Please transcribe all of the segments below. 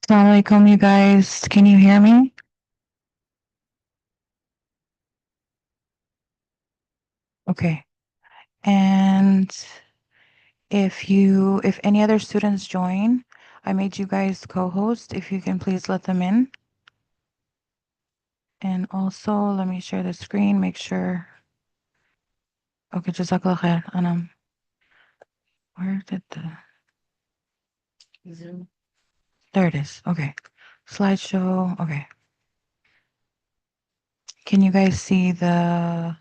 Assalamu alaikum, you guys. Can you hear me? Okay. And if any other students join, I made you guys co-host. If you can please let them in. And also, let me share the screen, make sure. Okay, Jazakallah khair, Anam. Where did the Zoom? There it is. Okay. Slideshow. Okay. Can you guys see the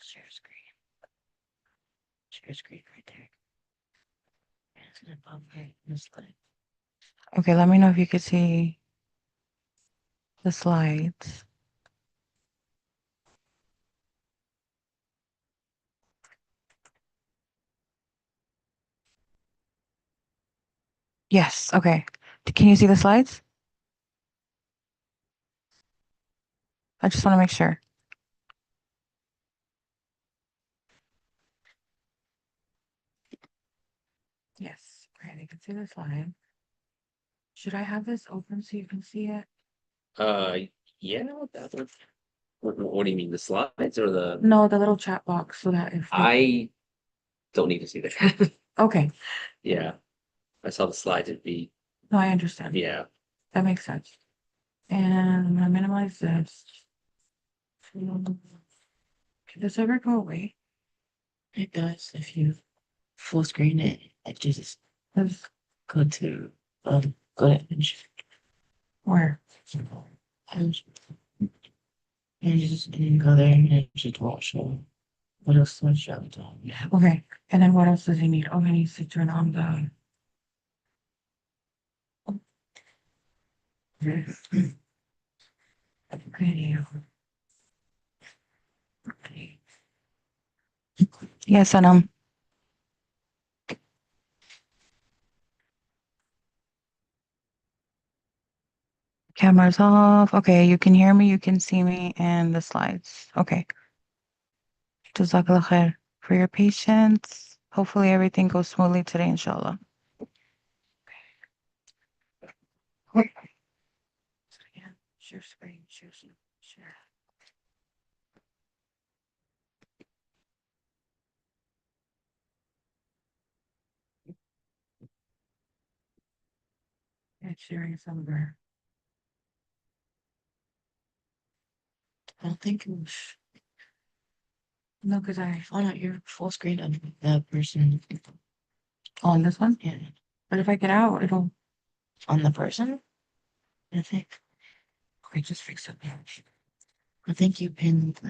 share screen? Share screen right there. It's gonna pop right in the slide. Okay, let me know if you could see the slides. Yes, okay. Can you see the slides? I just want to make sure. Yes, right, I can see the slide. Should I have this open so you can see it? Uh, yeah, that one. What do you mean, the slides or the? No, the little chat box so that if I don't need to see that. Okay, Yeah, I saw the slides. It'd be, no, I understand. yeah. That makes sense. And I'm gonna minimize this. Can this ever go away? It does if you full screen it. It just Does go to go to image where? and and you go there and it just won't show. What else do I show at the top? Yeah. Okay, and then what else does he need? Oh, he needs to turn on the video. Okay. Yes, and camera's off. Okay, you can hear me, you can see me, and the slides. Okay. Jazakallah khair for your patience. Hopefully everything goes smoothly today, inshallah. Okay. So again, share screen, share. And sharing somewhere. I don't think it was No, because I oh no, you're full screen on that person. on this one. Yeah. But if I get out, it'll. On the person. I think Okay, just fix it. I think you pinned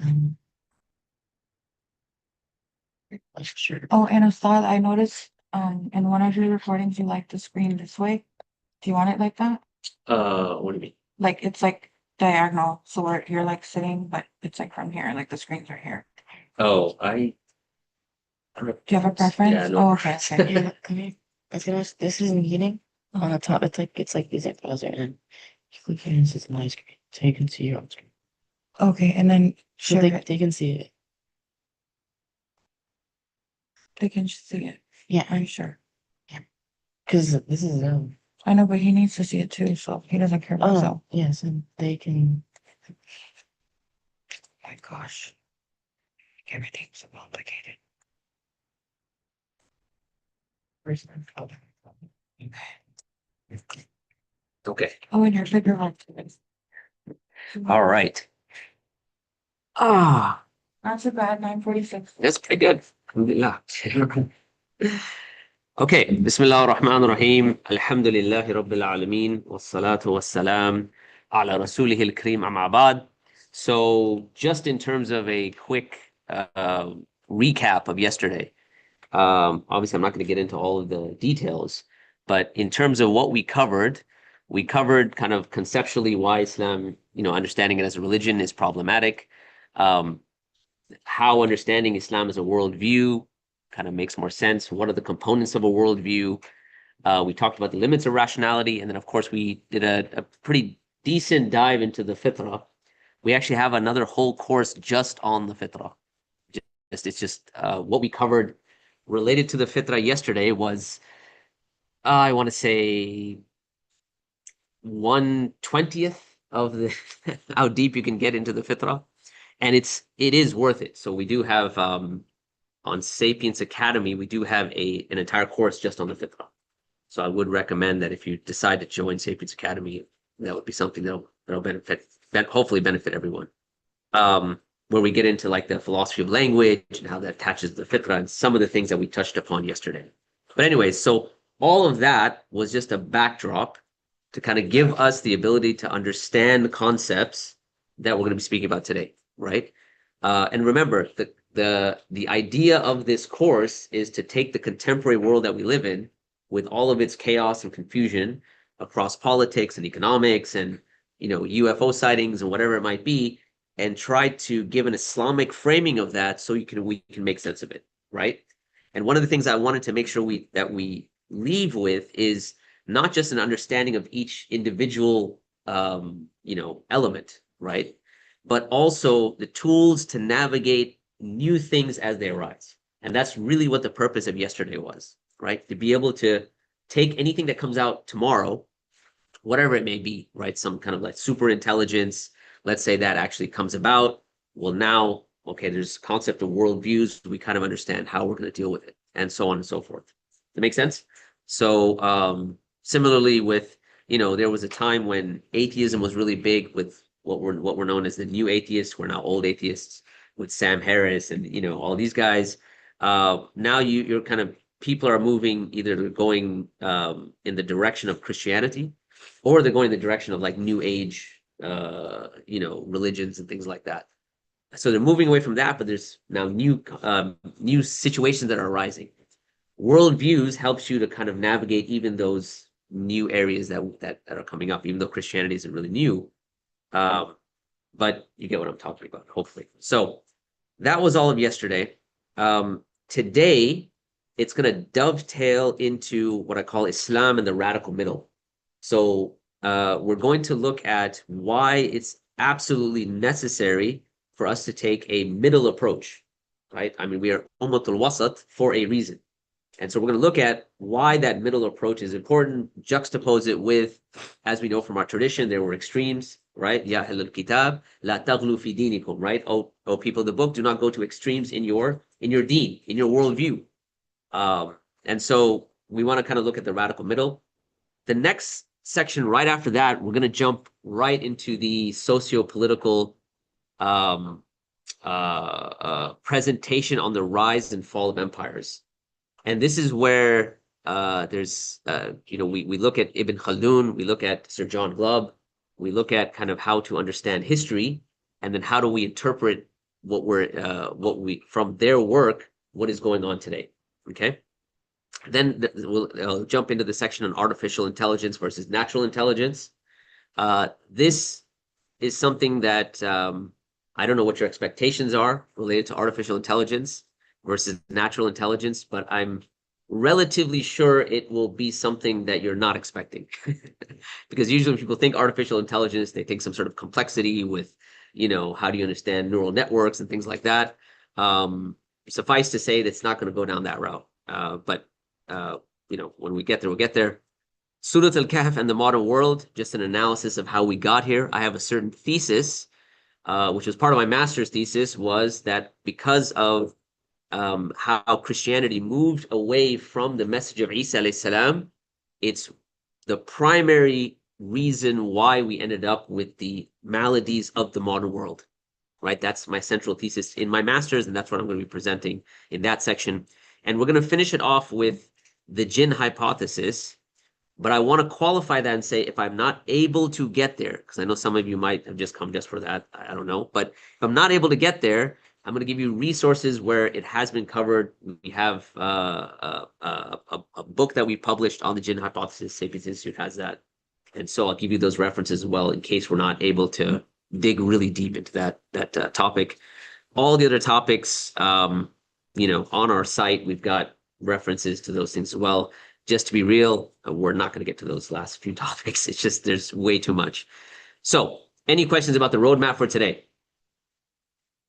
like sure. Oh, and Ustad, I noticed in one of your recordings you like the screen this way. Do you want it like that? What do you mean? Like it's like diagonal, so where you're like sitting, but it's like from here, like the screens are here. Oh, Do you have a preference? Yeah, no Oh, okay, okay. Yeah, come here. I was gonna this is meeting on the top. It's like this browser and you click here and it says my screen. So you can see your own screen. Okay, and then So share it. they can see it. They can see it. Yeah, Are you sure? because this is I know, but he needs to see it too, so he doesn't care about himself. yes, and they can My gosh. Everything's so complicated. Okay. Oh, and your figure out. All right. Ah, Not too bad, 9:46. that's pretty good. Alhamdulillah. Okay. Bismillah ar-Rahman ar-Rahim. Alhamdulillahi Rabbil Alameen. Wassalatu wassalam ala Rasulihil Kareem amma ba'd. So just in terms of a quick recap of yesterday, obviously I'm not going to get into all of the details, but in terms of what we covered kind of conceptually why Islam, understanding it as a religion is problematic. How understanding Islam as a worldview kind of makes more sense. What are the components of a worldview? We talked about the limits of rationality, and then of course we did a pretty decent dive into the fitrah. We actually have another whole course just on the fitrah. It's just what we covered related to the fitrah yesterday was I want to say 1/20th of the how deep you can get into the fitrah, and it is worth it. So we do have on Sapiens Academy, we do have an entire course just on the fitrah. So I would recommend that if you decide to join Sapiens Academy, that would be something that'll hopefully benefit everyone. Where we get into like the philosophy of language and how that attaches to the fitrah and some of the things that we touched upon yesterday. But anyways, so all of that was just a backdrop to kind of give us the ability to understand the concepts that we're going to be speaking about today, right? And remember, the idea of this course is to take the contemporary world that we live in with all of its chaos and confusion across politics and economics and UFO sightings and whatever it might be, and try to give an Islamic framing of that so we can make sense of it, right? And one of the things I wanted to make sure that we leave with is not just an understanding of each individual element, right? But also the tools to navigate new things as they arise. And that's really what the purpose of yesterday was, right? To be able to take anything that comes out tomorrow, whatever it may be, right? Some kind of like super intelligence, let's say that actually comes about. Well, now, okay, there's a concept of worldviews. We kind of understand how we're going to deal with it, and so on and so forth. Does that make sense? So similarly with, there was a time when atheism was really big with what were known as the new atheists. We're now old atheists with Sam Harris and, all these guys. Now you're kind of, people are moving, either they're going in the direction of Christianity, or they're going in the direction of like new age, religions and things like that. So they're moving away from that, but there's now new situations that are arising. Worldviews helps you to kind of navigate even those new areas that are coming up, even though Christianity isn't really new. But you get what I'm talking about, hopefully. So that was all of yesterday. Today, it's going to dovetail into what I call Islam in the radical middle. So we're going to look at why it's absolutely necessary for us to take a middle approach, right? I mean, we are ummatul wasat for a reason. And so we're going to look at why that middle approach is important, juxtapose it with, as we know from our tradition, there were extremes, right? Ya ahlul kitab, la taghlu fi dinikum, right? Oh, people of the book, do not go to extremes in your deen, in your worldview. And so we want to kind of look at the radical middle. The next section right after that, we're going to jump right into the socio-political presentation on the rise and fall of empires. And this is where there's, we look at Ibn Khaldun, we look at Sir John Glubb, we look at kind of how to understand history, and then how do we interpret from their work, what is going on today, okay? Then we'll jump into the section on artificial intelligence versus natural intelligence. This is something that I don't know what your expectations are related to artificial intelligence versus natural intelligence, but I'm relatively sure it will be something that you're not expecting. Because usually when people think artificial intelligence, they think some sort of complexity with, how do you understand neural networks and things like that. Suffice to say, that's not going to go down that route. But when we get there, we'll get there. Surat al-Kahf and the modern world, just an analysis of how we got here. I have a certain thesis, which was part of my master's thesis, was that because of how Christianity moved away from the message of Isa alayhi salam, it's the primary reason why we ended up with the maladies of the modern world, right? That's my central thesis in my master's, and that's what I'm going to be presenting in that section. And we're going to finish it off with the jinn hypothesis, but I want to qualify that and say, if I'm not able to get there, because I know some of you might have just come just for that, I don't know, but if I'm not able to get there, I'm going to give you resources where it has been covered. We have a book that we published on the jinn hypothesis. Sapiens Institute has that. And so I'll give you those references as well in case we're not able to dig really deep into that topic. All the other topics, on our site, we've got references to those things as well. Just to be real, we're not going to get to those last few topics. It's just there's way too much. So any questions about the roadmap for today?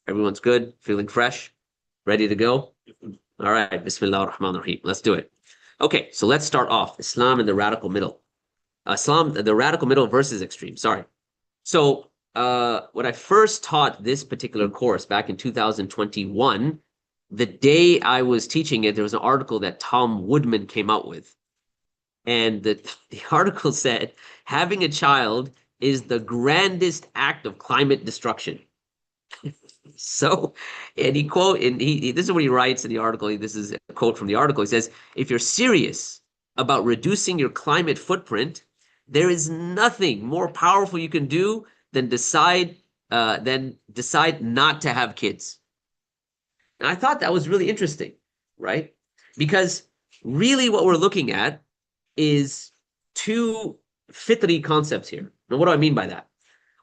Everyone's good? Feeling fresh? Ready to go? All right. Bismillah ar-Rahman ar-Rahim. Let's do it. Okay, so let's start off Islam and the radical middle. Islam, the radical middle versus extreme. Sorry. So when I first taught this particular course back in 2021, the day I was teaching it, there was an article that Tom Woodman came out with. And the article said, having a child is the grandest act of climate destruction. So, and this is what he writes in the article. This is a quote from the article. He says, if you're serious about reducing your climate footprint, there is nothing more powerful you can do than decide not to have kids. And I thought that was really interesting, right? Because really what we're looking at is two fitri concepts here. Now, what do I mean by that?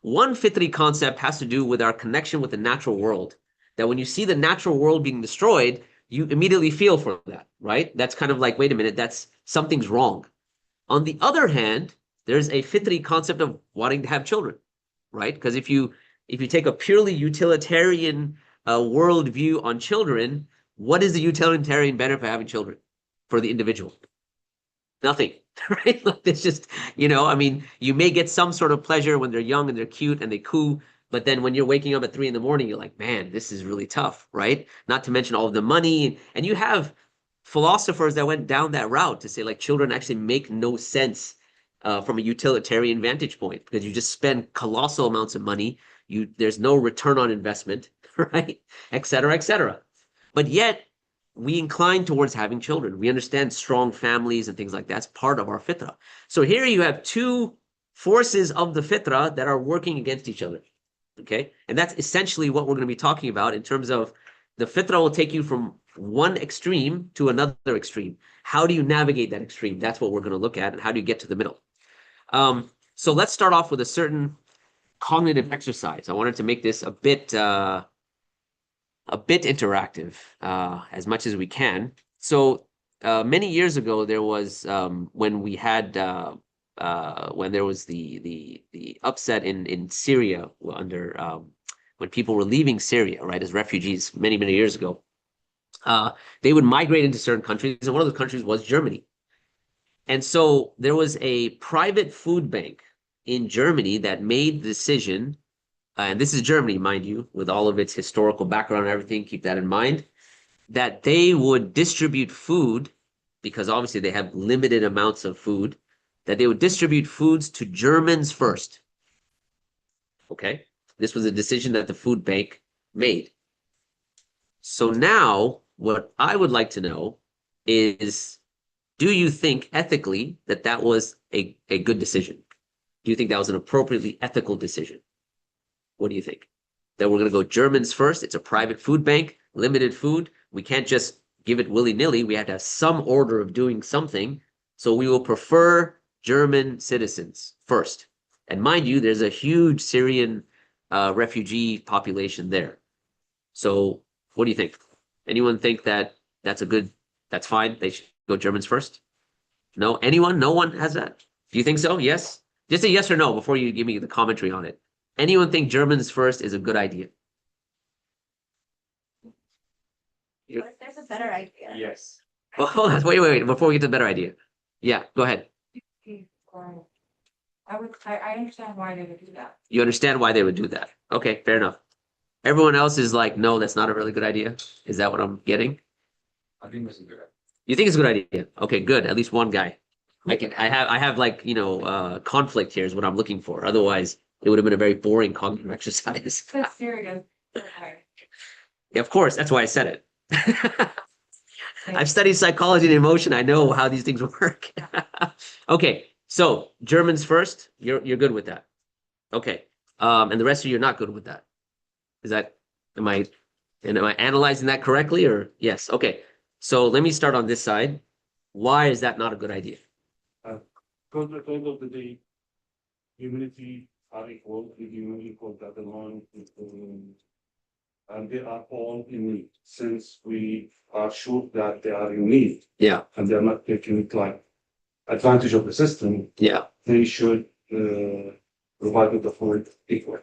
One fitri concept has to do with our connection with the natural world. That when you see the natural world being destroyed, you immediately feel for that, right? That's kind of like, wait a minute, something's wrong. On the other hand, there's a fitri concept of wanting to have children, right? Because if you take a purely utilitarian world view on children, what is the utilitarian benefit of having children for the individual? Nothing, right? Like it's just, I mean, you may get some sort of pleasure when they're young and they're cute and they coo, but then when you're waking up at 3 a.m, you're like, man, this is really tough, right? Not to mention all of the money. And you have philosophers that went down that route to say like children actually make no sense from a utilitarian vantage point because you just spend colossal amounts of money. There's no return on investment, right? Et cetera, et cetera. But yet, we incline towards having children. We understand strong families and things like that. That's part of our fitrah. So here you have two forces of the fitrah that are working against each other. Okay. And that's essentially what we're going to be talking about in terms of the fitrah will take you from one extreme to another extreme. How do you navigate that extreme? That's what we're going to look at. And how do you get to the middle? So let's start off with a certain cognitive exercise. I wanted to make this a bit interactive as much as we can. So many years ago, there was when there was the upset in Syria under when people were leaving Syria, right, as refugees many years ago. They would migrate into certain countries, and one of those countries was Germany. And so there was a private food bank in Germany that made the decision. And this is Germany, mind you, with all of its historical background and everything, keep that in mind, that they would distribute food, because obviously they have limited amounts of food, that they would distribute foods to Germans first. Okay? This was a decision that the food bank made. So now, what I would like to know is, do you think ethically that was a good decision? Do you think that was an appropriately ethical decision? What do you think? That we're going to go Germans first? It's a private food bank, limited food. We can't just give it willy-nilly. We have to have some order of doing something. So we will prefer German citizens first. And mind you, there's a huge Syrian refugee population there. So what do you think? Anyone think that's fine? They should go Germans first? No? Anyone? No one has that? Do you think so? Yes? Just a yes or no before you give me the commentary on it. Anyone think Germans first is a good idea? What if there's a better idea? Yes. Well, hold on. Wait. Before we get to the better idea. Yeah, go ahead. I understand why they would do that. You understand why they would do that. Okay, fair enough. Everyone else is like, no, that's not a really good idea. Is that what I'm getting? I think that's a good idea. You think it's a good idea? Okay, good. At least one guy. I have like, conflict here is what I'm looking for. Otherwise, it would have been a very boring cognitive exercise. That's serious. Yeah, of course. That's why I said it. I've studied psychology and emotion. I know how these things work. Okay, so Germans first. You're good with that. Okay, and the rest of you are not good with that. Am I analyzing that correctly or yes? Okay, so let me start on this side. Why is that not a good idea? Because at the end of the day, humanity are equal, equal to the one, and they are all in need. Since we are sure that they are in need Yeah, and they're not taking like advantage of the system, yeah. they should provide the food equally.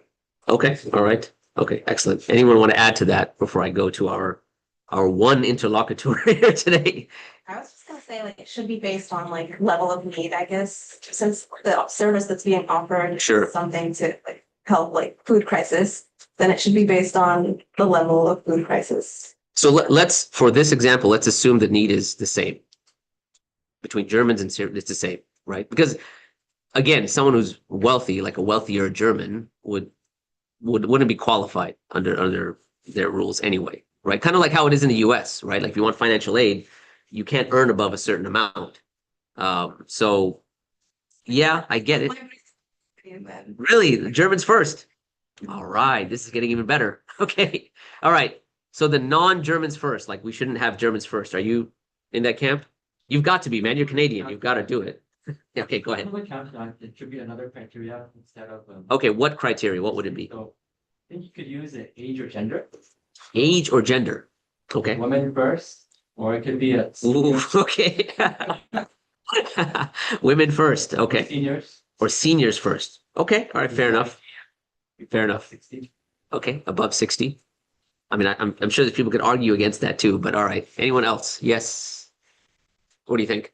Okay, all right. Okay, excellent. Anyone want to add to that before I go to our one interlocutor here today? I was just gonna say, like, it should be based on like level of need, I guess, since the service that's being offered. is Sure. Something to like help like food crisis, then it should be based on the level of food crisis. So let's, for this example, let's assume that need is the same. Between Germans and Syrians, it's the same, right? Because again, someone who's wealthy, like a wealthier German, wouldn't be qualified under their rules anyway, right? Kind of like how it is in the US, right? Like if you want financial aid, you can't earn above a certain amount. So yeah, I get it. And then Really, the Germans first. All right, this is getting even better. Okay. All right. So the non-Germans first, like we shouldn't have Germans first. Are you in that camp? You've got to be, man. You're Canadian. You've got to do it. Yeah, okay, go ahead. Another count, it should be another criteria instead of. Okay, what criteria? What would it be? So I think you could use it age or gender. Age or gender? Okay. Women first, or it could be a Ooh, okay. Women first. Okay. seniors. Or seniors first. Okay. All right. Fair enough. Fair enough. 60. Okay. Above 60. I mean, I'm sure that people could argue against that too, but all right. Anyone else? Yes. What do you think?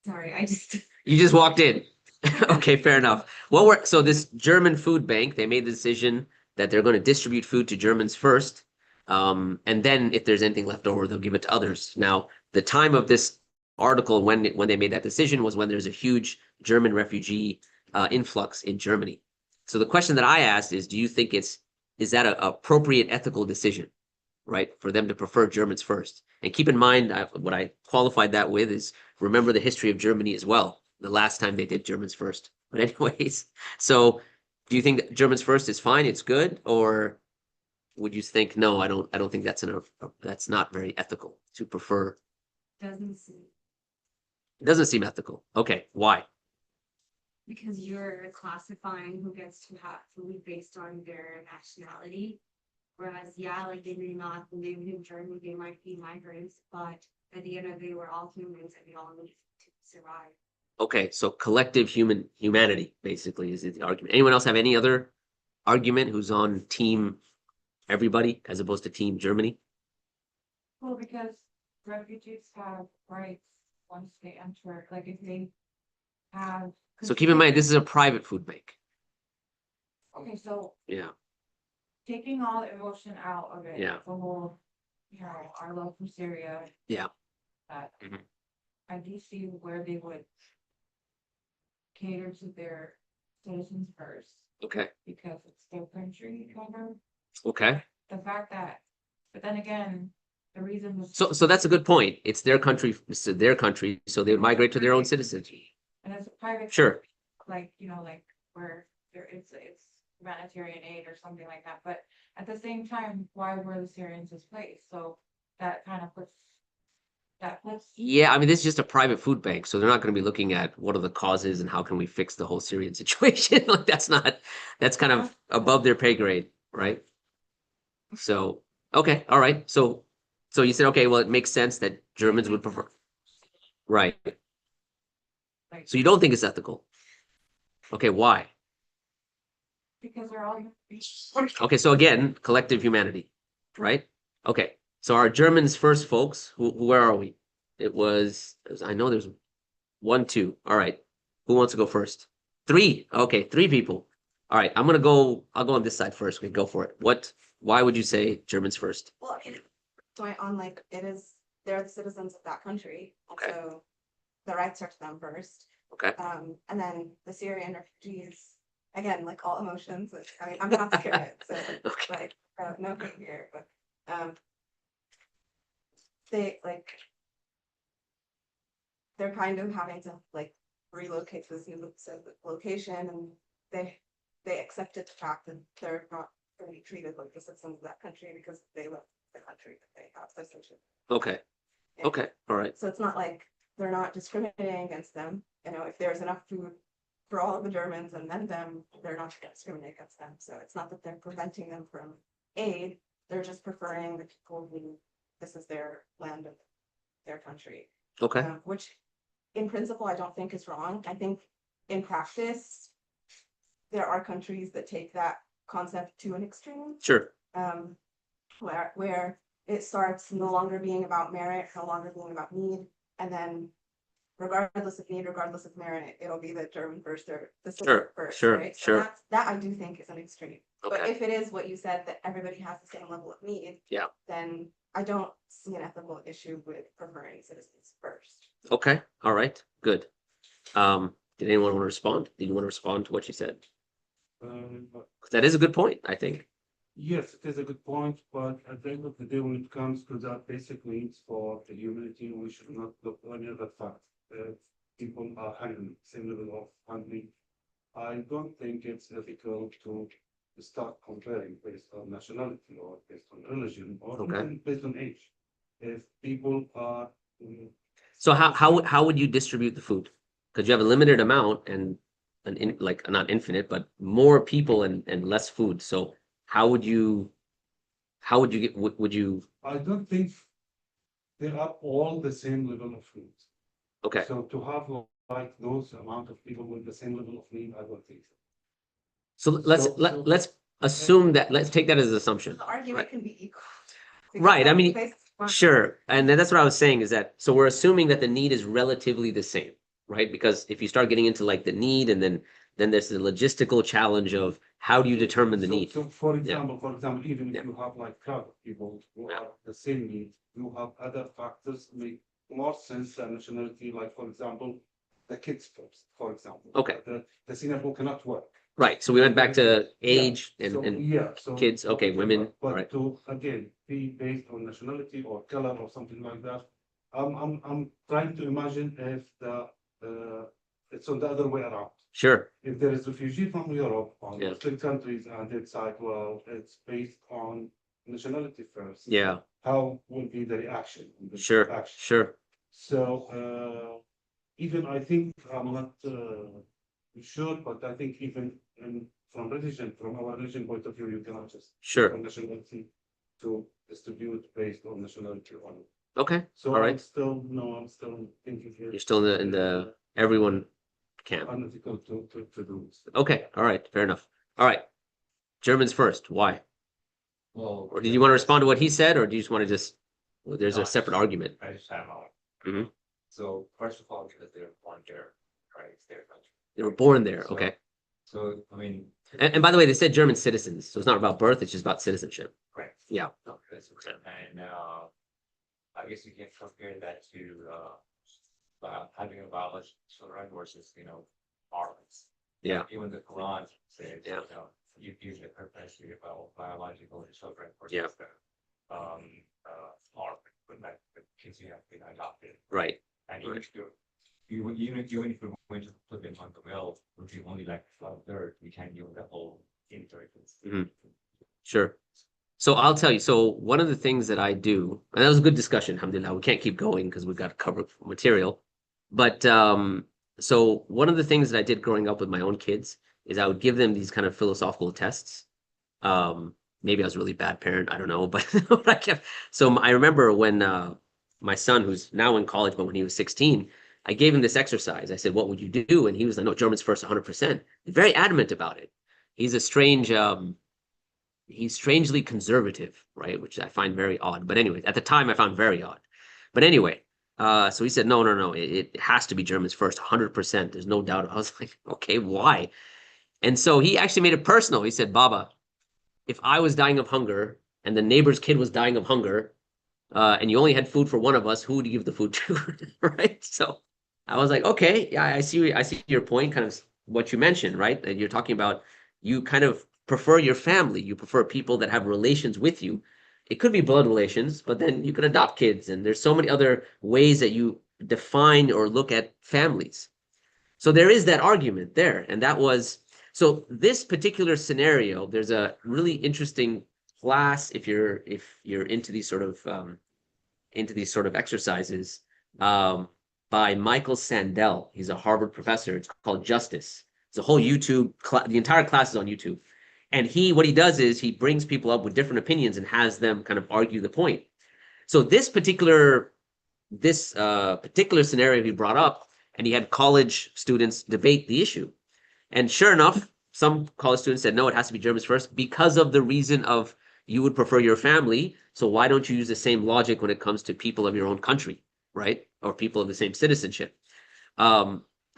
sorry, I just. You just walked in. Okay, fair enough. So this German food bank, they made the decision that they're going to distribute food to Germans first. And then if there's anything left over, they'll give it to others. Now, the time of this article when they made that decision was when there's a huge German refugee influx in Germany. So the question that I asked is, do you think is that an appropriate ethical decision, right, for them to prefer Germans first? And keep in mind, what I qualified that with is remember the history of Germany as well. The last time they did Germans first. But anyways, so do you think that Germans first is fine? It's good, or would you think no? I don't think that's that's not very ethical to prefer. Doesn't seem, It doesn't seem ethical. Okay, why? because you're classifying who gets to have food based on their nationality. Whereas, yeah, like they may not live in Germany, they might be migrants, but at the end of the day, we're all humans and we all need to survive. Okay, so collective humanity basically is the argument. Anyone else have any other argument who's on team everybody as opposed to team Germany? Well, because refugees have rights once they enter, like if they have. So keep in mind, this is a private food bank. Okay, so Yeah, taking all the emotion out of it. Yeah. The whole, you know, our love for Syria. Yeah. That. Mhm. I do see where they would. Cater to their citizens first, okay, because it's their country, kind of, okay. the fact that, but then again, the reason was. So that's a good point. It's their country, so they would migrate to their own citizens. And it's a private. Sure. Like, you know, like where there it's humanitarian aid or something like that, but at the same time, why were the Syrians displaced? So that kind of puts. Yeah, I mean, this is just a private food bank, so they're not going to be looking at what are the causes and how can we fix the whole Syrian situation. Like that's kind of above their pay grade, right? So, okay, all right. So you said, okay, well, it makes sense that Germans would prefer. Right. So you don't think it's ethical? Okay, why? Because they're all. Okay, so again, collective humanity, right? Okay, so our Germans first, folks. Where are we? I know there's 1, 2. All right, who wants to go first? 3. Okay, 3 people. All right, I'll go on this side first. We go for it. Why would you say Germans first? Well, on like they're the citizens of that country, and Okay. so the rights are to them first. Okay. And then the Syrian refugees, again, like all emotions. I mean, I'm not Syrian, so Okay. like no hate here, but they like they're kind of having to like relocate to this new location, and they accepted the fact that they're not going to be treated like the citizens of that country because they left the country that they have citizenship. Okay. Yeah. Okay. All right. So it's not like they're not discriminating against them. You know, if there's enough food for all of the Germans and then them, they're not going to discriminate against them. So it's not that they're preventing them from aid. They're just preferring the people who this is their land and their country. Okay. Which in principle, I don't think is wrong. I think in practice, there are countries that take that concept to an extreme. Sure. Where it starts no longer being about merit, no longer being about need, and then regardless of need, regardless of merit, it'll be the German first or the system Sure, first, sure, right? So sure. that I do think is an extreme. But Okay. if it is what you said, that everybody has the same level of need. Yeah. Then I don't see an ethical issue with preferring citizens first. Okay, all right, good. Did anyone want to respond? Did you want to respond to what she said? 'Cause that is a good point, I think. Yes, it is a good point, but at the end of the day, when it comes to that basic needs for the humanity, we should not look at any other fact. People are hungry, same level of hungry. I don't think it's ethical to start comparing based on nationality or based on religion or Okay. even based on age. If people are. So how would you distribute the food? Because you have a limited amount and like not infinite, but more people and less food. So how would you get would you I don't think they are all the same level of food. okay. So to have like those amount of people with the same level of need, I don't think so. So let's assume that let's take that as an assumption. The argument Right. can be equal. Right, I mean, Based on- Sure, and then that's what I was saying is that, so we're assuming that the need is relatively the same, right? Because if you start getting into like the need and then there's the logistical challenge of how do you determine the So- need? So for example, even Yeah. if you have like crowd of people who Yeah. have the same need, you have other factors make more sense than nationality, like for example, the kids first, for example. Okay. The senior who cannot work. Right, so we went back to age So, and yeah, so. kids, okay, women, But alright. to, again, be based on nationality or color or something like that. I'm trying to imagine if it's on the other way around. Sure, If there is refugee from Europe or Yeah. Muslim countries and it's like, well, it's based on nationality first. yeah, How will be the reaction? sure, Action. sure, So, even I think I'm not sure, but I think even from our religion point of view, you cannot just sure, on nationality to distribute based on nationality only. okay, So All right. I'm still thinking here. you're still in the everyone camp. Unethical to do this. Okay, all right, fair enough. All right. Germans first, why? Well. Or did you want to respond to what he said, or do you just want to well, there's No, a separate argument? I just have all. Mhm. So first of all, because they're born there, right, it's their country. They were born there, So- okay. So, I mean, And by the way, they said German citizens, so it's not about birth, it's just about citizenship. correct. Yeah. No, that's okay. And, I guess you can compare that to, having a biological children versus, violence. Yeah. Even the Quran says, Yeah. you use the perpetuity about biological children Yeah. versus the, or the kids you have been adopted. Right, And even if even if you're going to put them on the well, would you only like a third, we can't give the whole inheritance. sure. So I'll tell you, so one of the things that I do, and that was a good discussion, alhamdulillah, we can't keep going because we've got to cover material. But so one of the things that I did growing up with my own kids is I would give them these kind of philosophical tests. Maybe I was a really bad parent, I don't know, but I kept, so I remember when my son, who's now in college, but when he was 16, I gave him this exercise. I said, what would you do? And he was like, no, German's first 100%. Very adamant about it. He's a strange, he's strangely conservative, right? Which I find very odd. But anyway, at the time I found very odd. But anyway, so he said, no, it has to be Germans first, 100%. There's no doubt. I was like, okay, why? And so he actually made it personal. He said, Baba, if I was dying of hunger and the neighbor's kid was dying of hunger, and you only had food for one of us, who would you give the food to? Right? So I was like, okay, yeah, I see your point, kind of what you mentioned, right? That you're talking about, you kind of prefer your family, you prefer people that have relations with you. It could be blood relations, but then you could adopt kids, and there's so many other ways that you define or look at families. So there is that argument there, and that was, so this particular scenario, there's a really interesting class if you're into these sort of exercises, by Michael Sandel. He's a Harvard professor. It's called Justice. It's a whole YouTube the entire class is on YouTube. And what he does is he brings people up with different opinions and has them kind of argue the point. So this particular scenario he brought up, and he had college students debate the issue. And sure enough, some college students said, no, it has to be Germans first because of the reason of, you would prefer your family. So why don't you use the same logic when it comes to people of your own country, right? Or people of the same citizenship.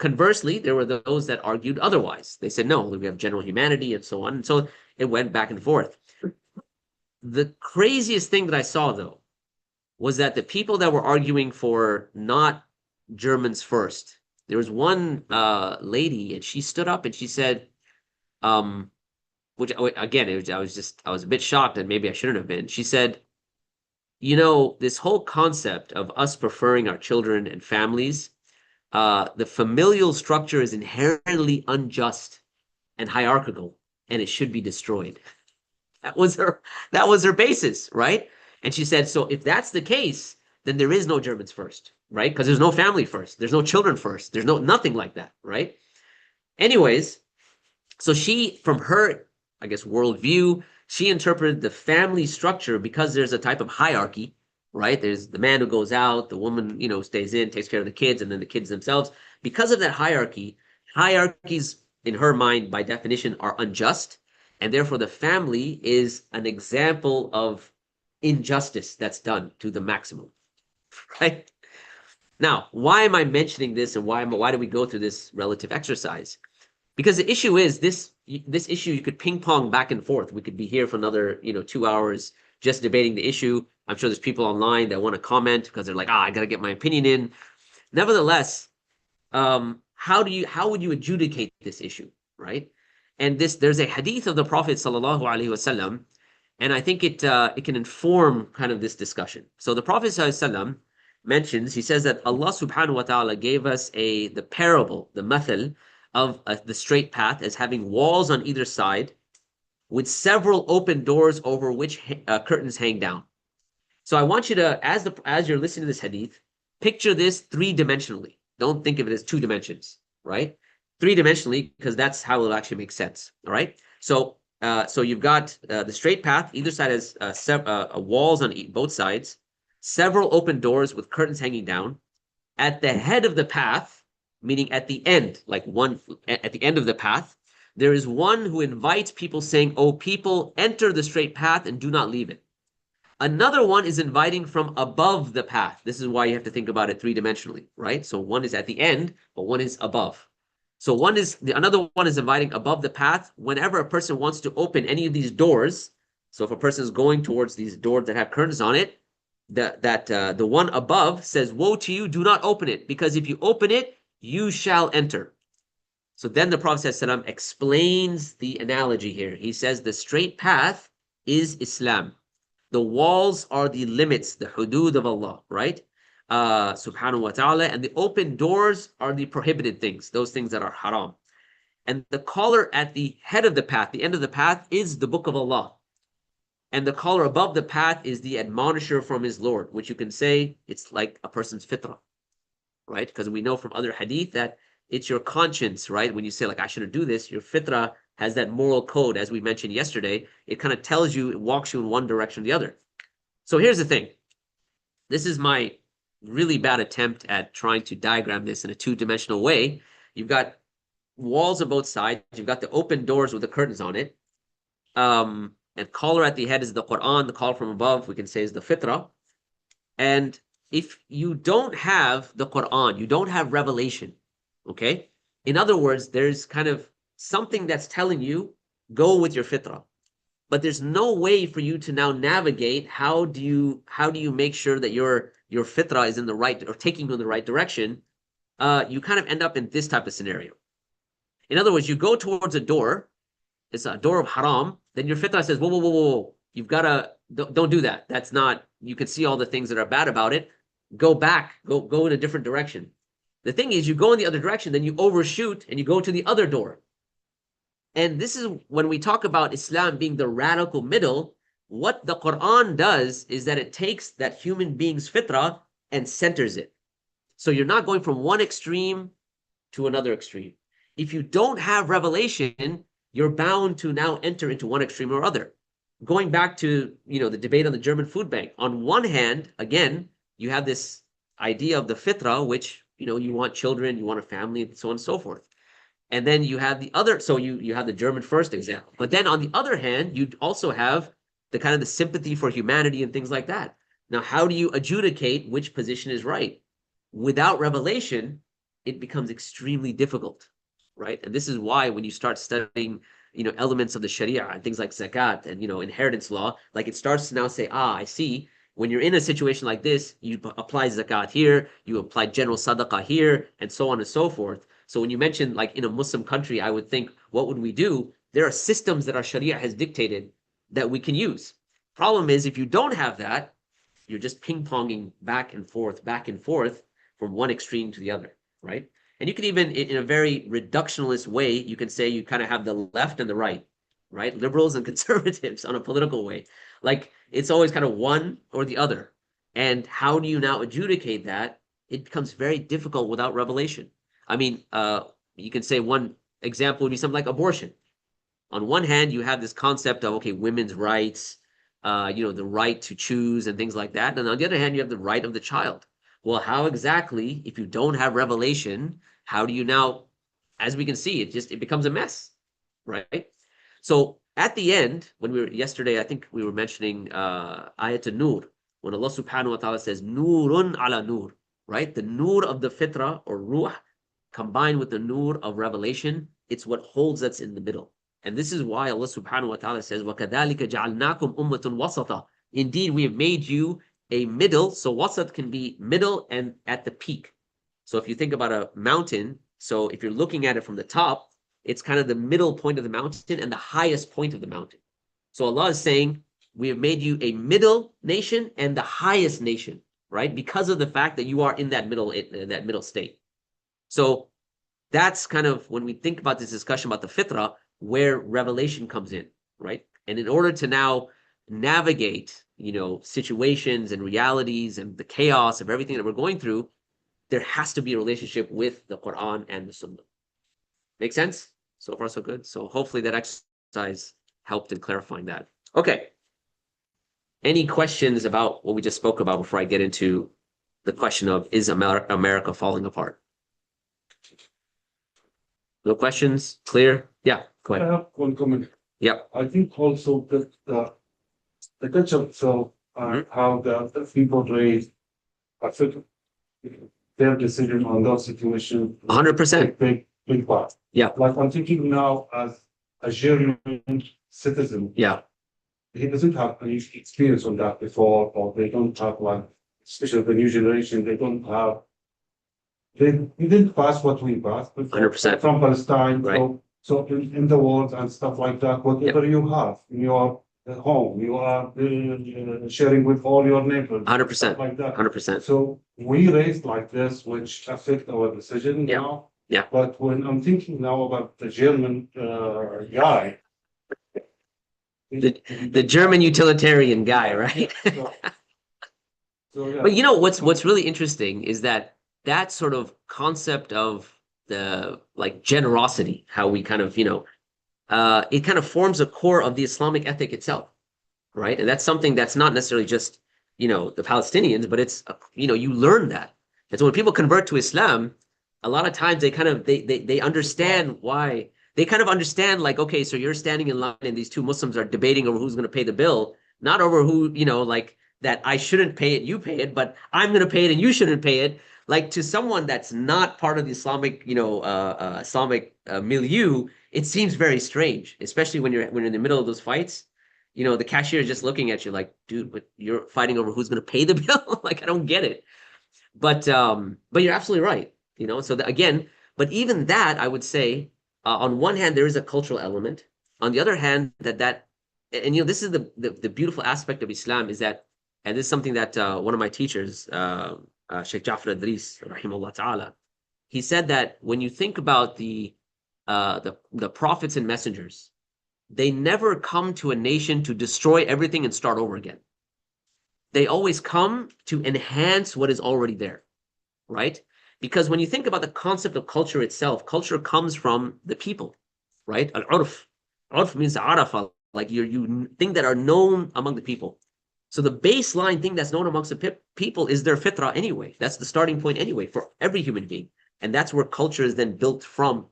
Conversely, there were those that argued otherwise. They said, no, we have general humanity and so on. And so it went back and forth. The craziest thing that I saw, though, was that the people that were arguing for not Germans first, there was one lady, and she stood up and she said, which again, I was a bit shocked, and maybe I shouldn't have been. She said, you know, this whole concept of us preferring our children and families, the familial structure is inherently unjust and hierarchical, and it should be destroyed. That was her basis, right? And she said, so if that's the case, then there is no Germans first, right? Because there's no family first, there's no children first, there's nothing like that, right? Anyways, so she, from her, I guess, worldview, she interpreted the family structure because there's a type of hierarchy, right? There's the man who goes out, the woman, you know, stays in, takes care of the kids, and then the kids themselves. Because of that hierarchy, hierarchies in her mind, by definition, are unjust. And therefore, the family is an example of injustice that's done to the maximum, right? Now, why am I mentioning this, and why do we go through this relative exercise? Because the issue is this issue, you could ping pong back and forth. We could be here for another, 2 hours just debating the issue. I'm sure there's people online that want to comment because they're like, I got to get my opinion in. Nevertheless, how would you adjudicate this issue, right? And there's a hadith of the Prophet sallallahu alaihi wasallam, and I think it can inform kind of this discussion. So the Prophet sallallahu alaihi wasallam mentions, he says that Allah subhanahu wa ta'ala gave us the parable, the mathal of the straight path as having walls on either side with several open doors over which curtains hang down. So I want you to, as you're listening to this hadith, picture this three-dimensionally. Don't think of it as 2 dimensions, right? Three-dimensionally, because that's how it'll actually make sense, all right? So you've got the straight path. Either side has walls on both sides, several open doors with curtains hanging down. At the head of the path, meaning at the end, at the end of the path, there is one who invites people saying, "Oh, people, enter the straight path and do not leave it." Another one is inviting from above the path. This is why you have to think about it three-dimensionally, right? So one is at the end, but one is above. So another one is inviting above the path. Whenever a person wants to open any of these doors, so if a person is going towards these doors that have curtains on it, the one above says, "Woe to you, do not open it, because if you open it, you shall enter." So then the Prophet ﷺ explains the analogy here. He says the straight path is Islam. The walls are the limits, the hudud of Allah, right? Subhanahu wa ta'ala. And the open doors are the prohibited things, those things that are haram. And the collar at the head of the path, the end of the path, is the book of Allah. And the collar above the path is the admonisher from his Lord, which you can say it's like a person's fitrah, right? Because we know from other hadith that it's your conscience, right? When you say, like, I shouldn't do this, your fitrah has that moral code, as we mentioned yesterday. It kind of tells you, it walks you in one direction or the other. So here's the thing. This is my really bad attempt at trying to diagram this in a 2-dimensional way. You've got walls on both sides. You've got the open doors with the curtains on it. And collar at the head is the Quran. The collar from above, we can say, is the fitrah. And if you don't have the Quran, you don't have revelation, okay? In other words, there's kind of something that's telling you, go with your fitrah. But there's no way for you to now navigate. How do you make sure that your fitrah is in the right, or taking you in the right direction? You kind of end up in this type of scenario. In other words, you go towards a door, it's a door of haram, then your fitrah says, whoa, you've got to, don't do that. That's not, you can see all the things that are bad about it. Go back, go in a different direction. The thing is, you go in the other direction, then you overshoot and you go to the other door. And this is when we talk about Islam being the radical middle. What the Quran does is that it takes that human being's fitrah and centers it. So you're not going from one extreme to another extreme. If you don't have revelation, you're bound to now enter into one extreme or other. Going back to, the debate on the German food bank. On one hand, again, you have this idea of the fitrah, which, you want children, you want a family, and so on and so forth. And then you have the other, so you have the German first example. But then on the other hand, you also have the kind of the sympathy for humanity and things like that. Now, how do you adjudicate which position is right? Without revelation, it becomes extremely difficult, right? And this is why when you start studying, elements of the Sharia and things like zakat and, inheritance law, like it starts to now say, I see. When you're in a situation like this, you apply zakat here, you apply general sadaqah here, and so on and so forth. So when you mention like in a Muslim country, I would think, what would we do? There are systems that our Sharia has dictated that we can use. Problem is, if you don't have that, you're just ping-ponging back and forth from one extreme to the other, right? And you can even, in a very reductionist way, you can say you kind of have the left and the right, right? Liberals and conservatives on a political way. Like, it's always kind of one or the other. And how do you now adjudicate that? It becomes very difficult without revelation. I mean, you can say one example would be something like abortion. On one hand, you have this concept of, okay, women's rights, the right to choose and things like that. And on the other hand, you have the right of the child. Well, how exactly, if you don't have revelation, how do you now, as we can see, it becomes a mess, right? So at the end, yesterday, I think we were mentioning Ayat an-Nur, when Allah subhanahu wa ta'ala says, Nurun ala nur, right? The nur of the fitrah or ruh combined with the nur of revelation, it's what holds us in the middle. And this is why Allah subhanahu wa ta'ala says, وَكَذَلِكَ جَعَلْنَاكُمْ أُمَّةٌ وَسَطًا. Indeed, we have made you a middle. So wasat can be middle and at the peak. So if you think about a mountain, so if you're looking at it from the top, it's kind of the middle point of the mountain and the highest point of the mountain. So Allah is saying, we have made you a middle nation and the highest nation, right? Because of the fact that you are in that middle state. So that's kind of, when we think about this discussion about the fitrah, where revelation comes in, right? And in order to now navigate, situations and realities and the chaos of everything that we're going through, there has to be a relationship with the Quran and the Sunnah. Make sense? So far, so good. So hopefully that exercise helped in clarifying that. Okay. Any questions about what we just spoke about before I get into the question of, is America falling apart? No questions? Clear? Yeah, go I ahead. have one comment. Yep. I think also that the culture itself, how the people raised, I think their decision on those situations. 100%. Big part. Yeah. Like I'm thinking now as a German citizen. Yeah. He doesn't have any experience on that before, or they don't have like, especially the new generation, they didn't pass what we passed before. 100%. From Palestine. Right. So in the world and stuff like that, whatever you have in your home, you are sharing with all your neighbors. 100%. Stuff like that. 100%. So we raised like this, which affect our decision Yeah. now. Yeah. But when I'm thinking now about the German guy. The German utilitarian guy, right? So, yeah. But what's really interesting is that sort of concept of the like generosity, how we kind of, it kind of forms a core of the Islamic ethic itself, right? And that's something that's not necessarily just, the Palestinians, but it's, you learn that. And so when people convert to Islam, a lot of times they understand why. They kind of understand, like, okay, so you're standing in line and these two Muslims are debating over who's going to pay the bill, not over who, like that I shouldn't pay it, you pay it, but I'm going to pay it and you shouldn't pay it. Like to someone that's not part of the Islamic, Islamic milieu, it seems very strange, especially when you're in the middle of those fights. The cashier is just looking at you like, dude, but you're fighting over who's going to pay the bill. Like, I don't get it. But you're absolutely right. So again, but even that, I would say, on one hand, there is a cultural element. On the other hand, and this is the beautiful aspect of Islam is that, and this is something that one of my teachers, Sheikh Jafar Idris, rahimahullah ta'ala, he said that when you think about the prophets and messengers, they never come to a nation to destroy everything and start over again. They always come to enhance what is already there, right? Because when you think about the concept of culture itself, culture comes from the people, right? Al-urf. Urf means arafa, like you things that are known among the people. So the baseline thing that's known amongst the people is their fitrah anyway. That's the starting point anyway for every human being. And that's where culture is then built from.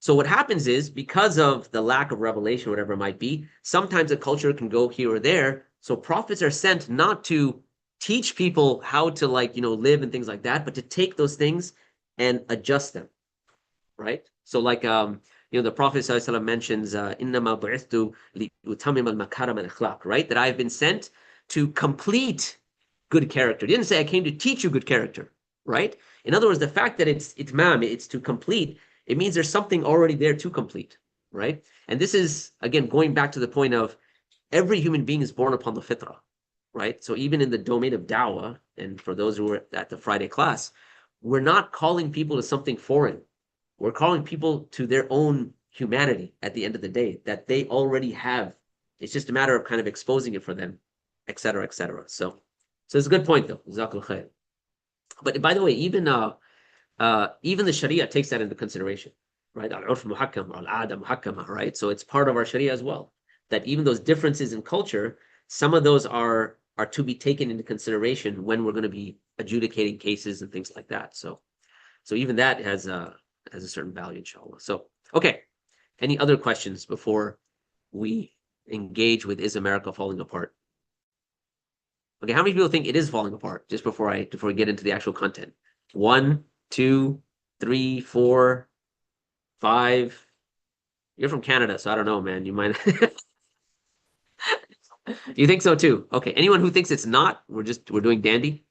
So what happens is, because of the lack of revelation, whatever it might be, sometimes a culture can go here or there. So prophets are sent not to teach people how to live and things like that, but to take those things and adjust them, right? So the Prophet ﷺ mentions, "Innama bu'ithtu li'utammima al-makarim al-akhlaq," right? That I've been sent to complete good character. He didn't say I came to teach you good character, right? In other words, the fact that it's itmam, it's to complete, it means there's something already there to complete, right? And this is, again, going back to the point of every human being is born upon the fitrah, right? So even in the domain of da'wah, and for those who were at the Friday class, we're not calling people to something foreign. We're calling people to their own humanity at the end of the day that they already have. It's just a matter of kind of exposing it for them, et cetera, et cetera. So it's a good point, though. Jazakallah khair. But by the way, even the Sharia takes that into consideration, right? Al-urf muhakkam, al-ada muhakkama, right? So it's part of our Sharia as well. That even those differences in culture, some of those are to be taken into consideration when we're going to be adjudicating cases and things like that. So even that has a certain value, inshallah. So, okay. Any other questions before we engage with Is America Falling Apart? Okay, how many people think it is falling apart? Just before we get into the actual content. 1, 2, 3, 4, 5. You're from Canada, so I don't know, man. You might. You think so too? Okay. Anyone who thinks it's not, we're doing dandy.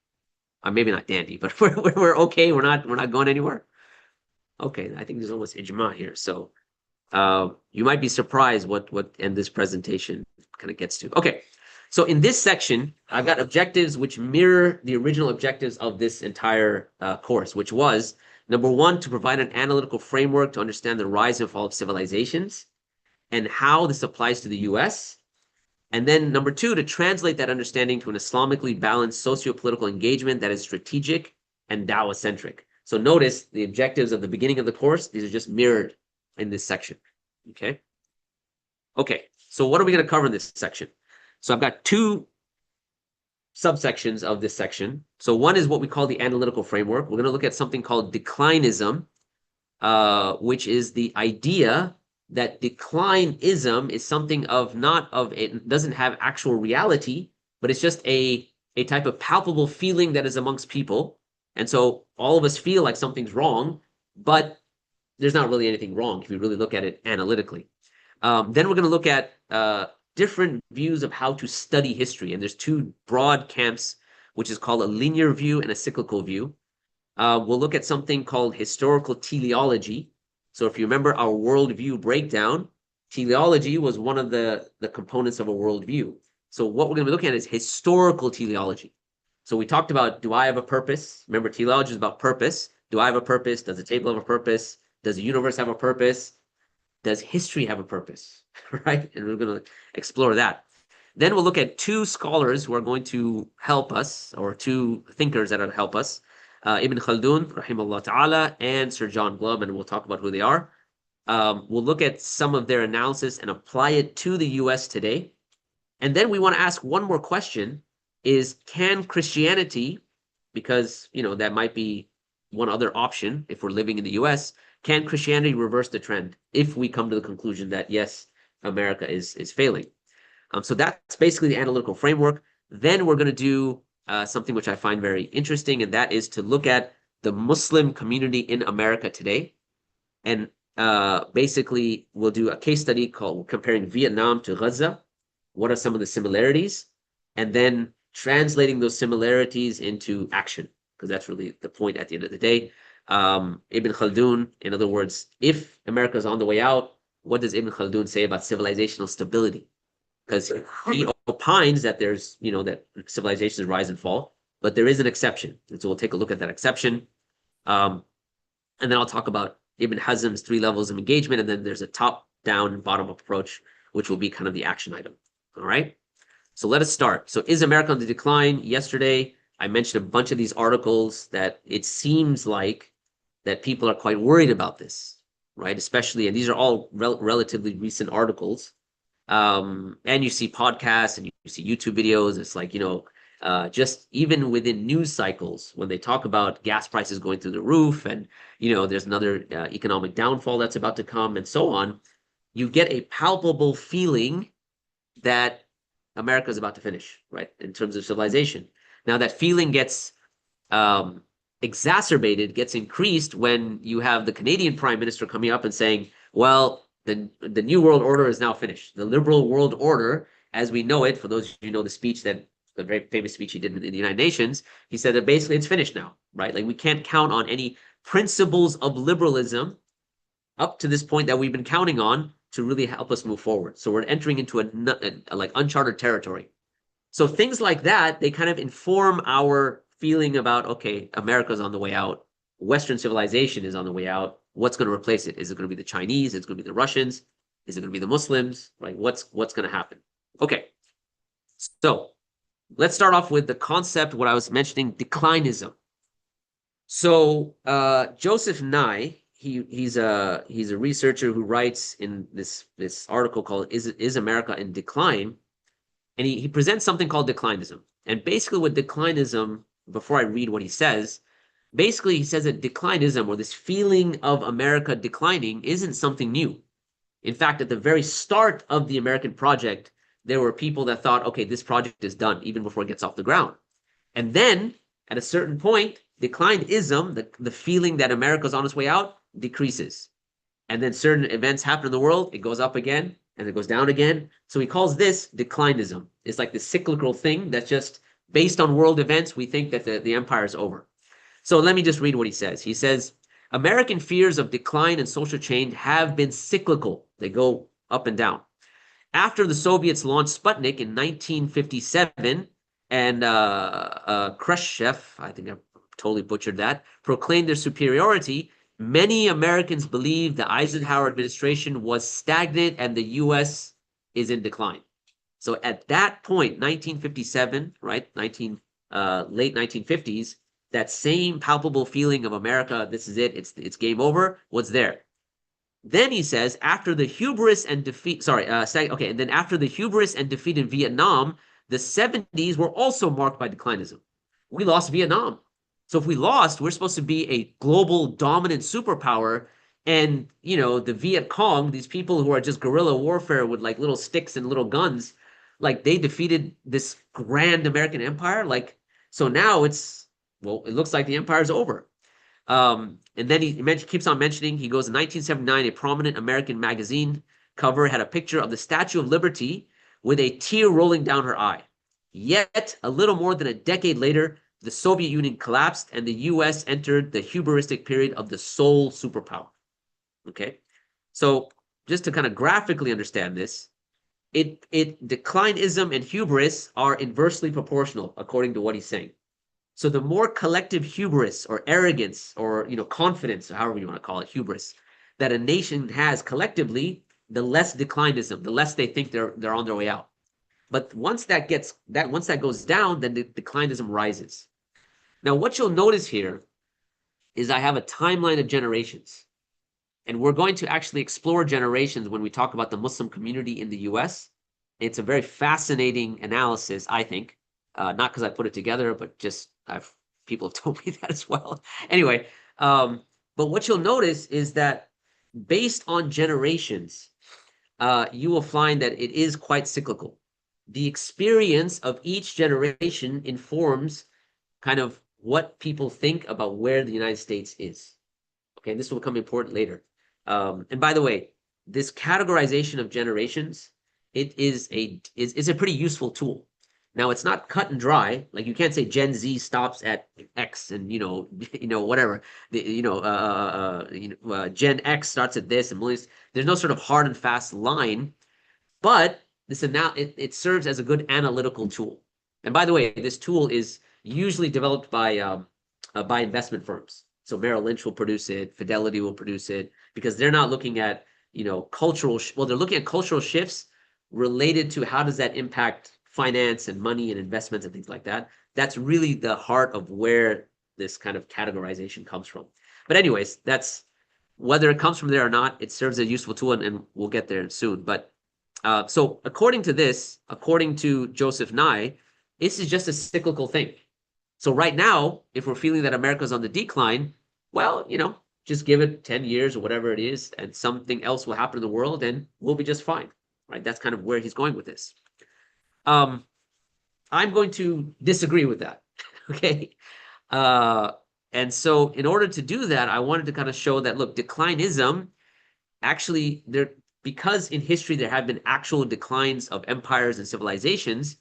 Maybe not dandy, but we're okay. We're not going anywhere. Okay, I think there's almost ijma here. So you might be surprised what in this presentation kind of gets to. Okay, so in this section, I've got objectives which mirror the original objectives of this entire course, which was, number 1, to provide an analytical framework to understand the rise and fall of civilizations and how this applies to the US. And then number 2, to translate that understanding to an Islamically balanced socio-political engagement that is strategic and Dawah-centric. So notice the objectives of the beginning of the course, these are just mirrored in this section, okay? Okay, so what are we going to cover in this section? So I've got 2 subsections of this section. So one is what we call the analytical framework. We're going to look at something called declinism, which is the idea that declinism is something it doesn't have actual reality, but it's just a type of palpable feeling that is amongst people. And so all of us feel like something's wrong, but there's not really anything wrong if you really look at it analytically. Then we're going to look at different views of how to study history. And there's 2 broad camps, which is called a linear view and a cyclical view. We'll look at something called historical teleology. So if you remember our worldview breakdown, teleology was one of the components of a worldview. So what we're going to be looking at is historical teleology. So we talked about, do I have a purpose? Remember, teleology is about purpose. Do I have a purpose? Does the table have a purpose? Does the universe have a purpose? Does history have a purpose? Right? And we're going to explore that. Then we'll look at 2 scholars who are going to help us, or 2 thinkers that will help us. Ibn Khaldun, rahimahullah ta'ala, and Sir John Glubb, and we'll talk about who they are. We'll look at some of their analysis and apply it to the US today. And then we want to ask one more question, is can Christianity, because, that might be one other option if we're living in the US, can Christianity reverse the trend if we come to the conclusion that, yes, America is failing? So that's basically the analytical framework. Then we're going to do something which I find very interesting, and that is to look at the Muslim community in America today. And basically, we'll do a case study called comparing Vietnam to Gaza. What are some of the similarities? And then translating those similarities into action, because that's really the point at the end of the day. Ibn Khaldun, in other words, if America is on the way out, what does Ibn Khaldun say about civilizational stability? Because he opines that there's, that civilizations rise and fall, but there is an exception. And so we'll take a look at that exception. And then I'll talk about Ibn Hazm's 3 levels of engagement, and then there's a top-down, bottom-up approach, which will be kind of the action item. All right? So let us start. So is America on the decline? Yesterday, I mentioned a bunch of these articles that it seems like that people are quite worried about this, right? Especially, and these are all relatively recent articles. And you see podcasts and you see YouTube videos. It's like, Just even within news cycles, when they talk about gas prices going through the roof and, there's another economic downfall that's about to come and so on, you get a palpable feeling that America is about to finish, right? In terms of civilization. Now that feeling gets exacerbated, gets increased when you have the Canadian Prime Minister coming up and saying, well, the New World Order is now finished. The liberal world order, as we know it, for those of you who know the very famous speech he did in the United Nations, he said that basically it's finished now, right? Like we can't count on any principles of liberalism up to this point that we've been counting on to really help us move forward. So we're entering into a like uncharted territory. So things like that, they kind of inform our feeling about, okay, America's on the way out. Western civilization is on the way out. What's going to replace it? Is it going to be the Chinese? Is it going to be the Russians? Is it going to be the Muslims? Right? What's going to happen? Okay. So let's start off with the concept, what I was mentioning, declinism. So Joseph Nye, he's a researcher who writes in this article called Is America in Decline? And he presents something called declinism. And basically what declinism, before I read what he says, basically he says that declinism, or this feeling of America declining, isn't something new. In fact, at the very start of the American project, there were people that thought, okay, this project is done, even before it gets off the ground. And then at a certain point, declinism, the feeling that America's on its way out, decreases. And then certain events happen in the world, it goes up again, and it goes down again. So he calls this declinism. It's like this cyclical thing that's just based on world events. We think that the empire is over. So let me just read what he says. He says, American fears of decline and social change have been cyclical. They go up and down. After the Soviets launched Sputnik in 1957 and Khrushchev, I think I totally butchered that, proclaimed their superiority, many Americans believed the Eisenhower administration was stagnant and the U.S. is in decline. So at that point, 1957, right, late 1950s, that same palpable feeling of America, this is it, it's game over, was there. Then he says, after the hubris and defeat, and then after the hubris and defeat in Vietnam, the 70s were also marked by declinism. We lost Vietnam. So if we lost, we're supposed to be a global dominant superpower. And, the Viet Cong, these people who are just guerrilla warfare with like little sticks and little guns, like they defeated this grand American empire. Like, so now it looks like the empire is over. And then he keeps on mentioning, he goes in 1979, a prominent American magazine cover had a picture of the Statue of Liberty with a tear rolling down her eye. Yet, a little more than a decade later, the Soviet Union collapsed and the US entered the hubristic period of the sole superpower. Okay, so just to kind of graphically understand this, declinism and hubris are inversely proportional, according to what he's saying. So the more collective hubris or arrogance or confidence, or however you want to call it, hubris, that a nation has collectively, the less declinism, the less they think they're on their way out. But once that goes down, then the declinism rises. Now, what you'll notice here is I have a timeline of generations. And we're going to actually explore generations when we talk about the Muslim community in the US. It's a very fascinating analysis, I think. Not because I put it together, but just people have told me that as well. Anyway, but what you'll notice is that based on generations, you will find that it is quite cyclical. The experience of each generation informs kind of what people think about where the United States is. Okay, this will become important later. And by the way, this categorization of generations, is a pretty useful tool. Now, it's not cut and dry. Like you can't say Gen Z stops at X and whatever. Gen X starts at this and millennials. There's no sort of hard and fast line, but it serves as a good analytical tool. And by the way, this tool is usually developed by investment firms. So Merrill Lynch will produce it, Fidelity will produce it, because they're not looking at they're looking at cultural shifts related to how does that impact finance and money and investments and things like that. That's really the heart of where this kind of categorization comes from. But anyways, that's whether it comes from there or not, it serves as a useful tool, and we'll get there soon. But so according to Joseph Nye, this is just a cyclical thing. So right now, if we're feeling that America's on the decline, well, just give it 10 years or whatever it is, and something else will happen in the world, and we'll be just fine, right? That's kind of where he's going with this. I'm going to disagree with that, okay? And so in order to do that, I wanted to kind of show that, look, declinism, actually, because in history there have been actual declines of empires and civilizations,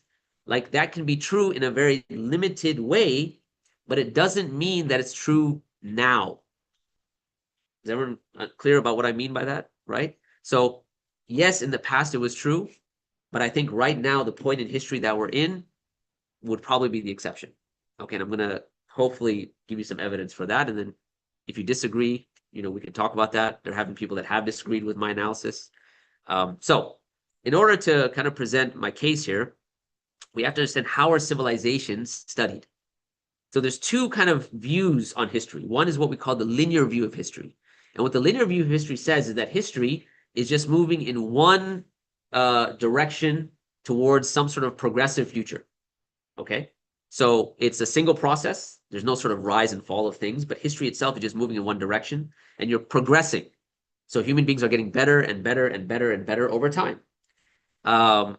like that can be true in a very limited way, but it doesn't mean that it's true now. Is everyone clear about what I mean by that, right? So yes, in the past it was true, but I think right now the point in history that we're in would probably be the exception. Okay, and I'm going to hopefully give you some evidence for that. And then if you disagree, we can talk about that. There have been people that have disagreed with my analysis. So in order to kind of present my case here, we have to understand how are civilizations studied. So there's two kind of views on history. One is what we call the linear view of history. And what the linear view of history says is that history is just moving in one direction towards some sort of progressive future. Okay? So it's a single process. There's no sort of rise and fall of things, but history itself is just moving in one direction, and you're progressing. So human beings are getting better and better and better and better over time.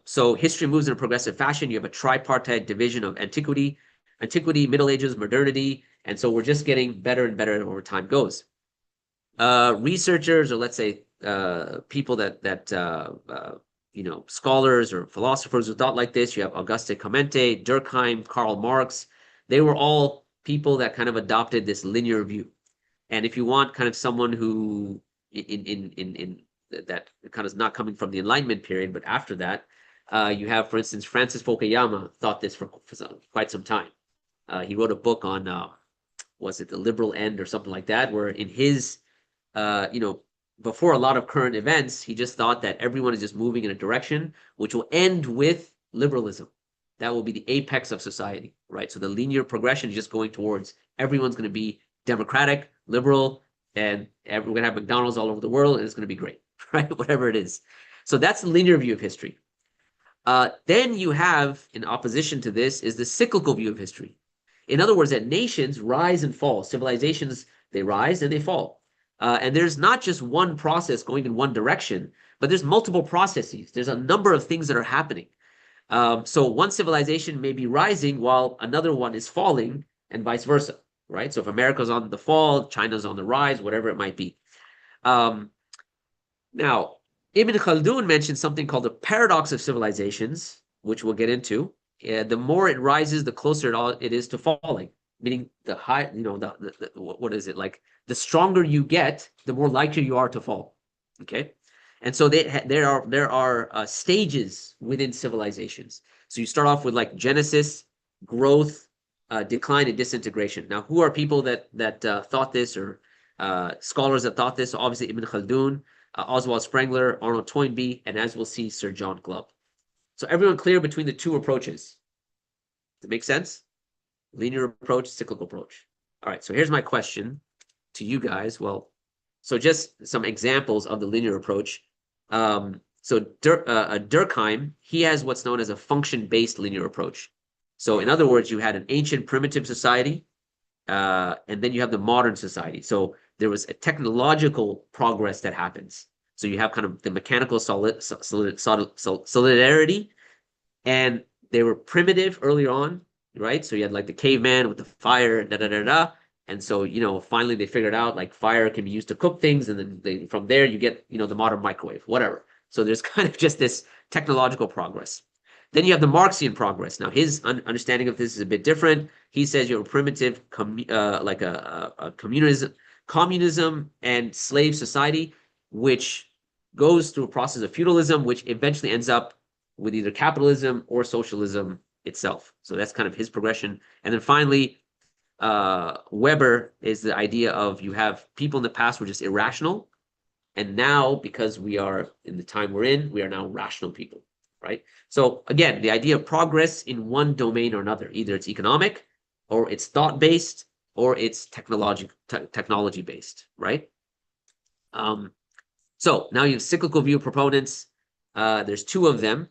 So history moves in a progressive fashion. You have a tripartite division of antiquity, Middle Ages, modernity, and so we're just getting better and better over time goes. Researchers, or let's say people that scholars or philosophers who thought like this, you have Auguste Comte, Durkheim, Karl Marx. They were all people that kind of adopted this linear view. And if you want kind of someone who in that kind of not coming from the Enlightenment period, but after that, you have, for instance, Francis Fukuyama thought this for quite some time. He wrote a book on, was it The Liberal End or something like that, where in his, before a lot of current events, he just thought that everyone is just moving in a direction which will end with liberalism. That will be the apex of society, right? So the linear progression is just going towards everyone's going to be democratic, liberal, and we're going to have McDonald's all over the world, and it's going to be great, right? Whatever it is. So that's the linear view of history. Then you have, in opposition to this, is the cyclical view of history. In other words, that nations rise and fall. Civilizations, they rise and they fall. And there's not just one process going in one direction, but there's multiple processes. There's a number of things that are happening. So one civilization may be rising while another one is falling, and vice versa, right? So if America's on the fall, China's on the rise, whatever it might be. Now, Ibn Khaldun mentioned something called the paradox of civilizations, which we'll get into. The more it rises, the closer it is to falling. Meaning the high, what is it like? The stronger you get, the more likely you are to fall. Okay, and so there are stages within civilizations. So you start off with like genesis, growth, decline, and disintegration. Now, who are people that thought this, or scholars that thought this? So obviously, Ibn Khaldun, Oswald Spengler, Arnold Toynbee, and as we'll see, Sir John Glubb. So everyone clear between the two approaches? Does it make sense? Linear approach, cyclical approach. All right, so here's my question to you guys. Well, so just some examples of the linear approach. So Durkheim, he has what's known as a function-based linear approach. So in other words, you had an ancient primitive society, and then you have the modern society. So there was a technological progress that happens. So you have kind of the mechanical solidarity, and they were primitive early on, right? So you had like the caveman with the fire, and so finally they figured out like fire can be used to cook things, and then from there you get the modern microwave, whatever. So there's kind of just this technological progress. Then you have the Marxian progress. Now his understanding of this is a bit different. He says you have a primitive like a communism and slave society, which goes through a process of feudalism, which eventually ends up with either capitalism or socialism itself. So that's kind of his progression. And then finally, Weber is the idea of you have people in the past were just irrational, and now because we are in the time we're in, we are now rational people, right? So again, the idea of progress in one domain or another, either it's economic, or it's thought-based, or it's technology-based, right? So now you have cyclical view proponents. There's two of them,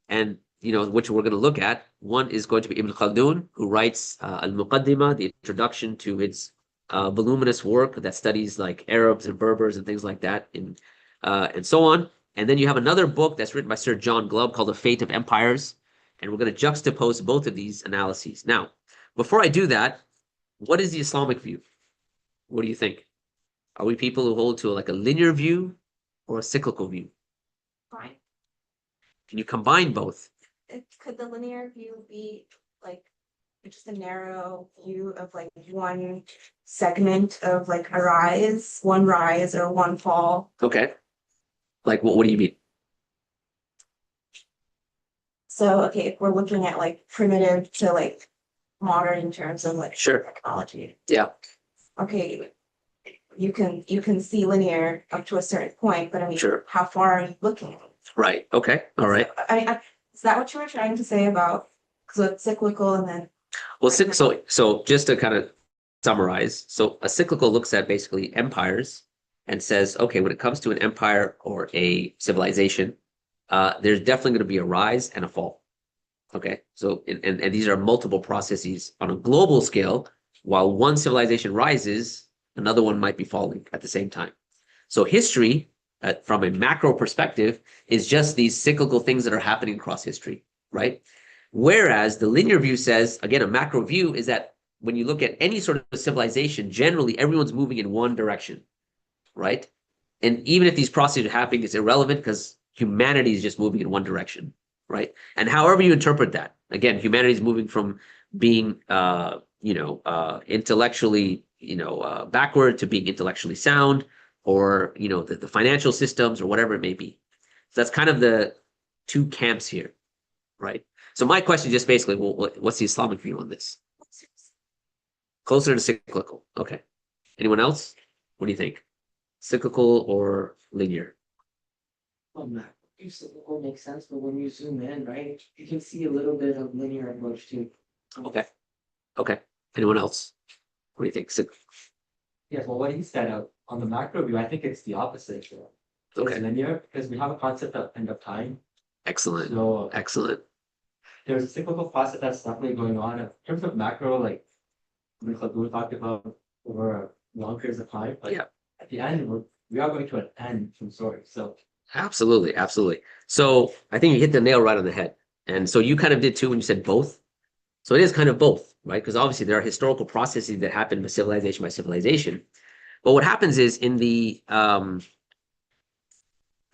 and which we're going to look at. One is going to be Ibn Khaldun, who writes Al-Muqaddimah, the introduction to his voluminous work that studies like Arabs and Berbers and things like that, and so on. And then you have another book that's written by Sir John Glubb called The Fate of Empires. And we're going to juxtapose both of these analyses. Now, before I do that, what is the Islamic view? What do you think? Are we people who hold to like a linear view or a cyclical view? Fine. Can you combine both? Could the linear view be like just a narrow view of like one segment of like one rise or one fall? Okay. Like what do you mean? So, okay, if we're looking at like primitive to like modern in terms of like Sure. technology. Yeah. Okay, you can see linear up to a certain point, but I mean, Sure. how far are you looking? Right. Okay. All right. So, I mean, is that what you were trying to say about, so it's cyclical and then, Well, so just to kind of summarize, so a cyclical looks at basically empires and says, okay, when it comes to an empire or a civilization, there's definitely going to be a rise and a fall. Okay, so and these are multiple processes on a global scale. While one civilization rises, another one might be falling at the same time. So history, from a macro perspective, is just these cyclical things that are happening across history, right? Whereas the linear view says, again, a macro view is that when you look at any sort of civilization, generally everyone's moving in one direction, right? And even if these processes are happening, it's irrelevant because humanity is just moving in one direction, right? And however you interpret that, again, humanity is moving from being, intellectually, backward to being intellectually sound, or the financial systems or whatever it may be. So that's kind of the two camps here, right? So my question is just basically, well, what's the Islamic view on this? Closer to cyclical. Okay. Anyone else? What do you think? Cyclical or linear? Cyclical makes sense, but when you zoom in, right, you can see a little bit of linear approach too. Okay. Okay. Anyone else? What do you think? Yes, well, what he said on the macro view, I think it's the opposite. Okay. It's linear because we have a concept of end of time. Excellent. So Excellent. there's a cyclical process that's definitely going on. In terms of macro, like we talked about over long periods of time, but Yeah. at the end, we are going to an end from story. So Absolutely. Absolutely. So I think you hit the nail right on the head. And so you kind of did too when you said both. So it is kind of both, right? Because obviously there are historical processes that happen civilization by civilization. But what happens is in the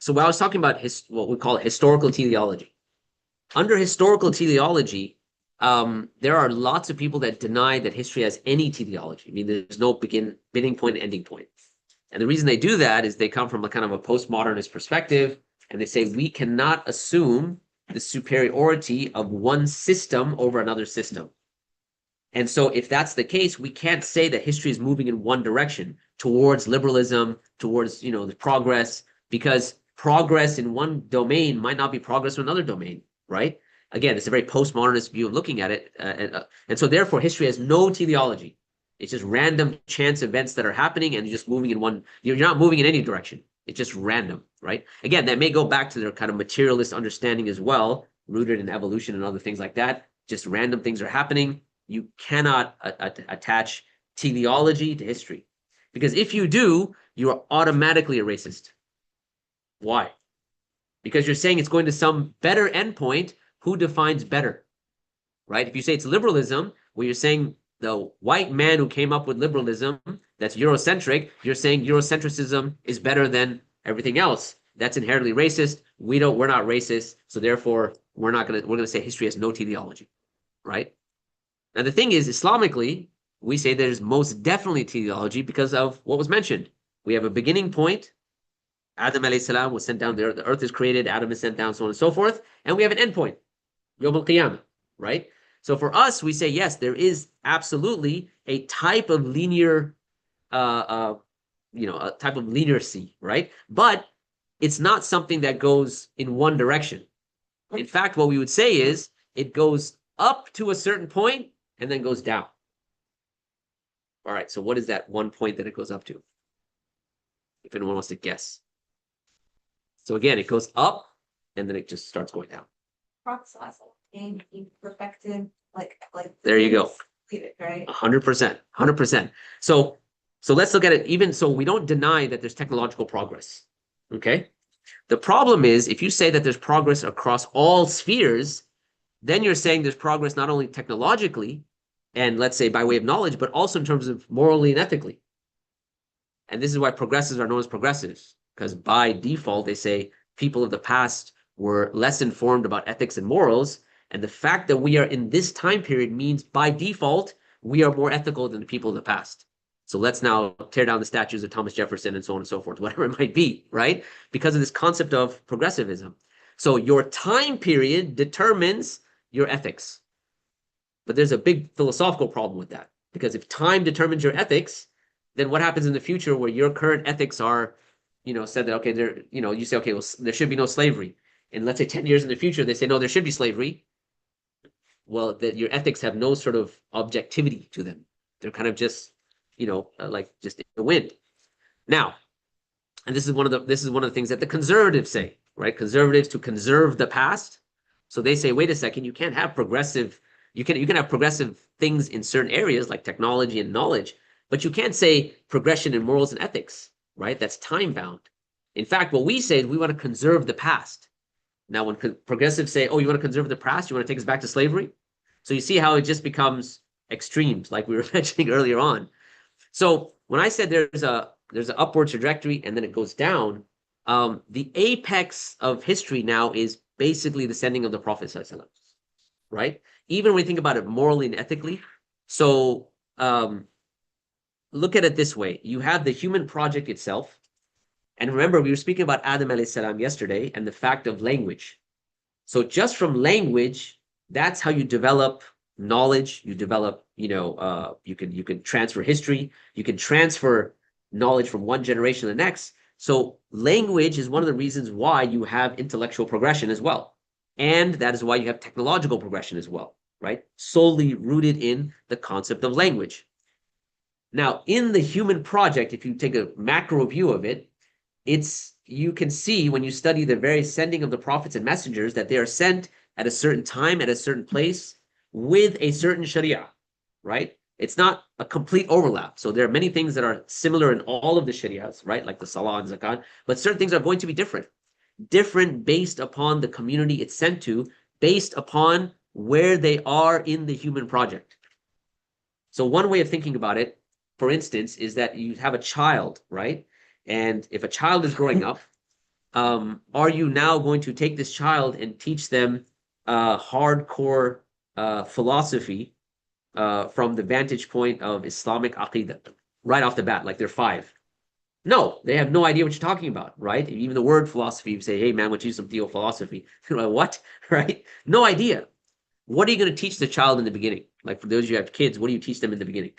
so when I was talking about what we call historical teleology. Under historical teleology, there are lots of people that deny that history has any teleology. I mean, there's no beginning point and ending point. And the reason they do that is they come from a kind of a postmodernist perspective, and they say we cannot assume the superiority of one system over another system. And so if that's the case, we can't say that history is moving in one direction towards liberalism, towards, the progress, because progress in one domain might not be progress in another domain, right? Again, it's a very postmodernist view of looking at it. And so therefore history has no teleology. It's just random chance events that are happening and you're just moving in one, you're not moving in any direction. It's just random, right? Again, that may go back to their kind of materialist understanding as well, rooted in evolution and other things like that. Just random things are happening. You cannot attach teleology to history. Because if you do, you are automatically a racist. Why? Because you're saying it's going to some better endpoint. Who defines better? Right? If you say it's liberalism, well, you're saying the white man who came up with liberalism, that's Eurocentric, you're saying Eurocentrism is better than everything else. That's inherently racist. We're not racist, so therefore we're gonna say history has no teleology, right? Now the thing is, Islamically, we say there's most definitely teleology because of what was mentioned. We have a beginning point. Adam alayhi salam was sent down there. The earth is created. Adam is sent down, so on and so forth. And we have an endpoint, Yawm al-Qiyamah, right? So for us, we say, yes, there is absolutely a type of linear, a type of leniency, right? But it's not something that goes in one direction. In fact, what we would say is it goes up to a certain point and then goes down. All right, so what is that one point that it goes up to? If anyone wants to guess. So again, it goes up and then it just starts going down. process and you perfected Like. There you go. Leave it, right? 100%, 100%. So let's look at it. Even so, we don't deny that there's technological progress. Okay. The problem is if you say that there's progress across all spheres, then you're saying there's progress not only technologically and let's say by way of knowledge, but also in terms of morally and ethically. And this is why progressives are known as progressives, because by default, they say people of the past were less informed about ethics and morals. And the fact that we are in this time period means by default, we are more ethical than the people of the past. So let's now tear down the statues of Thomas Jefferson and so on and so forth, whatever it might be, right? Because of this concept of progressivism. So your time period determines your ethics. But there's a big philosophical problem with that. Because if time determines your ethics, then what happens in the future where your current ethics are, said that, okay, you say, okay, well, there should be no slavery. And let's say 10 years in the future, they say, no, there should be slavery. Well, that your ethics have no sort of objectivity to them. They're kind of just, like just in the wind. Now, and this is one of the things that the conservatives say, right? Conservatives to conserve the past. So they say, wait a second, you can't have progressive, you can have progressive things in certain areas like technology and knowledge, but you can't say progression in morals and ethics, right? That's time bound. In fact, what we say is we want to conserve the past. Now, when progressives say, oh, you want to conserve the past, you want to take us back to slavery? So you see how it just becomes extremes, like we were mentioning earlier on. So when I said there's an upward trajectory and then it goes down, the apex of history now is basically the sending of the Prophet ﷺ, right? Even when we think about it morally and ethically. So look at it this way. You have the human project itself. And remember, we were speaking about Adam alayhi salam yesterday and the fact of language. So just from language, that's how you develop knowledge. You develop, you can transfer history. You can transfer knowledge from one generation to the next. So language is one of the reasons why you have intellectual progression as well. And that is why you have technological progression as well, right? Solely rooted in the concept of language. Now, in the human project, if you take a macro view of it, you can see when you study the very sending of the prophets and messengers that they are sent at a certain time, at a certain place, with a certain sharia, right? It's not a complete overlap. So there are many things that are similar in all of the sharias, right? Like the salah and zakat, but certain things are going to be different based upon the community it's sent to, based upon where they are in the human project. So one way of thinking about it, for instance, is that you have a child, right? And if a child is growing up, are you now going to take this child and teach them hardcore philosophy from the vantage point of Islamic aqidah right off the bat, like they're 5? No, they have no idea what you're talking about, right? Even the word philosophy, you say, hey man, let's use some theophilosophy. They're like, what? Right? No idea. What are you going to teach the child in the beginning? Like for those of you who have kids, what do you teach them in the beginning?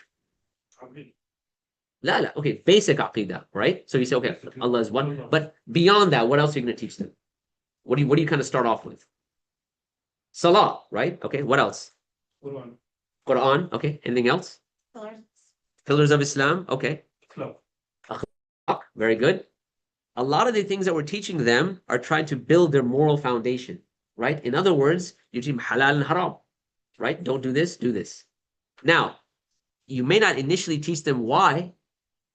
Okay, basic aqidah, right? So you say, okay, Allah is one. But beyond that, what else are you going to teach them? What do you kind of start off with? Salah, right? Okay, what else? Quran, okay. Anything else? Pillars of Islam, okay. Akhlaq, very good. A lot of the things that we're teaching them are trying to build their moral foundation, right? In other words, you teach them halal and haram, right? Don't do this, do this. Now, you may not initially teach them why,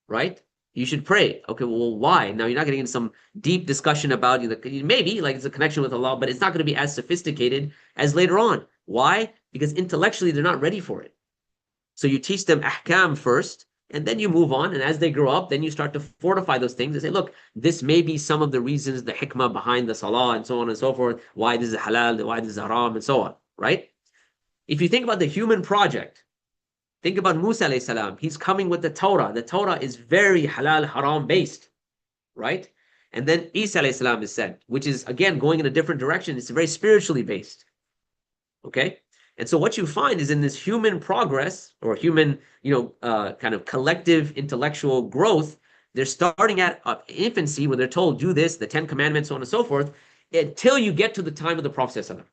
right? You should pray. Okay, well, why? Now, you're not getting into some deep discussion about, maybe like it's a connection with Allah, but it's not going to be as sophisticated as later on. Why? Because intellectually, they're not ready for it. So you teach them ahkam first, and then you move on. And as they grow up, then you start to fortify those things and say, look, this may be some of the reasons, the hikmah behind the salah and so on and so forth, why this is halal, why this is haram, and so on, right? If you think about the human project, think about Musa alayhi salam. He's coming with the Torah. The Torah is very halal, haram based, right? And then Isa alayhi salam is sent, which is, again, going in a different direction. It's very spiritually based, okay? And so what you find is in this human progress or human, kind of collective intellectual growth, they're starting at infancy when they're told, do this, the 10 commandments, so on and so forth, until you get to the time of the Prophet ﷺ.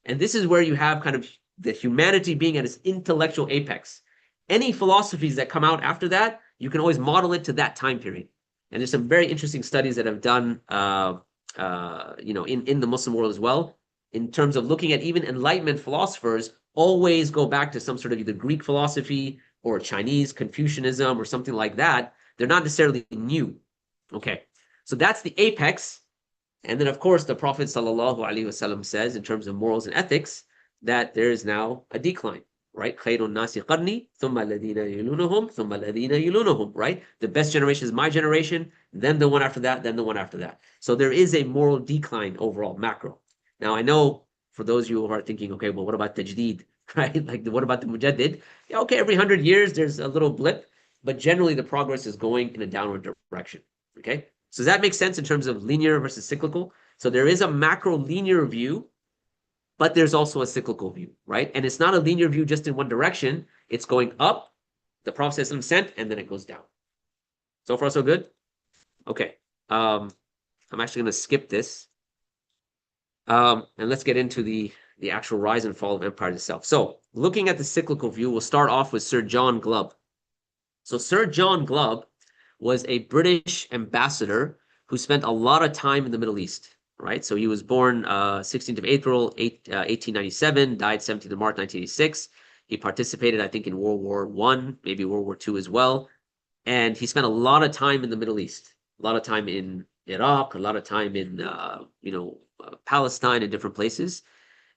And this is where you have kind of the humanity being at its intellectual apex. Any philosophies that come out after that, you can always model it to that time period. And there's some very interesting studies that have done, in the Muslim world as well. in terms of looking at even Enlightenment philosophers, always go back to some sort of either Greek philosophy or Chinese Confucianism or something like that. They're not necessarily new. Okay, so that's the apex. And then, of course, the Prophet ﷺ says, in terms of morals and ethics, that there is now a decline, right? خَيْرُ النَّاسِ قَرْنِي ثُمَّ الَّذِينَ يَلُونَهُمْ ثُمَّ الَّذِينَ يَلُونَهُمْ, right? The best generation is my generation, then the one after that, then the one after that. So there is a moral decline overall, macro. Now, I know for those of you who are thinking, okay, well, what about tajdeed, right? Like, what about the mujaddid? Yeah, okay, every 100 years, there's a little blip, but generally the progress is going in a downward direction, okay? So does that make sense in terms of linear versus cyclical? So there is a macro linear view, but there's also a cyclical view, right? And it's not a linear view just in one direction. It's going up, the Prophet sent, and then it goes down. So far, so good? Okay. I'm actually going to skip this. And let's get into the actual rise and fall of empires itself. So looking at the cyclical view, we'll start off with Sir John Glubb. So Sir John Glubb was a British ambassador who spent a lot of time in the Middle East, right? So he was born 16th of April, 1897, died 17th of March, 1986. He participated, I think, in World War I, maybe World War II as well. And he spent a lot of time in the Middle East, a lot of time in Iraq, a lot of time in, Palestine and different places.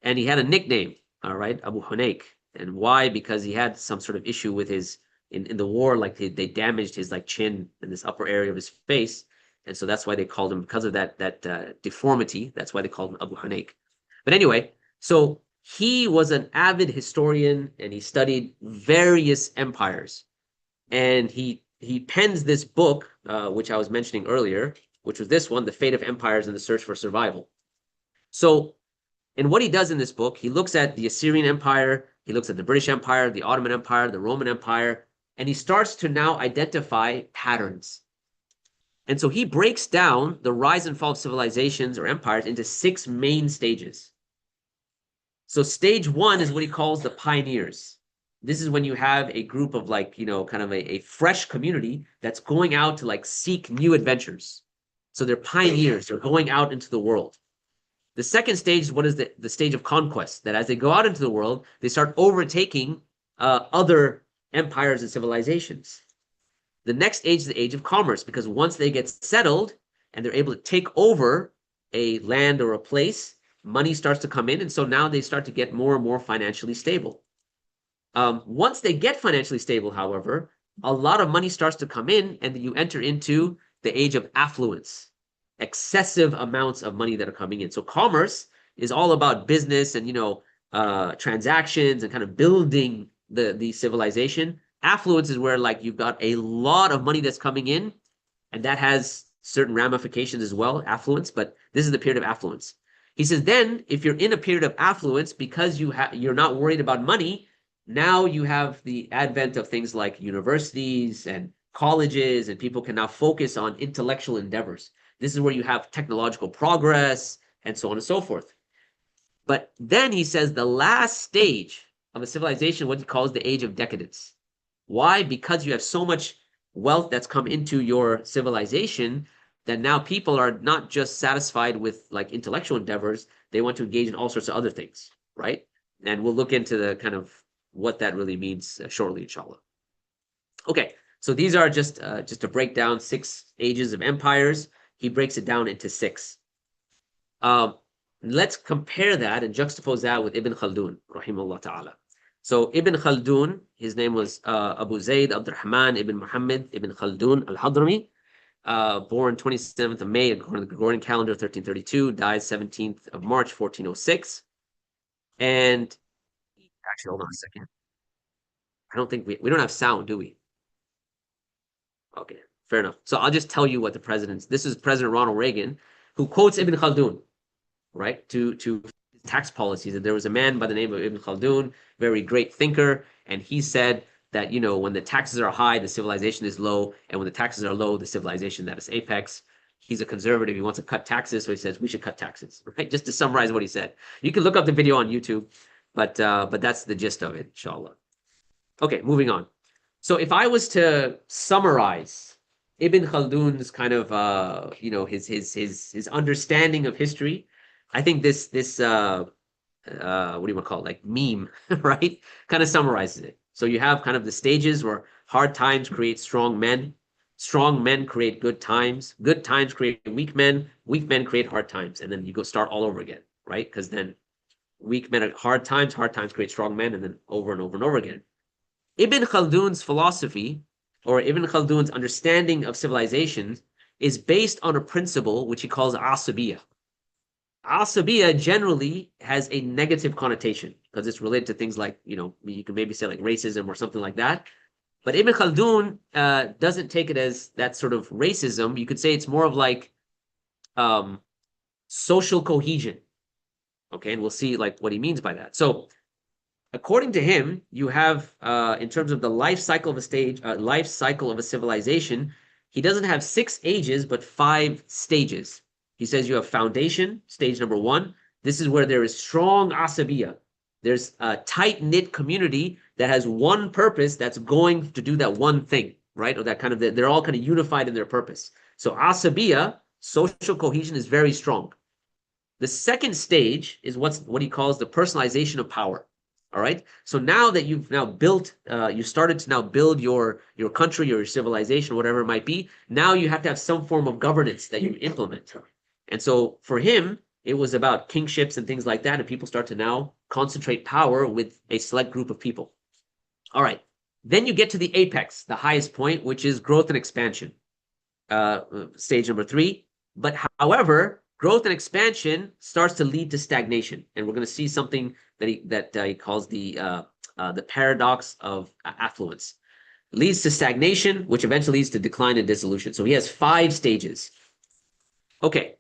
And he had a nickname, all right, Abu Hunayk. And why? Because he had some sort of issue with his, in the war, like they damaged his like chin and this upper area of his face. And so that's why they called him, because of that deformity, that's why they called him Abu Hunayk. But anyway, so he was an avid historian and he studied various empires. And he pens this book, which I was mentioning earlier, which was this one, The Fate of Empires and the Search for Survival. So, and what he does in this book, he looks at the Assyrian Empire, he looks at the British Empire, the Ottoman Empire, the Roman Empire, and he starts to now identify patterns. And so he breaks down the rise and fall of civilizations or empires into 6 main stages. So stage 1 is what he calls the pioneers. This is when you have a group of like, kind of a fresh community that's going out to like seek new adventures. So they're pioneers, they're going out into the world. The second stage is what is the stage of conquest, that as they go out into the world, they start overtaking other empires and civilizations. The next age is the age of commerce, because once they get settled and they're able to take over a land or a place, money starts to come in. And so now they start to get more and more financially stable. Once they get financially stable, however, a lot of money starts to come in and you enter into the age of affluence, excessive amounts of money that are coming in. So commerce is all about business and, transactions and kind of building the civilization. Affluence is where like you've got a lot of money that's coming in, and that has certain ramifications as well, affluence, but this is the period of affluence. He says, then if you're in a period of affluence, because you're not worried about money, now you have the advent of things like universities and colleges, and people can now focus on intellectual endeavors. This is where you have technological progress and so on and so forth. But then he says the last stage of a civilization, what he calls the age of decadence. Why? Because you have so much wealth that's come into your civilization that now people are not just satisfied with like intellectual endeavors, they want to engage in all sorts of other things, right? And we'll look into the kind of what that really means shortly, inshallah. Okay, so these are just to break down 6 ages of empires. He breaks it down into 6. Let's compare that and juxtapose that with Ibn Khaldun, rahimahullah ta'ala. So Ibn Khaldun, his name was Abu Zayd Abdurrahman ibn Muhammad ibn Khaldun al-Hadrami, born 27th of May according to the Gregorian calendar, 1332, died 17th of March, 1406. And actually, hold on a second. I don't think we don't have sound, do we? Okay, fair enough. So I'll just tell you what the president's, this is President Ronald Reagan, who quotes Ibn Khaldun, right, to tax policies. And there was a man by the name of Ibn Khaldun, very great thinker, and he said that, when the taxes are high, the civilization is low, and when the taxes are low, the civilization that is apex. He's a conservative. He wants to cut taxes, so he says we should cut taxes, right? Just to summarize what he said. You can look up the video on YouTube, but that's the gist of it, inshallah. Okay, moving on. So if I was to summarize Ibn Khaldun's kind of, his understanding of history, I think this what do you want to call it? Like meme, right? Kind of summarizes it. So you have kind of the stages where hard times create strong men create good times create weak men create hard times, and then you go start all over again, right? Because then weak men at hard times create strong men, and then over and over and over again. Ibn Khaldun's philosophy, or Ibn Khaldun's understanding of civilization, is based on a principle which he calls asabiya. Asabiya generally has a negative connotation because it's related to things like, you can maybe say like racism or something like that. But Ibn Khaldun doesn't take it as that sort of racism. You could say it's more of like social cohesion. Okay, and we'll see like what he means by that. So according to him, you have in terms of the life cycle of a civilization, he doesn't have 6 ages, but 5 stages. He says you have foundation, stage number 1. This is where there is strong asabiya. There's a tight-knit community that has one purpose that's going to do that one thing, right? Or that kind of, they're all kind of unified in their purpose. So asabiya, social cohesion, is very strong. The second stage is what he calls the personalization of power. All right. So now that you've now built, you started to now build your country or your civilization, whatever it might be. Now you have to have some form of governance that you implement. And so for him, it was about kingships and things like that. And people start to now concentrate power with a select group of people. All right. Then you get to the apex, the highest point, which is growth and expansion. Stage number 3. But however, growth and expansion starts to lead to stagnation. And we're going to see something that he calls the paradox of affluence. Leads to stagnation, which eventually leads to decline and dissolution. So he has 5 stages. Okay.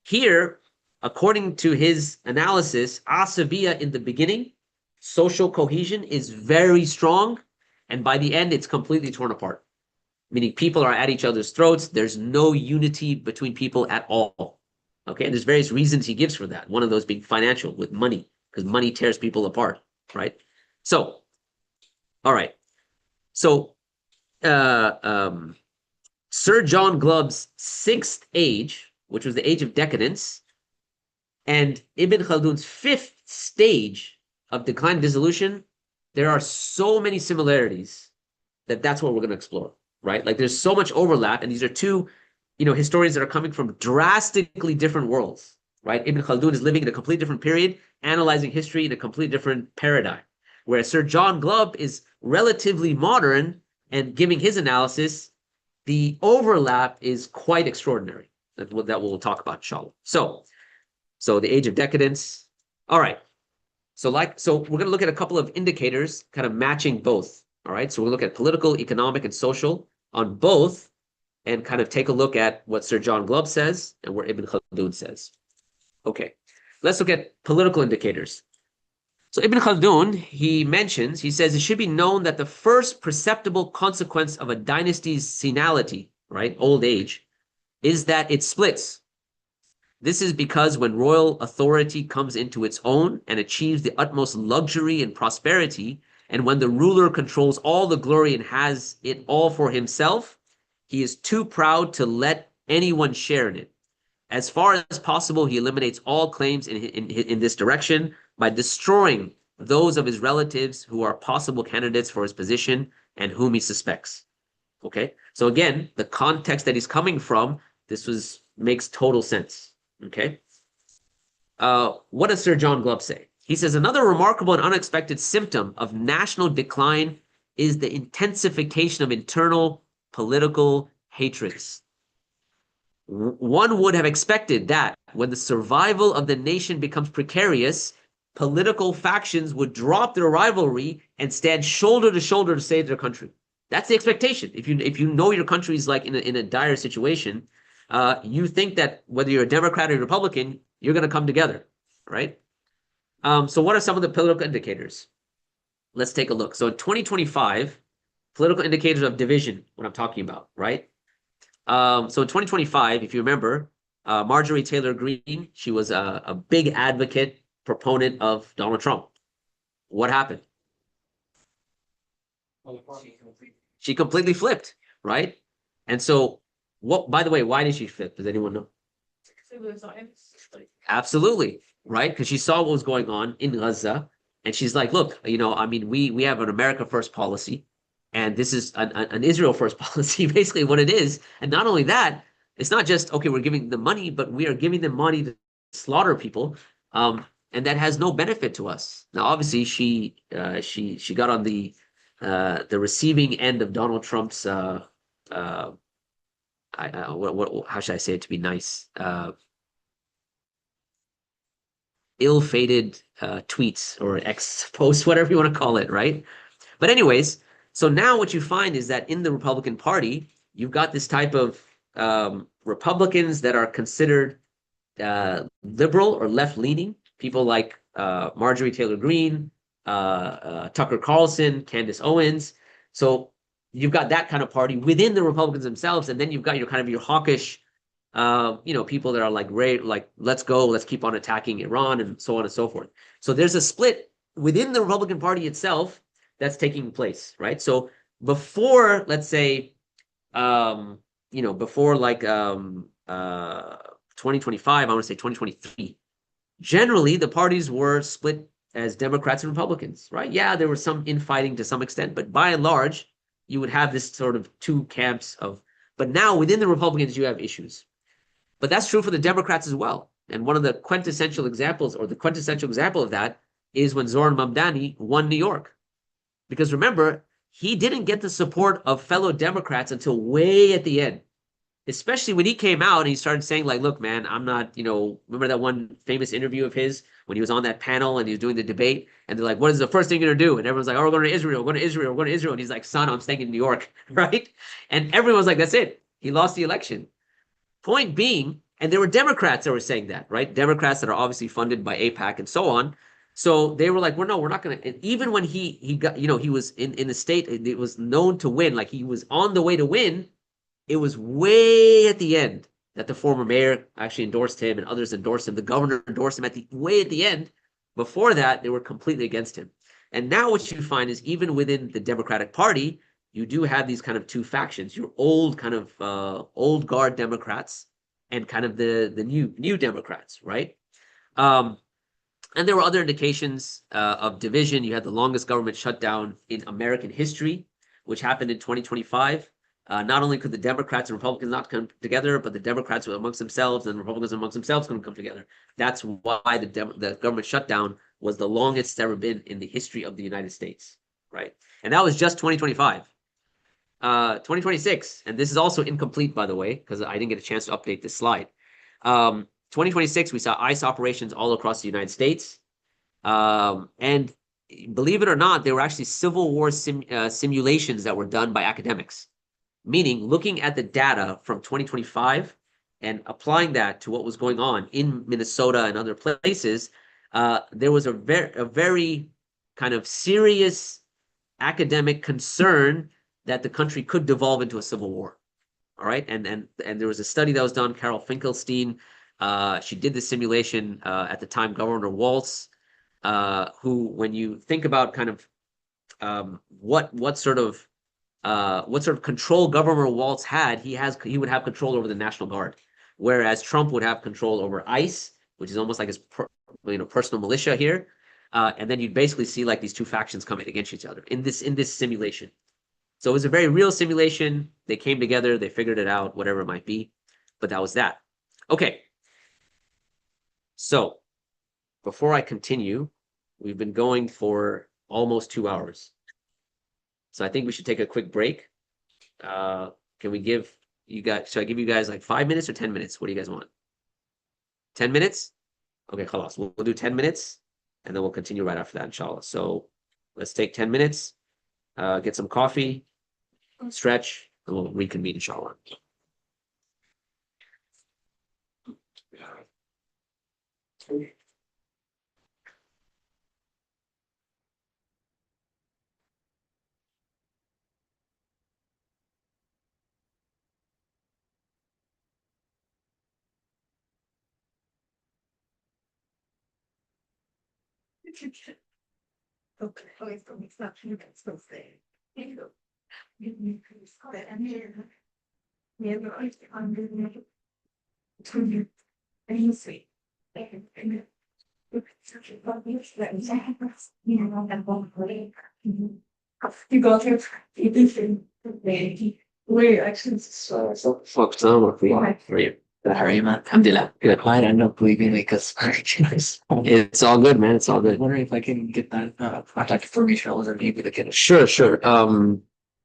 Here, according to his analysis, asabiya in the beginning, social cohesion, is very strong. And by the end, it's completely torn apart. Meaning people are at each other's throats. There's no unity between people at all. Okay, and there's various reasons he gives for that. One of those being financial, with money, because money tears people apart, right? So, all right. So, Sir John Glubb's 6th age, which was the age of decadence, and Ibn Khaldun's 5th stage of decline and dissolution, there are so many similarities that's what we're going to explore, right? Like there's so much overlap, and these are two historians that are coming from drastically different worlds, right? Ibn Khaldun is living in a completely different period, analyzing history in a completely different paradigm, whereas Sir John Glubb is relatively modern and giving his analysis. The overlap is quite extraordinary. That we'll talk about, inshallah. So the age of decadence. All right. So we're going to look at a couple of indicators kind of matching both. All right. So we'll look at political, economic, and social on both, and kind of take a look at what Sir John Glubb says and what Ibn Khaldun says. Okay, let's look at political indicators. So Ibn Khaldun, he says it should be known that the first perceptible consequence of a dynasty's senility, right, old age, is that it splits. This is because when royal authority comes into its own and achieves the utmost luxury and prosperity, and when the ruler controls all the glory and has it all for himself, he is too proud to let anyone share in it. As far as possible, he eliminates all claims in this direction by destroying those of his relatives who are possible candidates for his position and whom he suspects. Okay, so again, the context that he's coming from, makes total sense. Okay, what does Sir John Glubb say? He says another remarkable and unexpected symptom of national decline is the intensification of internal political hatreds. One would have expected that when the survival of the nation becomes precarious, political factions would drop their rivalry and stand shoulder to shoulder to save their country. That's the expectation. If you know your country is like in a dire situation, you think that whether you're a Democrat or a Republican, you're going to come together, right? So what are some of the political indicators? Let's take a look. So in 2025, political indicators of division, what I'm talking about, right? So in 2025, if you remember, Marjorie Taylor Greene, she was a big advocate, proponent of Donald Trump. What happened? She completely flipped, right? And so, by the way, why did she flip? Does anyone know? Absolutely, right? Because she saw what was going on in Gaza, and she's like, "Look, I mean, we have an America first policy, and this is an Israel first policy, basically what it is. And not only that, it's not just okay, we're giving them money, but we are giving them money to slaughter people, and that has no benefit to us. Now, obviously, she got on the receiving end of Donald Trump's how should I say it to be nice? Ill-fated tweets or X posts, whatever you want to call it, right? But anyways, so now what you find is that in the Republican Party, you've got this type of Republicans that are considered liberal or left-leaning, people like Marjorie Taylor Greene, Tucker Carlson, Candace Owens. So you've got that kind of party within the Republicans themselves, and then you've got your kind of your hawkish, people that are like, let's go, let's keep on attacking Iran, and so on and so forth. So there's a split within the Republican Party itself that's taking place, right? So before, let's say, before like 2025, I want to say 2023, generally the parties were split as Democrats and Republicans, right? Yeah, there was some infighting to some extent, but by and large, you would have this sort of two camps of, but now within the Republicans, you have issues. But that's true for the Democrats as well. And one of the quintessential examples, or the quintessential example of that, is when Zoran Mamdani won New York. Because remember, he didn't get the support of fellow Democrats until way at the end. Especially when he came out and he started saying, like, look, man, I'm not, remember that one famous interview of his when he was on that panel and he was doing the debate, and they're like, what is the first thing you're gonna do? And everyone's like, oh, we're going to Israel, we're going to Israel, we're going to Israel. And he's like, son, I'm staying in New York, right? And everyone's like, that's it. He lost the election. Point being, and there were Democrats that were saying that, right? Democrats that are obviously funded by AIPAC and so on. So they were like, well, no, we're not going to. Even when he got, he was in the state, it was known to win, like he was on the way to win. It was way at the end that the former mayor actually endorsed him and others endorsed him. The governor endorsed him way at the end. Before that, they were completely against him. And now what you find is even within the Democratic Party, you do have these kind of two factions, your old kind of old guard Democrats and kind of the new Democrats, right? And there were other indications of division. You had the longest government shutdown in American history, which happened in 2025. Not only could the Democrats and Republicans not come together, but the Democrats were amongst themselves and Republicans amongst themselves couldn't come together. That's why the government shutdown was the longest it's ever been in the history of the United States, right? And that was just 2025. 2026, and this is also incomplete, by the way, because I didn't get a chance to update this slide. 2026, we saw ICE operations all across the United States. And believe it or not, there were actually Civil War simulations that were done by academics, meaning looking at the data from 2025 and applying that to what was going on in Minnesota and other places. There was a very kind of serious academic concern that the country could devolve into a civil war. All right. And there was a study that was done, Carol Finkelstein. She did the simulation at the time, Governor Walz, who, when you think about kind of what sort of control Governor Walz had, he would have control over the National Guard, whereas Trump would have control over ICE, which is almost like his personal militia here. And then you'd basically see like these two factions coming against each other in this simulation. So it was a very real simulation. They came together, they figured it out, whatever it might be. But that was that. Okay. So before I continue, we've been going for almost 2 hours. So I think we should take a quick break. Can we give you guys, should I give you guys like 5 minutes or 10 minutes? What do you guys want? 10 minutes? Okay, khalas. We'll do 10 minutes and then we'll continue right after that, inshallah. So let's take 10 minutes, get some coffee, stretch, and we'll reconvene, inshallah. Okay. Oh, it's not you can still say. You can He's sweet. You go through. Wait, actually, so. Focus on what we want for you. How are you, man? Alhamdulillah. Good. I end up leaving because I'm It's all good, man. It's all good. wondering if I can get that contact information or maybe the kid. Sure, sure.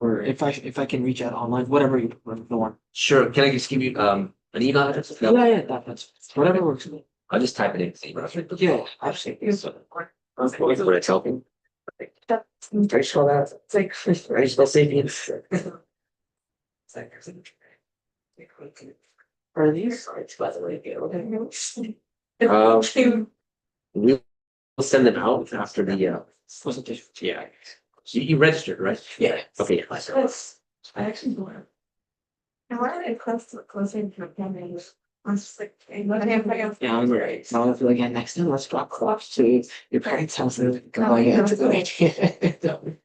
Or if I can reach out online, whatever you want. Sure. Can I just give you an email address? Yeah, that's whatever works for me. I'll just type it in. Yeah, absolutely. So, what I tell people. Very sure that it's like very well sapiens. Are these? We'll send them out after the Presentation. yeah. You registered, right? Yeah. Okay. I actually go. And why are they closer to my family? I'm just like, Yeah, I'm great. So if we get next time, let's drop crops to your parents' house and go into the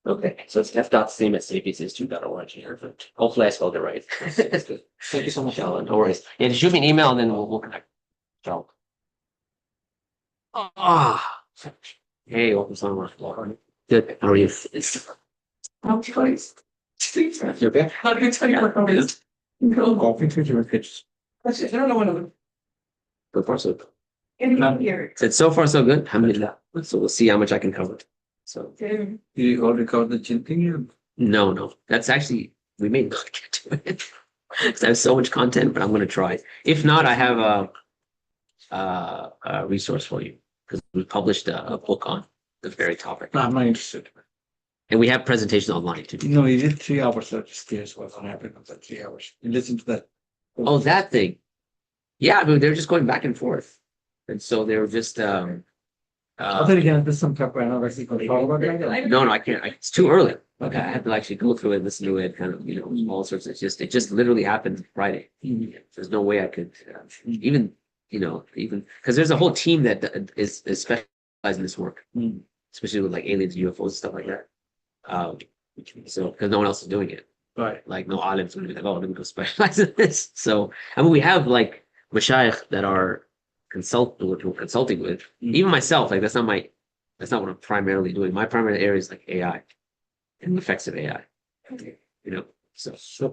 Okay, so it's F.dot same as cpcs2.org here, but hopefully I spelled it right. Thank you so much, Alan. No worries. Yeah, just shoot me an email and then we'll connect. So. Ah. Hey, welcome someone. Good. How are you? I'm choice. You okay? How do you tell you what it is? Coffee to your pitch. That's it. I don't know what it is. So far, so. In here. It's so far, so good. Alhamdulillah. So we'll see how much I can cover. So, You already covered the gym thing? no, that's actually, we may not get to it. Because I have so much content, but I'm going to try. If not, I have a resource for you. Because we published a book on the very topic. I'm not interested. And we have presentations online too. No, you did 3 hours. I'm just curious what's gonna happen after 3 hours. You listen to that. Oh, that thing. Yeah, I mean, they're just going back and forth. And so they were just, I thought you can do some type of analysis. no, I can't. It's too early. Okay, I have to actually go through it, listen to it, kind of, all sorts. It just literally happened Friday. There's no way I could even, even because there's a whole team that is specialized in this work, especially with like aliens, UFOs, and stuff like that. So because no one else is doing it, Right. like no aliens would be like, oh, let me go specialize in this. So I mean, we have like mashayikh that are consulting with. Even myself, like that's not what I'm primarily doing. My primary area is like AI and the effects of AI. So So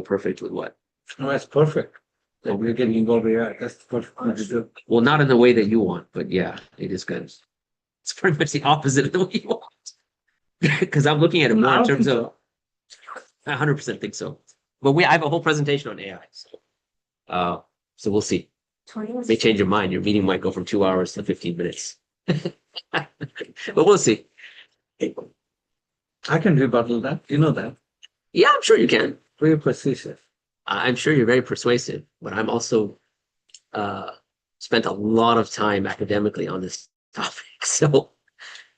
perfect with what? no, that's perfect. So we're getting involved here. That's the perfect thing to do. Well, not in the way that you want, but yeah, it is good. It's pretty much the opposite of the way you want. Because I'm looking at it more in terms of, I 100% think so. But I have a whole presentation on AI. So we'll see. May change your mind. Your meeting might go from 2 hours to 15 minutes. But we'll see. I can rebuttal that. You know that. Yeah, I'm sure you can. Very persuasive. I'm sure you're very persuasive, but I'm also spent a lot of time academically on this topic. So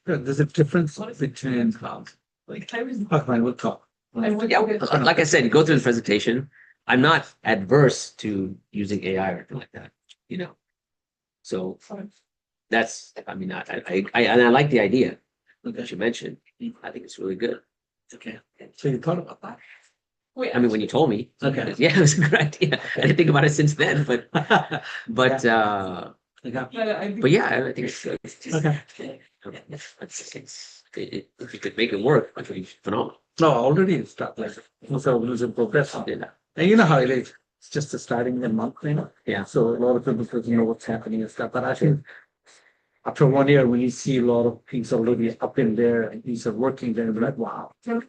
There's a difference between fine, we'll talk. yeah, like I said, you go through the presentation. I'm not adverse to using AI or anything like that, So that's, I mean, I like the idea that you mentioned. I think it's really good. Okay. So you thought about that? I mean, when you told me, Okay. yeah, it was a good idea. I didn't think about it since then, but yeah, I think it's good. Okay. If you could make it work, it would be phenomenal. No, already it's started like most of losing progress. And you know how it is. It's just a starting the month thing. Yeah. So a lot of people doesn't know what's happening and stuff. But I think after 1 year, when you see a lot of things already up in there and things are working, then you're like, wow, it'll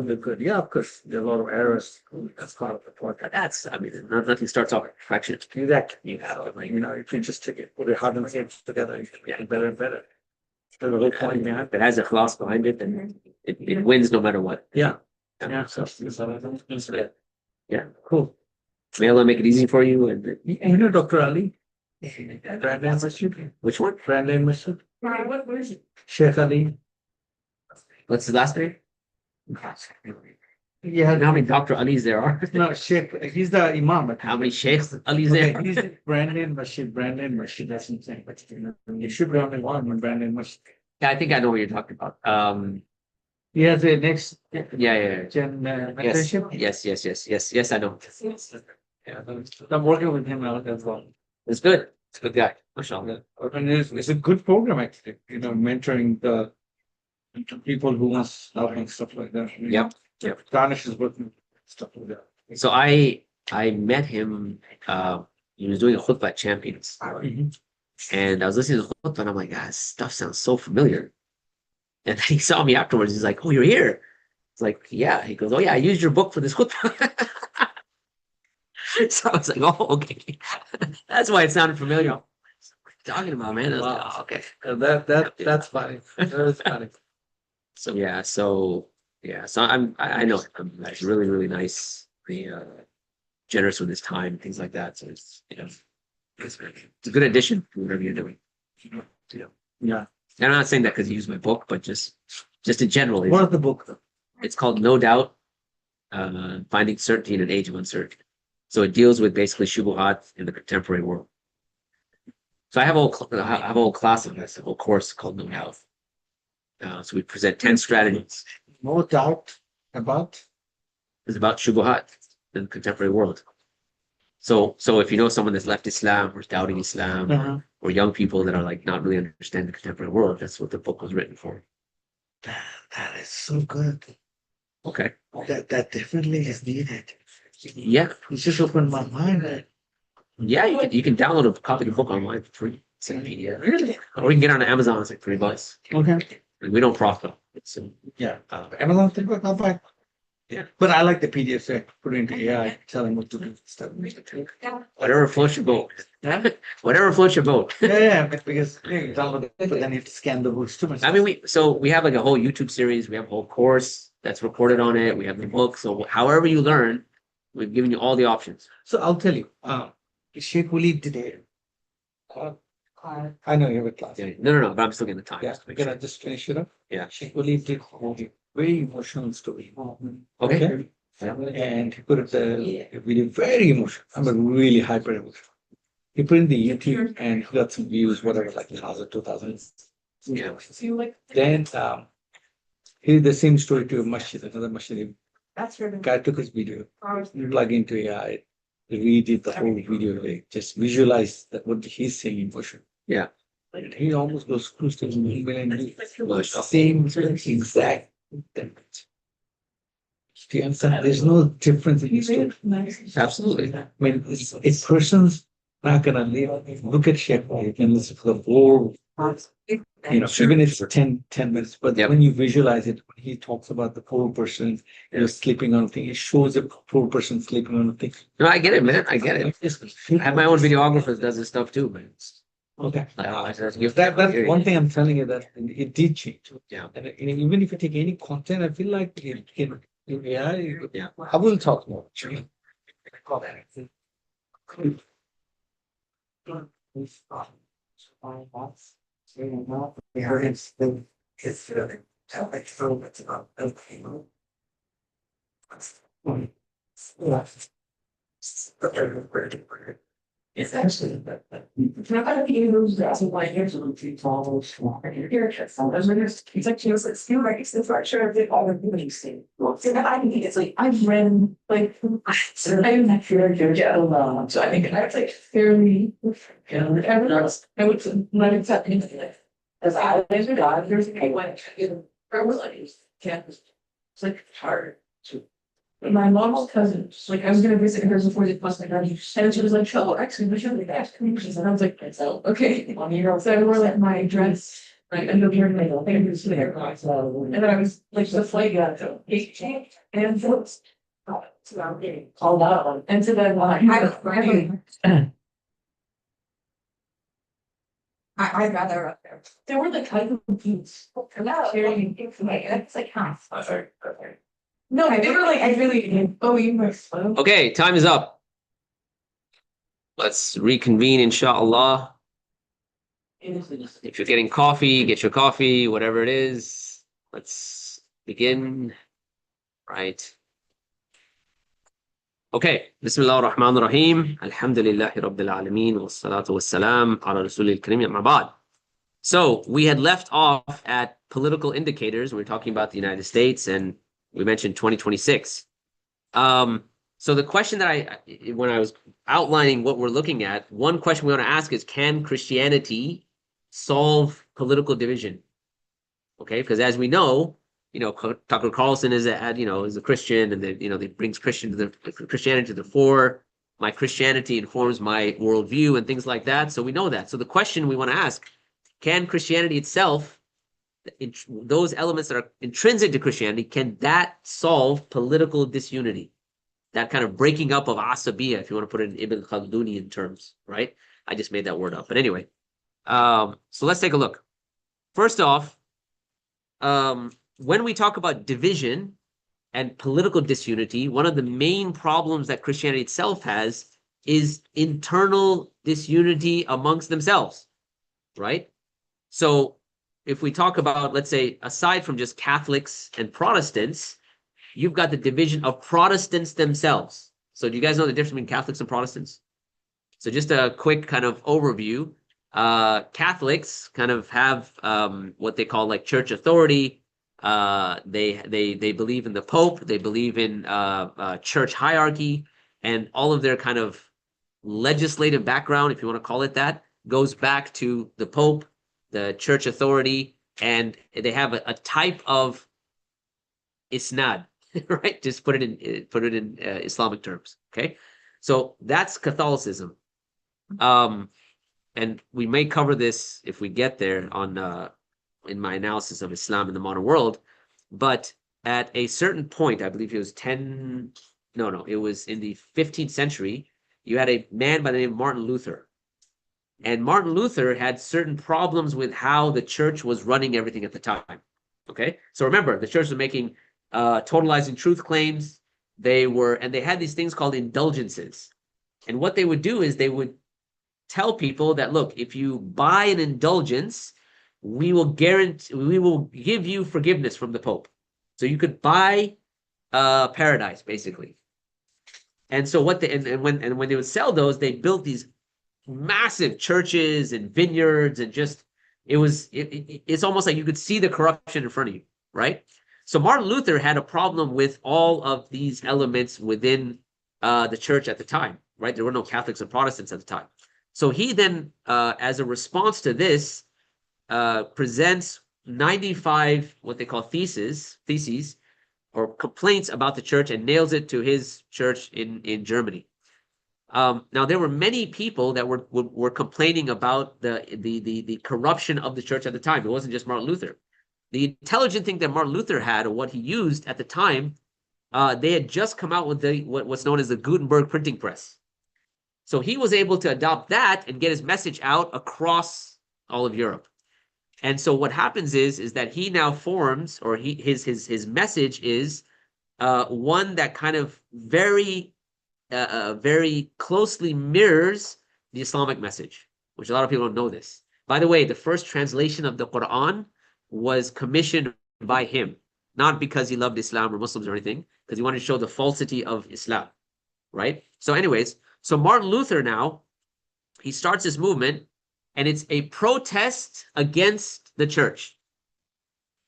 be good. Yeah, of course, there are a lot of errors. That's part of the project. That's, I mean, nothing starts off perfection. Exactly. If you just take it, put your heart and hands together, you can get it better and better. So the whole point behind If it has a class behind it, then it wins no matter what. Yeah. Yeah. So, Yeah. cool. May Allah make it easy for you. And You know Dr. Ali? Brandon Masjid? which one? Brandon Masjid? What is it? Sheikh Ali? What's his last name? Yeah, How many Dr. Alis there are? no, Sheikh, he's the Imam. How many Sheikhs Alis Okay, there? he's Brandon Masjid, that's what I'm saying. You should be only one in Brandon Masjid. Yeah, I think I know what you're talking about. He has a next Yeah. gen Yes, mentorship. yes. I know. Yeah, I'm working with him now as well. It's good. It's a good guy. MashaAllah. I mean, it's a good program actually, mentoring the people who want stuff and stuff like that. Yep. Yep. Danish is working with stuff like that. So I met him, he was doing a khutbah at Champions. And I was listening to the khutbah and I'm like, God, this stuff sounds so familiar. And then he saw me afterwards. He's like, oh, you're here. It's like, yeah. He goes, oh yeah, I used your book for this khutbah. So I was like, oh, okay. That's why it sounded familiar. What are you talking about, man? I was like, oh, okay. That's funny. That is funny. So I know him. He's really, really nice. Generous with his time and things like that. So it's it's a good addition to whatever you're doing. Yeah. And I'm not saying that because he used my book, but just in general. What is the book though? It's called No Doubt, Finding Certainty in an Age of Uncertainty. So it deals with basically shubuhat in the contemporary world. So I have a whole class of this, a whole course called No Doubt. So we present 10 strategies. No doubt about. It's about shubuhat in the contemporary world. So if you know someone that's left Islam or is doubting Islam, or young people that are like not really understanding the contemporary world, that's what the book was written for. That is so good. Okay. That definitely is needed. Yeah. You just opened my mind. Yeah, you can download a copy of the book online for free. It's in PDF. Really? Or you can get it on Amazon. It's like $3. Okay. And we don't profit. It's Yeah. Amazon thing, but I'll buy. Yeah. But I like the PDF, so I put it into AI, tell them what to do. Stuff. whatever floats your boat. Whatever floats your boat. Yeah, because you download it, but then you have to scan the books too much. I mean, we have like a whole YouTube series. We have a whole course that's recorded on it. We have the book. So however you learn, we've given you all the options. So I'll tell you, Sheikh Walid today. I know you have a class. Yeah. No, but I'm still getting the time. Yeah, just to make can sure. I just finish it up? Yeah. Sheikh Walid did a very emotional story. Okay. And he put it the video very emotional. I'm really hyper emotional. He put in the YouTube and he got some views, whatever, like 1,000, 2,000. Yeah. Then he did the same story to a masjid, another masjid. That's your. Guy took his video, plug into AI, redid the whole video, like, just visualize that what he's saying in motion. Yeah. And he almost goes close to 1 million views. Same exact thing. Do you understand? There's no difference in the story. Absolutely. I mean, a person's not gonna look at Sheikh Walid and listen for the whole, even if it's 10 minutes, but Yep. when you visualize it, when he talks about the poor person, sleeping on a thing, it shows a poor person sleeping on a thing. No, I get it, man. I get it. I have my own videographer that does this stuff too, man. Okay. That's That's one thing I'm telling you that it did change. Yeah. And even if you take any content, I feel like in AI, Yeah. I will talk more. It's actually it's not gonna be used as a white hair to treat all those here. It's like, it's still like it's the structure of the all the beauty state. So that I think it's like I've read like I'm not sure so I think that's like fairly everyone else I would not accept anything. As I was a god, there's a went in probabilities. It's like hard to. My mom's cousin, like I was gonna visit her before they passed my garden, and she was like, "Oh, actually, we should ask commissions." And I was like, "Okay." So I wore like my dress, like under the like fingers there, and then I was like the flight got and so I'm getting called out, and so then I'd rather up there. they were like kind of confused. It's like half. No, they were like, I really, oh, you were slow. Okay, time is up. Let's reconvene, inshallah. If you're getting coffee, get your coffee, whatever it is. Let's begin. Right. Okay. Bismillah ar-Rahman ar-Rahim. Alhamdulillahi Rabbil Alameen. Wassalatu wassalam ala Rasulil Kareem. Amma ba'd. So we had left off at political indicators. We were talking about the United States and we mentioned 2026. So the question that when I was outlining what we're looking at, one question we want to ask is, can Christianity solve political division? Okay, because as we know, Tucker Carlson is a Christian, and they brings Christianity to the fore. My Christianity informs my worldview and things like that. So we know that. So the question we want to ask, can Christianity itself, those elements that are intrinsic to Christianity, can that solve political disunity? That kind of breaking up of asabiya, if you want to put it in Ibn Khaldunian terms, right? I just made that word up. But anyway, so let's take a look. First off, when we talk about division and political disunity, one of the main problems that Christianity itself has is internal disunity amongst themselves, right? So if we talk about, let's say, aside from just Catholics and Protestants, you've got the division of Protestants themselves. So do you guys know the difference between Catholics and Protestants? So just a quick kind of overview. Catholics kind of have what they call like church authority. They believe in the Pope. They believe in church hierarchy, and all of their kind of legislative background, if you want to call it that, goes back to the Pope, the church authority, and they have a type of isnad, right? Just put it in Islamic terms. Okay, so that's Catholicism. And we may cover this if we get there on in my analysis of Islam in the modern world. But at a certain point, I believe it was it was in the 15th century, you had a man by the name of Martin Luther. And Martin Luther had certain problems with how the church was running everything at the time. Okay, so remember, the church was making totalizing truth claims. They had these things called indulgences. And what they would do is they would tell people that, look, if you buy an indulgence, we will give you forgiveness from the Pope. So you could buy paradise, basically. And so when they would sell those, they built these massive churches and vineyards, and just it's almost like you could see the corruption in front of you, right? So Martin Luther had a problem with all of these elements within the church at the time, right? There were no Catholics and Protestants at the time. So he then, as a response to this, presents 95 what they call theses or complaints about the church, and nails it to his church in Germany. Now there were many people that were complaining about the corruption of the church at the time. It wasn't just Martin Luther. The intelligent thing that Martin Luther had, or what he used at the time, they had just come out with what's known as the Gutenberg printing press. So he was able to adopt that and get his message out across all of Europe. And so what happens is that he now forms, or his message is one that kind of very closely mirrors the Islamic message, which a lot of people don't know this. By the way, the first translation of the Quran was commissioned by him, not because he loved Islam or Muslims or anything, because he wanted to show the falsity of Islam, right? So anyways, so Martin Luther now, he starts this movement, and it's a protest against the church.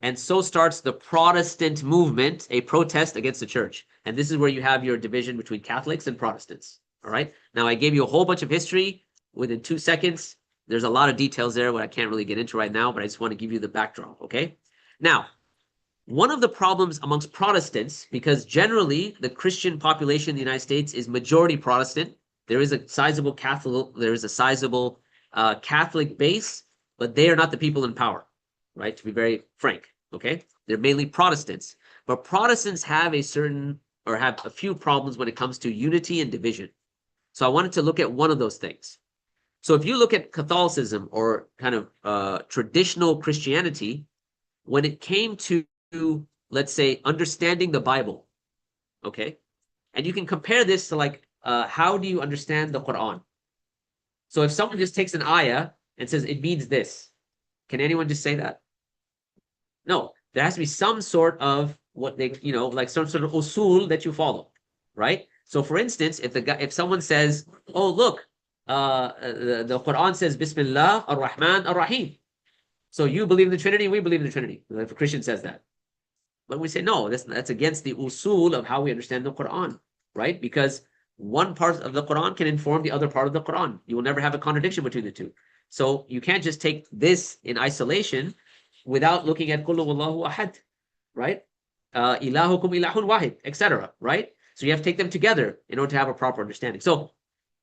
And so starts the Protestant movement, a protest against the church. And this is where you have your division between Catholics and Protestants, all right? Now, I gave you a whole bunch of history within 2 seconds. There's a lot of details there, what I can't really get into right now, but I just want to give you the backdrop, okay? Now, one of the problems amongst Protestants, because generally the Christian population in the United States is majority Protestant. There is a sizable Catholic base, but they are not the people in power, right? To be very frank, okay? They're mainly Protestants. But Protestants have a few problems when it comes to unity and division. So I wanted to look at one of those things. So if you look at Catholicism, or kind of traditional Christianity, when it came to, let's say, understanding the Bible, okay? And you can compare this to like, how do you understand the Quran? So if someone just takes an ayah and says it means this, can anyone just say that? No, there has to be some sort of what they, like some sort of usul that you follow, right? So for instance, if someone says, oh, look, the Quran says Bismillah ar-Rahman ar-Rahim. So you believe in the Trinity, we believe in the Trinity. If a Christian says that. But we say, no, that's against the usul of how we understand the Quran, right? Because one part of the Quran can inform the other part of the Quran. You will never have a contradiction between the two. So you can't just take this in isolation without looking at Qul huwallahu ahad, right? Ilahukum ilahun wahid, etc. Right? So you have to take them together in order to have a proper understanding. So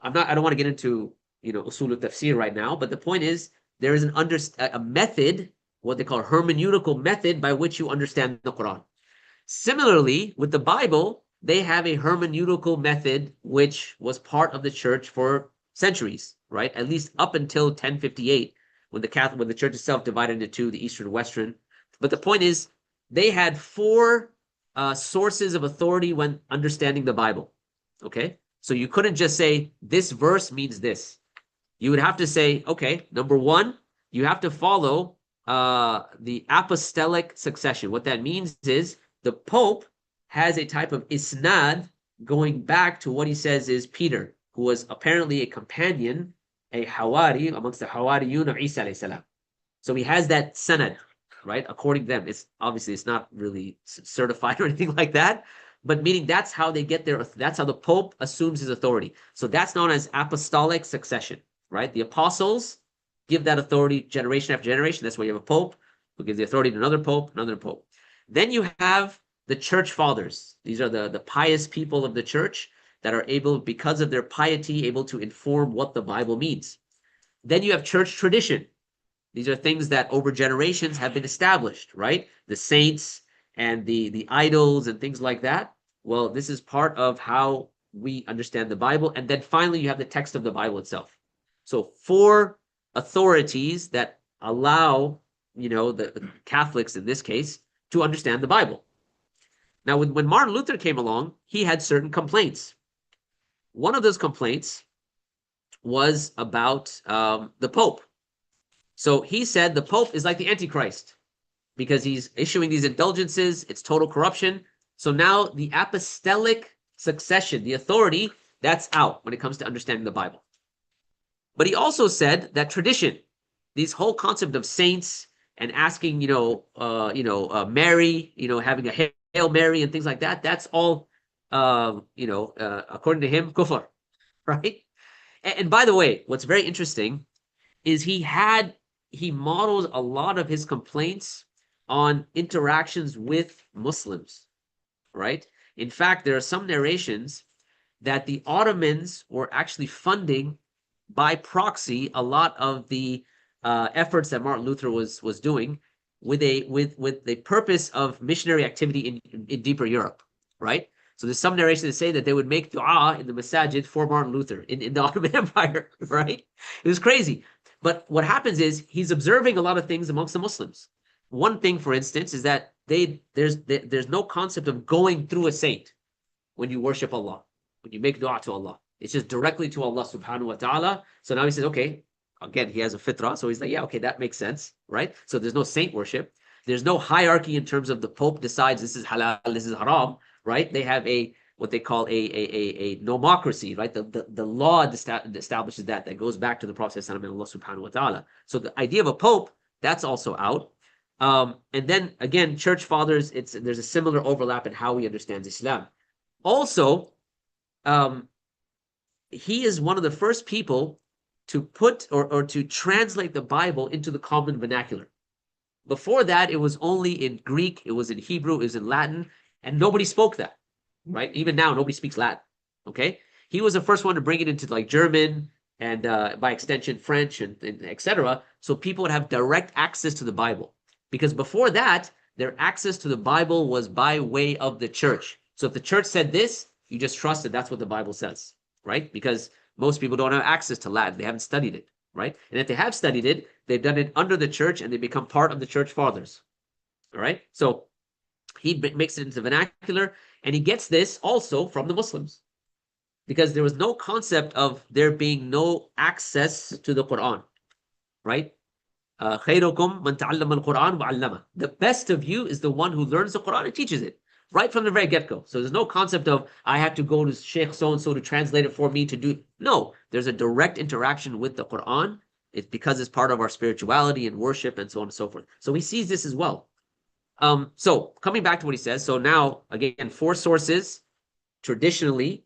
I don't want to get into usul al-tafsir right now, but the point is there is a method, what they call hermeneutical method, by which you understand the Quran. Similarly, with the Bible, they have a hermeneutical method which was part of the church for centuries, right? At least up until 1058, when the church itself divided into two, the Eastern and Western. But the point is, they had four sources of authority when understanding the Bible. Okay, so you couldn't just say this verse means this. You would have to say, okay, number one, you have to follow the apostolic succession. What that means is the Pope has a type of isnad going back to what he says is Peter, who was apparently a companion, a hawari amongst the hawariyun of Isa alayhi salam. So he has that sanad, right? According to them, it's not really certified or anything like that, but meaning that's how they get that's how the Pope assumes his authority. So that's known as apostolic succession, right? The apostles give that authority generation after generation. That's why you have a Pope who gives the authority to another Pope. Then you have the church fathers. These are the pious people of the church that are able, because of their piety, able to inform what the Bible means. Then you have church tradition. These are things that over generations have been established, right? The saints and the idols and things like that. Well, this is part of how we understand the Bible. And then finally, you have the text of the Bible itself. So 4 authorities that allow, the Catholics in this case, to understand the Bible. Now, when Martin Luther came along, he had certain complaints. One of those complaints was about the Pope. So he said the Pope is like the Antichrist because he's issuing these indulgences. It's total corruption. So now the apostolic succession, the authority, that's out when it comes to understanding the Bible. But he also said that tradition, this whole concept of saints and asking, Mary, having a Hail Mary and things like that, that's all, according to him, kufr, right? And by the way, what's very interesting is he models a lot of his complaints on interactions with Muslims, right? In fact, there are some narrations that the Ottomans were actually funding by proxy a lot of the efforts that Martin Luther was doing with the purpose of missionary activity in deeper Europe, right? So there's some narrations that say that they would make dua in the masajid for Martin Luther in the Ottoman Empire, right? It was crazy. But what happens is he's observing a lot of things amongst the Muslims. One thing, for instance, is that there's no concept of going through a saint when you worship Allah, when you make dua to Allah. It's just directly to Allah subhanahu wa ta'ala. So now he says, okay, again, he has a fitrah. So he's like, yeah, okay, that makes sense, right? So there's no saint worship. There's no hierarchy in terms of the Pope decides this is halal, this is haram, right? They have what they call a nomocracy, right? The law establishes that goes back to the Prophet and Allah subhanahu wa ta'ala. So the idea of a Pope, that's also out. And then again, church fathers, there's a similar overlap in how we understand Islam. Also, he is one of the first people to put or to translate the Bible into the common vernacular. Before that, it was only in Greek, it was in Hebrew, it was in Latin, and nobody spoke that, right? Even now, nobody speaks Latin, okay? He was the first one to bring it into like German and by extension, French and etc. So people would have direct access to the Bible. Because before that, their access to the Bible was by way of the church. So if the church said this, you just trust that that's what the Bible says, right? Because most people don't have access to Latin. They haven't studied it, right? And if they have studied it, they've done it under the church and they become part of the church fathers, all right? So he makes it into vernacular, and he gets this also from the Muslims because there was no concept of there being no access to the Quran, right? خيركم من تعلم القرآن وعلمه. The best of you is the one who learns the Quran and teaches it right from the very get-go. So there's no concept of I have to go to Sheikh so-and-so to translate it for me to do. No, there's a direct interaction with the Quran. It's because it's part of our spirituality and worship and so on and so forth. So he sees this as well. So coming back to what he says. So now, again, 4 sources traditionally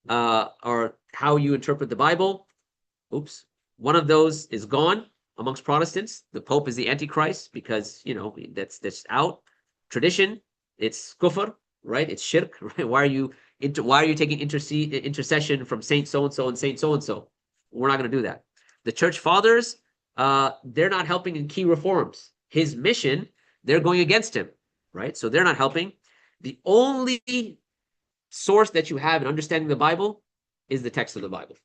or how you interpret the Bible. Oops. One of those is gone amongst Protestants. The Pope is the Antichrist because, you know, that's out. Tradition, it's kufr, right? It's shirk, right? Why are you taking intercession from Saint so-and-so and Saint so-and-so? We're not going to do that. The church fathers, they're not helping in key reforms. His mission, they're going against him, right? So they're not helping. The only source that you have in understanding the Bible is the text of the Bible.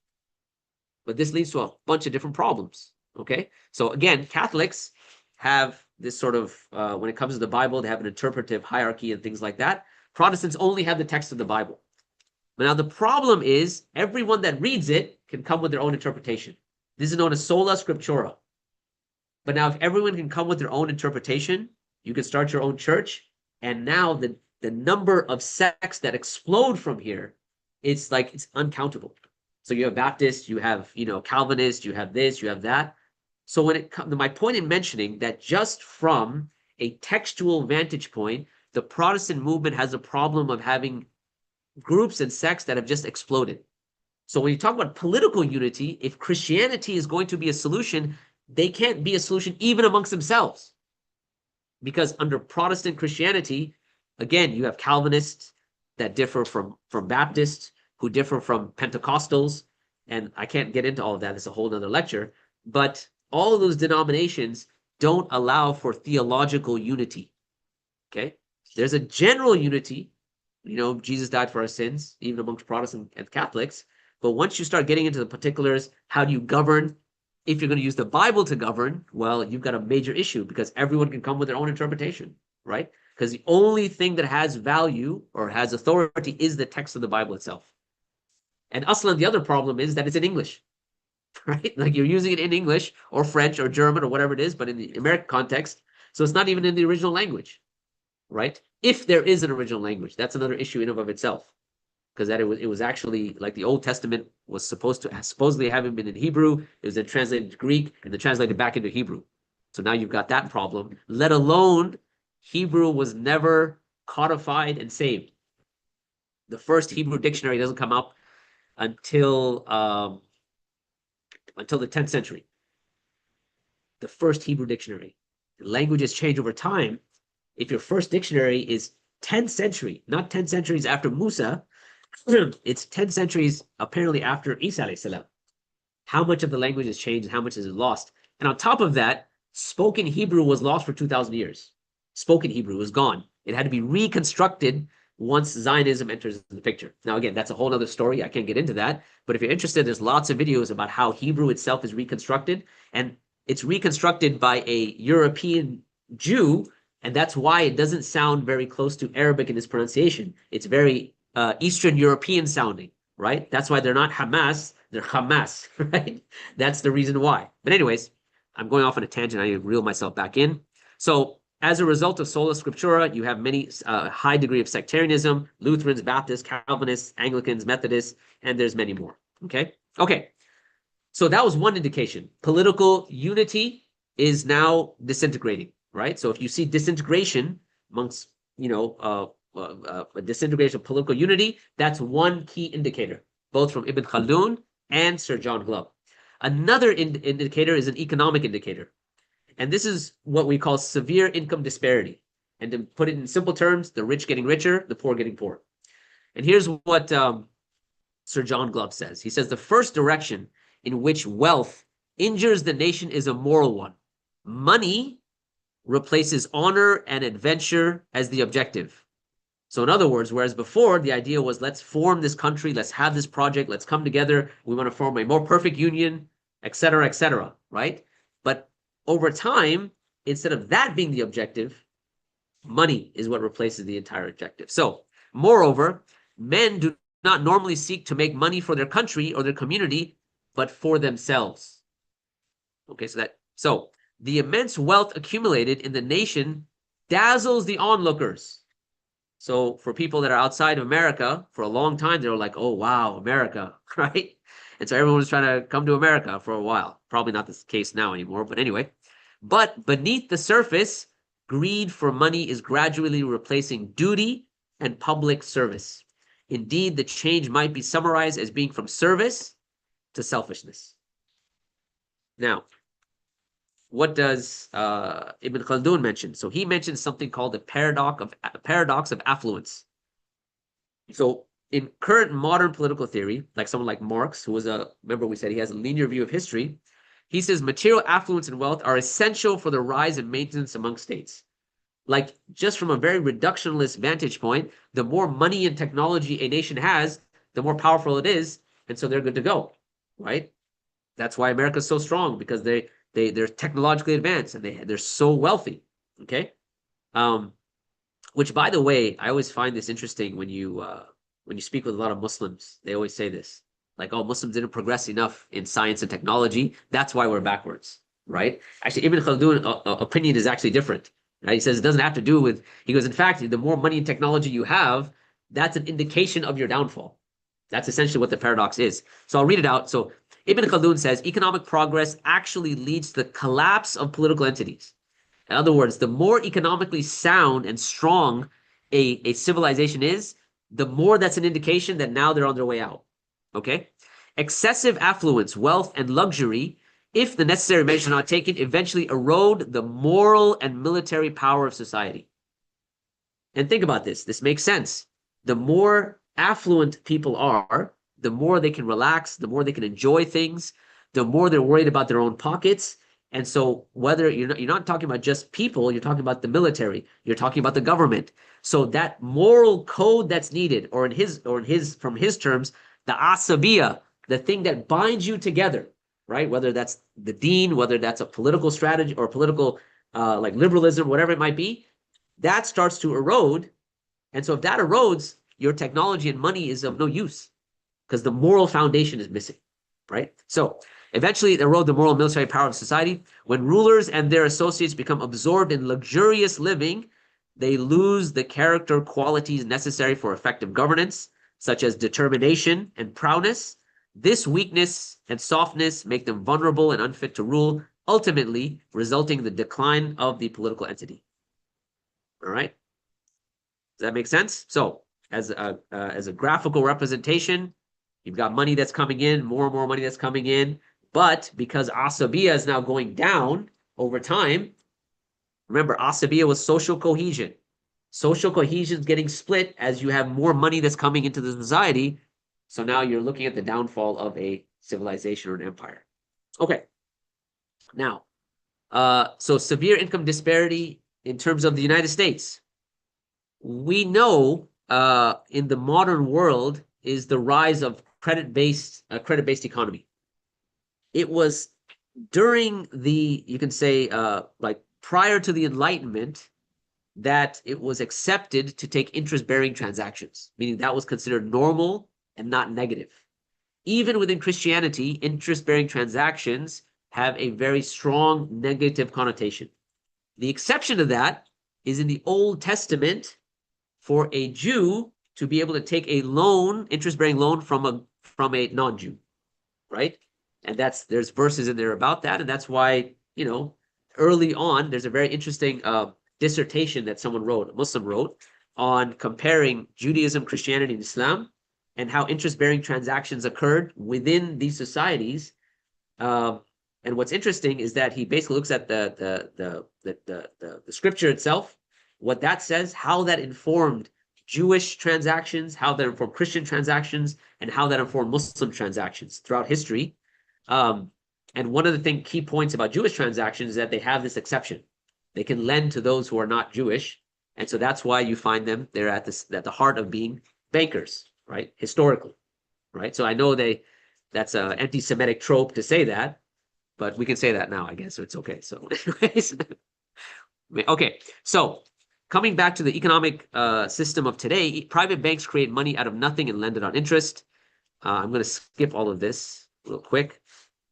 But this leads to a bunch of different problems, okay? So again, Catholics have this sort of, when it comes to the Bible, they have an interpretive hierarchy and things like that. Protestants only have the text of the Bible. But now the problem is everyone that reads it can come with their own interpretation. This is known as sola scriptura. But now if everyone can come with their own interpretation, you can start your own church. And now the number of sects that explode from here, it's uncountable. So you have Baptists, you have, you know, Calvinists, you have this, you have that. So when it comes to my point in mentioning that just from a textual vantage point, the Protestant movement has a problem of having groups and sects that have just exploded. So when you talk about political unity, if Christianity is going to be a solution, they can't be a solution even amongst themselves. Because under Protestant Christianity, again, you have Calvinists that differ from Baptists, who differ from Pentecostals, and I can't get into all of that. It's a whole nother lecture. But all of those denominations don't allow for theological unity. Okay? There's a general unity. You know, Jesus died for our sins, even amongst Protestants and Catholics. But once you start getting into the particulars, how do you govern? If you're going to use the Bible to govern, well, you've got a major issue because everyone can come with their own interpretation, right? Because the only thing that has value or has authority is the text of the Bible itself. And aslan, the other problem is that it's in English, right? Like you're using it in English or French or German or whatever it is, but in the American context, so it's not even in the original language, right? If there is an original language, that's another issue in and of itself, because that it was actually like the Old Testament was supposedly having been in Hebrew, it was then translated to Greek and then translated back into Hebrew. So now you've got that problem, let alone Hebrew was never codified and saved. The first Hebrew dictionary doesn't come up until the 10th century. The first Hebrew dictionary. The languages change over time. If your first dictionary is 10th century, not 10 centuries after Musa, it's 10 centuries apparently after Isa alayhi salam. How much of the language has changed and how much is it lost? And on top of that, spoken Hebrew was lost for 2,000 years. Spoken Hebrew was gone. It had to be reconstructed once Zionism enters the picture. Now, again, that's a whole other story. I can't get into that. But if you're interested, there's lots of videos about how Hebrew itself is reconstructed. And it's reconstructed by a European Jew. And that's why it doesn't sound very close to Arabic in its pronunciation. It's very Eastern European sounding, right? That's why they're not Hamas, they're Hamas, right? That's the reason why. But anyways, I'm going off on a tangent. I need to reel myself back in. So as a result of sola scriptura, you have many high degree of sectarianism, Lutherans, Baptists, Calvinists, Anglicans, Methodists, and there's many more, okay? Okay, so that was one indication. Political unity is now disintegrating, right? So if you see disintegration amongst, you know, a disintegration of political unity, that's one key indicator, both from Ibn Khaldun and Sir John Glubb. Another indicator is an economic indicator. And this is what we call severe income disparity. And to put it in simple terms, the rich getting richer, the poor getting poorer. And here's what Sir John Glubb says. He says, the first direction in which wealth injures the nation is a moral one. Money replaces honor and adventure as the objective. So in other words, whereas before the idea was let's form this country, let's have this project, let's come together, we want to form a more perfect union, etc., right? But over time, instead of that being the objective, money is what replaces the entire objective. So, moreover, men do not normally seek to make money for their country or their community, but for themselves. Okay, so the immense wealth accumulated in the nation dazzles the onlookers. So for people that are outside of America, for a long time, they were like, oh, wow, America, right? And so everyone was trying to come to America for a while. Probably not the case now anymore, but anyway. But beneath the surface, greed for money is gradually replacing duty and public service. Indeed, the change might be summarized as being from service to selfishness. Now, what does Ibn Khaldun mention? So he mentions something called the paradox of affluence. So in current modern political theory, like someone like Marx, who was remember we said he has a linear view of history, he says material affluence and wealth are essential for the rise and maintenance among states. Like, just from a very reductionist vantage point, the more money and technology a nation has, the more powerful it is, and so they're good to go, right? That's why America's so strong, because they're technologically advanced and they're so wealthy. Okay, which, by the way, I always find this interesting when you speak with a lot of Muslims. They always say this, like, "Oh, Muslims didn't progress enough in science and technology. That's why we're backwards." Right? Actually, Ibn Khaldun opinion is actually different. Right? He says it doesn't have to do with. He goes, in fact, the more money and technology you have, that's an indication of your downfall. That's essentially what the paradox is. So I'll read it out. So Ibn Khaldun says economic progress actually leads to the collapse of political entities. In other words, the more economically sound and strong a civilization is, the more that's an indication that now they're on their way out. Okay? Excessive affluence, wealth, and luxury, if the necessary measures are not taken, eventually erode the moral and military power of society. And think about this. This makes sense. The more affluent people are, the more they can relax, the more they can enjoy things, the more they're worried about their own pockets. And so whether you're not talking about just people, you're talking about the military, you're talking about the government. So that moral code that's needed, or from his terms, the asabiya, the thing that binds you together, right? Whether that's the deen, whether that's a political strategy or political like liberalism, whatever it might be, that starts to erode. And so if that erodes, your technology and money is of no use because the moral foundation is missing, right? So eventually it erodes the moral and military power of society. When rulers and their associates become absorbed in luxurious living, they lose the character qualities necessary for effective governance, such as determination and prowess. This weakness and softness make them vulnerable and unfit to rule, ultimately resulting in the decline of the political entity. All right. Does that make sense? So as a graphical representation, you've got money that's coming in, more and more money that's coming in. But because asabiya is now going down over time, remember, asabiya was social cohesion. Social cohesion is getting split as you have more money that's coming into the society. So now you're looking at the downfall of a civilization or an empire. Okay. Now, so severe income disparity in terms of the United States. We know in the modern world is the rise of credit-based economy. It was during you can say, like prior to the Enlightenment, that it was accepted to take interest-bearing transactions, meaning that was considered normal and not negative. Even within Christianity, interest-bearing transactions have a very strong negative connotation. The exception to that is in the Old Testament for a Jew to be able to take a loan, interest-bearing loan from a non-Jew, right? And there's verses in there about that, and that's why, early on, there's a very interesting dissertation that a Muslim wrote, on comparing Judaism, Christianity, and Islam, and how interest-bearing transactions occurred within these societies. And what's interesting is that he basically looks at the scripture itself, what that says, how that informed Jewish transactions, how that informed Christian transactions, and how that informed Muslim transactions throughout history. And one of the key points about Jewish transactions is that they have this exception. They can lend to those who are not Jewish. And so that's why you find them, they're at the heart of being bankers, right? Historically, right? So I know that's an anti-Semitic trope to say that, but we can say that now, I guess, so it's okay. So anyways, okay. So coming back to the economic system of today, private banks create money out of nothing and lend it on interest. I'm going to skip all of this real quick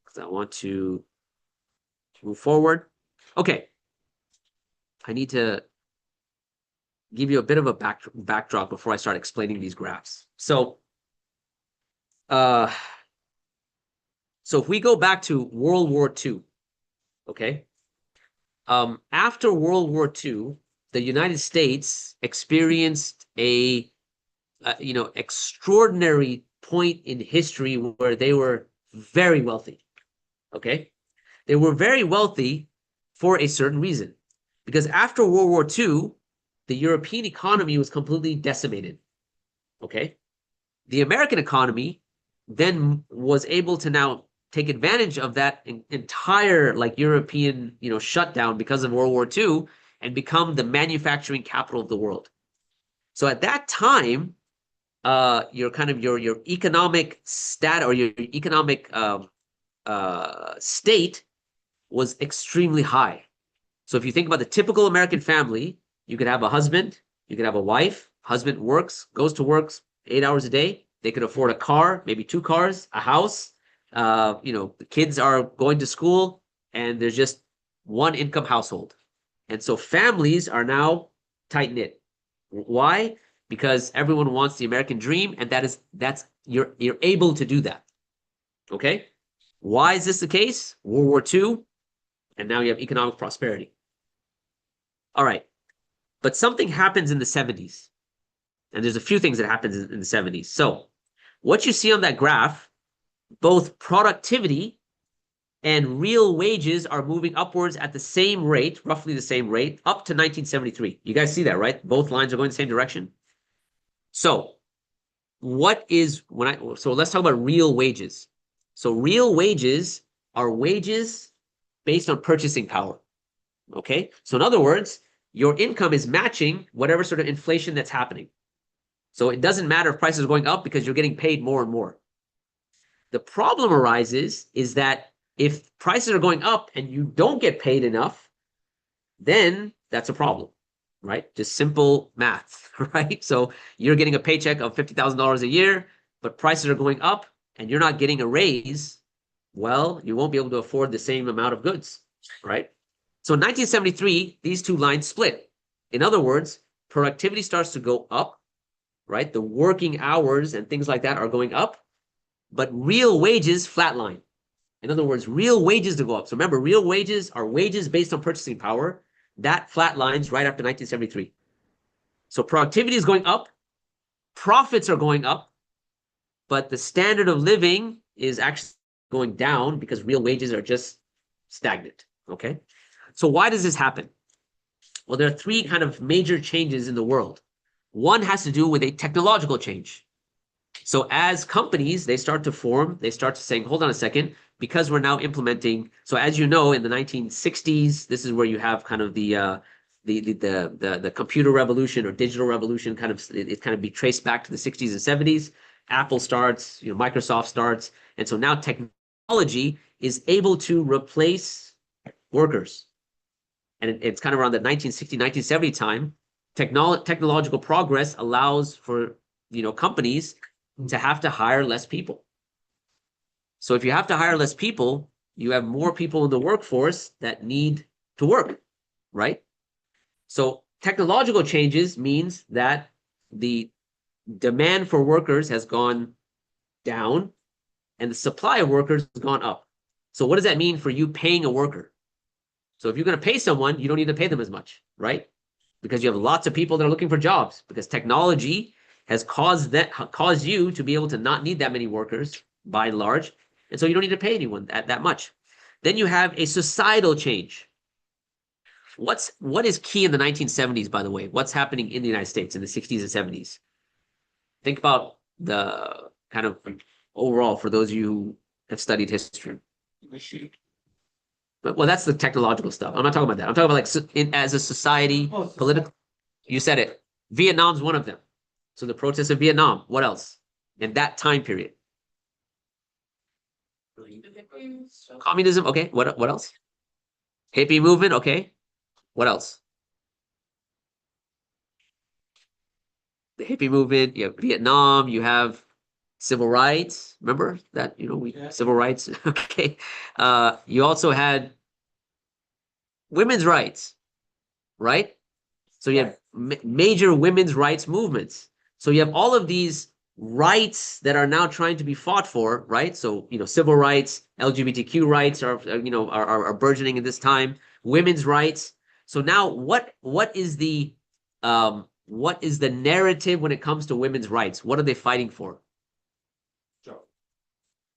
because I want to move forward. Okay. I need to give you a bit of a backdrop before I start explaining these graphs. So if we go back to World War II, okay? After World War II, the United States experienced a extraordinary point in history where they were very wealthy. Okay, they were very wealthy for a certain reason, because after World War II, the European economy was completely decimated. Okay, the American economy then was able to now take advantage of that entire like European, shutdown because of World War II and become the manufacturing capital of the world. So at that time, your economic stat or your economic state was extremely high. So if you think about the typical American family, you could have a husband, you could have a wife. Husband works, goes to work 8 hours a day. They could afford a car, maybe 2 cars, a house. The kids are going to school, and there's just one income household. And so families are now tight knit. Why? Because everyone wants the American dream, and you're able to do that. Okay? Why is this the case? World War II, and now you have economic prosperity. All right. But something happens in the 70s. And there's a few things that happens in the 70s. So what you see on that graph, both productivity and real wages are moving upwards at the same rate, roughly the same rate, up to 1973. You guys see that, right? Both lines are going the same direction. So so let's talk about real wages. So real wages are wages based on purchasing power. Okay? So in other words, your income is matching whatever sort of inflation that's happening. So it doesn't matter if prices are going up because you're getting paid more and more. The problem arises is that if prices are going up and you don't get paid enough, then that's a problem, right? Just simple math, right? So you're getting a paycheck of $50,000 a year, but prices are going up and you're not getting a raise. Well, you won't be able to afford the same amount of goods, right? So in 1973, these two lines split. In other words, productivity starts to go up, right? The working hours and things like that are going up, but real wages flatline. In other words, real wages to go up. So remember, real wages are wages based on purchasing power. That flatlines right after 1973. So productivity is going up, profits are going up, but the standard of living is actually going down because real wages are just stagnant, okay? So why does this happen? Well, there are 3 kind of major changes in the world. One has to do with a technological change. So as companies, they start to saying, hold on a second, because we're now implementing. So as you know, in the 1960s, this is where you have kind of the computer revolution or digital revolution it kind of be traced back to the 60s and 70s. Apple starts, Microsoft starts. And so now technology is able to replace workers. And it's kind of around the 1960, 1970 time. Technological progress allows for companies to have to hire less people. So if you have to hire less people, you have more people in the workforce that need to work, right? So technological changes means that the demand for workers has gone down and the supply of workers has gone up. So what does that mean for you paying a worker? So if you're going to pay someone, you don't need to pay them as much, right? Because you have lots of people that are looking for jobs, because technology has caused you to be able to not need that many workers by and large. And so you don't need to pay anyone that much. Then you have a societal change. What is key in the 1970s, by the way? What's happening in the United States in the 60s and 70s? Think about the kind of overall for those of you who have studied history. Well, that's the technological stuff. I'm not talking about that. I'm talking about as a society, political. You said it. Vietnam's one of them. So the protests of Vietnam. What else in that time period? Communism. Okay. What else? Hippie movement. Okay. What else? The hippie movement. You have Vietnam. You have civil rights. Remember that? Civil rights. Okay. You also had women's rights, right? So you have major women's rights movements. So you have all of these rights that are now trying to be fought for, right? So, civil rights, LGBTQ rights are burgeoning in this time, women's rights. So now what is the what is the narrative when it comes to women's rights? What are they fighting for? Job.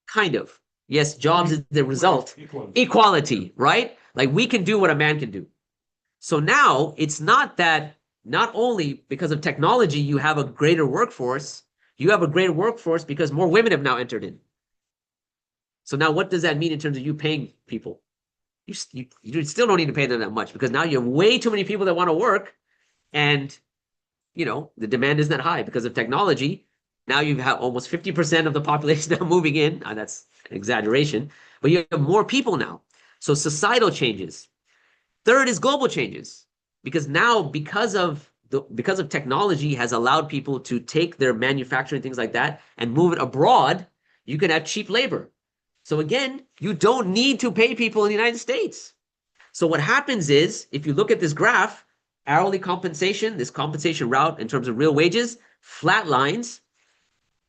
Kind of. Yes, jobs is the result. Equality. Equality, right? Like we can do what a man can do. So now it's not that not only because of technology you have a greater workforce, you have a greater workforce because more women have now entered in. So now what does that mean in terms of you paying people? You still don't need to pay them that much because now you have way too many people that want to work, and you know the demand isn't that high because of technology. Now you have almost 50% of the population now moving in. That's an exaggeration, but you have more people now. So societal changes. Third is global changes, because now because of technology has allowed people to take their manufacturing things like that and move it abroad. You can have cheap labor. So again, you don't need to pay people in the United States. So what happens is, if you look at this graph, hourly compensation, this compensation route in terms of real wages, flat lines,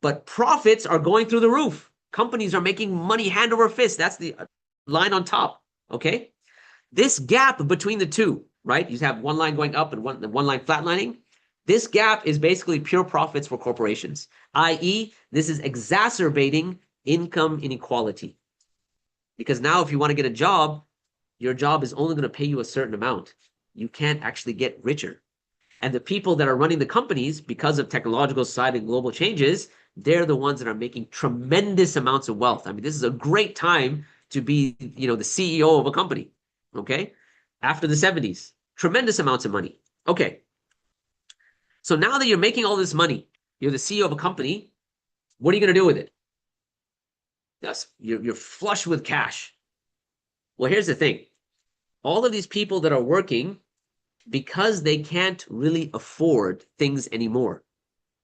but profits are going through the roof. Companies are making money hand over fist. That's the line on top, okay? This gap between the two, right? You have one line going up and one line flatlining. This gap is basically pure profits for corporations, i.e., this is exacerbating income inequality. Because now if you want to get a job, your job is only going to pay you a certain amount. You can't actually get richer. And the people that are running the companies, because of technological society and global changes, they're the ones that are making tremendous amounts of wealth. I mean, this is a great time to be, you know, the CEO of a company, okay? After the 70s, tremendous amounts of money. Okay. So now that you're making all this money, you're the CEO of a company, what are you going to do with it? Yes, you're flush with cash. Well, here's the thing. All of these people that are working, because they can't really afford things anymore,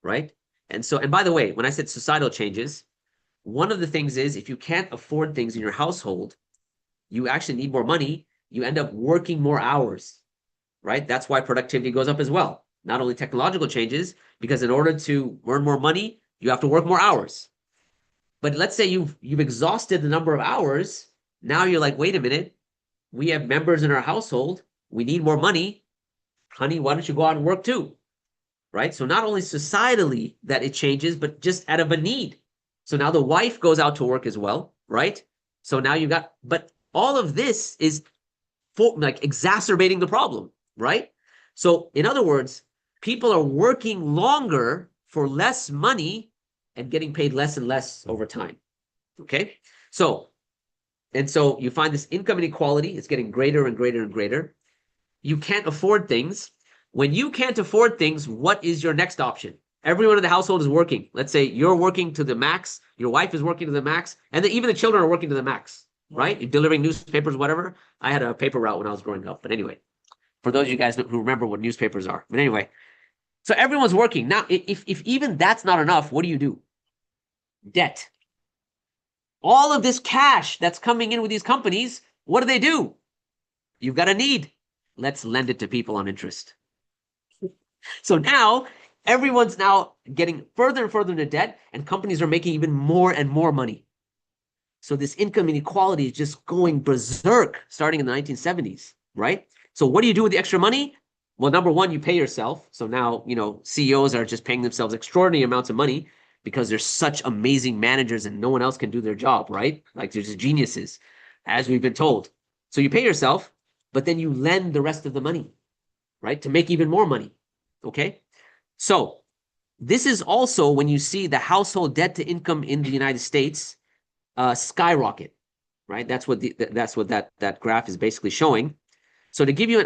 right? And so, and by the way, when I said societal changes, one of the things is if you can't afford things in your household, you actually need more money. You end up working more hours, right? That's why productivity goes up as well. Not only technological changes, because in order to earn more money, you have to work more hours. But let's say you've exhausted the number of hours. Now you're like, wait a minute, we have members in our household. We need more money. Honey, why don't you go out and work too? Right? So not only societally that it changes, but just out of a need. So now the wife goes out to work as well, right? So now you got, but all of this is like exacerbating the problem, right? So in other words, people are working longer for less money and getting paid less and less over time. Okay. So you find this income inequality is getting greater and greater and greater. You can't afford things. When you can't afford things, what is your next option? Everyone in the household is working. Let's say you're working to the max, your wife is working to the max, and then even the children are working to the max, right? You're delivering newspapers, whatever. I had a paper route when I was growing up. But anyway, for those of you guys who remember what newspapers are. But anyway, so everyone's working. Now, if even that's not enough, what do? Debt. All of this cash that's coming in with these companies, what do? You've got a need. Let's lend it to people on interest. So now everyone's now getting further and further into debt, and companies are making even more and more money. So this income inequality is just going berserk starting in the 1970s, right? So what do you do with the extra money? Well, number one, you pay yourself. So now, you know, CEOs are just paying themselves extraordinary amounts of money because they're such amazing managers and no one else can do their job, right? Like they're just geniuses, as we've been told. So you pay yourself, but then you lend the rest of the money, right? To make even more money, okay? So this is also when you see the household debt to income in the United States skyrocket, right? That's what that graph is basically showing. So to give you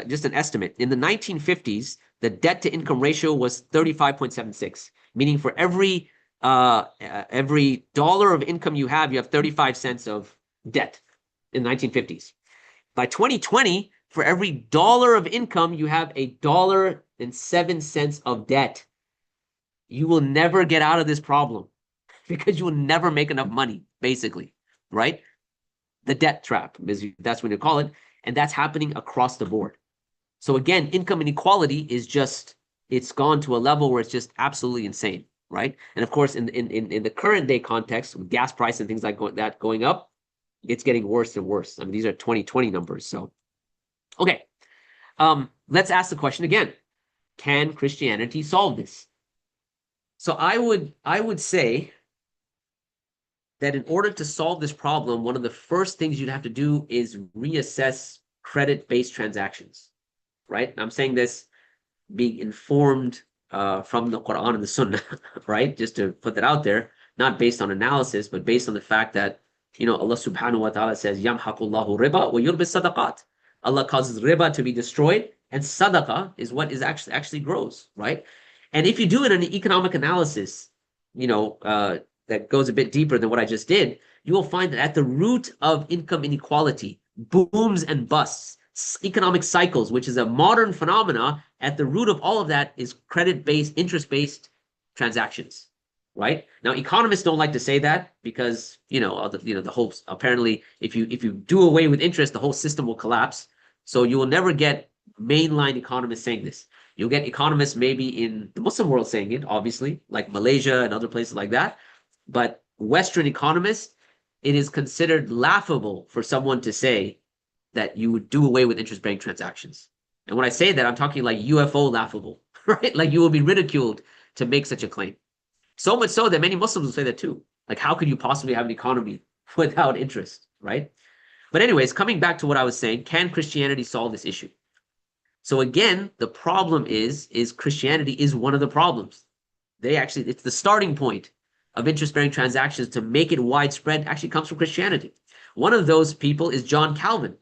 just an estimate, in the 1950s, the debt to income ratio was 35.76, meaning for every dollar of income you have 35 cents of debt in the 1950s. By 2020, for every dollar of income, you have $1.07 of debt. You will never get out of this problem because you will never make enough money, basically, right? The debt trap, that's what you call it. And that's happening across the board. So again, income inequality is just, it's gone to a level where it's just absolutely insane, right? And of course, in the current day context, with gas price and things like that going up, it's getting worse and worse. I mean, these are 2020 numbers. So, okay. Let's ask the question again. Can Christianity solve this? So I would say that in order to solve this problem, one of the first things you'd have to do is reassess credit-based transactions, right? I'm saying this being informed from the Quran and the Sunnah, right? Just to put that out there, not based on analysis, but based on the fact that, Allah subhanahu wa ta'ala says, Yamhaqullahu riba wa yurbis sadaqat. Allah causes riba to be destroyed, and sadaqah is what is actually grows, right? And if you do an economic analysis, that goes a bit deeper than what I just did, you will find that at the root of income inequality, booms and busts, economic cycles, which is a modern phenomena, at the root of all of that is credit-based, interest-based transactions, right? Now, economists don't like to say that because, the whole, apparently, if you do away with interest, the whole system will collapse. So you will never get mainline economists saying this. You'll get economists maybe in the Muslim world saying it, obviously, like Malaysia and other places like that. But Western economists, it is considered laughable for someone to say that you would do away with interest-bearing transactions. And when I say that, I'm talking like UFO laughable, right? Like you will be ridiculed to make such a claim. So much so that many Muslims will say that too. Like, how could you possibly have an economy without interest, right? But anyways, coming back to what I was saying, can Christianity solve this issue? So again, the problem is Christianity is one of the problems. It's the starting point of interest-bearing transactions to make it widespread actually comes from Christianity. One of those people is John Calvin.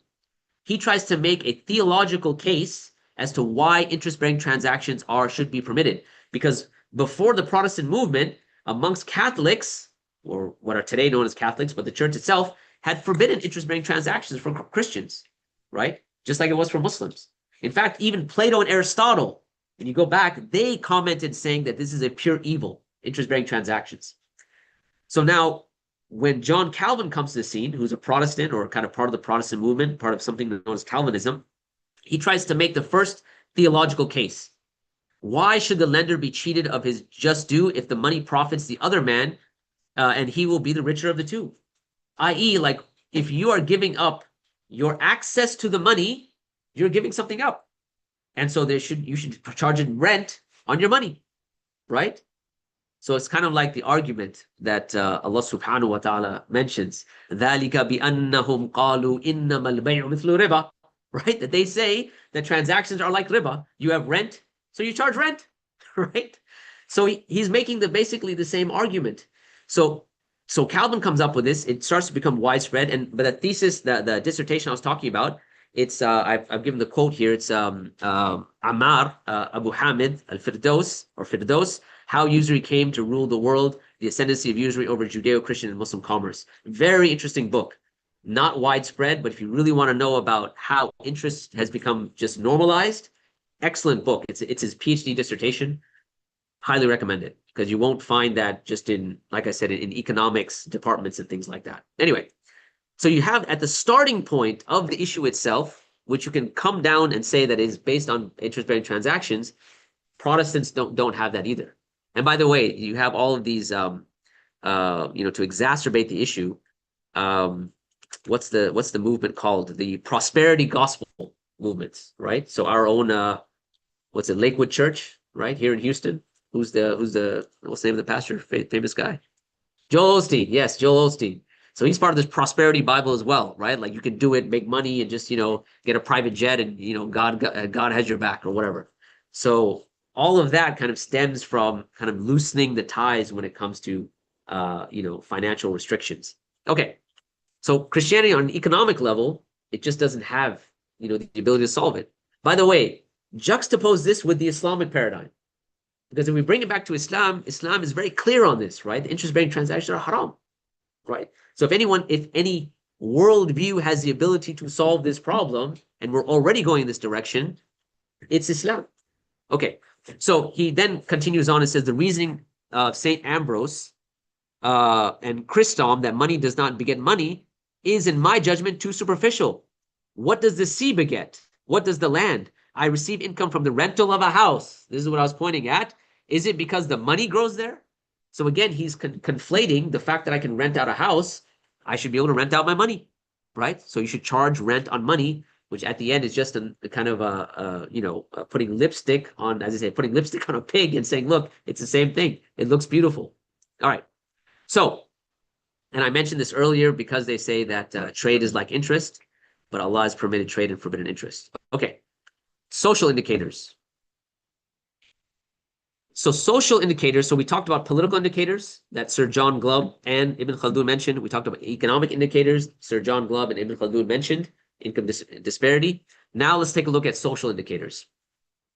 He tries to make a theological case as to why interest-bearing transactions should be permitted. Because before the Protestant movement, amongst Catholics, or what are today known as Catholics, but the church itself had forbidden interest-bearing transactions for Christians, right? Just like it was for Muslims. In fact, even Plato and Aristotle, when you go back, they commented saying that this is a pure evil, interest-bearing transactions. So now, when John Calvin comes to the scene, who's a Protestant or kind of part of the Protestant movement, part of something known as Calvinism, he tries to make the first theological case. Why should the lender be cheated of his just due if the money profits the other man and he will be the richer of the two? I.e., like if you are giving up your access to the money, you're giving something up. And so you should charge it rent on your money, right? So it's kind of like the argument that Allah subhanahu wa ta'ala mentions, ذَلِكَ بِأَنَّهُمْ قَالُوا إِنَّمَا الْبَيْعُ مِثْلُ رِبَا, right? That they say that transactions are like riba. You have rent, so you charge rent, right? So he's making basically the same argument. So Calvin comes up with this. It starts to become widespread. But the thesis, the dissertation I was talking about, it's I've given the quote here. It's Ammar Abu Hamid Firdaus, How Usury Came to Rule the World, the Ascendancy of Usury over Judeo-Christian and Muslim Commerce. Very interesting book. Not widespread, but if you really want to know about how interest has become just normalized, excellent book. It's his PhD dissertation. Highly recommend it, because you won't find that just in, like I said, in economics departments and things like that. Anyway, so you have at the starting point of the issue itself, which you can come down and say that is based on interest-bearing transactions, Protestants don't have that either. And by the way, you have all of these, to exacerbate the issue. What's the movement called? The prosperity gospel movements, right? So our own, Lakewood Church, right here in Houston. What's the name of the pastor? Famous guy, Joel Osteen. Yes, Joel Osteen. So he's part of this prosperity Bible as well, right? Like you can do it, make money, and just get a private jet, and God has your back or whatever. So all of that kind of stems from kind of loosening the ties when it comes to financial restrictions. Okay, so Christianity on an economic level, it just doesn't have the ability to solve it. By the way, juxtapose this with the Islamic paradigm. Because if we bring it back to Islam, Islam is very clear on this, right? The interest-bearing transactions are haram, right? So if any worldview has the ability to solve this problem, and we're already going in this direction, it's Islam. Okay, so he then continues on and says the reasoning of St. Ambrose and Chrysostom that money does not beget money is, in my judgment, too superficial. What does the sea beget? What does the land? I receive income from the rental of a house. This is what I was pointing at. Is it because the money grows there? So again, he's conflating the fact that I can rent out a house. I should be able to rent out my money, right? So you should charge rent on money which at the end is just a kind of putting lipstick on, as I say, putting lipstick on a pig and saying, look, it's the same thing. It looks beautiful. All right. So, and I mentioned this earlier because they say that trade is like interest, but Allah has permitted trade and forbidden interest. Okay. Social indicators. So social indicators, so we talked about political indicators that Sir John Glubb and Ibn Khaldun mentioned. We talked about economic indicators, Sir John Glubb and Ibn Khaldun mentioned, income disparity. Now let's take a look at social indicators.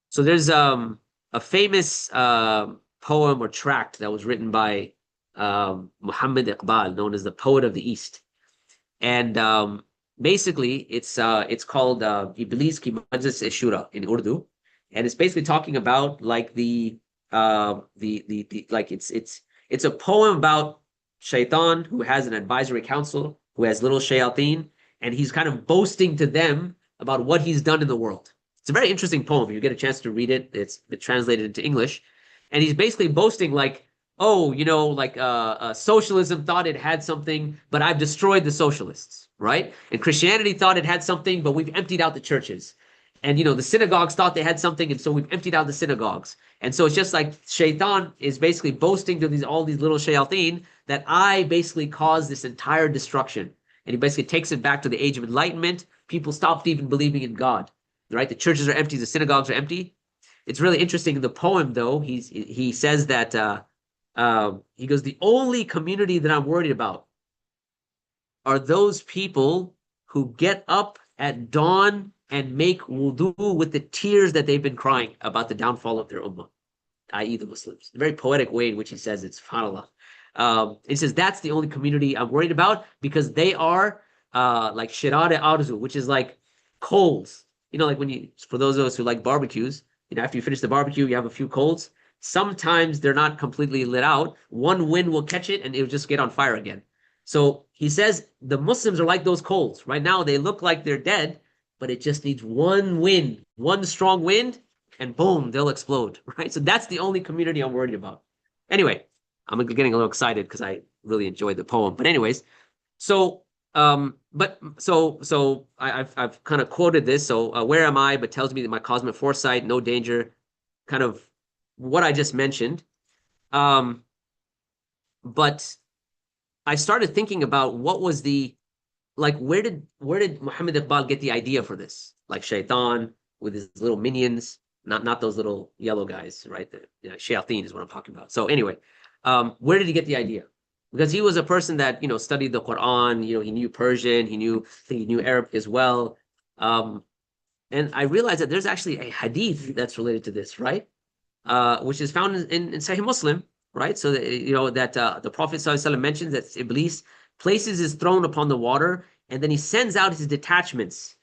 So there's a famous poem or tract that was written by Muhammad Iqbal, known as the Poet of the East. And basically it's called Iblis Ki Majlis-e-Shura in Urdu. And it's basically talking about like it's a poem about Shaitan, who has an advisory council, who has little shayateen, and he's kind of boasting to them about what he's done in the world. It's a very interesting poem. If you get a chance to read it, it's been translated into English. And he's basically boasting like, oh, socialism thought it had something, but I've destroyed the socialists, right? And Christianity thought it had something, but we've emptied out the churches. And, the synagogues thought they had something, and so we've emptied out the synagogues. And so it's just like Shaitan is basically boasting to all these little shayateen that I basically caused this entire destruction. And he basically takes it back to the age of enlightenment. People stopped even believing in God, right? The churches are empty, the synagogues are empty. It's really interesting in the poem, though. He says that he goes, the only community that I'm worried about are those people who get up at dawn and make wudu with the tears that they've been crying about the downfall of their ummah, i.e. the Muslims. A very poetic way in which he says it, subhanAllah. He says, that's the only community I'm worried about because they are like shirare arzu, which is like coals. Like for those of us who like barbecues, after you finish the barbecue, you have a few coals. Sometimes they're not completely lit out. One wind will catch it and it'll just get on fire again. So he says the Muslims are like those coals. Right now, they look like they're dead, but it just needs one wind, one strong wind, and boom, they'll explode, right? So that's the only community I'm worried about. Anyway, I'm getting a little excited because I really enjoyed the poem. But anyways, I've kind of quoted this. So where am I? But tells me that my cosmic foresight, no danger, kind of what I just mentioned. But I started thinking about what was where did Muhammad Iqbal get the idea for this? Like Shaitan with his little minions, not those little yellow guys, right? Shayateen is what I'm talking about. So anyway, where did he get the idea? Because he was a person that, studied the Quran, he knew Persian, he knew Arabic as well. And I realized that there's actually a hadith that's related to this, right? Which is found in Sahih Muslim, right? So that, the Prophet ﷺ mentions that Iblis places his throne upon the water, and then he sends out his detachments,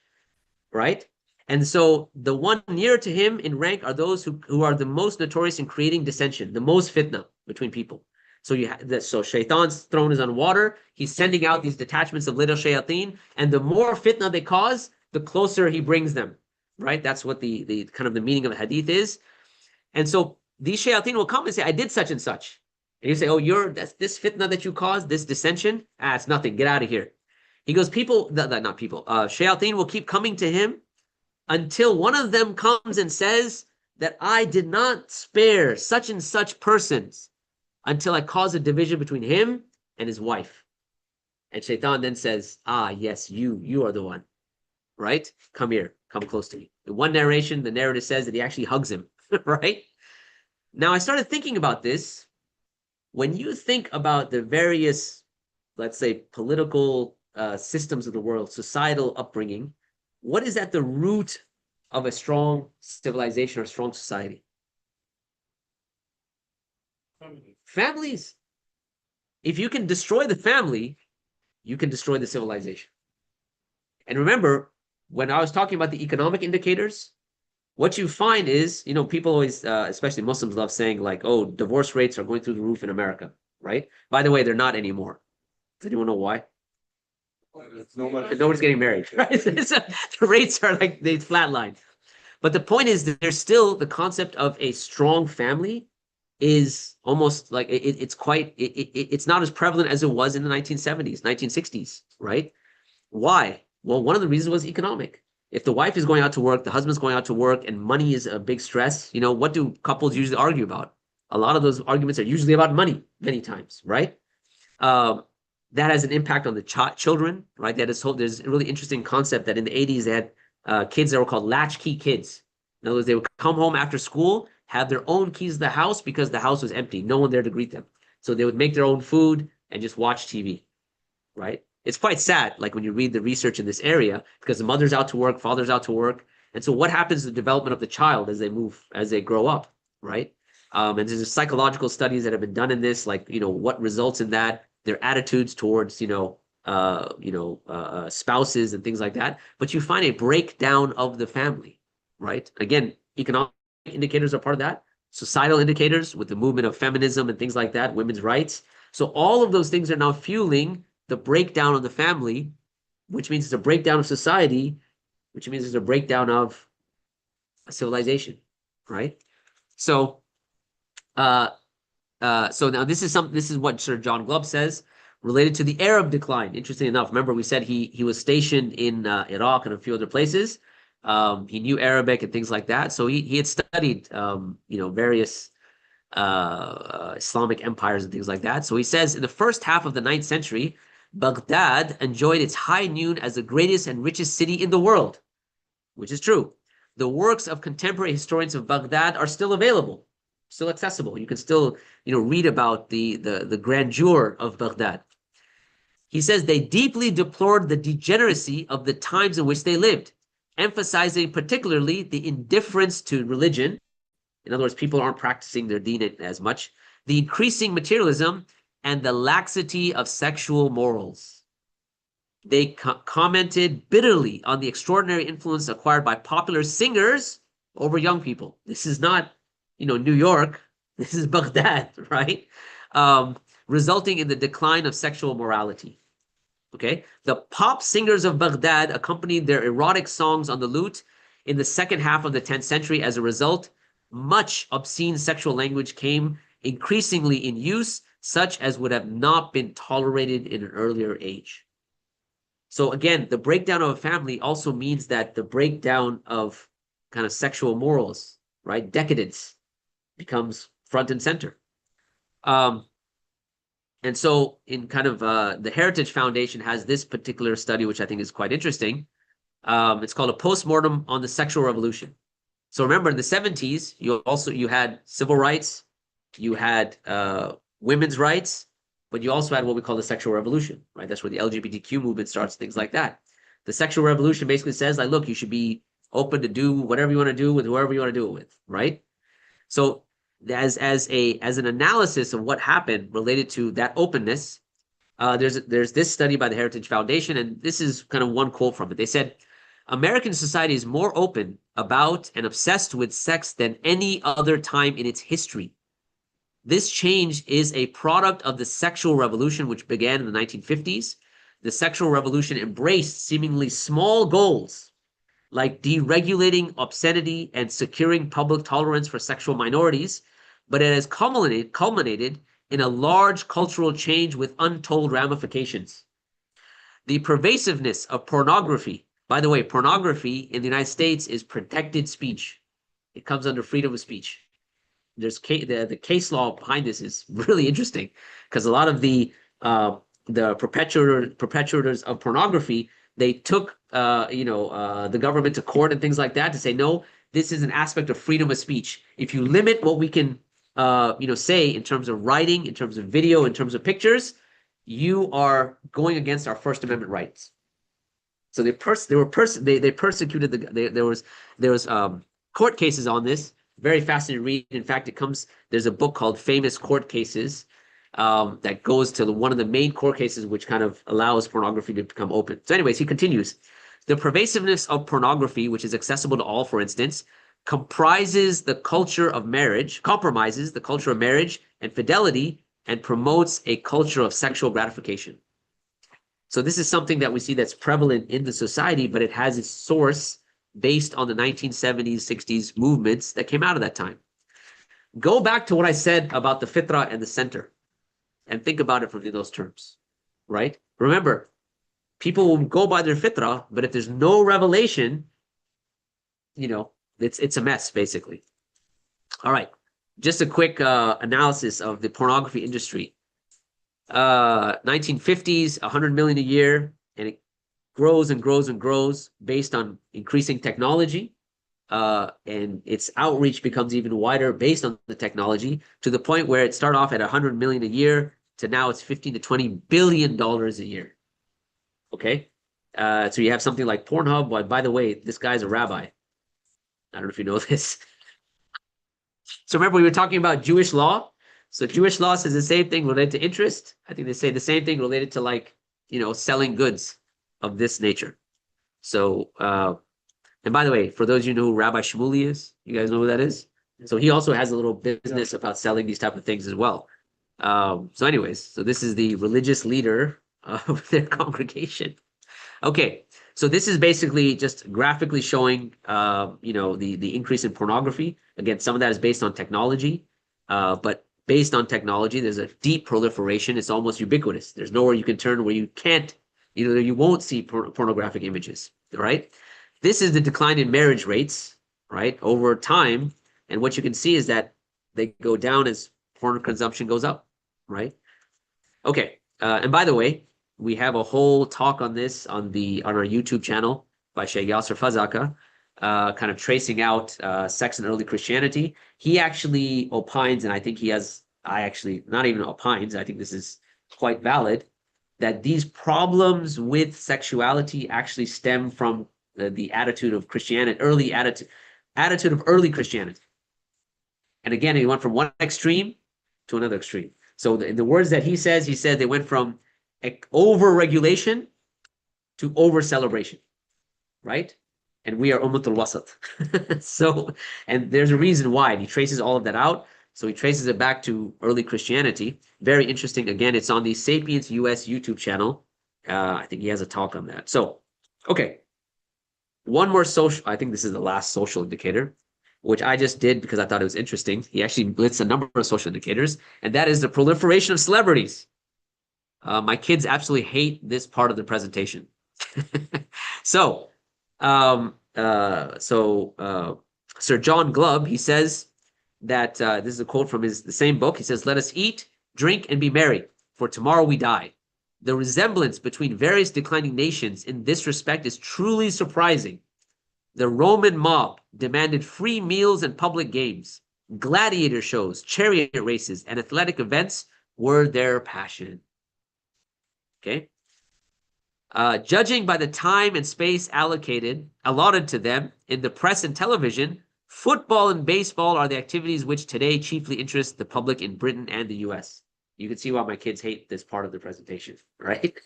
right? And so the one near to him in rank are those who are the most notorious in creating dissension, the most fitna between people. So so Shaitan's throne is on water. He's sending out these detachments of little shayateen, and the more fitna they cause, the closer he brings them, right? That's what the kind of the meaning of the hadith is. And so these shayateen will come and say, I did such and such. And you say, oh, that's this fitna that you caused, this dissension? It's nothing. Get out of here. He goes, shayateen will keep coming to him until one of them comes and says that I did not spare such and such persons until I cause a division between him and his wife. And Shaitan then says, yes, you are the one, right? Come here, come close to me. In one narration, the narrator says that he actually hugs him, right? Now, I started thinking about this. When you think about the various, let's say, political systems of the world, societal upbringing, what is at the root of a strong civilization or strong society? Families. If you can destroy the family, you can destroy the civilization. And remember, when I was talking about the economic indicators, what you find is, people always, especially Muslims, love saying like, oh, divorce rates are going through the roof in America, right? By the way, they're not anymore. Does anyone know why? Nobody's getting married, right? The rates are like, they flatline. But the point is that there's still the concept of a strong family is almost like it's not as prevalent as it was in the 1970s, 1960s, right? Why? Well, one of the reasons was economic. If the wife is going out to work, the husband's going out to work, and money is a big stress, you know, what do couples usually argue about? A lot of those arguments are usually about money, many times, right? That has an impact on the children, right? There's a really interesting concept that in the 80s they had kids that were called latchkey kids. In other words, they would come home after school, have their own keys to the house because the house was empty, no one there to greet them. So they would make their own food and just watch TV, right? It's quite sad, like when you read the research in this area, because the mother's out to work, father's out to work. And so what happens to the development of the child as they grow up, right? And there's psychological studies that have been done in this, like, you know, what results in that, their attitudes towards, spouses and things like that. But you find a breakdown of the family, right? Again, economic indicators are part of that. Societal indicators with the movement of feminism and things like that, women's rights. So all of those things are now fueling the breakdown of the family, which means it's a breakdown of society, which means it's a breakdown of a civilization, right? So, so now this is what Sir John Glubb says related to the Arab decline. Interesting enough, remember we said he was stationed in Iraq and a few other places. He knew Arabic and things like that, so he had studied various Islamic empires and things like that. So he says in the first half of the 9th century, Baghdad enjoyed its high noon as the greatest and richest city in the world, which is true. The works of contemporary historians of Baghdad are still available, still accessible. You can still, read about the grandeur of Baghdad. He says they deeply deplored the degeneracy of the times in which they lived, emphasizing particularly the indifference to religion. In other words, people aren't practicing their deen as much, the increasing materialism, and the laxity of sexual morals. They commented bitterly on the extraordinary influence acquired by popular singers over young people. This is not, New York. This is Baghdad, right? Resulting in the decline of sexual morality. Okay, the pop singers of Baghdad accompanied their erotic songs on the lute in the second half of the 10th century. As a result, much obscene sexual language came increasingly in use, such as would have not been tolerated in an earlier age. So again, the breakdown of a family also means that the breakdown of kind of sexual morals, right? Decadence becomes front and center. And so in kind of the Heritage Foundation has this particular study, which I think is quite interesting. It's called A Postmortem on the Sexual Revolution. So remember, in the 70s, you had civil rights, you had women's rights, but you also had what we call the sexual revolution, right? That's where the LGBTQ movement starts, things like that. The sexual revolution basically says, like, look, you should be open to do whatever you want to do with whoever you want to do it with, right? So as an analysis of what happened related to that openness, there's this study by the Heritage Foundation, and this is kind of one quote from it. They said, American society is more open about and obsessed with sex than any other time in its history. This change is a product of the sexual revolution, which began in the 1950s. The sexual revolution embraced seemingly small goals, like deregulating obscenity and securing public tolerance for sexual minorities, but it has culminated in a large cultural change with untold ramifications. The pervasiveness of pornography, by the way, pornography in the United States is protected speech. It comes under freedom of speech. There's the case law behind this is really interesting because a lot of the perpetrators of pornography, they took the government to court and things like that to say, no, this is an aspect of freedom of speech. If you limit what we can say in terms of writing, in terms of video, in terms of pictures, you are going against our First Amendment rights. So they persecuted there was court cases on this. Very fascinating read. In fact, there's a book called Famous Court Cases that goes to one of the main court cases, which kind of allows pornography to become open. So anyways, he continues. The pervasiveness of pornography, which is accessible to all, for instance, compromises the culture of marriage and fidelity, and promotes a culture of sexual gratification. So this is something that we see that's prevalent in the society, but it has its source based on the 1970s, 60s movements that came out of that time. Go back to what I said about the fitrah and the center and think about it from those terms, right? Remember, people will go by their fitrah, but if there's no revelation, you know, it's a mess basically. All right, just a quick analysis of the pornography industry. 1950s, 100 million a year, and it grows and grows and grows based on increasing technology. And its outreach becomes even wider based on the technology, to the point where it started off at 100 million a year to now it's 15 to 20 billion dollars a year. Okay, so you have something like Pornhub. Well, by the way, this guy's a rabbi. I don't know if you know this. So remember, we were talking about Jewish law. So Jewish law says the same thing related to interest. I think they say the same thing related to, like, you know, selling goods of this nature. So, and by the way, for those of you who know who Rabbi Shmuley is, you guys know who that is? So he also has a little business about selling these type of things as well. So anyways, so this is the religious leader of their congregation. Okay, so this is basically just graphically showing, you know, the increase in pornography. Again, some of that is based on technology, but based on technology, there's a deep proliferation. It's almost ubiquitous. There's nowhere you can turn where you can't, you know, you won't see pornographic images, right? This is the decline in marriage rates, right, over time. And what you can see is that they go down as porn consumption goes up, right? Okay, and by the way, we have a whole talk on this on our YouTube channel by Sheikh Yasser Fazaka, kind of tracing out sex in early Christianity. He actually opines, and I think not even opines, I think this is quite valid, that these problems with sexuality actually stem from the attitude of Christianity, attitude of early Christianity. And again, he went from one extreme to another extreme. So the words that he said they went from over-regulation to over-celebration, right? And we are Ummatul Wasat. So, and there's a reason why. And he traces all of that out. So he traces it back to early Christianity. Very interesting. Again, it's on the Sapiens US YouTube channel. I think he has a talk on that. So, okay. One more social, I think this is the last social indicator, which I just did because I thought it was interesting. He actually lists a number of social indicators, and that is the proliferation of celebrities. My kids absolutely hate this part of the presentation. So, Sir John Glubb, he says that, this is a quote from the same book. He says, "Let us eat, drink, and be merry, for tomorrow we die. The resemblance between various declining nations in this respect is truly surprising. The Roman mob demanded free meals and public games. Gladiator shows, chariot races, and athletic events were their passion." Okay. Judging by the time and space allotted to them in the press and television, football and baseball are the activities which today chiefly interest the public in Britain and the US. You can see why my kids hate this part of the presentation, right?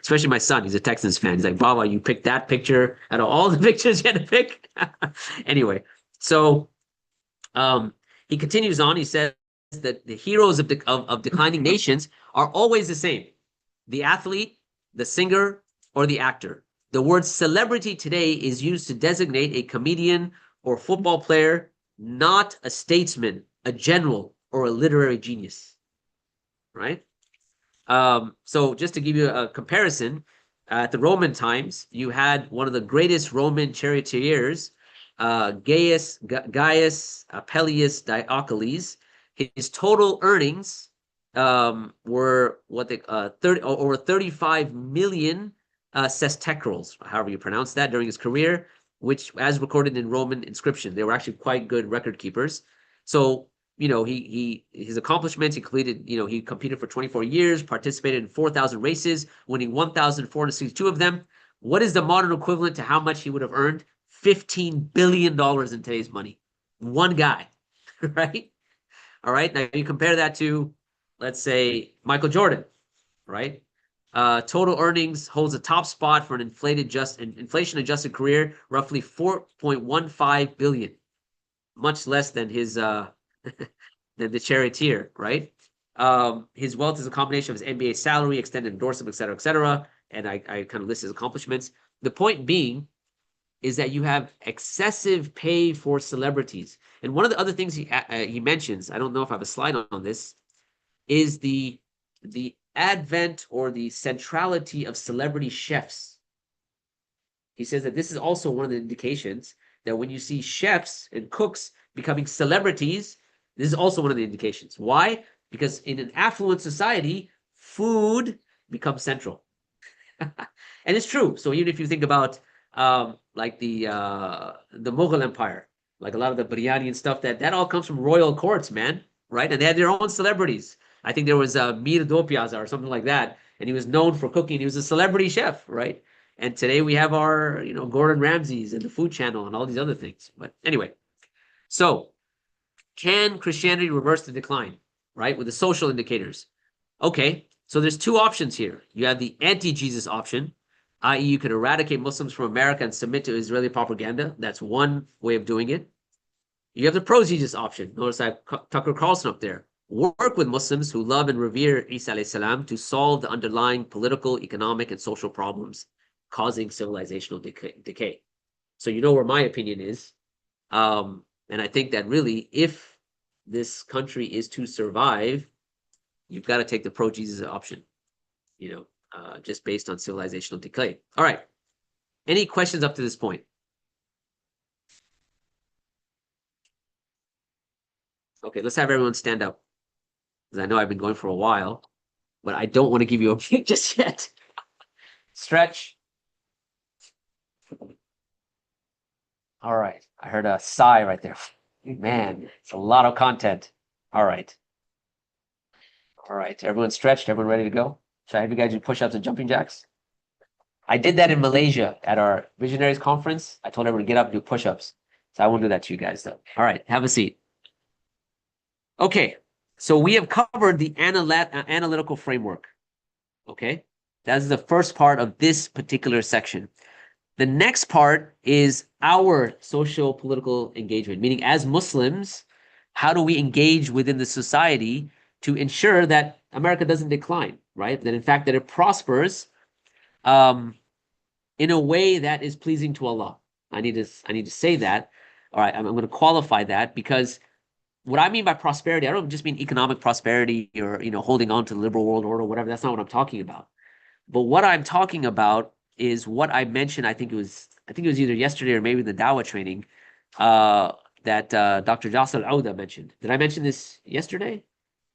Especially my son. He's a Texans fan. He's like, "Baba, you picked that picture out of all the pictures you had to pick." Anyway, so he continues on. He says that the heroes of declining nations are always the same: the athlete, the singer, or the actor. The word celebrity today is used to designate a comedian or football player, not a statesman, a general, or a literary genius, right? So just to give you a comparison, at the Roman times, you had one of the greatest Roman charioteers, Gaius Apelles Diocles. His total earnings were over 35 million sesterces, however you pronounce that, during his career, which, as recorded in Roman inscription, they were actually quite good record keepers. So, you know, his accomplishments, he competed for 24 years, participated in 4,000 races, winning 1,462 of them. What is the modern equivalent to how much he would have earned? $15 billion in today's money. One guy, right? All right, now you compare that to, let's say, Michael Jordan, right? Total earnings holds a top spot for an inflation-adjusted career, roughly 4.15 billion, much less than his than the charioteer, right? His wealth is a combination of his NBA salary, extended endorsement, et cetera, et cetera. And I kind of list his accomplishments. The point being is that you have excessive pay for celebrities. And one of the other things he mentions, I don't know if I have a slide on this, is the advent or the centrality of celebrity chefs. He says that this is also one of the indications that when you see chefs and cooks becoming celebrities, this is also one of the indications. Why? Because in an affluent society, food becomes central. And it's true. So even if you think about like the Mughal Empire, like a lot of the biryani and stuff, that all comes from royal courts, man, right? And they had their own celebrities. I think there was Mir Dopiaza or something like that, and he was known for cooking. He was a celebrity chef, right? And today we have our, Gordon Ramsays and the Food Channel and all these other things. But anyway, so can Christianity reverse the decline, right? With the social indicators. Okay, so there's two options here. You have the anti-Jesus option, i.e. you could eradicate Muslims from America and submit to Israeli propaganda. That's one way of doing it. You have the pro-Jesus option. Notice I have Tucker Carlson up there. Work with Muslims who love and revere Isa alayhi salam to solve the underlying political, economic, and social problems causing civilizational decay. So you know where my opinion is. And I think that really, if this country is to survive, you've got to take the pro-Jesus option, just based on civilizational decay. All right. Any questions up to this point? Okay, let's have everyone stand up. Because I know I've been going for a while, but I don't want to give you a break just yet. Stretch. All right. I heard a sigh right there. Man, it's a lot of content. All right. All right. Everyone stretched? Everyone ready to go? Should I have you guys do push-ups and jumping jacks? I did that in Malaysia at our Visionaries conference. I told everyone to get up and do push-ups. So I won't do that to you guys, though. All right. Have a seat. Okay. So we have covered the analytical framework. Okay. That is the first part of this particular section. The next part is our social political engagement, meaning as Muslims, how do we engage within the society to ensure that America doesn't decline, right? That in fact, that it prospers in a way that is pleasing to Allah. I need to say that. All right, I'm going to qualify that, because what I mean by prosperity, I don't just mean economic prosperity or, holding on to the liberal world order or whatever. That's not what I'm talking about. But what I'm talking about is what I mentioned. I think it was either yesterday or maybe the Dawah training that Dr. Jasal Auda mentioned. Did I mention this yesterday?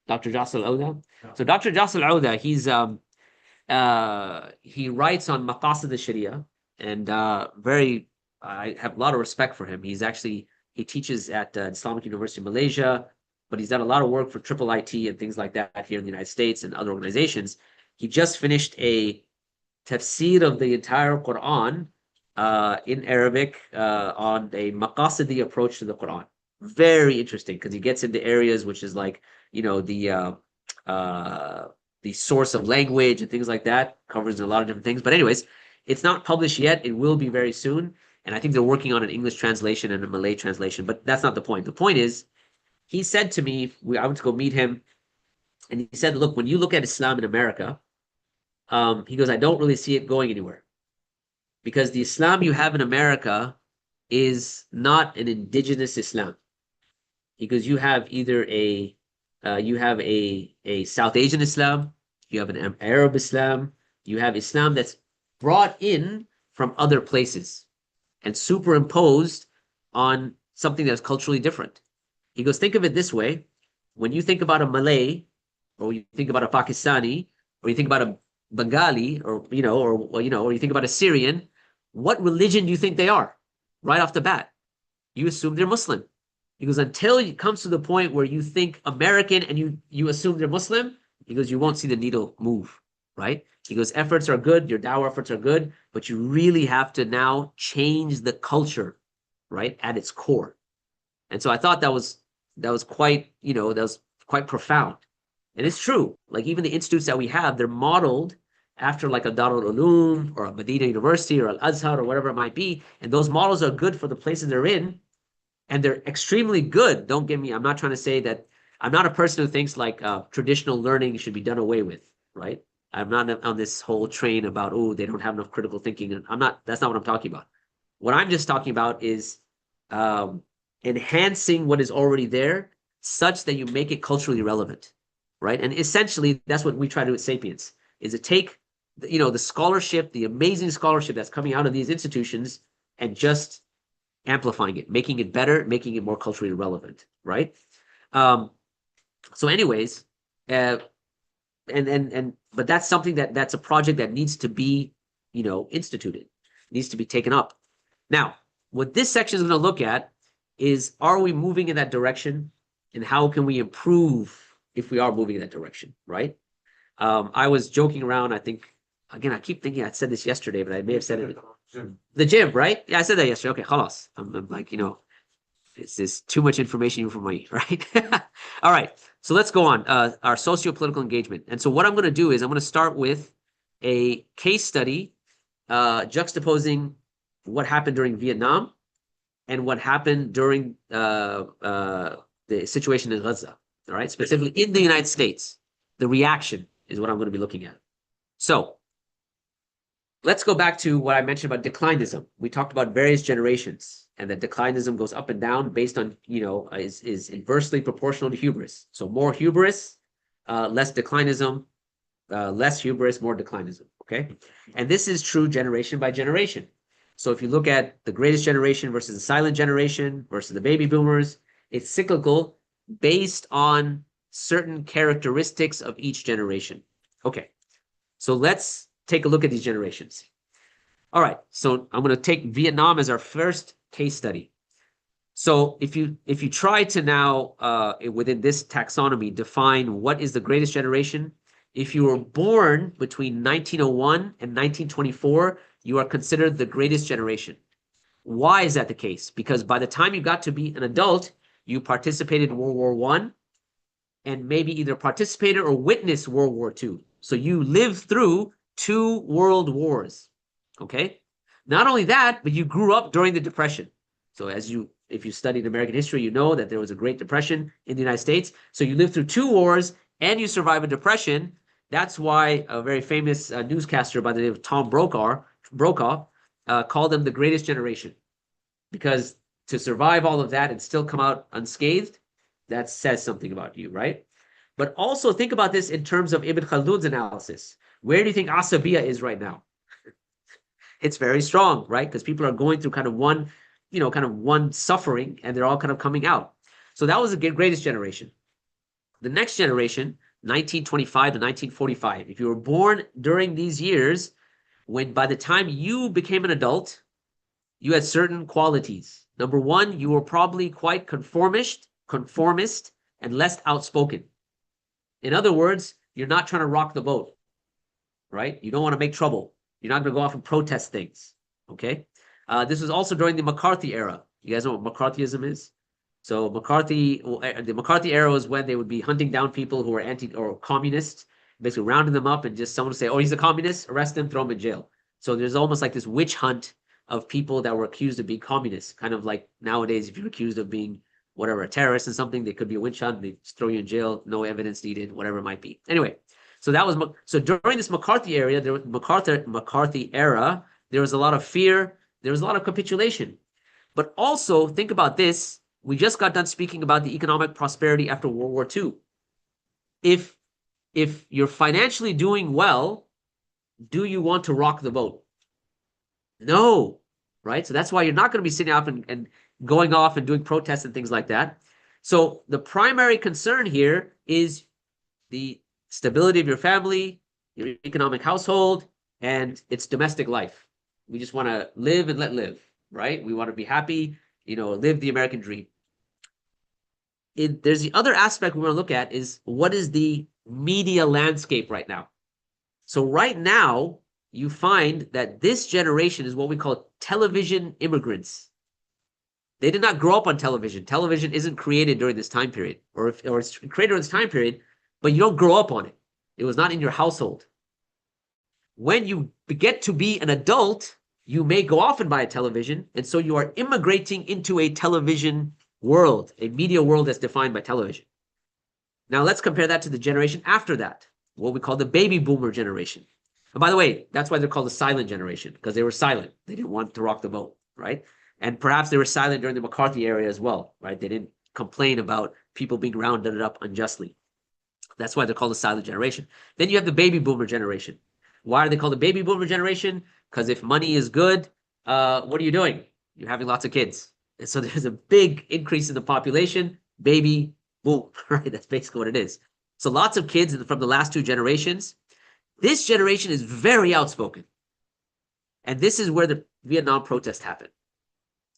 Dr. Jasal Auda? No. So Dr. Jasal Auda, he writes on Maqasid al-Sharia, and I have a lot of respect for him. He teaches at Islamic University of Malaysia, but he's done a lot of work for Triple IT and things like that here in the United States and other organizations. He just finished a tafsir of the entire Quran in Arabic on a maqasidi approach to the Quran. Very interesting, because he gets into areas which is like, the source of language and things like that. Covers a lot of different things. But anyways, it's not published yet. It will be very soon. And I think they're working on an English translation and a Malay translation. But that's not the point. The point is, he said to me, I went to go meet him, and he said, look, when you look at Islam in America, he goes, I don't really see it going anywhere, because the Islam you have in America is not an indigenous Islam. He goes, you have either a South Asian Islam, you have an Arab Islam, you have Islam that's brought in from other places and superimposed on something that's culturally different. He goes, think of it this way. When you think about a Malay, or you think about a Pakistani, or you think about a Bengali, or you think about a Syrian, what religion do you think they are? Right off the bat, you assume they're Muslim. He goes, until it comes to the point where you think American and you assume they're Muslim, he goes, you won't see the needle move, right? He goes, efforts are good, your dawah efforts are good, but you really have to now change the culture, right, at its core. And so I thought that was quite, that was quite profound. And it's true. Like, even the institutes that we have, they're modeled after like a Darul Uloom or a Medina University or Al-Azhar or whatever it might be. And those models are good for the places they're in. And they're extremely good. Don't get me, I'm not trying to say that, I'm not a person who thinks like traditional learning should be done away with, right? I'm not on this whole train about, oh, they don't have enough critical thinking. And that's not what I'm talking about. What I'm just talking about is enhancing what is already there such that you make it culturally relevant, right? And essentially, that's what we try to do at Sapiens, is to take, the scholarship, the amazing scholarship that's coming out of these institutions, and just amplifying it, making it better, making it more culturally relevant, right? So anyways, but that's something that's a project that needs to be, instituted, needs to be taken up. Now, what this section is going to look at is, are we moving in that direction, and how can we improve if we are moving in that direction, right? I was joking around, I think, again, I keep thinking I said this yesterday, but I may have said it. The gym, right? Yeah, I said that yesterday. Okay, khalas. I'm like, this is too much information for me, right? All right, so let's go on. Our socio-political engagement. And so what I'm going to do is I'm going to start with a case study juxtaposing what happened during Vietnam and what happened during the situation in Gaza, all right? Specifically in the United States, the reaction is what I'm going to be looking at. So let's go back to what I mentioned about declinism. We talked about various generations, and that declinism goes up and down based on, is inversely proportional to hubris. So more hubris, less declinism, less hubris, more declinism, okay? And this is true generation by generation. So if you look at the greatest generation versus the silent generation versus the baby boomers, it's cyclical based on certain characteristics of each generation. Okay, so let's take a look at these generations. All right, so I'm going to take Vietnam as our first case study. So if you try to now, within this taxonomy, define what is the greatest generation, if you were born between 1901 and 1924, you are considered the greatest generation. Why is that the case? Because by the time you got to be an adult, you participated in World War I, and maybe either participated or witnessed World War II. So you lived through 2 world wars, okay? Not only that, but you grew up during the Depression. So if you studied American history, you know that there was a Great Depression in the United States. So you lived through 2 wars and you survived a depression. That's why a very famous newscaster by the name of Tom Brokaw called them the greatest generation. Because to survive all of that and still come out unscathed, that says something about you, right? But also think about this in terms of Ibn Khaldun's analysis. Where do you think Asabiya is right now? It's very strong, right? Because people are going through kind of one suffering, and they're all kind of coming out. So that was the greatest generation. The next generation, 1925 to 1945. If you were born during these years, when by the time you became an adult, you had certain qualities. Number one, you were probably quite conformist, and less outspoken. In other words, you're not trying to rock the boat, right? You don't want to make trouble. You're not going to go off and protest things, okay? This was also during the McCarthy era. You guys know what McCarthyism is? So the McCarthy era was when they would be hunting down people who were anti or communists, basically rounding them up, and just someone would say, oh, he's a communist, arrest him, throw him in jail. So there's almost like this witch hunt of people that were accused of being communists, kind of like nowadays, if you're accused of being whatever, a terrorist and something, they could be a witch hunt, they just throw you in jail, no evidence needed, whatever it might be. Anyway, so during this McCarthy era, there was a lot of fear, there was a lot of capitulation. But also think about this, we just got done speaking about the economic prosperity after World War II. If you're financially doing well, do you want to rock the boat? No, right? So that's why you're not going to be sitting up and going off and doing protests and things like that. So the primary concern here is the stability of your family, your economic household, and its domestic life. We just want to live and let live, right? We want to be happy, live the American dream. There's the other aspect we want to look at is, what is the media landscape right now? So right now, you find that this generation is what we call television immigrants. They did not grow up on television. Television isn't created during this time period, or it's created during this time period, but you don't grow up on it. It was not in your household. When you get to be an adult, you may go off and buy a television, and so you are immigrating into a television world, a media world that's defined by television. Now let's compare that to the generation after that, what we call the baby boomer generation. And by the way, that's why they're called the silent generation, because they were silent. They didn't want to rock the boat, right? And perhaps they were silent during the McCarthy era as well, right? They didn't complain about people being rounded up unjustly. That's why they're called the silent generation. Then you have the baby boomer generation. Why are they called the baby boomer generation? Because if money is good, what are you doing? You're having lots of kids, And so there's a big increase in the population, baby boom, right? That's basically what it is. So lots of kids from the last two generations. This generation is very outspoken. And this is where the Vietnam protest happened.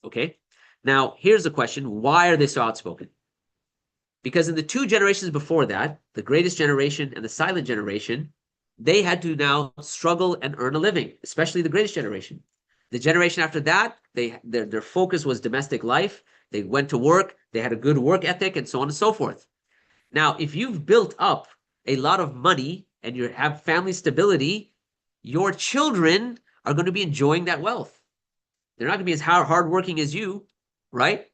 Okay. Now, here's the question. Why are they so outspoken? Because in the two generations before that, the greatest generation and the silent generation, they had to now struggle and earn a living, especially the greatest generation. The generation after that, their focus was domestic life. They went to work. They had a good work ethic and so on and so forth. Now, if you've built up a lot of money and you have family stability, your children are going to be enjoying that wealth. They're not going to be as hardworking as you, right?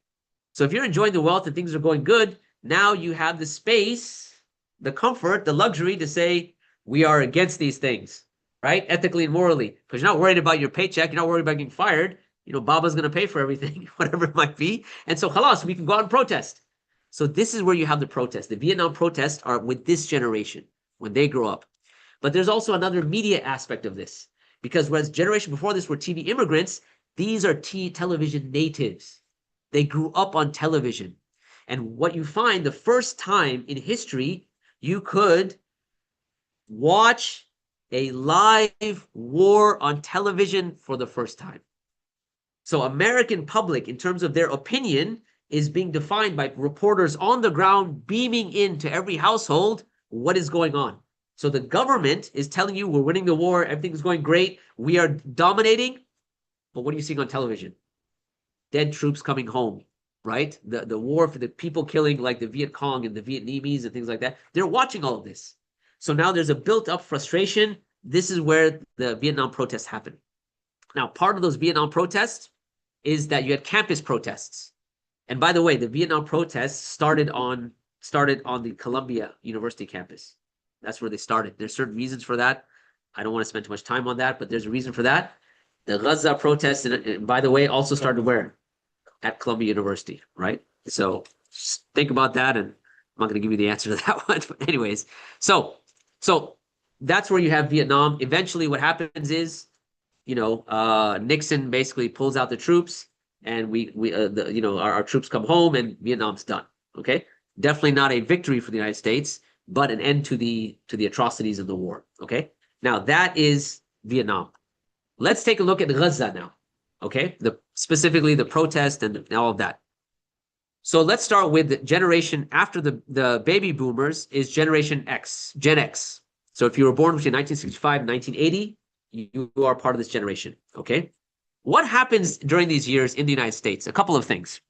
So if you're enjoying the wealth and things are going good, now you have the space, the comfort, the luxury to say, we are against these things, right? Ethically and morally, because you're not worried about your paycheck. You're not worried about getting fired. You know, Baba's going to pay for everything, whatever it might be. And so, halas, we can go out and protest. So this is where you have the protest. The Vietnam protests are with this generation when they grow up. But there's also another media aspect of this, because whereas generation before this were TV immigrants, these are television natives. They grew up on television. And what you find, the first time in history, you could watch a live war on television for the first time. So American public, in terms of their opinion, is being defined by reporters on the ground beaming into every household what is going on. So the government is telling you we're winning the war, everything's going great, we are dominating, but what are you seeing on television? Dead troops coming home, right? The war for the people killing like the Viet Cong and the Vietnamese and things like that. They're watching all of this. So now there's a built-up frustration. This is where the Vietnam protests happen. Now, part of those Vietnam protests is that you had campus protests. And by the way, the Vietnam protests started on the Columbia University campus. That's where they started. There's certain reasons for that. I don't want to spend too much time on that, but there's a reason for that. The Gaza protests, and by the way, also started where? At Columbia University, right? So just think about that, and I'm not going to give you the answer to that one. But anyways, so that's where you have Vietnam. Eventually, what happens is, Nixon basically pulls out the troops, and our troops come home, and Vietnam's done. Okay, definitely not a victory for the United States, but an end to the atrocities of the war. Okay, now that is Vietnam. Let's take a look at Gaza now. Okay, specifically the protest and all of that. So let's start with the generation after the baby boomers is Generation X, Gen X. So if you were born between 1965 and 1980, you are part of this generation. Okay, what happens during these years in the United States? A couple of things.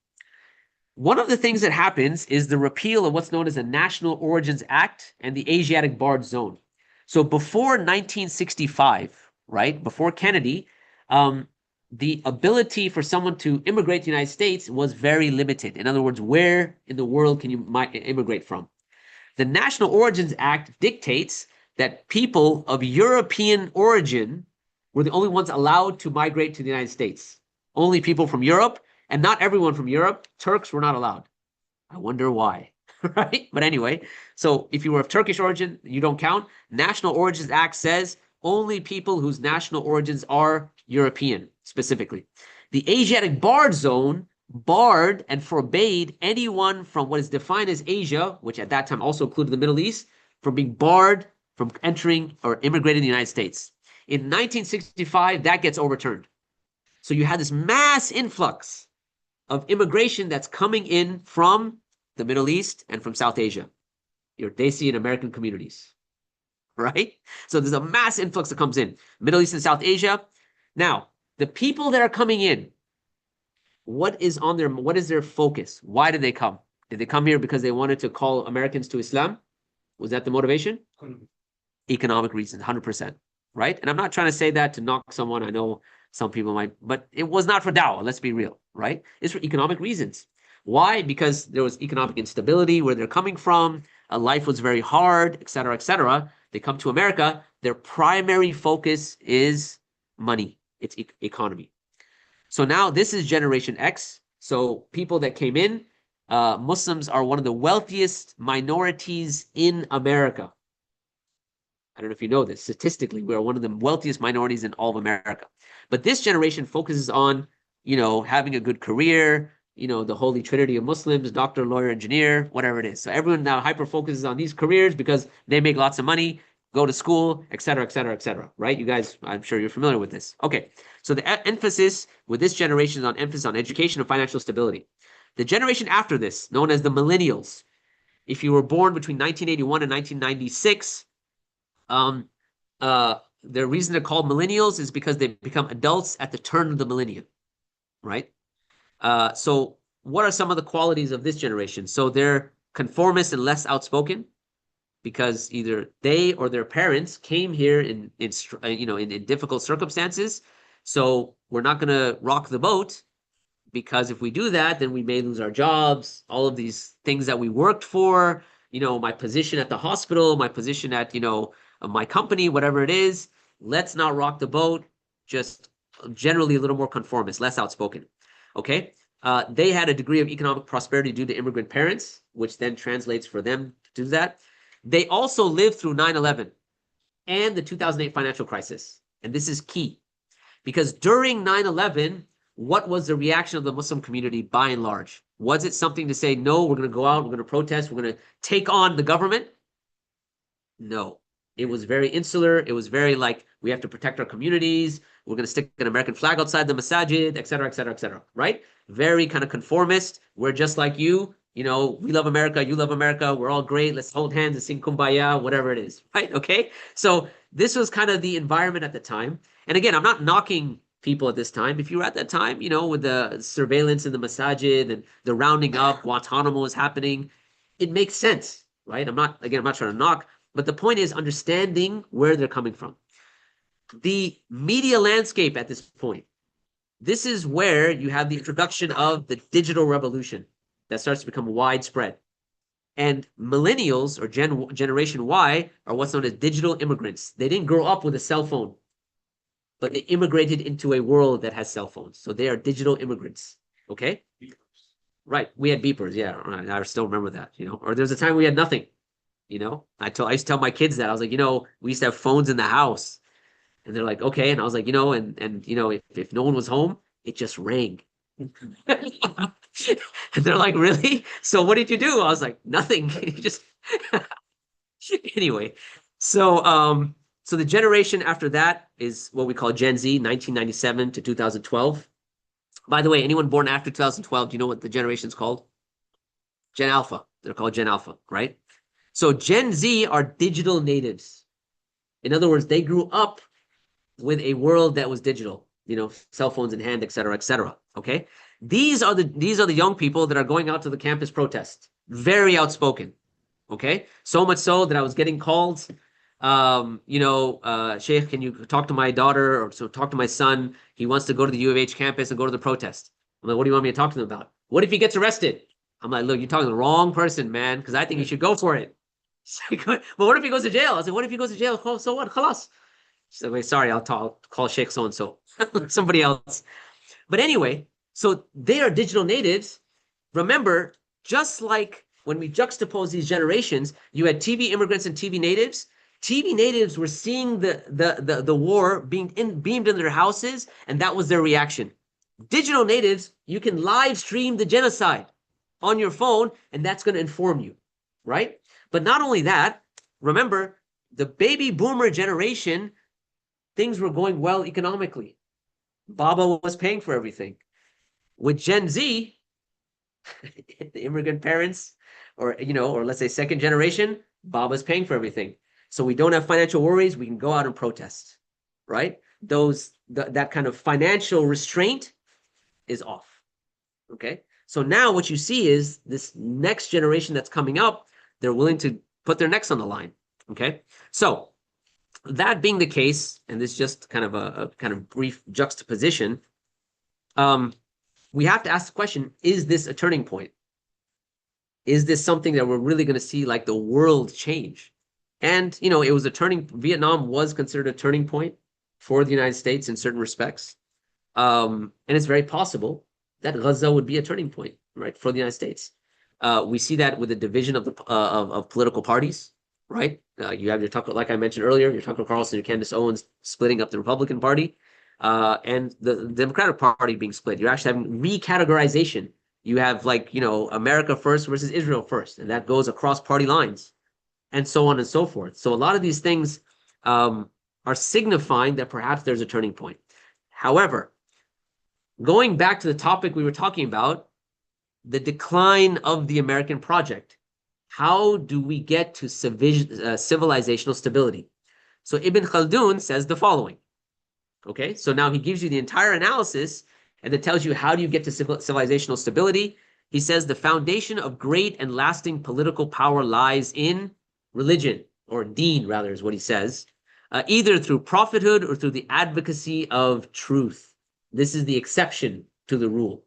One of the things that happens is the repeal of what's known as the National Origins Act and the Asiatic Barred Zone. So before 1965, right, before Kennedy, the ability for someone to immigrate to the United States was very limited. In other words, where in the world can you immigrate from? The National Origins Act dictates that people of European origin were the only ones allowed to migrate to the United States. Only people from Europe, and not everyone from Europe. Turks were not allowed. I wonder why, right? But anyway, so if you were of Turkish origin, you don't count. National Origins Act says only people whose national origins are European, specifically. The Asiatic Barred Zone barred and forbade anyone from what is defined as Asia, which at that time also included the Middle East, from being barred from entering or immigrating to the United States. In 1965, that gets overturned. So you had this mass influx of immigration that's coming in from the Middle East and from South Asia, your Desi and American communities, right? So there's a mass influx that comes in, Middle East and South Asia. Now, the people that are coming in, what is their focus? Why did they come? Did they come here because they wanted to call Americans to Islam? Was that the motivation? Economic reasons, 100%, right? And I'm not trying to say that to knock someone. I know some people might, but it was not for dawah, let's be real, right? It's for economic reasons. Why? Because there was economic instability where they're coming from, life was very hard, et cetera, et cetera. They come to America, their primary focus is money, it's economy. So now this is Generation X. So people that came in, Muslims are one of the wealthiest minorities in America. I don't know if you know this. Statistically, we are one of the wealthiest minorities in all of America. But this generation focuses on, having a good career, you know, the holy trinity of Muslims, doctor, lawyer, engineer, whatever it is. So everyone now hyper focuses on these careers because they make lots of money, go to school, et cetera, et cetera, et cetera, right? You guys, I'm sure you're familiar with this. Okay, so the emphasis with this generation is on emphasis on education and financial stability. The generation after this, known as the millennials, if you were born between 1981 and 1996, the reason they're called millennials is because they become adults at the turn of the millennium, right? So what are some of the qualities of this generation? So they're conformist and less outspoken because either they or their parents came here in difficult circumstances. So we're not going to rock the boat, because if we do that, then we may lose our jobs, all of these things that we worked for, you know, my position at the hospital, my position at, you know, my company, whatever it is. Let's not rock the boat. Just generally a little more conformist, less outspoken. Okay. They had a degree of economic prosperity due to immigrant parents, which then translates for them to do that. They also lived through 9/11 and the 2008 financial crisis. And this is key, because during 9/11, what was the reaction of the Muslim community by and large? Was it something to say, no, we're going to go out, we're going to protest, we're going to take on the government? No. It was very insular. It was very like, we have to protect our communities. We're going to stick an American flag outside the masajid, et cetera, et cetera, et cetera, right? Very kind of conformist. We're just like you. You know, we love America, you love America. We're all great. Let's hold hands and sing kumbaya, whatever it is, right? Okay. So this was kind of the environment at the time. And again, I'm not knocking people at this time. If you were at that time, you know, with the surveillance in the masajid and the rounding up, Guantanamo is happening, it makes sense, right? I'm not trying to knock, but the point is understanding where they're coming from. The media landscape at this point, this is where you have the introduction of the digital revolution that starts to become widespread. And millennials or Generation Y are what's known as digital immigrants. They didn't grow up with a cell phone, but they immigrated into a world that has cell phones. So they are digital immigrants. Okay? Right. We had beepers. Yeah. I still remember that, you know, or there's a time we had nothing, you know. I used to tell my kids that. I was like, you know, we used to have phones in the house. And they're like, okay. And I was like, you know, and you know, if no one was home, it just rang. And they're like, really? So what did you do? I was like, nothing. Just anyway. So so the generation after that is what we call Gen Z, 1997 to 2012. By the way, anyone born after 2012, do you know what the generation's called? Gen Alpha. They're called Gen Alpha, right? So Gen Z are digital natives. In other words, they grew up with a world that was digital, you know, cell phones in hand, et cetera, okay? These are the young people that are going out to the campus protest. Very outspoken, okay? So much so that I was getting called, you know, Sheikh, can you talk to my daughter, or so talk to my son? He wants to go to the U of H campus and go to the protest. I'm like, what do you want me to talk to them about? What if he gets arrested? I'm like, look, you're talking to the wrong person, man, because I think you should go for it. But what if he goes to jail? I said, what if he goes to jail? So what? Khalas. She said, wait, sorry, I'll call Sheikh so-and-so, somebody else. But anyway, so they are digital natives. Remember, just like when we juxtapose these generations, you had TV immigrants and TV natives. TV natives were seeing the war being beamed in their houses, and that was their reaction. Digital natives, you can live stream the genocide on your phone, and that's going to inform you, right? But not only that, remember, the baby boomer generation, things were going well economically. Baba was paying for everything. With Gen Z, the immigrant parents, or, you know, or let's say second generation, Baba's paying for everything. So we don't have financial worries. We can go out and protest, right? That kind of financial restraint is off, okay? So now what you see is this next generation that's coming up, they're willing to put their necks on the line, okay? So that being the case, and this is just kind of a kind of brief juxtaposition, we have to ask the question, is this a turning point? Is this something that we're really going to see like the world change? And, you know, it was Vietnam was considered a turning point for the United States in certain respects. And it's very possible that Gaza would be a turning point, right, for the United States. We see that with the division of political parties, right? You have your Tucker, like I mentioned earlier, your Tucker Carlson, your Candace Owens splitting up the Republican Party, and the Democratic Party being split. You're actually having recategorization You have like, America first versus Israel first, and that goes across party lines, and so on and so forth. So a lot of these things are signifying that perhaps there's a turning point. However, going back to the topic we were talking about, the decline of the American project. How do we get to civilizational stability? So Ibn Khaldun says the following. Okay, so now he gives you the entire analysis and it tells you how do you get to civilizational stability. He says the foundation of great and lasting political power lies in religion, or deen rather is what he says, either through prophethood or through the advocacy of truth. This is the exception to the rule.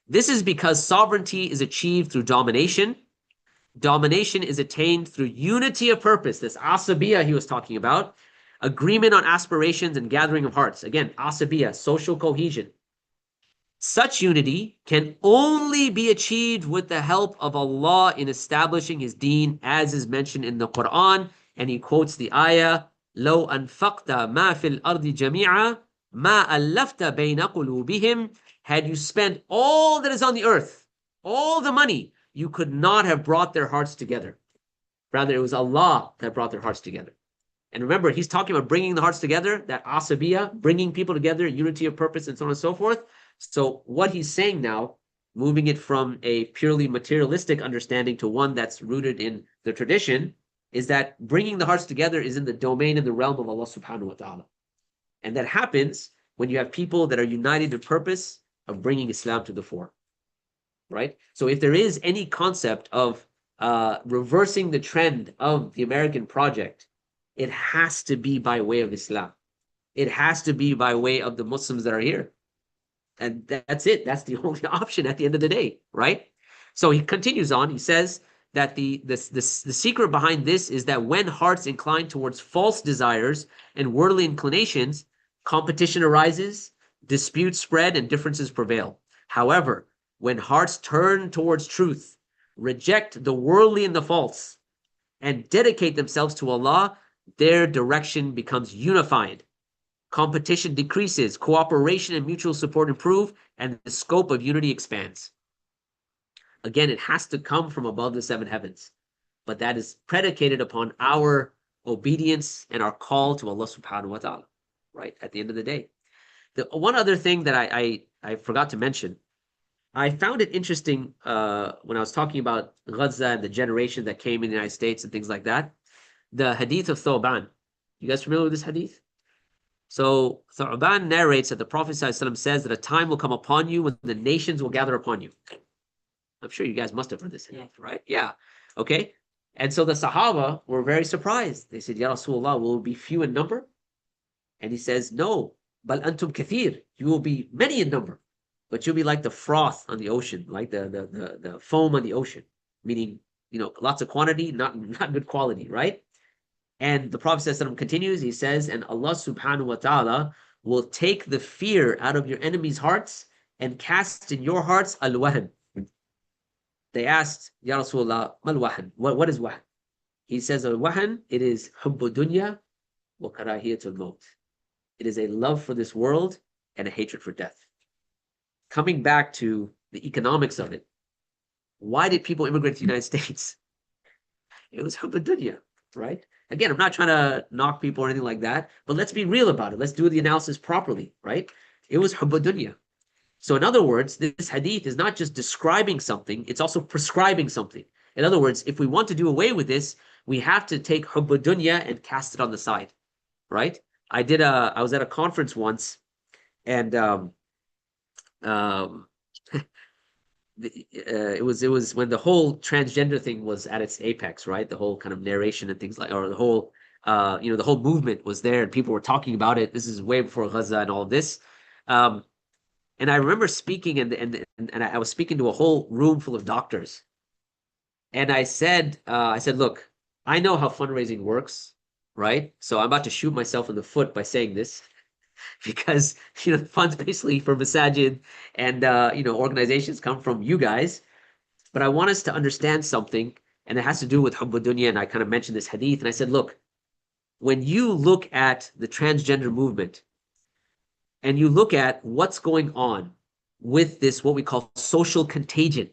This is because sovereignty is achieved through domination. Domination is attained through unity of purpose, this asabiya he was talking about, agreement on aspirations and gathering of hearts. Again, asabiya, social cohesion. Such unity can only be achieved with the help of Allah in establishing His deen, as is mentioned in the Quran. And he quotes the ayah, لَوْ أَنفَقْتَ مَا فِي الْأَرْضِ جَمِيعًا مَا أَلَّفْتَ بَيْنَ قُلُوبِهِمْ. Had you spent all that is on the earth, all the money, you could not have brought their hearts together. Rather, it was Allah that brought their hearts together. And remember, he's talking about bringing the hearts together, that asabiya, bringing people together, unity of purpose, and so on and so forth. So what he's saying now, moving it from a purely materialistic understanding to one that's rooted in the tradition, is that bringing the hearts together is in the domain and the realm of Allah subhanahu wa ta'ala. And that happens when you have people that are united in purpose of bringing Islam to the fore. Right? So if there is any concept of reversing the trend of the American project, it has to be by way of Islam. It has to be by way of the Muslims that are here. And that's it. That's the only option at the end of the day, right? So he continues on. He says that the secret behind this is that when hearts incline towards false desires and worldly inclinations, competition arises, disputes spread, and differences prevail. However, when hearts turn towards truth, reject the worldly and the false, and dedicate themselves to Allah, their direction becomes unified. Competition decreases, cooperation and mutual support improve, and the scope of unity expands. Again, it has to come from above the seven heavens, but that is predicated upon our obedience and our call to Allah subhanahu wa ta'ala, right? At the end of the day. The one other thing that I forgot to mention, I found it interesting when I was talking about Gaza and the generation that came in the United States and things like that. The hadith of Thawban. You guys familiar with this hadith? So Thawban narrates that the Prophet ﷺ says that a time will come upon you when the nations will gather upon you. I'm sure you guys must have heard this hadith, right? Yeah. Okay. And so the Sahaba were very surprised. They said, Ya Rasulullah, will it be few in number? And he says, no, bal antum kathir. You will be many in number, but you'll be like the froth on the ocean, like the foam on the ocean, meaning, lots of quantity, not good quality, right? And the Prophet ﷺ continues, he says, and Allah subhanahu wa ta'ala will take the fear out of your enemies' hearts and cast in your hearts al-wahan. They asked, Ya Rasulullah, mal-wahan? What is wahan? He says, al-wahan, it is hubbu dunya wa karahiyatul maut. It is a love for this world and a hatred for death. Coming back to the economics of it, why did people immigrate to the United States? It was hubbu dunya, right? Again, I'm not trying to knock people or anything like that, but let's be real about it. Let's do the analysis properly, right? It was hubbu dunya. So in other words, this hadith is not just describing something, it's also prescribing something. In other words, if we want to do away with this, we have to take hubbu dunya and cast it on the side, right? I was at a conference once, and it was when the whole transgender thing was at its apex, right? The whole kind of narration and things like, or the whole movement was there, and people were talking about it. This is way before Gaza and all of this. And I remember speaking, and I was speaking to a whole room full of doctors, and I said, look, I know how fundraising works, right? So I'm about to shoot myself in the foot by saying this. Because the funds basically for Masajid and organizations come from you guys, but I want us to understand something, and it has to do with hubbu dunya. And I kind of mentioned this hadith, and I said, look, when you look at the transgender movement and you look at what's going on with this, what we call social contagion,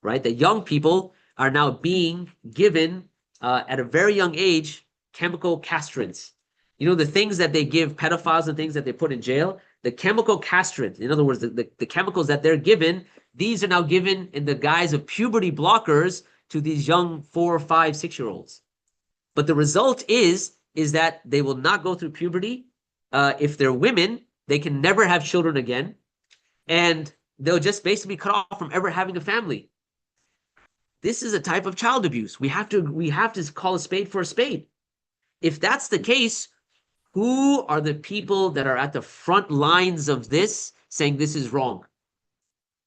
right? The young people are now being given at a very young age chemical castrants. You know, the things that they give pedophiles and things that they put in jail, the chemical castrants, in other words, the chemicals that they're given, these are now given in the guise of puberty blockers to these young 4, 5, 6-year-olds. But the result is that they will not go through puberty. If they're women, they can never have children again. And they'll just basically cut off from ever having a family. This is a type of child abuse. We have to call a spade for a spade. If that's the case, who are the people that are at the front lines of this saying this is wrong?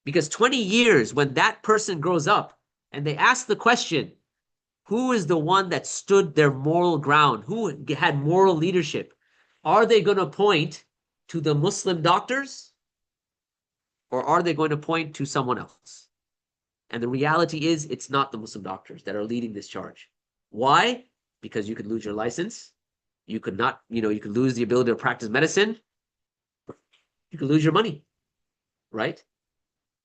Because 20 years, when that person grows up and they ask the question, who is the one that stood their moral ground? Who had moral leadership? Are they going to point to the Muslim doctors? Or are they going to point to someone else? And the reality is, it's not the Muslim doctors that are leading this charge. Why? Because you could lose your license. You could not, you could lose the ability to practice medicine. You could lose your money, right?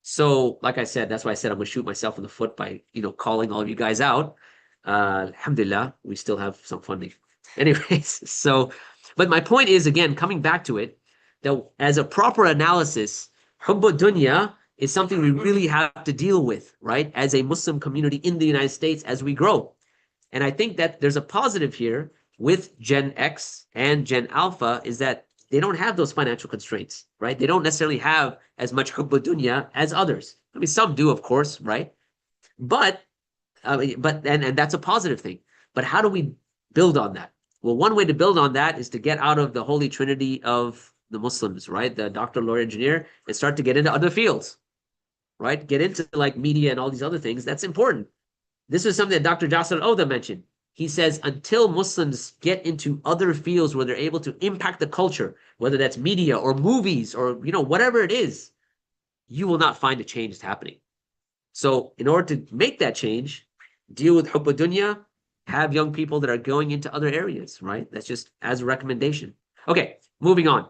So, like I said, that's why I said I'm going to shoot myself in the foot by, calling all of you guys out. Alhamdulillah, we still have some funding. Anyways, but my point is, again, coming back to it, that as a proper analysis, Hubbu Dunya is something we really have to deal with, right? As a Muslim community in the United States as we grow. And I think that there's a positive here with Gen X and Gen Alpha is that they don't have those financial constraints, right? They don't necessarily have as much Hubbu Dunya as others. I mean, some do, of course, right? But that's a positive thing. But how do we build on that? Well, one way to build on that is to get out of the holy trinity of the Muslims, right? The doctor, lawyer, engineer, and start to get into other fields, right? Get into like media and all these other things. That's important. This is something that Dr. Jasser Oda mentioned. He says, until Muslims get into other fields where they're able to impact the culture, whether that's media or movies or, whatever it is, you will not find a change happening. So in order to make that change, deal with Hubbu Dunya, have young people that are going into other areas, right? That's just as a recommendation. Okay, moving on.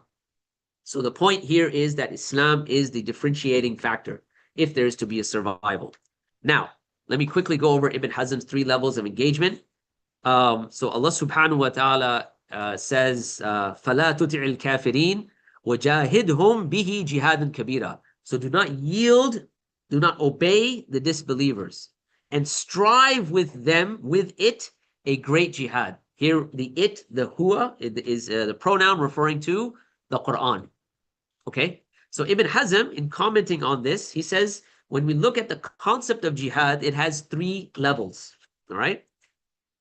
So the point here is that Islam is the differentiating factor if there is to be a survival. Now, let me quickly go over Ibn Hazm's 3 levels of engagement. So Allah subhanahu wa ta'ala says, فَلَا تُطِعِ الْكَافِرِينَ وَجَاهِدْهُمْ بِهِ جِهَادًا كَبِيرًا. So do not yield, do not obey the disbelievers, and strive with them, with it, a great jihad. Here, the huwa, is the pronoun referring to the Quran. Okay, so Ibn Hazm, in commenting on this, he says, when we look at the concept of jihad, it has 3 levels, all right?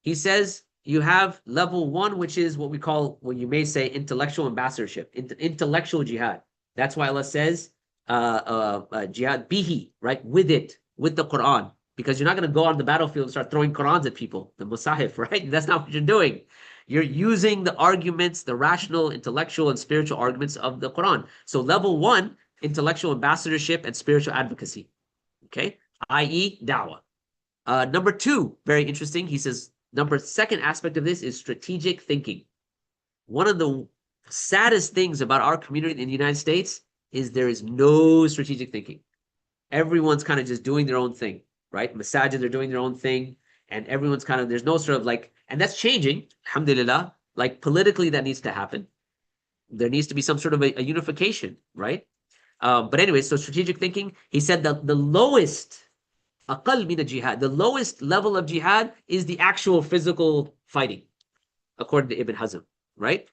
He says you have level 1, which is what we call, what you may say, intellectual ambassadorship, intellectual jihad. That's why Allah says, jihad bihi, right? With it, with the Quran. Because you're not going to go on the battlefield and start throwing Qurans at people, the Musahif, right? That's not what you're doing. You're using the arguments, the rational, intellectual, and spiritual arguments of the Quran. So level 1, intellectual ambassadorship and spiritual advocacy, okay? i.e. da'wah. Number 2, very interesting, he says, second aspect of this is strategic thinking. One of the saddest things about our community in the United States is there is no strategic thinking. Everyone's kind of just doing their own thing, right? Masajid are doing their own thing, and everyone's kind of, there's no sort of like, and that's changing, alhamdulillah, like politically that needs to happen. There needs to be some sort of a unification, right? But anyway, so strategic thinking, he said that the lowest, aqal min jihad, the lowest level of jihad is the actual physical fighting, according to Ibn Hazm, right?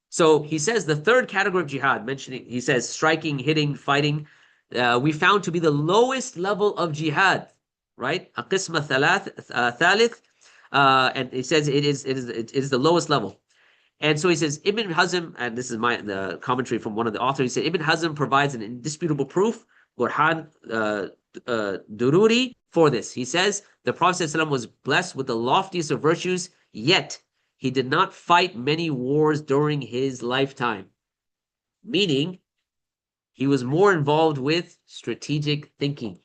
So he says the third category of jihad, he says striking, hitting, fighting, we found to be the lowest level of jihad, right? Aqisma thalith, and he says it is the lowest level. And so he says, Ibn Hazm, and this is the commentary from one of the authors, he said, Ibn Hazm provides an indisputable proof, Burhan Dururi, for this. He says, the Prophet ﷺ was blessed with the loftiest of virtues, yet he did not fight many wars during his lifetime. Meaning, he was more involved with strategic thinking,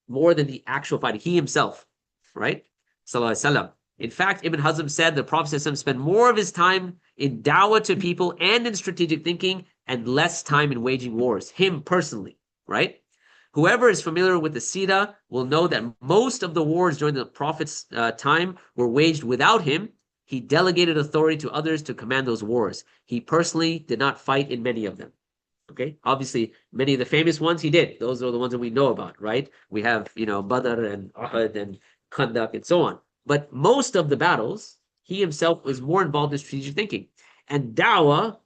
more than the actual fighting, he himself, right? Sallallahu Alaihi Wasallam. In fact, Ibn Hazm said the Prophet ﷺ spent more of his time in da'wah to people and in strategic thinking and less time in waging wars, him personally, right? Whoever is familiar with the Sirah will know that most of the wars during the Prophet's time were waged without him. He delegated authority to others to command those wars. He personally did not fight in many of them. Okay, obviously, many of the famous ones he did. Those are the ones that we know about, right? We have, Badr and Uhud and Khandaq and so on. But most of the battles, he himself was more involved in strategic thinking. And Dawah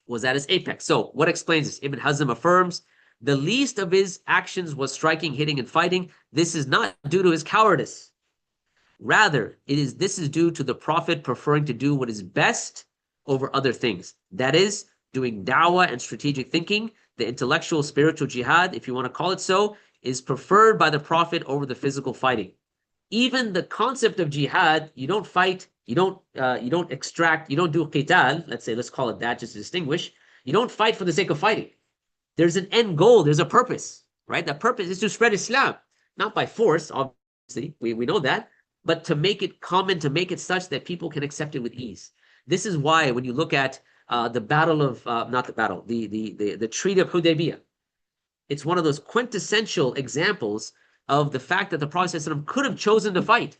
was at its apex. So what explains this? Ibn Hazm affirms, the least of his actions was striking, hitting, and fighting. This is not due to his cowardice. Rather, this is due to the Prophet preferring to do what is best over other things. That is, doing da'wah and strategic thinking. The intellectual, spiritual jihad, if you want to call it so, is preferred by the Prophet over the physical fighting. Even the concept of jihad, you don't fight, you don't extract, you don't do qital, let's call it that just to distinguish. You don't fight for the sake of fighting. There's an end goal, there's a purpose, right? That purpose is to spread Islam, not by force, obviously, we know that, but to make it common, to make it such that people can accept it with ease. This is why when you look at the battle of, the Treaty of Hudaybiyah, it's one of those quintessential examples of the fact that the Prophet ﷺ could have chosen to fight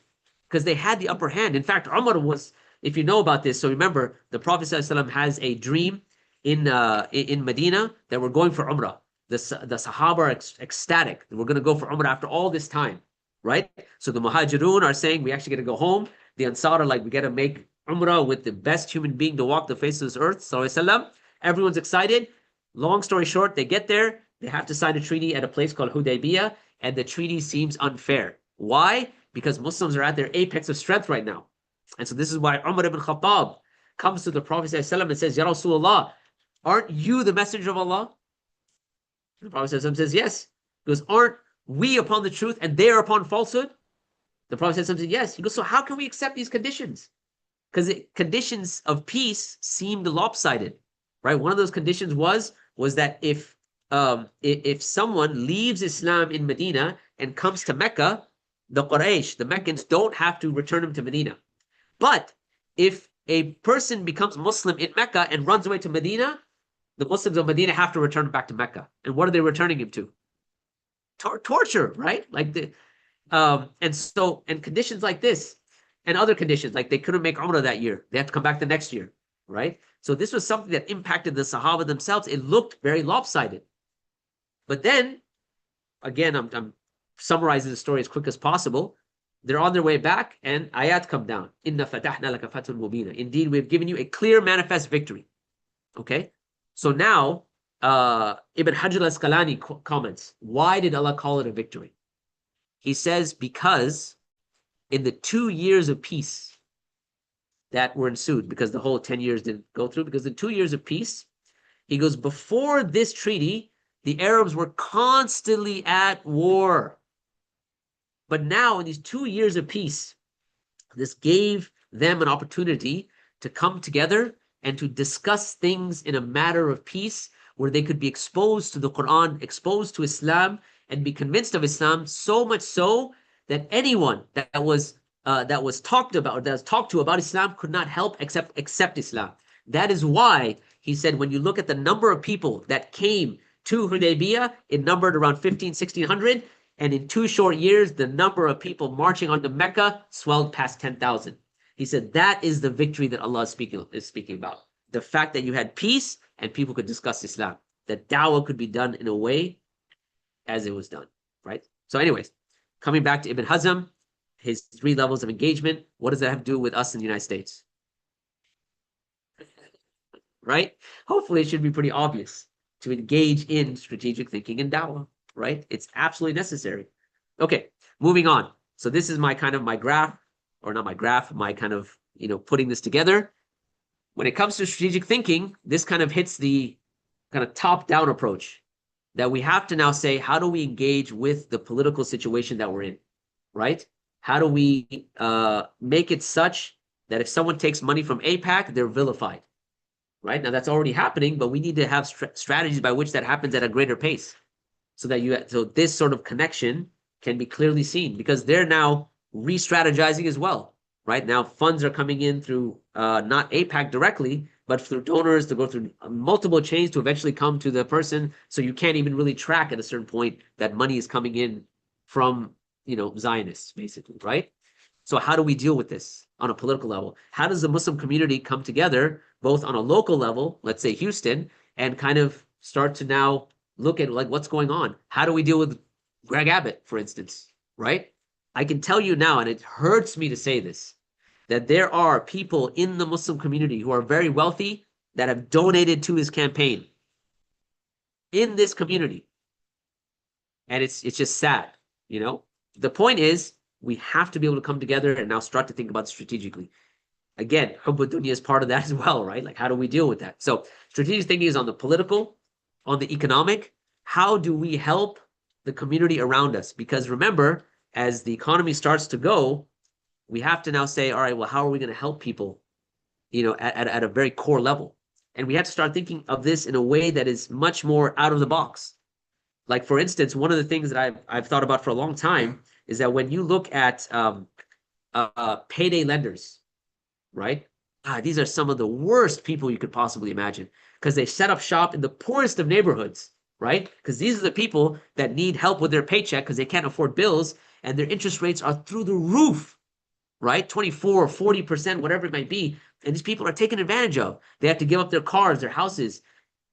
because they had the upper hand. In fact, Umar was, if you know about this, so remember, the Prophet ﷺ has a dream in Medina that we're going for Umrah. The Sahaba are ecstatic. We're going to go for Umrah after all this time, right? So the Muhajirun are saying, we actually got to go home. The Ansar are like, we got to make Umrah with the best human being to walk the face of this earth, sallallahu alaihi wasallam. Everyone's excited. Long story short, they get there. They have to sign a treaty at a place called Hudaybiyah, and the treaty seems unfair. Why? Because Muslims are at their apex of strength right now. And so this is why Umar ibn Khattab comes to the Prophet ﷺ and says, Ya Rasulullah, aren't you the messenger of Allah? The Prophet ﷺ says, yes. He goes, aren't we upon the truth and they are upon falsehood? The Prophet ﷺ says, yes. He goes, so how can we accept these conditions? Because the conditions of peace seemed lopsided, right? One of those conditions was that if someone leaves Islam in Medina and comes to Mecca, the Quraysh, the Meccans, don't have to return him to Medina. But if a person becomes Muslim in Mecca and runs away to Medina, the Muslims of Medina have to return him back to Mecca. And what are they returning him to? Torture, right? Like and conditions like this and other conditions, like they couldn't make Umrah that year. They have to come back the next year, right? So this was something that impacted the Sahaba themselves. It looked very lopsided. But then, again, I'm summarizing the story as quick as possible. They're on their way back, and ayat come down. Inna fatahna laka fathun mubina. Indeed, we've given you a clear, manifest victory. Okay? So now, Ibn Hajar al-Asqalani comments, why did Allah call it a victory? He says, because in the 2 years of peace that were ensued, because the whole 10 years didn't go through, because the 2 years of peace, he goes, before this treaty, the Arabs were constantly at war. But now, in these 2 years of peace, this gave them an opportunity to come together and to discuss things in a matter of peace where they could be exposed to the Quran, exposed to Islam, and be convinced of Islam, so much so that anyone that was talked about or that was talked to about Islam could not help except accept Islam. That is why he said, when you look at the number of people that came to Hudaybiyah, it numbered around 1,600, and in 2 short years, the number of people marching onto Mecca swelled past 10,000. He said that is the victory that Allah is speaking about. The fact that you had peace and people could discuss Islam. That da'wah could be done in a way as it was done, right? So anyways, coming back to Ibn Hazm, his 3 levels of engagement, what does that have to do with us in the United States? Right? Hopefully it should be pretty obvious to engage in strategic thinking and da'wah, right? It's absolutely necessary. Okay, moving on. So this is my kind of my graph, or not my graph, my kind of, putting this together. When it comes to strategic thinking, this kind of hits the kind of top-down approach that we have to now say, how do we engage with the political situation that we're in, right? How do we make it such that if someone takes money from AIPAC, they're vilified, right? Now that's already happening, but we need to have strategies by which that happens at a greater pace so that so this sort of connection can be clearly seen, because they're now re-strategizing as well, right? Now funds are coming in through not AIPAC directly, but through donors to go through multiple chains to eventually come to the person. So you can't even really track at a certain point that money is coming in from, Zionists, basically, right? So how do we deal with this on a political level? How does the Muslim community come together, both on a local level, let's say Houston, and kind of start to now look at like what's going on? How do we deal with Greg Abbott, for instance, right? I can tell you now, and it hurts me to say this, that there are people in the Muslim community who are very wealthy that have donated to his campaign in this community. And it's just sad, The point is, we have to be able to come together and now start to think about strategically. Again, Hubb Dunya is part of that as well, right? Like, how do we deal with that? So strategic thinking is on the political, on the economic. How do we help the community around us? Because remember, as the economy starts to go, we have to now say, all right, well, how are we going to help people, at a very core level? And we have to start thinking of this in a way that is much more out of the box. Like, for instance, one of the things that I've thought about for a long time is that when you look at payday lenders, right? These are some of the worst people you could possibly imagine, because they set up shop in the poorest of neighborhoods, right? Because these are the people that need help with their paycheck because they can't afford bills, and their interest rates are through the roof, right? 24 or 40%, whatever it might be. And these people are taken advantage of. They have to give up their cars, their houses.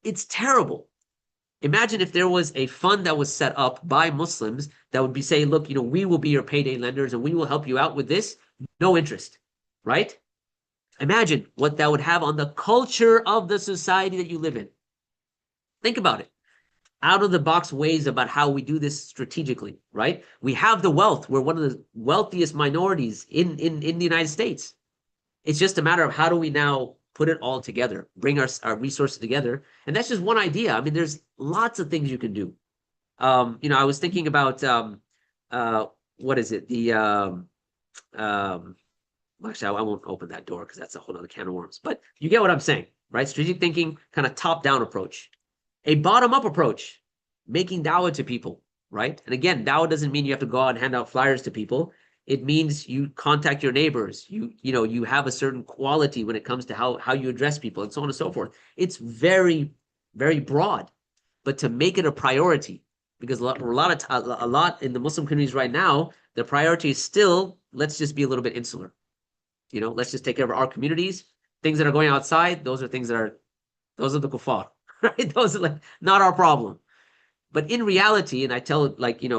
It's terrible. Imagine if there was a fund that was set up by Muslims that would be saying, look, we will be your payday lenders and we will help you out with this, no interest, right? Imagine what that would have on the culture of the society that you live in. Think about it. Out of the box ways about how we do this strategically, right? We have the wealth. We're one of the wealthiest minorities in the United States. It's just a matter of how do we now put it all together, bring our resources together. And that's just one idea. I mean, there's lots of things you can do. I was thinking about, what is it? Actually, I won't open that door because that's a whole other can of worms. But you get what I'm saying, right? Strategic thinking, kind of top-down approach. A bottom-up approach, making dawah to people, right? And again, dawah doesn't mean you have to go out and hand out flyers to people. It means you contact your neighbors. You have a certain quality when it comes to how you address people and so on and so forth. It's very, very broad. But to make it a priority, because a lot in the Muslim communities right now, the priority is still, let's just be a little bit insular. Let's just take care of our communities. Things that are going outside, those are the kuffar, right? Those are like not our problem. But in reality, and I tell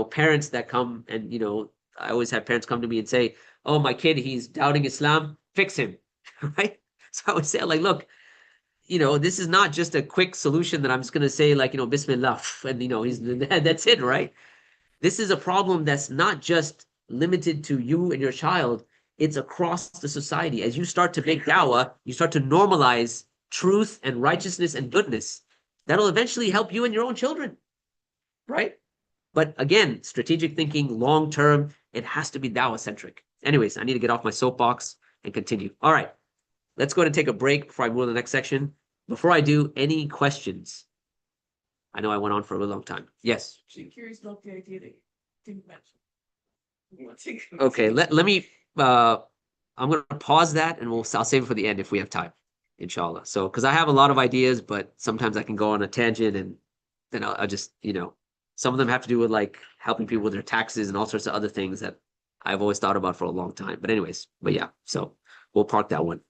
parents that come and, I always have parents come to me and say, oh, my kid, he's doubting Islam, fix him, right? So I would say look, this is not just a quick solution that I'm just going to say Bismillah, and that's it, right? This is a problem that's not just limited to you and your child. It's across the society. As you start to make dawah, you start to normalize truth and righteousness and goodness. That'll eventually help you and your own children, right? But again, strategic thinking, long-term, it has to be dawah-centric. Anyways, I need to get off my soapbox and continue. All right, let's go ahead and take a break before I move to the next section. Before I do, any questions? I know I went on for a really long time. Yes? I'm curious about the idea that you didn't mention. Okay, let me, I'm going to pause that and I'll save it for the end if we have time, inshallah. So, because I have a lot of ideas, but sometimes I can go on a tangent and then I'll just, some of them have to do with helping people with their taxes and all sorts of other things that I've always thought about for a long time. But anyways, yeah, so we'll park that one.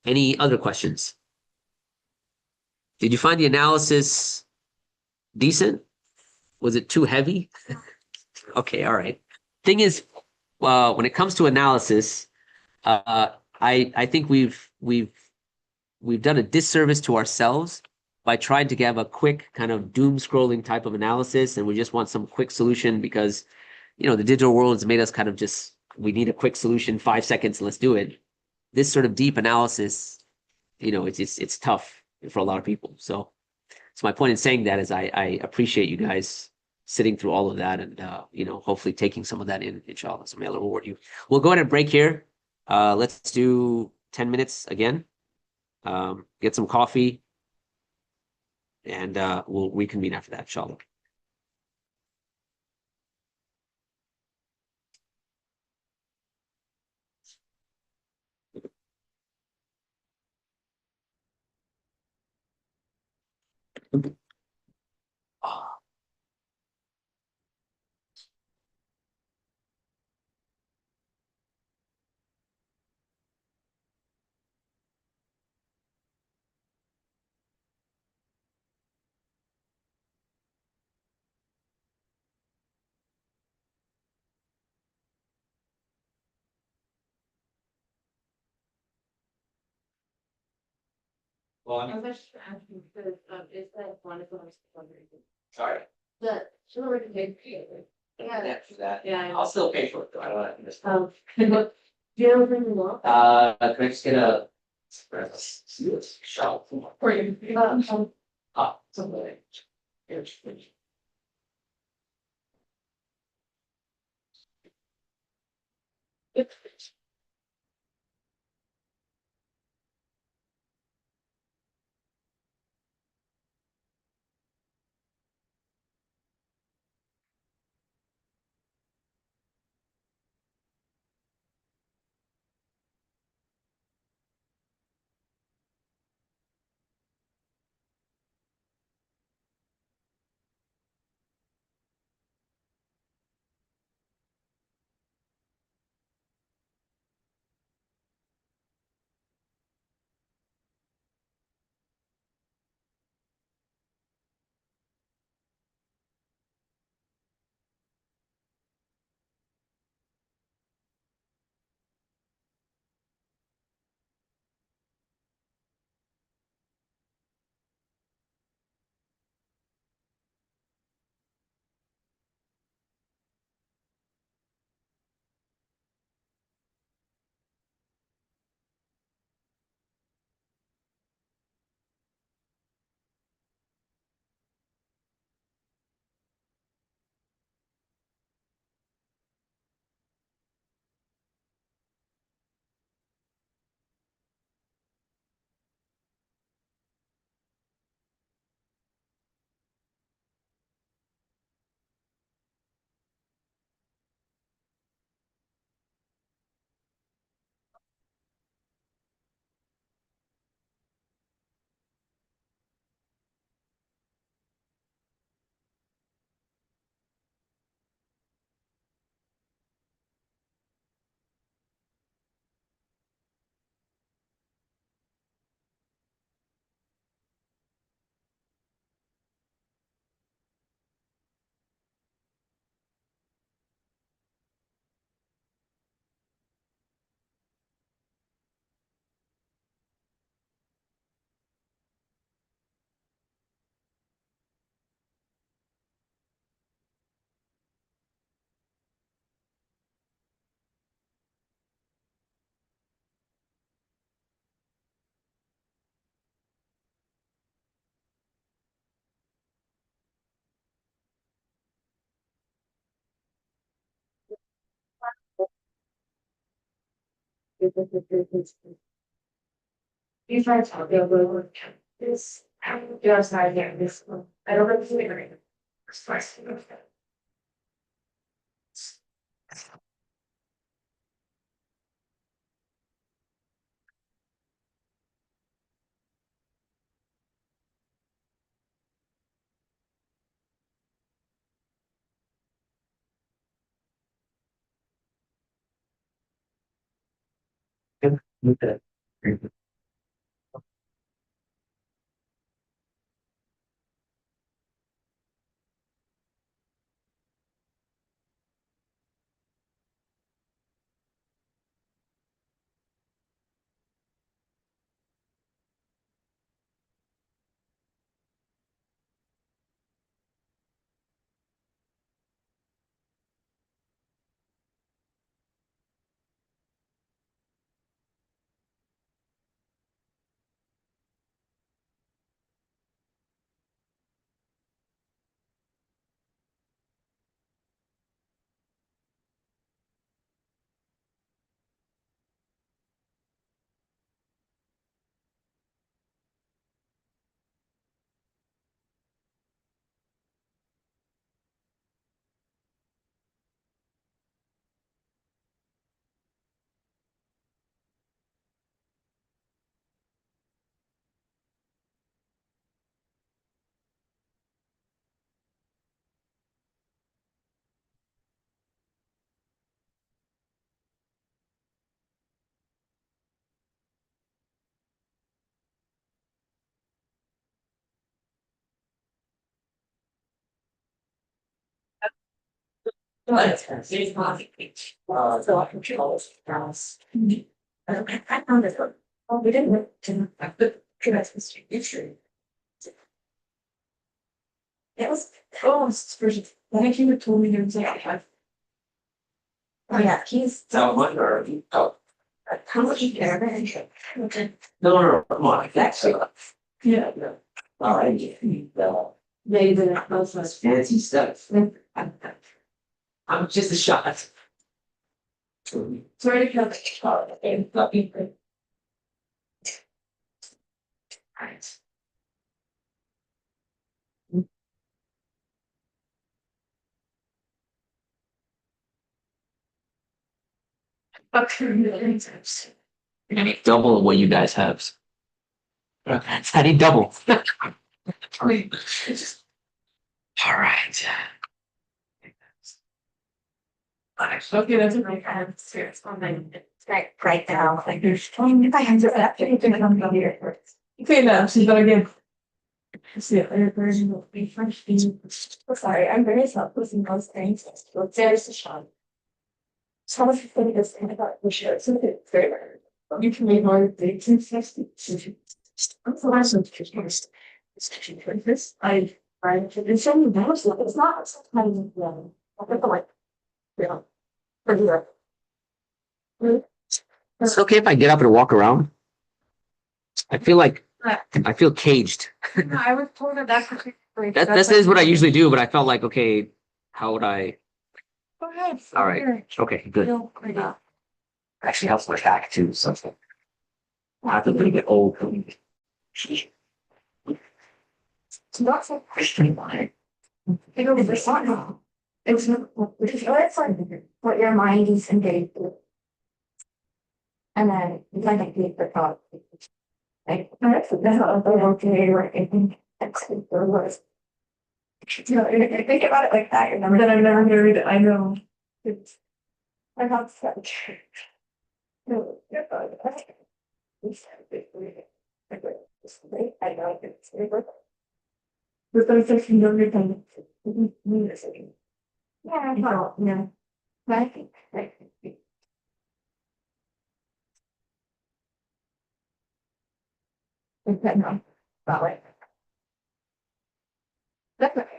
Any other questions? Did you find the analysis decent? Was it too heavy? Okay, all right. Thing is, when it comes to analysis, I think we've done a disservice to ourselves by trying to have a quick kind of doom scrolling type of analysis, and we just want some quick solution because, the digital world has made us kind of we need a quick solution, 5 seconds, let's do it. This sort of deep analysis, it's tough for a lot of people. So my point in saying that is I appreciate you guys sitting through all of that and, hopefully taking some of that in, inshallah. So may Allah reward you. We'll go ahead and break here. Let's do 10 minutes again. Get some coffee and we'll reconvene after that, inshallah. Well, I I mean, was just asking because, is that one of those wondering? sorry. The, sure, okay. Yeah, for that. Yeah. I'll still pay for it, though. I don't understand. What, do you have anything you want? Can I just get a shot? For you. Something. These are top of the this, the other side here, this one. I don't know if it's right. So I control this. I found it. Oh, we didn't look to the Christmas tree. It was, oh, it's version. I think he would told me there was like, oh yeah, he's. That one or? Oh, How much you care? no, come on, that's. Yeah. All right. They did it most of us. Fancy stuff. I'm just a shot. Sorry to kill the child. And not be good. Right. Okay. I need double of what you guys have. I need double. All right. Okay, that's a great kind of serious one. It's right now, like there's 20, if I have to that, they're gonna come here. Okay, now, see that again. See, other version will be French. Sorry, I'm very selfless in most things. But there's a shot. So much thing is kind of about the show. It's a bit fair. You can make more things and stuff. I'm the last one to first. This I it's only mouse, it's not sometimes I think like yeah. For here. It's okay if I get up and walk around. I feel caged. I was told that that's. That is what I usually do, but I felt like, okay, how would I? Go ahead. All right. Okay, good. Feel free to- Actually helps my back too, so. I feel pretty get old. It's not so Christian wine. It goes for something. It's not, because it's like what your mind is engaged with. And then you kind of get the thought. Like, that's okay, right? I think that's the worst. You know, if you think about it like that, you're never. Then I'm never gonna read it, I know. It's. I'm not such. No, yeah, I know it's very. But there's such a younger thing. Yeah, well, no. But I think, like. No, that way. That's okay.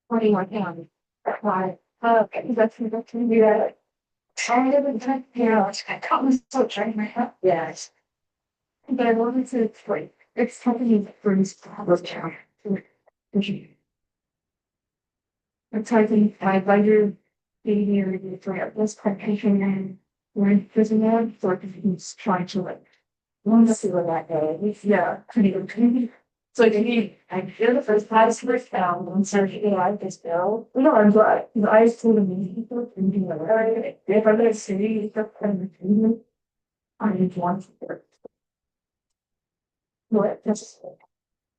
What do you want on? Why? Okay, that's do that. I didn't think, you know, I got was so trying my head. Yes. But I wanted to like it's something that brings problems down. It's typing I your baby or this preparation and we're in prison now, so I can trying to like want to see what that day. Yeah, pretty good. So I feel the first class first down and started like this bill. No, I'm glad. I told them people and be like, if I'm gonna say stuff kind of I need one for what that's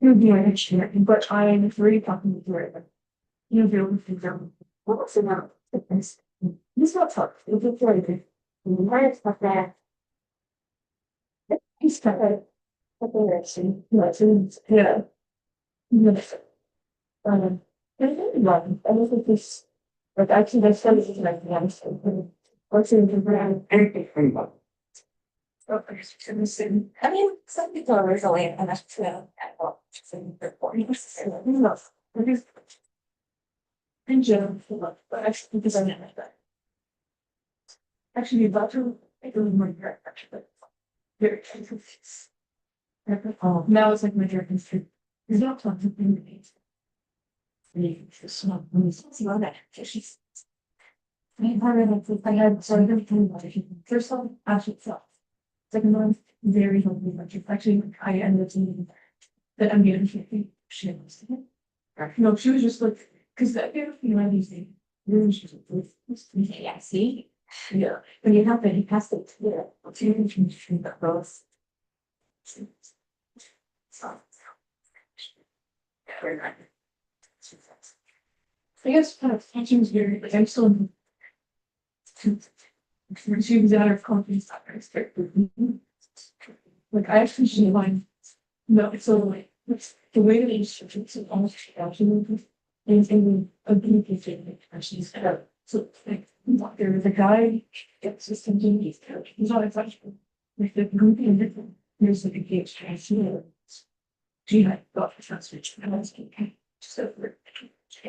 you're doing it shit, but I'm really talking to it. You know, with them. What's it now? This is not tough. It's very good. And the stuff that he's got a direction. Yeah. Yes. And it's one. I don't think this, like, actually, there's something like the answer. What's in the brand? Anything from one. Okay, I mean, some people are really enough to have enough. In general, but actually, because I'm not that. Actually, about to make a little more direct, actually. Very confused. Now it's like my direct history. There's no talking to me. It's not that. She's. I had so everything. There's some actually itself. Second one, very healthy. Like it's actually, I ended up seeing that I'm getting 50. She was. No, she was just like, because that gave me like these things. Yeah, see? Yeah. When you have it, he passed it to the two between the rows. I guess kind of teaching is very, like I'm still. She was out of confidence. Like I actually should line. No, it's so like the way that these subjects are almost absolutely in a group of things actually set up. So like there is a guy gets system in these characters. He's not exceptional. Like the group in different there's like a gauge transfer. Gee, I got the transfer. And I was like, so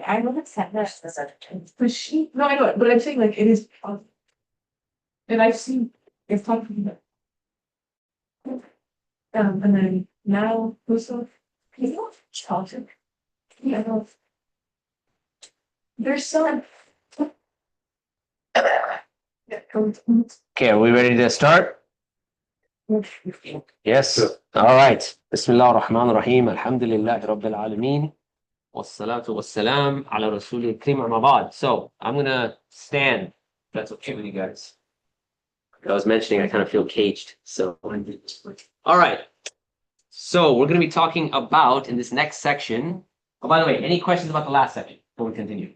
I would have said that as a. but she no, I know it, but I'm saying like it is and I've seen it's talking about and then now also people childhood. Yeah, no. There's some Okay, are we ready to start? Yes. All right. Bismillah ar-Rahman ar-Rahim. Alhamdulillah Rabbil Alameen. Wassalatu wassalam ala Rasulil Kareem amma ba'd. So I'm gonna stand. If that's okay with you guys. I was mentioning I kind of feel caged. So all right. So we're gonna be talking about in this next section. Oh, by the way, any questions about the last section before we continue?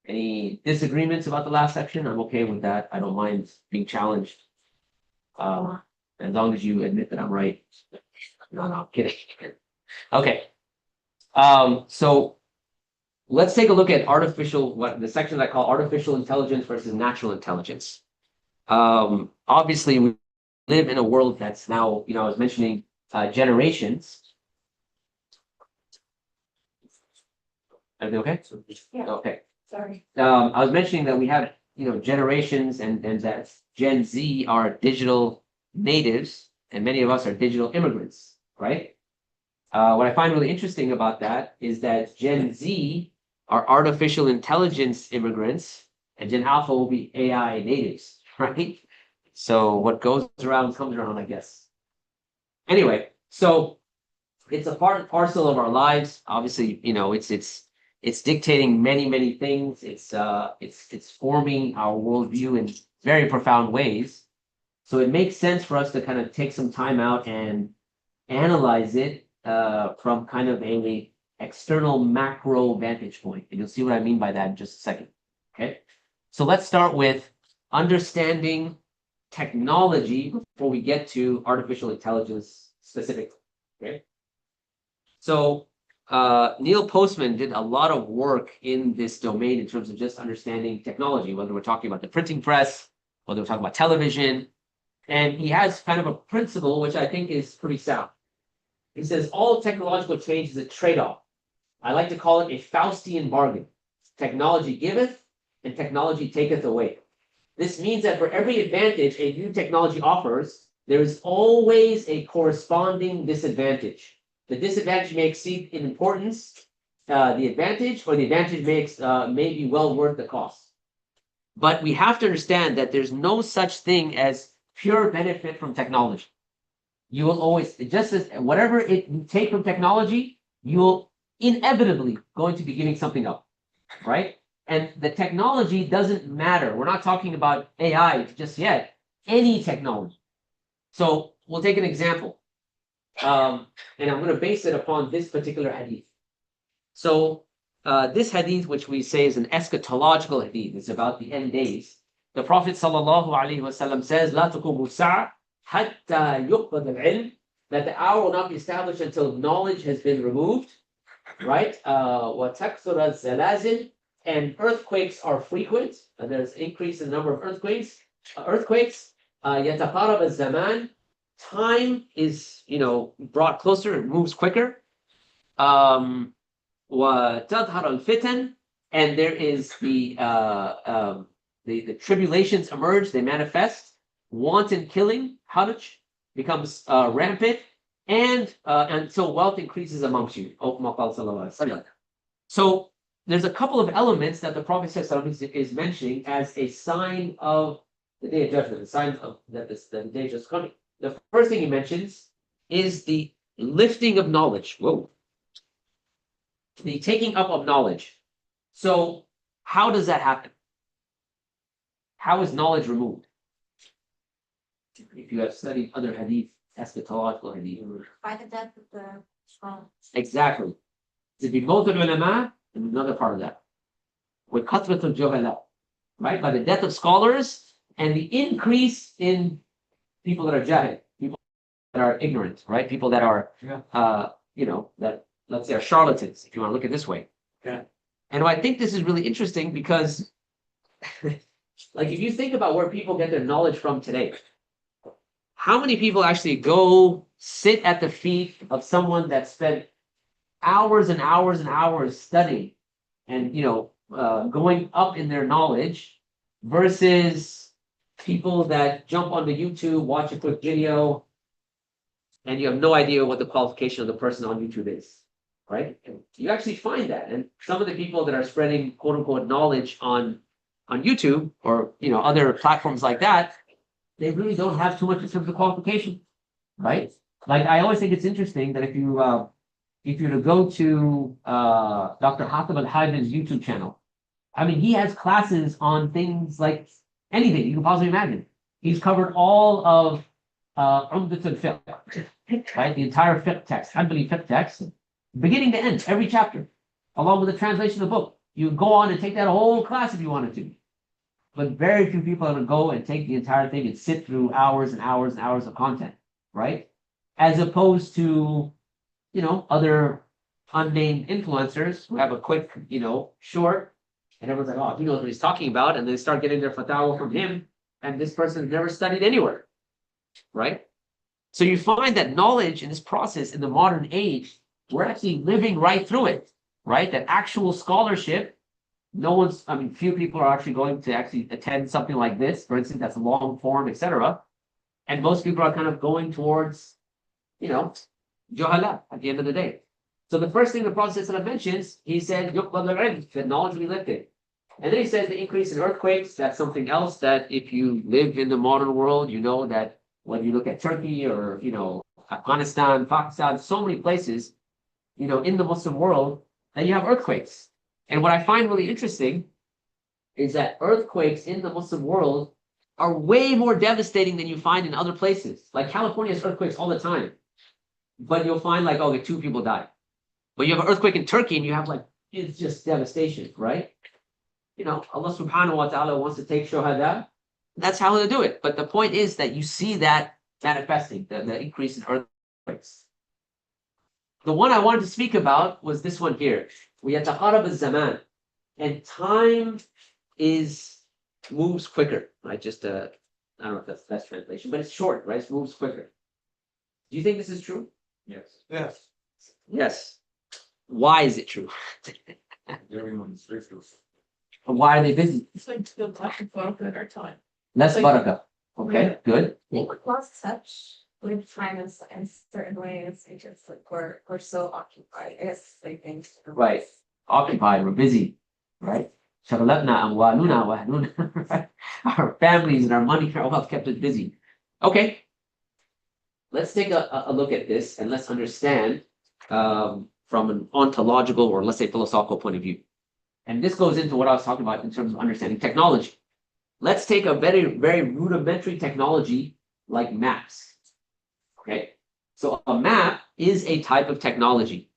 Any disagreements about the last section? I'm okay with that. I don't mind being challenged. As long as you admit that I'm right. No, I'm kidding. Okay. So let's take a look at the section I call artificial intelligence versus natural intelligence. Obviously we live in a world that's now, I was mentioning generations. Everything okay? Yeah. Okay. sorry. I was mentioning that we have, generations and that Gen Z are digital natives and many of us are digital immigrants, right? What I find really interesting about that is that Gen Z are artificial intelligence immigrants and Gen Alpha will be AI natives, right? So what goes around comes around, I guess. Anyway, so it's a part and parcel of our lives. Obviously, it's dictating many things. It's forming our worldview in very profound ways. So it makes sense for us to kind of take some time out and analyze it from kind of a external macro vantage point. And you'll see what I mean by that in just a second. Okay. So let's start with understanding technology before we get to artificial intelligence specifically. Okay. So Neil Postman did a lot of work in this domain in terms of just understanding technology, whether we're talking about the printing press, whether we're talking about television. And he has kind of a principle, which I think is pretty sound. He says, all technological change is a trade-off. I like to call it a Faustian bargain. Technology giveth and technology taketh away. This means that for every advantage a new technology offers, there is always a corresponding disadvantage. The disadvantage may exceed in importance the advantage, or the advantage may be well worth the cost. But we have to understand that there's no such thing as pure benefit from technology. You will always, just as whatever you take from technology, you'll inevitably going to be giving something up, right? And the technology doesn't matter. We're not talking about AI just yet. Any technology. So we'll take an example. And I'm going to base it upon this particular hadith. So this hadith, which we say is an eschatological hadith, it's about the end days. The Prophet ﷺ says, "La tuqumu as-sa'a hatta yuqbad al-ilm," that the hour will not be established until knowledge has been removed, right? Wa takthura az-zalazil, and earthquakes are frequent. There's increase in the number of earthquakes. Yataqarab az-zaman, time is, brought closer, it moves quicker. Wa tadhar al-fitan, and there is the tribulations emerge, they manifest. Wanton killing, haraj, becomes rampant, and so wealth increases amongst you. So there's a couple of elements that the Prophet is mentioning as a sign of the day of judgment, the sign of that the day is just coming. The first thing he mentions is the lifting of knowledge. Whoa. The taking up of knowledge. So how does that happen? How is knowledge removed? If you have studied other hadith, eschatological hadith. By the death of the scholars. Exactly. To be both of ulama and another part of that. With kathratul juhala, right? By the death of scholars and the increase in people that are jahil, people are ignorant, right? People that are, that let's say are charlatans, if you want to look at it this way. Yeah. And I think this is really interesting because, like, if you think about where people get their knowledge from today, how many people actually go sit at the feet of someone that spent hours and hours and hours studying and, going up in their knowledge versus people that jump onto YouTube, watch a quick video, and you have no idea what the qualification of the person on YouTube is, right? You actually find that. And some of the people that are spreading quote unquote knowledge on YouTube or, other platforms like that, they really don't have too much in terms of qualification, right? Like, I always think it's interesting that if you were to go to Dr. Hatem Al-Hajj's YouTube channel, I mean, he has classes on things like anything you can possibly imagine. He's covered all of Umdat al-Fiqh, right? The entire fiqh text, Hanbali fiqh text, beginning to end, every chapter, along with the translation of the book. You can go on and take that whole class if you wanted to. But very few people are going to go and take the entire thing and sit through hours and hours and hours of content, right? As opposed to, other unnamed influencers who have a quick, short, and everyone's like, oh, he knows what he's talking about, and they start getting their fatwa from him, and this person never studied anywhere, right? So you find that knowledge in this process in the modern age, we're actually living right through it, right? That actual scholarship, few people are actually going to actually attend something like this, for instance, that's long form, etc. And most people are kind of going towards, Johala at the end of the day. So the first thing the Prophet mentions, he said, that knowledge will be lifted. And then he says the increase in earthquakes, that's something else that if you live in the modern world, you know that when you look at Turkey or, Afghanistan, Pakistan, so many places, in the Muslim world, that you have earthquakes. And what I find really interesting is that earthquakes in the Muslim world are way more devastating than you find in other places. Like California has earthquakes all the time. But you'll find like, okay, 2 people died. But you have an earthquake in Turkey and you have it's just devastation, right? Allah subhanahu wa ta'ala wants to take shuhada. That's how they do it. But the point is that you see that manifesting, the increase in earthquakes. The one I wanted to speak about was this one here. وَيَتَقَارَبَ الزَّمَانِ. And time moves quicker, right? Just I don't know if that's the best translation, but it's short, right? It moves quicker. Do you think this is true? Yes. Yes. Yes. Why is it true? Everyone's rituals. Why are they busy? It's like the black and white at our time. Less Like- barakah. Okay, good. We lost touch with time in certain ways. It's just like we're so occupied. I guess like things. Right. Occupied, we're busy, right? شغلتنا أموالنا وأهلنا, right? Our families and our money, our wealth kept us busy. Okay. Let's take a look at this and let's understand from an ontological or let's say philosophical point of view. And this goes into what I was talking about in terms of understanding technology. Let's take a very, very rudimentary technology like maps. Okay. So a map is a type of technology.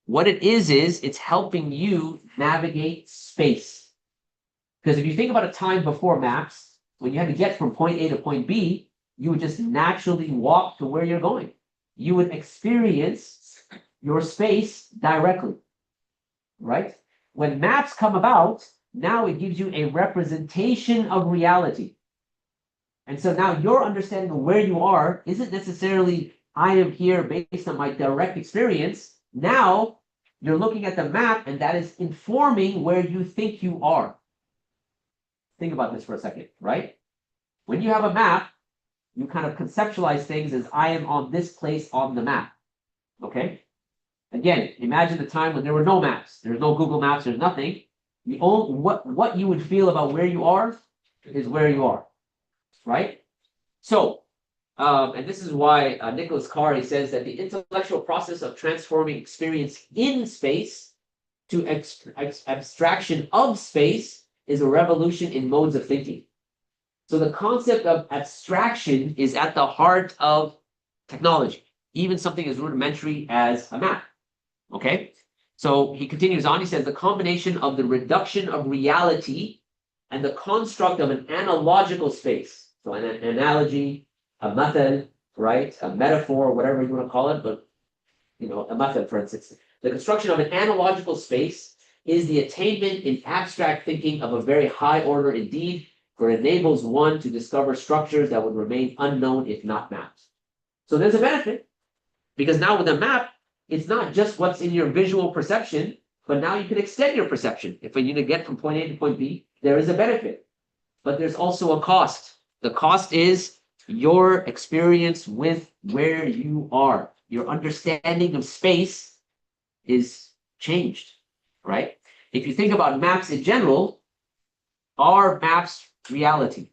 What it is it's helping you navigate space. Because if you think about a time before maps, when you had to get from point A to point B, you would just naturally walk to where you're going. You would experience your space directly, right? When maps come about, now it gives you a representation of reality. And so now your understanding of where you are isn't necessarily, I am here based on my direct experience. Now you're looking at the map and that is informing where you think you are. Think about this for a second, right? When you have a map, you kind of conceptualize things as I am on this place on the map. Okay? Again, imagine the time when there were no maps. There's no Google Maps, there's nothing. What you would feel about where you are is where you are. Right? So, and this is why Nicholas Carr, he says that the intellectual process of transforming experience in space to abstraction of space is a revolution in modes of thinking. So the concept of abstraction is at the heart of technology, even something as rudimentary as a map. Okay? So he continues on, he says the combination of the reduction of reality and the construct of an analogical space. So an analogy, a method, right? A metaphor, whatever you want to call it, but a method, for instance. The construction of an analogical space is the attainment in abstract thinking of a very high order indeed, for it enables one to discover structures that would remain unknown if not mapped. So there's a benefit, because now with a map, it's not just what's in your visual perception, but now you can extend your perception. If you need to get from point A to point B, there is a benefit. But there's also a cost. The cost is your experience with where you are. Your understanding of space is changed, right? If you think about maps in general, are maps reality?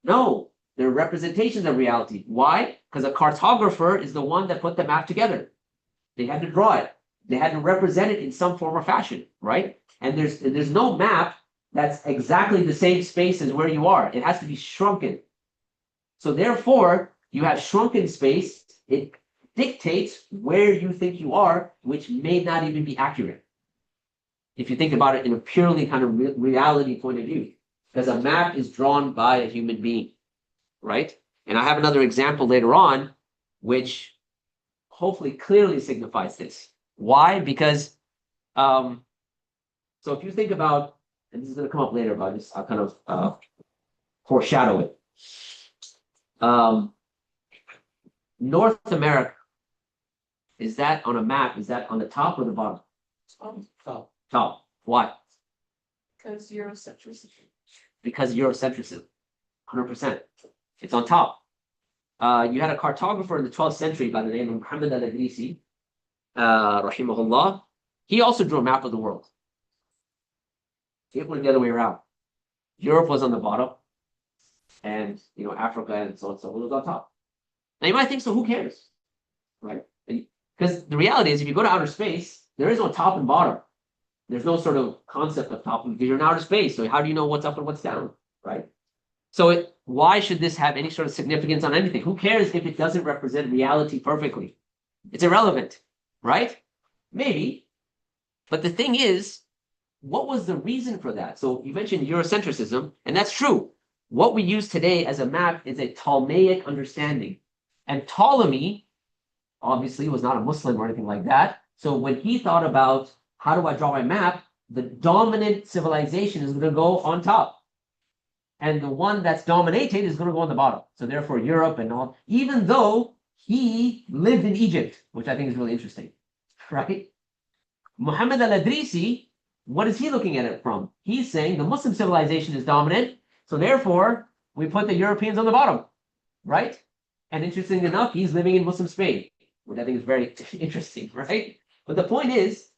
No, they're representations of reality. Why? Because a cartographer is the one that put the map together. They had to draw it. They had to represent it in some form or fashion, right? And there's no map that's exactly the same space as where you are. It has to be shrunken. So therefore, you have shrunken space. It dictates where you think you are, which may not even be accurate. If you think about it in a purely kind of reality point of view, because a map is drawn by a human being, right? And I have another example later on, which hopefully clearly signifies this. Why? Because, so if you think about, and this is going to come up later, but I'll kind of foreshadow it. North America, is that on a map? Is that on the top or the bottom? Top. Top. Why? Because Eurocentrism. Because Eurocentrism, 100%. It's on top. You had a cartographer in the 12th century by the name of Muhammad al-Idrisi, rahimahullah. He also drew a map of the world. It went the other way around. Europe was on the bottom, and Africa and so on was on top. Now you might think, so who cares, right? Because the reality is, if you go to outer space, there is no top and bottom. There's no sort of concept of top, because you're in outer space. So how do you know what's up and what's down, right? So why should this have any sort of significance on anything? Who cares if it doesn't represent reality perfectly? It's irrelevant, right? Maybe. But the thing is, what was the reason for that? So you mentioned Eurocentrism, and that's true. What we use today as a map is a Ptolemaic understanding. And Ptolemy, obviously, was not a Muslim or anything like that. So when he thought about, how do I draw my map? The dominant civilization is going to go on top. And the one that's dominated is going to go on the bottom. So therefore, Europe and all, even though he lived in Egypt, which I think is really interesting, right? Muhammad al-Idrisi, what is he looking at it from? He's saying the Muslim civilization is dominant, so therefore, we put the Europeans on the bottom, right? And interestingly enough, he's living in Muslim Spain, which I think is very interesting, right? But the point is,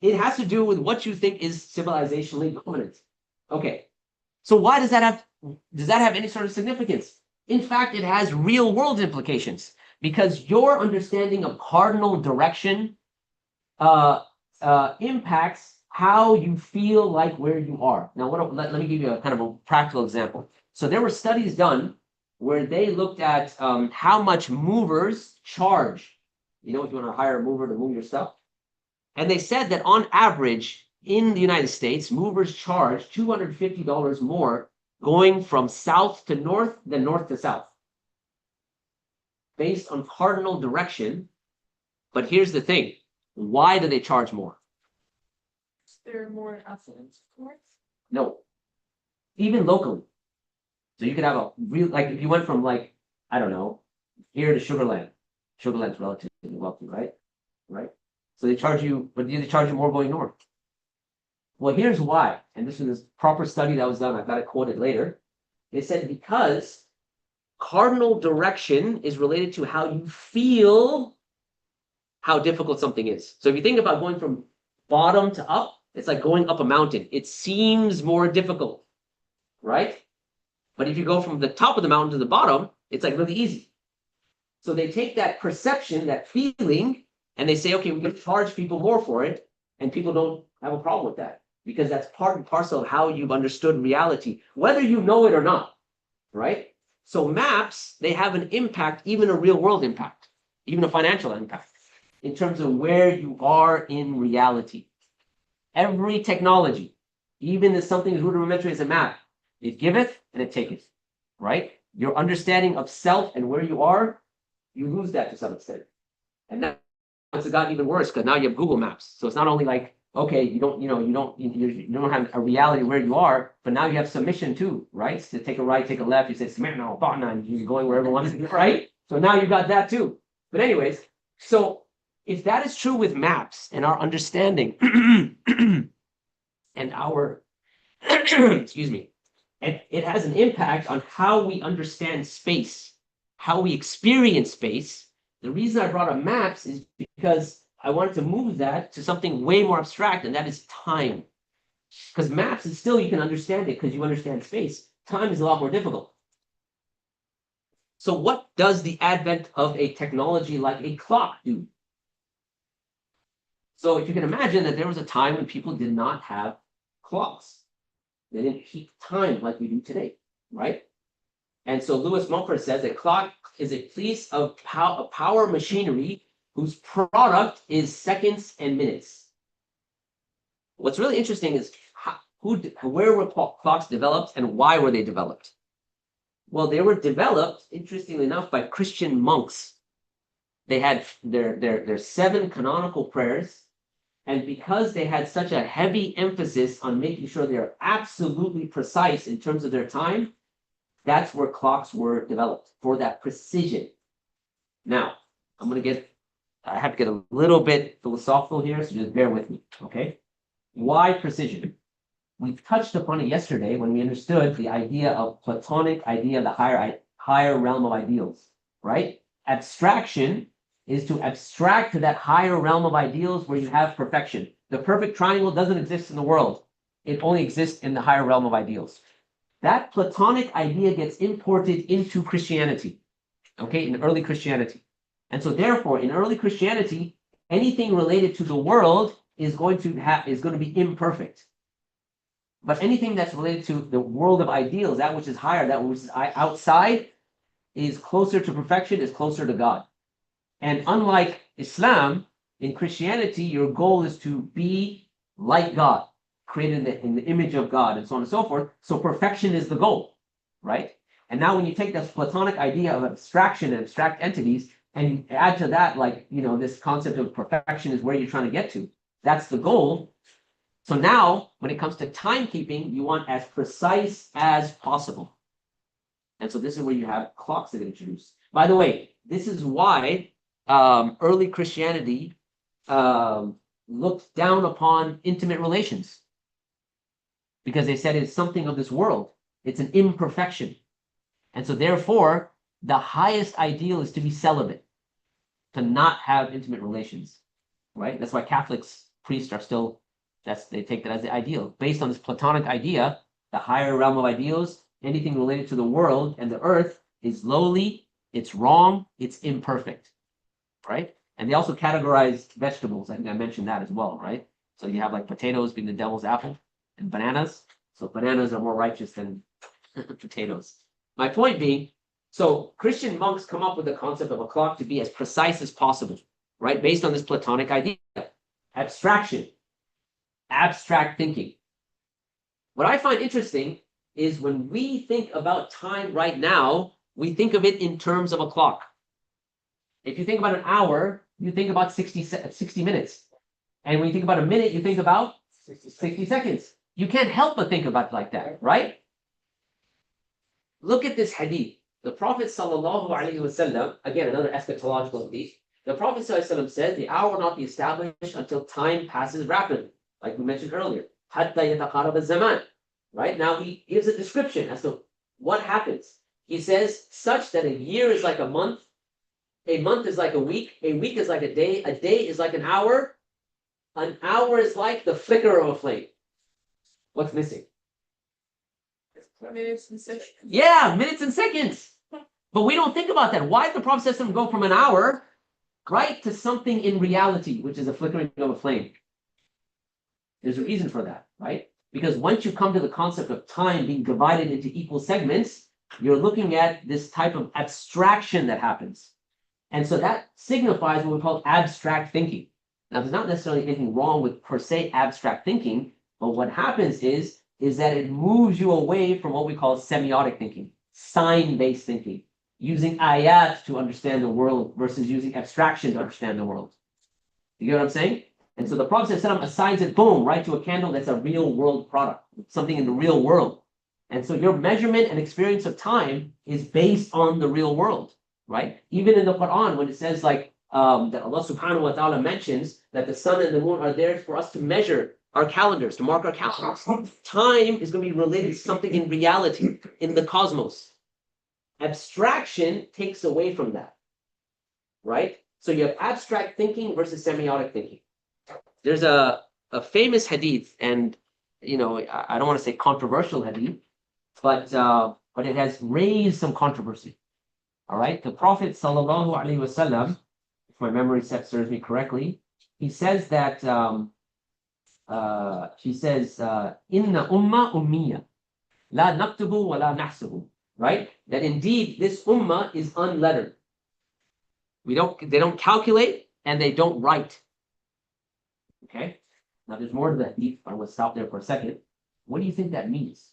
it has to do with what you think is civilizationally dominant. Okay, so why does that have any sort of significance? In fact, it has real world implications, because your understanding of cardinal direction impacts how you feel like where you are. Now, let me give you a kind of a practical example. So there were studies done where they looked at how much movers charge. If you want to hire a mover to move your stuff. And they said that on average in the United States, movers charge $250 more going from south to north than north to south, based on cardinal direction. But here's the thing. Why do they charge more? There are more affluent towards. No, even locally. So you could have a real, like if you went from I don't know, here to Sugarland. Sugarland's relatively wealthy, right? Right? So they charge you, but they charge you more going north. Well, here's why. And this is a proper study that was done. I've got it quoted later. They said because cardinal direction is related to how you feel how difficult something is. So if you think about going from bottom to up, it's like going up a mountain. It seems more difficult, right? But if you go from the top of the mountain to the bottom, it's like really easy. So they take that perception, that feeling, and they say, okay, we're going to charge people more for it. And people don't have a problem with that, because that's part and parcel of how you've understood reality, whether you know it or not, right? So maps, they have an impact, even a real world impact, even a financial impact, in terms of where you are in reality. Every technology, even if something as rudimentary as a map, it giveth and it taketh, right? your understanding of self and where you are, you lose that to some extent. And now it's gotten even worse because now you have Google Maps. So it's not only like, okay, you don't have a reality where you are, but now you have submission too, right? To take a right, take a left, you say Smirna, and you're going wherever you want, right? So now you got that too. But anyways, so if that is true with maps and our understanding and our excuse me, and it has an impact on how we understand space, how we experience space. The reason I brought up maps is because I wanted to move that to something way more abstract, and that is time. Because maps is still, you can understand it because you understand space. Time is a lot more difficult. So what does the advent of a technology like a clock do? So if you can imagine that there was a time when people did not have clocks. They didn't keep time like we do today, right? And so Lewis Mumford says a clock is a piece of power machinery whose product is seconds and minutes. What's really interesting is where were clocks developed and why were they developed? Well, they were developed, interestingly enough, by Christian monks. They had their 7 canonical prayers, and because they had such a heavy emphasis on making sure they're absolutely precise in terms of their time, that's where clocks were developed, for that precision. Now, I have to get a little bit philosophical here, so just bear with me, okay? Why precision? We touched upon it yesterday when we understood the idea of Platonic idea of the higher realm of ideals, right? Abstraction is to abstract to that higher realm of ideals where you have perfection. The perfect triangle doesn't exist in the world. It only exists in the higher realm of ideals. That Platonic idea gets imported into Christianity, okay, in early Christianity. And so therefore, in early Christianity, anything related to the world is going to be imperfect. But anything that's related to the world of ideals, that which is higher, that which is outside, is closer to perfection, is closer to God. And unlike Islam, in Christianity, your goal is to be like God, created in the image of God, and so on and so forth. So perfection is the goal, right? And now when you take this Platonic idea of abstraction and abstract entities, and you add to that, this concept of perfection is where you're trying to get to. That's the goal. So now, when it comes to timekeeping, you want as precise as possible. And so this is where you have clocks that get introduced. By the way, this is why early Christianity looked down upon intimate relations. Because they said it's something of this world. It's an imperfection. And so therefore, the highest ideal is to be celibate, to not have intimate relations, right? That's why Catholics, priests are still, they take that as the ideal. Based on this Platonic idea, the higher realm of ideals, anything related to the world and the earth is lowly, it's wrong, it's imperfect, right? And they also categorize vegetables. I think I mentioned that as well, right? So you have like potatoes being the devil's apple and bananas. So bananas are more righteous than potatoes. My point being, so Christian monks come up with the concept of a clock to be as precise as possible, right? Based on this Platonic idea. Abstraction, abstract thinking. What I find interesting is when we think about time right now, we think of it in terms of a clock. If you think about an hour, you think about 60 minutes. And when you think about a minute, you think about 60 seconds. You can't help but think about it like that, right? Look at this hadith. The Prophet ﷺ, again, another eschatological hadith. The Prophet ﷺ said, the hour will not be established until time passes rapidly, like we mentioned earlier. حَتَّى يَتَقَارَبَ الزَّمَانِ. Right? Now he gives a description as to what happens. He says, such that a year is like a month is like a week is like a day is like an hour is like the flicker of a flame. What's missing? Minutes and seconds. Yeah, minutes and seconds. But we don't think about that. Why did the Prophet system go from an hour, right, to something in reality, which is a flickering of a flame? There's a reason for that, right? Because once you come to the concept of time being divided into equal segments, you're looking at this type of abstraction that happens. And so that signifies what we call abstract thinking. Now, there's not necessarily anything wrong with per se abstract thinking, but what happens is that it moves you away from what we call semiotic thinking. sign-based thinking, using ayat to understand the world versus using abstraction to understand the world. You get what I'm saying? And so the Prophet ﷺ assigns it, boom, right to a candle that's a real world product, something in the real world. And so your measurement and experience of time is based on the real world, right? Even in the Quran, when it says like that Allah subhanahu wa ta'ala mentions that the sun and the moon are there for us to measure our calendars, to mark our calendars. Time is going to be related to something in reality, in the cosmos. Abstraction takes away from that, right? So you have abstract thinking versus semiotic thinking. There's a famous hadith, and you know, I don't want to say controversial hadith, but it has raised some controversy. All right, the Prophet sallallahu alaihi wasallam, if my memory serves me correctly, he says that he says, "Inna umma ummiya, la naktubu wa la nahsubu." Right? That indeed this ummah is unlettered. They don't calculate and they don't write. Okay. Now there's more to that hadith. I will stop there for a second. What do you think that means?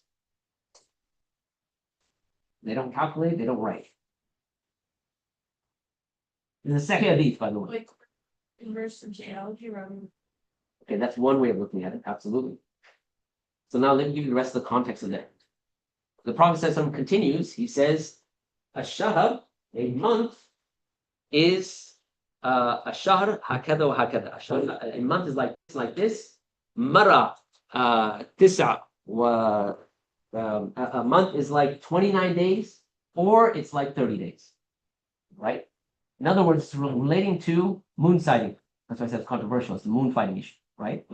They don't calculate, they don't write. There's a second hadith, by the way. Like inverse genealogy around. Okay, that's one way of looking at it, absolutely. So now let me give you the rest of the context of that. The Prophet continues, he says, a shahr, a month, is a shahr hakada wa hakada. A month is like this. Mara tisa wa a month is like 29 days, or it's like 30 days. Right? In other words, it's relating to moon sighting. That's why I said it's controversial. It's the moon fighting issue, right?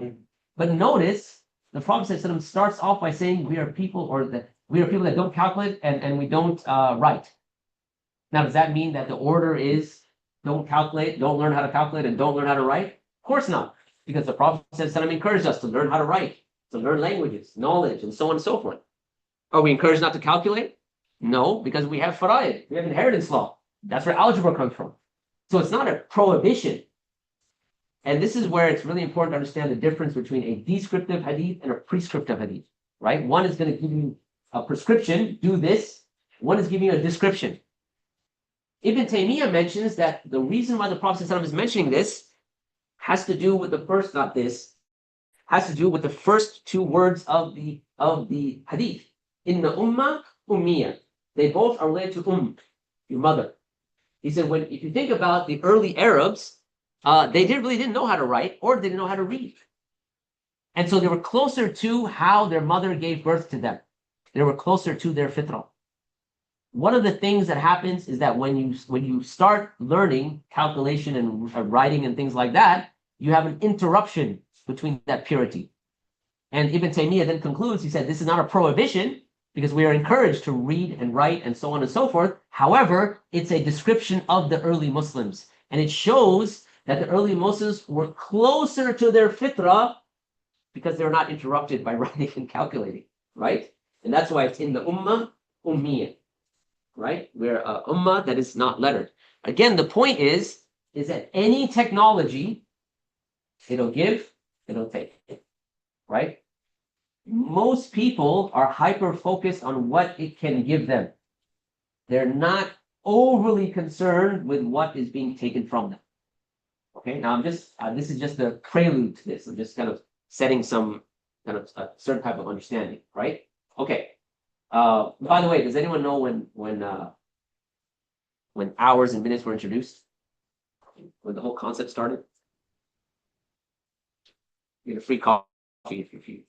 But notice the Prophet starts off by saying we are people that don't calculate and we don't write. Now, does that mean that the order is don't calculate, don't learn how to calculate, and don't learn how to write? Of course not, because the Prophet encouraged us to learn how to write, to learn languages, knowledge, and so on and so forth. Are we encouraged not to calculate? No, because we have fara'id, we have inheritance law. That's where algebra comes from. So it's not a prohibition. And this is where it's really important to understand the difference between a descriptive hadith and a prescriptive hadith, right? One is going to give you a prescription, do this. One is giving you a description. Ibn Taymiyyah mentions that the reason why the Prophet ﷺ is mentioning this has to do with the first, not this, has to do with the first two words of the hadith. Inna umma ummiya. They both are related to your mother. He said, if you think about the early Arabs, they really didn't know how to write or they didn't know how to read. And so they were closer to how their mother gave birth to them. They were closer to their fitrah. One of the things that happens is that when you start learning calculation and writing and things like that, you have an interruption between that purity. And Ibn Taymiyyah then concludes, he said, this is not a prohibition because we are encouraged to read and write and so on and so forth. However, it's a description of the early Muslims. And it shows that the early Muslims were closer to their fitrah because they were not interrupted by writing and calculating, right? And that's why it's in the ummah, ummiyah, right? We're a ummah that is not lettered. Again, the point is that any technology, it'll give, it'll take, right? Most people are hyper-focused on what it can give them. They're not overly concerned with what is being taken from them. Okay, now I'm just, this is just a prelude to this. I'm just kind of setting some kind of a certain type of understanding, right? Okay. By the way, does anyone know when hours and minutes were introduced? When the whole concept started? You get a free coffee if you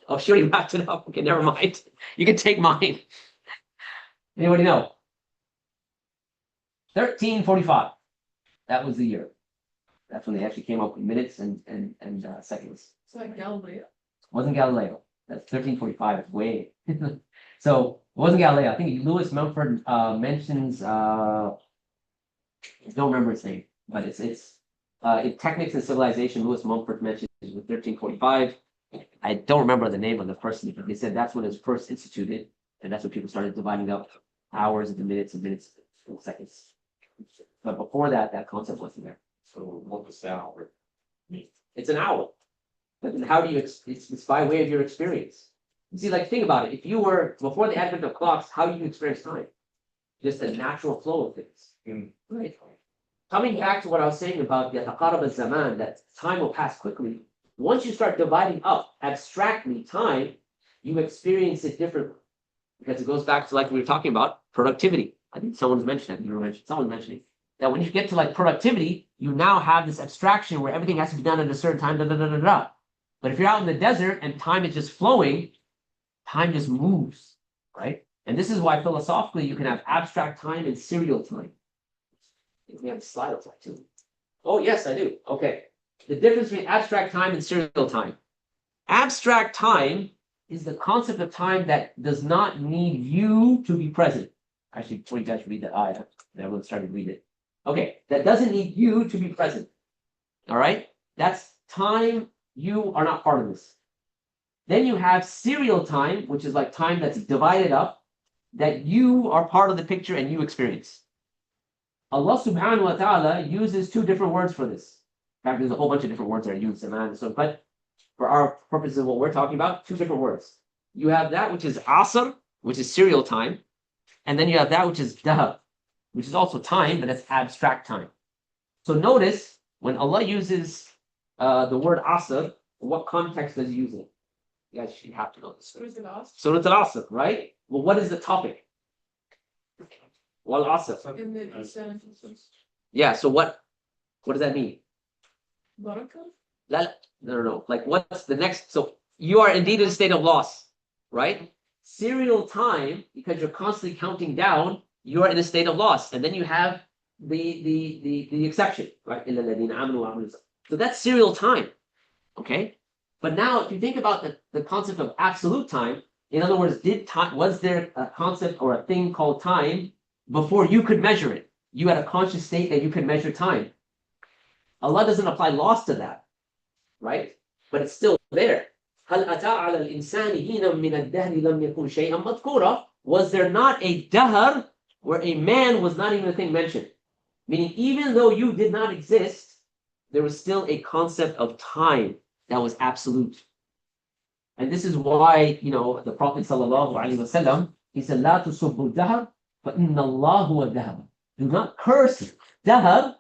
oh, sure, you wrapped it up. Okay, never mind. You can take mine. Anybody know? 1345. That was the year. That's when they actually came up with minutes and seconds. It's like Galileo. Wasn't Galileo. That's 1345. It's way. So it wasn't Galileo. I think Lewis Mumford mentions. I don't remember his name, but it's in Technics and Civilization. Lewis Mumford mentions with 1345. I don't remember the name of the person, but they said that's when it was first instituted, and that's when people started dividing up hours into minutes and minutes and seconds. But before that, that concept wasn't there. So what was the hour? It's an hour. But then how do you, it's by way of your experience. See, like, think about it. If you were before the advent of clocks, how do you experience time? Just a natural flow of things. Mm. Right. Coming back to what I was saying about the taqarrub al-zaman, that time will pass quickly. Once you start dividing up abstractly time, you experience it differently. Because it goes back to, like we were talking about, productivity. I think someone's mentioned it. You were mentioning, someone's mentioning that when you get to like productivity, you now have this abstraction where everything has to be done at a certain time. Da, da, da, da, da. But if you're out in the desert and time is just flowing, time just moves, right? And this is why philosophically you can have abstract time and serial time. We have a slide of that too. Oh, yes, I do. Okay. The difference between abstract time and serial time. Abstract time is the concept of time that does not need you to be present. Actually, before you guys read the ayah, everyone started to read it. Okay, that doesn't need you to be present. All right? That's time you are not part of this. Then you have serial time, which is like time that's divided up, that you are part of the picture and you experience. Allah subhanahu wa ta'ala uses two different words for this. In fact, there's a whole bunch of different words that are used, but for our purposes of what we're talking about, two different words. You have that which is asr, which is serial time, and then you have that which is dahab, which is also time, but it's abstract time. So notice when Allah uses the word asr, what context does he use it? You guys should have to know this. Surah Al-Asr, right? Well, what is the topic? Wal Asr. Yeah, so what does that mean? No. Like, what's the next? So you are indeed in a state of loss, right? Serial time, because you're constantly counting down, you are in a state of loss. And then you have the exception, right? So that's serial time. Okay. But now if you think about the concept of absolute time, in other words, was there a concept or a thing called time before you could measure it? You had a conscious state that you could measure time. Allah doesn't apply loss to that, right? But it's still there. Was there not a dahr where a man was not even a thing mentioned? Meaning, even though you did not exist, there was still a concept of time that was absolute. And this is why, the Prophet ﷺ, he said, "La tusubbu dahr, fa inna Allah huwa dahr." Do not curse dahr,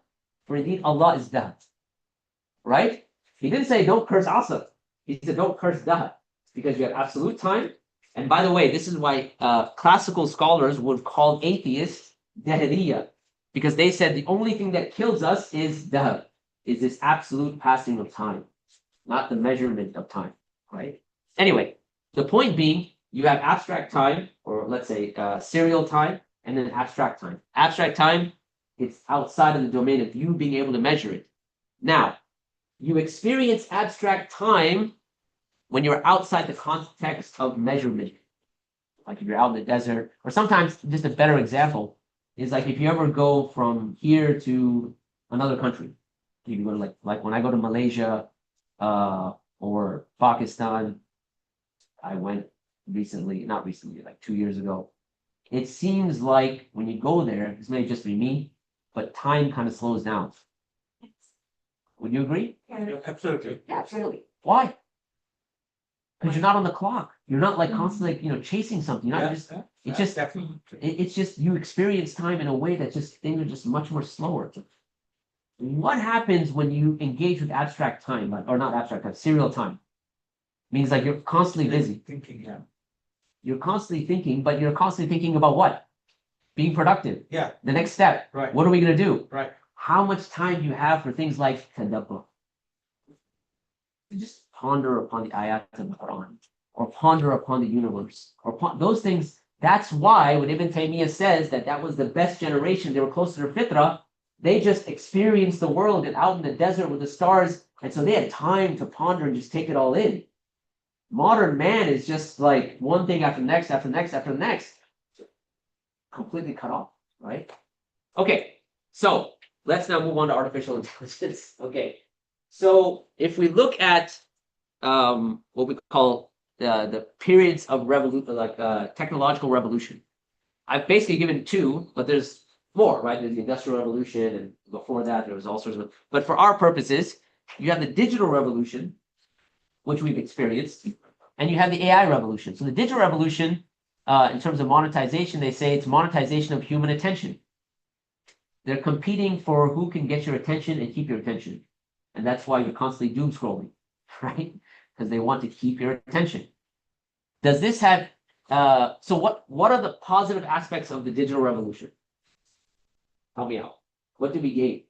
for indeed Allah is dahr. Right? He didn't say don't curse asr. He said don't curse dahr, because you have absolute time. And by the way, this is why classical scholars would call atheists dahriya, because they said the only thing that kills us is dahr, is this absolute passing of time, not the measurement of time, right? Anyway, the point being, you have abstract time, or let's say serial time, and then abstract time. Abstract time, it's outside of the domain of you being able to measure it. Now, you experience abstract time when you're outside the context of measurement. Like if you're out in the desert, or sometimes just a better example is like if you ever go from here to another country. You go to like when I go to Malaysia or Pakistan, I went not recently, like 2 years ago. It seems like when you go there, this may just be me, but time kind of slows down. Would you agree? Yeah, absolutely. Yeah, absolutely. Why? Because you're not on the clock. You're not like constantly, chasing something. You're not just. It's just. It's just you experience time in a way that just things are just much more slower. What happens when you engage with abstract time, or not abstract time, serial time? Means like you're constantly busy. Thinking, yeah. You're constantly thinking, but you're constantly thinking about what? Being productive. Yeah. The next step. Right. What are we going to do? Right. How much time do you have for things like tadabbur? Just ponder upon the ayat of the Quran, or ponder upon the universe, or those things. That's why when Ibn Taymiyyah says that was the best generation, they were closer to fitrah, they just experienced the world and out in the desert with the stars, and so they had time to ponder and just take it all in. Modern man is just like one thing after the next, after the next, after the next. Completely cut off, right? Okay, so let's now move on to artificial intelligence. Okay, so if we look at what we call the periods of technological revolution, I've basically given two, but there's more, right? There's the Industrial Revolution, and before that there was all sorts of. But for our purposes, you have the digital revolution, which we've experienced, and you have the AI revolution. So the digital revolution, in terms of monetization, they say it's monetization of human attention. They're competing for who can get your attention and keep your attention. And that's why you're constantly doom scrolling, right? Because they want to keep your attention. Does this have, so what are the positive aspects of the digital revolution? Help me out. What did we gain?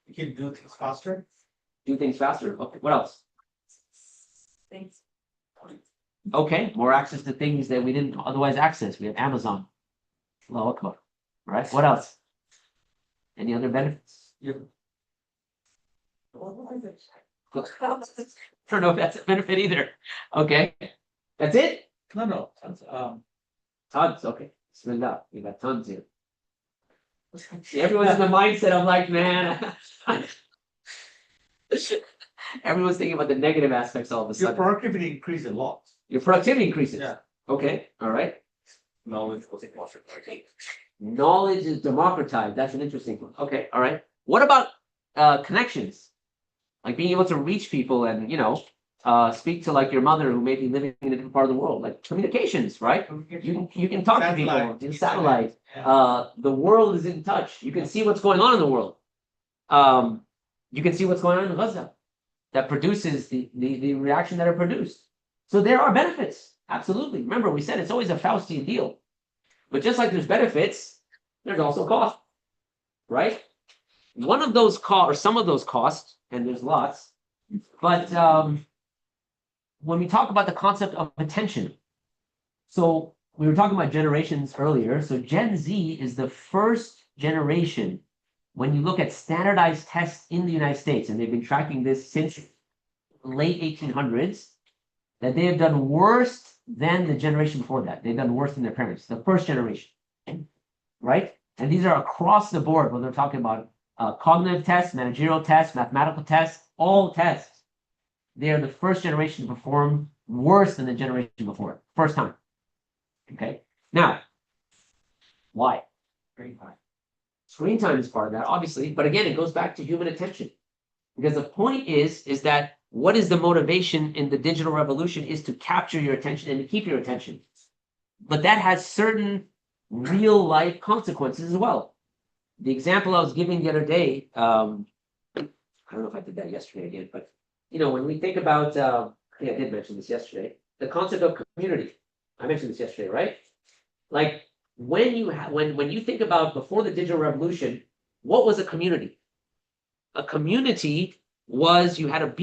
You can do things faster. Do things faster? Okay, what else? Thanks. Okay, more access to things that we didn't otherwise access. We have Amazon. Allahu Akbar. Right? What else? Any other benefits? I don't know if that's a benefit either. Okay. That's it? No. Tons. Okay. Bismillah. We got tons here. See, everyone's in the mindset of like, man. Everyone's thinking about the negative aspects all of a Your sudden. productivity increased a lot. Your productivity increases. Yeah. Okay. All right. Knowledge was democratized. Knowledge is democratized. That's an interesting one. Okay. All right. What about connections? Like being able to reach people and, speak to like your mother who may be living in a different part of the world, like communications, right? You can talk to people Satellite. in satellite. Yeah. The world is in touch. You can see what's going on in the world. You can see what's going on in Gaza that produces the reaction that are produced. So there are benefits. Absolutely. Remember, we said it's always a Faustian deal. But just like there's benefits, there's also costs, right? One of those costs, or some of those costs, and there's lots, but when we talk about the concept of attention, so we were talking about generations earlier. So Gen Z is the first generation when you look at standardized tests in the United States, and they've been tracking this since late 1800s, that they have done worse than the generation before that. They've done worse than their parents, the first generation, right? And these are across the board when they're talking about cognitive tests, managerial tests, mathematical tests, all tests. They are the first generation to perform worse than the generation before, first time. Okay, now, why? Screen time. Screen time is part of that, obviously, but again, it goes back to human attention. Because the point is that what is the motivation in the digital revolution is to capture your attention and to keep your attention. But that has certain real life consequences as well. The example I was giving the other day, I don't know if I did that yesterday again, but when we think about, I think I did mention this yesterday, the concept of community. I mentioned this yesterday, right? Like when you think about before the digital revolution, what was a community? A community was you had a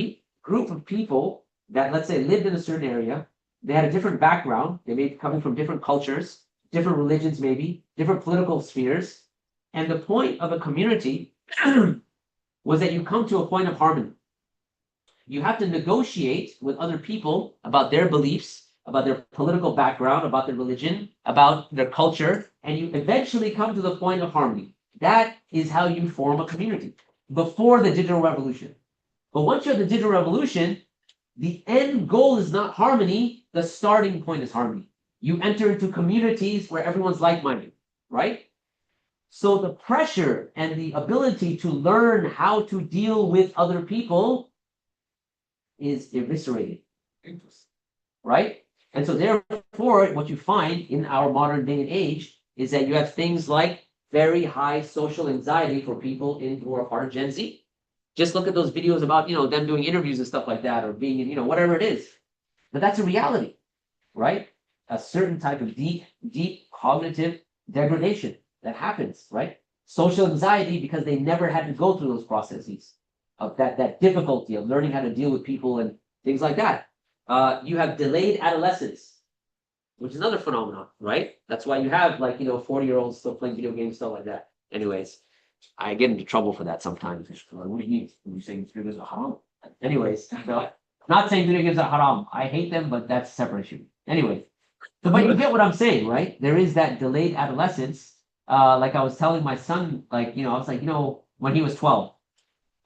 group of people that, let's say, lived in a certain area. They had a different background. They may be coming from different cultures, different religions, maybe different political spheres. And the point of a community was that you come to a point of harmony. You have to negotiate with other people about their beliefs, about their political background, about their religion, about their culture, and you eventually come to the point of harmony. That is how you form a community before the digital revolution. But once you have the digital revolution, the end goal is not harmony, the starting point is harmony. You enter into communities where everyone's like-minded, right? So the pressure and the ability to learn how to deal with other people is eviscerated, right? And so therefore, what you find in our modern day and age is that you have things like very high social anxiety for people who are part of Gen Z. Just look at those videos about, them doing interviews and stuff like that, or being in, whatever it is. But that's a reality, right? A certain type of deep cognitive degradation that happens, right? Social anxiety because they never had to go through those processes of that difficulty of learning how to deal with people and things like that. You have delayed adolescence, which is another phenomenon, right? That's why you have 40-year-olds still playing video games, stuff like that. Anyways, I get into trouble for that sometimes. What do you mean? Are you saying video games are haram? Anyways, so, not saying video games are haram. I hate them, but that's a separate issue. Anyway, so but you get what I'm saying, right? There is that delayed adolescence. Like I was telling my son, I was like, when he was 12.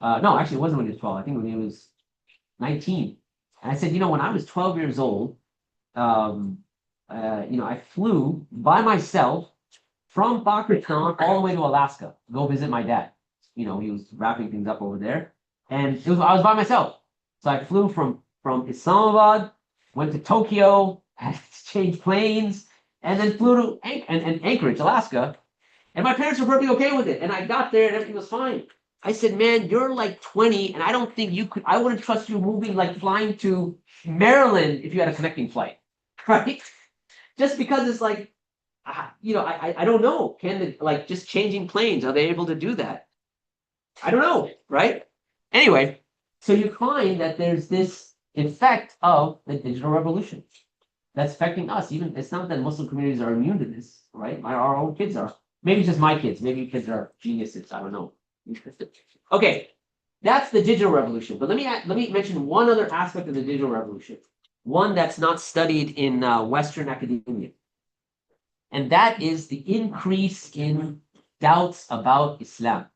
No, actually, it wasn't when he was 12. I think when he was 19. And I said, when I was 12 years old, I flew by myself from Pakistan all the way to Alaska to go visit my dad. He was wrapping things up over there. And I was by myself. So I flew from Islamabad went to Tokyo, had to change planes, and then flew to Anchorage, Alaska. And my parents were perfectly okay with it. And I got there and everything was fine. I said, man, you're like 20, and I don't think you could, I wouldn't trust you moving, like flying to Maryland if you had a connecting flight, right? Just because it's like, I don't know. Can the, like just changing planes, are they able to do that? I don't know, right? Anyway, so you find that there's this effect of the digital revolution that's affecting us. Even it's not that Muslim communities are immune to this, right? Our own kids are. Maybe it's just my kids. Maybe your kids are geniuses. I don't know. Okay, that's the digital revolution. But let me mention one other aspect of the digital revolution, one that's not studied in Western academia, and that is the increase in doubts about Islam.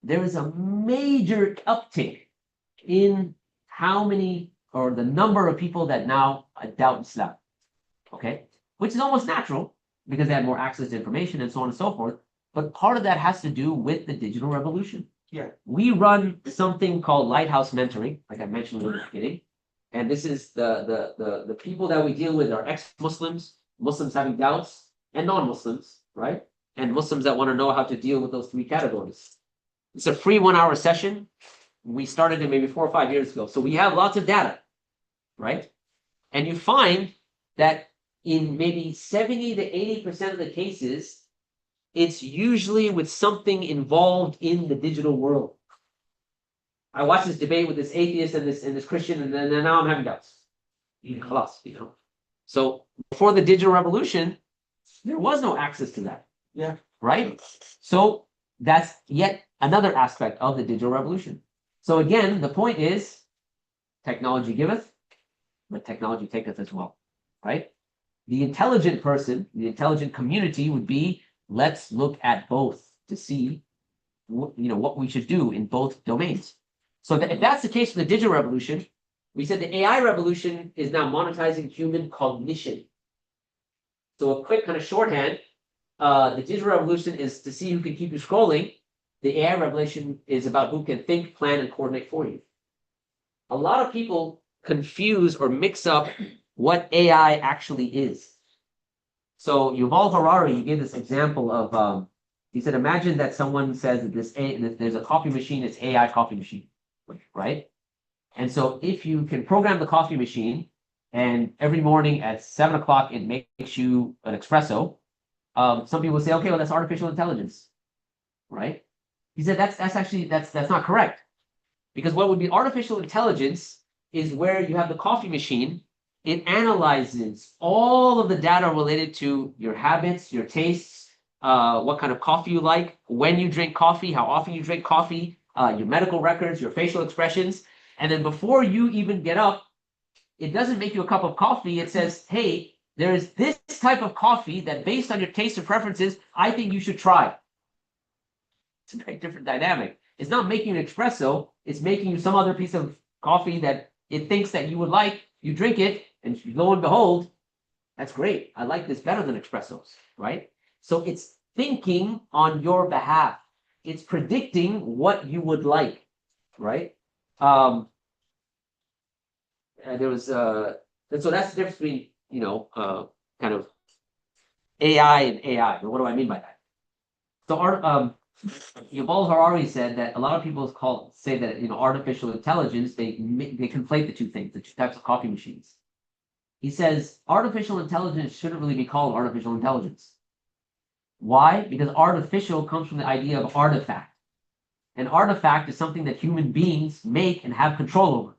There is a major uptick in how many or the number of people that now doubt Islam. Okay, which is almost natural because they have more access to information and so on and so forth. But part of that has to do with the digital revolution. Yeah. We run something called Lighthouse Mentoring, like I mentioned in the beginning. And this is the people that we deal with are ex-Muslims, Muslims having doubts, and non-Muslims, right? And Muslims that want to know how to deal with those three categories. It's a free 1-hour session. We started it maybe 4 or 5 years ago. So we have lots of data, right? And you find that in maybe 70 to 80% of the cases, it's usually with something involved in the digital world. I watched this debate with this atheist and this Christian, and then now I'm having doubts. So before the digital revolution, there was no access to that. Yeah. Right? So that's yet another aspect of the digital revolution. So again, the point is, technology giveth, but technology taketh as well. Right? The intelligent person, the intelligent community would be, let's look at both to see what we should do in both domains. So if that's the case for the digital revolution, we said the AI revolution is now monetizing human cognition. So a quick kind of shorthand, the digital revolution is to see who can keep you scrolling. The AI revolution is about who can think, plan, and coordinate for you. A lot of people confuse or mix up what AI actually is. So Yuval Harari gave this example of, he said, imagine that someone says that there's a coffee machine, it's AI coffee machine, right? And so if you can program the coffee machine and every morning at 7 o'clock, it makes you an espresso, some people say, okay, well, that's artificial intelligence, right? He said, that's not correct. Because what would be artificial intelligence is where you have the coffee machine, it analyzes all of the data related to your habits, your tastes, what kind of coffee you like, when you drink coffee, how often you drink coffee, your medical records, your facial expressions. And then before you even get up, it doesn't make you a cup of coffee. It says, hey, there is this type of coffee that based on your taste and preferences, I think you should try. It's a very different dynamic. It's not making an espresso. It's making you some other piece of coffee that it thinks that you would like. You drink it, and lo and behold, that's great. I like this better than espressos, right? So it's thinking on your behalf. It's predicting what you would like, right? And there was and so that's the difference between kind of AI and AI. But what do I mean by that? So Yuval Harari said that a lot of people say that artificial intelligence, they conflate the two things, the two types of coffee machines. He says artificial intelligence shouldn't really be called artificial intelligence. Why? Because artificial comes from the idea of artifact. An artifact is something that human beings make and have control over.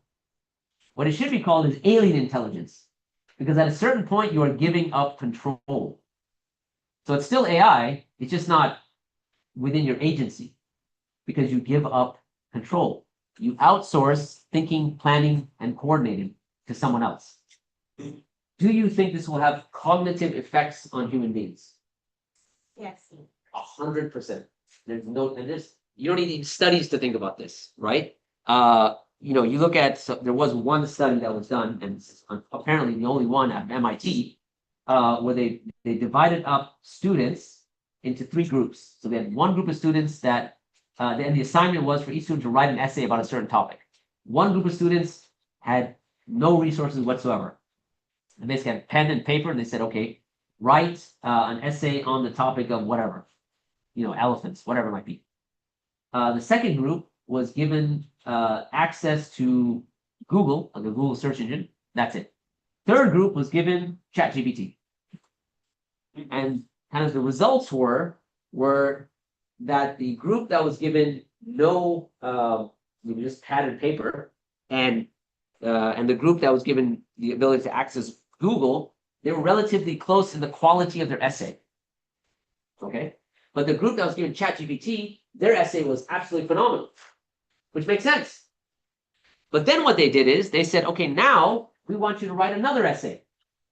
What it should be called is alien intelligence, because at a certain point you are giving up control. So it's still AI, it's just not within your agency, because you give up control. You outsource thinking, planning, and coordinating to someone else. Do you think this will have cognitive effects on human beings? Yes. 100%. You don't need even studies to think about this, right? You look at, there was one study that was done, and apparently the only one at MIT, where they divided up students into 3 groups. So they had one group of students that, and the assignment was for each student to write an essay about a certain topic. One group of students had no resources whatsoever. They basically had pen and paper, and they said, okay, write an essay on the topic of whatever, elephants, whatever it might be. The second group was given access to Google, the Google search engine. That's it. Third group was given ChatGPT. And kind of the results were that the group that was given no just pad and paper, and the group that was given the ability to access Google, they were relatively close in the quality of their essay. Okay, but the group that was given ChatGPT, their essay was absolutely phenomenal, which makes sense. But then what they did is they said, okay, now we want you to write another essay,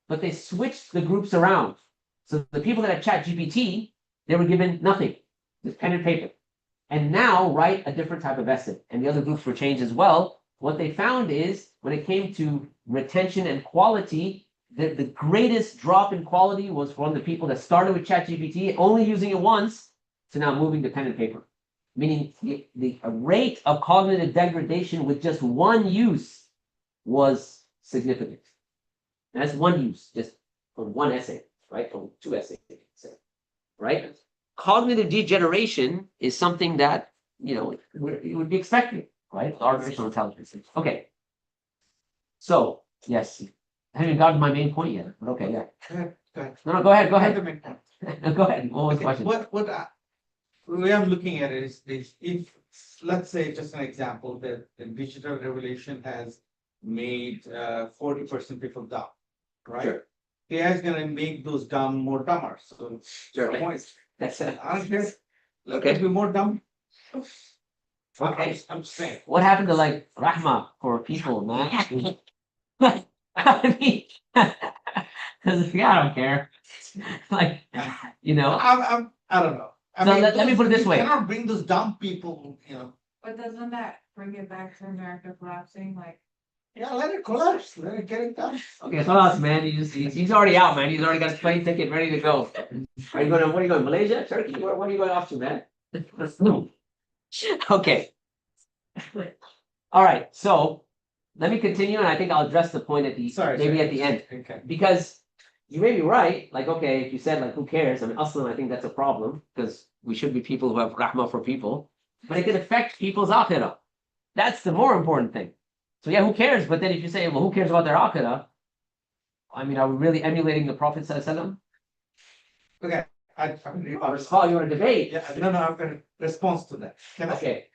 but they switched the groups around. So the people that had ChatGPT, they were given nothing, just pen and paper. And now write a different type of essay. And the other groups were changed as well. What they found is when it came to retention and quality, the greatest drop in quality was from the people that started with ChatGPT, only using it once, to now moving to pen and paper. Meaning the rate of cognitive degradation with just one use was significant. And that's one use, just from one essay, right? From two essays, right? Cognitive degeneration is something that, you would be expected, right? Artificial intelligence. Okay. So, yes, I haven't gotten my main point yet, but okay, yeah. Go ahead. No, go ahead. Go ahead. What was the question? The way I'm looking at it is if, let's say, just an example, that the digital revolution has made 40% people dumb, right? Sure. AI is going to make those dumb more dumber. So, Sure. That's it. aren't there? Let Okay. it be more dumb. Okay. I'm saying. What happened to like Rahma for people, man? I mean, because I don't care. Like, I don't know. So let me put it this way. You cannot bring those dumb people, But doesn't that bring it back to America collapsing? Like, Yeah, let it collapse. Let it get it done. Okay, so us, man. He's already out, man. He's already got his plane ticket ready to go. Are you going? Where are you going? Malaysia, Turkey? Where are you going off to, man? Okay. All right. So let me continue, and I think I'll address the point at the maybe at the end, Okay. because you may be right. Like, okay, if you said like, who cares? I mean, Aslan, I think that's a problem because we should be people who have rahmah for people, but it can affect people's akhirah. That's the more important thing. So yeah, who cares? But then if you say, well, who cares about their akhirah? I mean, are we really emulating the Prophet ﷺ? Okay. You want to debate? Yeah, no, I've got a response to that. Can I? Okay.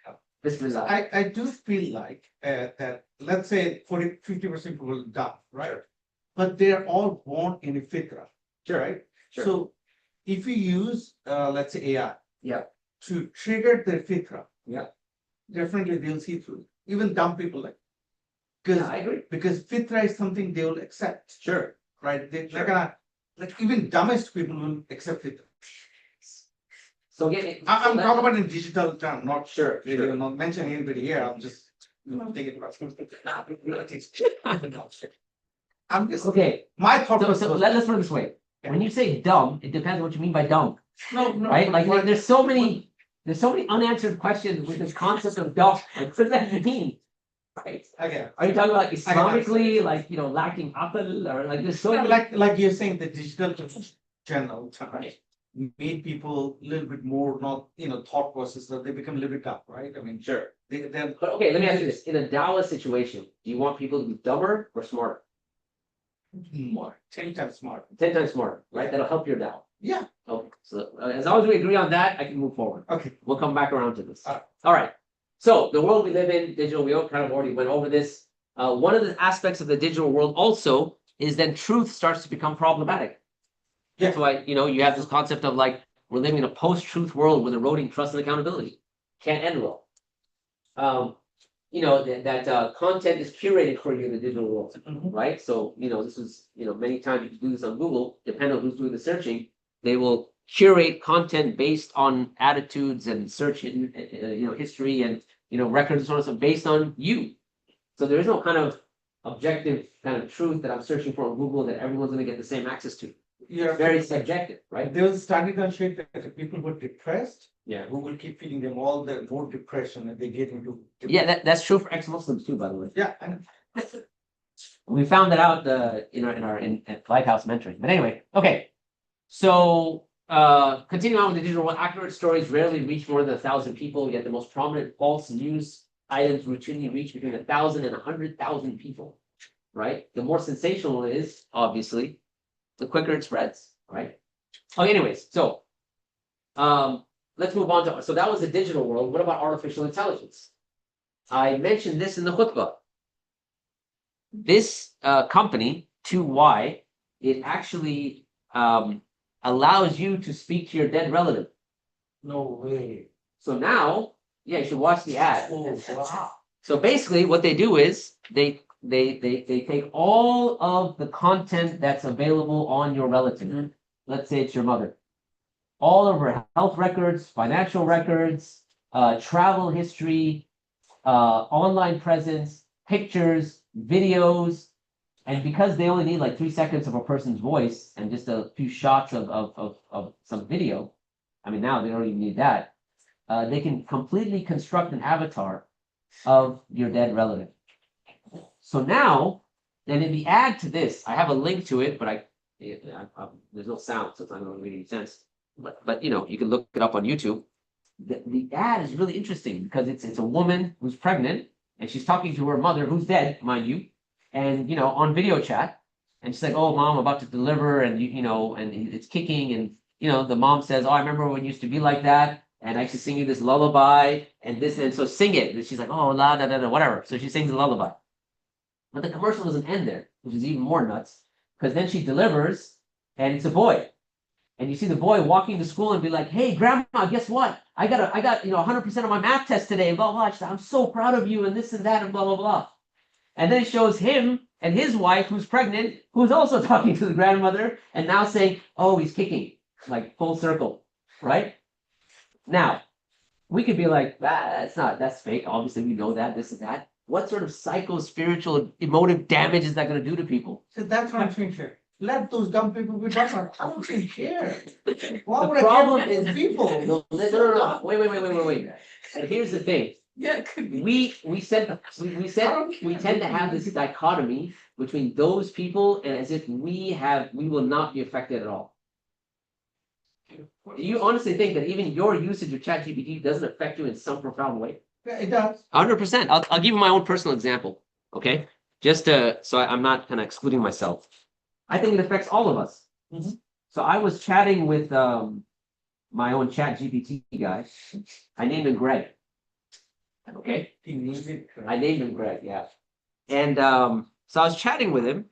Bismillah. I do feel like that, let's say 50% people die, right? Sure. But they're all born in a fitra, right? Sure. So if you use, let's say AI, Yeah. to trigger their fitra, Yeah. definitely they'll see through it. Even dumb people like, because I agree. because fitra is something they will accept, Sure. right? They're Sure. gonna, like even dumbest people will accept it. So again, I'm talking about in digital term, not Sure, really, sure. not mentioning anybody here. I'm just thinking about. I'm just Okay. my thought So was let's put it this way. When you say dumb, it depends what you mean by dumb, no, right? Like there's so many unanswered questions with this concept of dumb. Like, what does that mean? Right? again, Are you talking about like I can Islamically, like lacking aql, or like there's so many like you're saying, the digital channel made people a little bit more not thought process, that they become a little bit dumb, right? I mean, Sure. they're But okay, let me ask you this. In a dawah situation, do you want people to be dumber or smarter? more 10 times smarter. 10 times smarter, right? That'll help your dawah. Yeah. Okay, so as long as we agree on that, I can move forward. Okay. We'll come back around to this. All right. All right. So the world we live in, digital, we all kind of already went over this. One of the aspects of the digital world also is then truth starts to become problematic. That's why, you have this concept of like, we're living in a post-truth world with eroding trust and accountability. Can't end well. That content is curated for you in the digital world, right? So, this is, many times you do this on Google, depending on who's doing the searching, they will curate content based on attitudes and search, history and, records and so on, so based on you. So there is no kind of objective kind of truth that I'm searching for on Google that everyone's going to get the same access to. You're Very subjective, right? There was a study that showed that the people who are depressed, Yeah. Google keep feeding them all the more depression, and they get into Yeah, that's true for ex-Muslims too, by the way. yeah, and We found that out at Lighthouse Mentoring. But anyway, okay. So continuing on with the digital world, accurate stories rarely reach more than 1,000 people, yet the most prominent false news items routinely reach between 1,000 and 100,000 people. Right? The more sensational it is, obviously, the quicker it spreads. Right? Okay, anyways, so let's move on to, so that was the digital world. What about artificial intelligence? I mentioned this in the khutbah. This company, 2Y, it actually allows you to speak to your dead relative. No way. So now, yeah, you should watch the ad. Oh, wow. So basically, what they do is they take all of the content that's available on your relative. Let's say it's your mother. All of her health records, financial records, travel history, online presence, pictures, videos, and because they only need like 3 seconds of a person's voice and just a few shots of some video, I mean, now they don't even need that. They can completely construct an avatar of your dead relative. So now, and in the ad to this, I have a link to it, but there's no sound, so it's not going to make any sense. But you know, you can look it up on YouTube. The ad is really interesting because it's a woman who's pregnant and she's talking to her mother who's dead, mind you, and you know, on video chat, and she's like, "Oh, mom, I'm about to deliver," and you know, and it's kicking, and you know, the mom says, "Oh, I remember when it used to be like that, and I used to sing you this lullaby and this, and so sing it." And she's like, "Oh, la da da da, whatever." So she sings the lullaby, but the commercial doesn't end there, which is even more nuts, because then she delivers, and it's a boy. And you see the boy walking to school and be like, "Hey, grandma, guess what? I got, you know, 100% of my math test today, and blah, blah, blah. I'm so proud of you, and this and that, and blah, blah, blah." And then it shows him and his wife, who's pregnant, who's also talking to the grandmother, and now saying, "Oh, he's kicking," like full circle, right? Now, we could be like, that's fake. Obviously, we know that, this and that. What sort of psycho-spiritual, emotive damage is that going to do to people? So that's what I'm saying, sir. Let those dumb people be dumb. I don't really care. Why The would I problem care about is people? no. Wait. But here's the thing. Yeah, it could be. We said we tend to have this dichotomy between those people and as if we will not be affected at all. Do you honestly think that even your usage of ChatGPT doesn't affect you in some profound way? Yeah, it does. 100%. I'll give you my own personal example. Okay, just so I'm not kind of excluding myself. I think it affects all of us. Mhm. So I was chatting with my own ChatGPT guy. I named him Greg. Okay. He needs it. I named him Greg, yeah. And so I was chatting with him,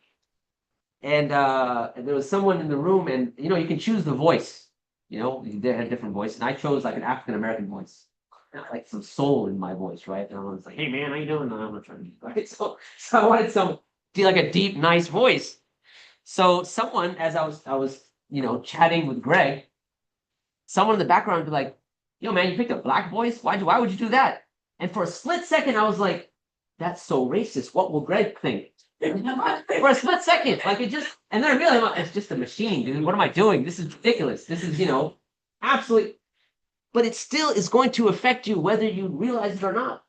and there was someone in the room, and you know, you can choose the voice. You know, they had a different voice, and I chose like an African American voice, not like some soul in my voice, right? And I was like, "Hey man, how you doing?" No, I'm not trying to be right. So I wanted some like a deep, nice voice. So someone, as I was you know, chatting with Greg, someone in the background would be like, "Yo man, you picked a black voice? Why would you do that?" And for a split second, I was like, "That's so racist. What will Greg think?" For a split second, like it just, and then I realized it's just a machine, dude. What am I doing? This is ridiculous. This is, you know, absolutely. But it still is going to affect you whether you realize it or not.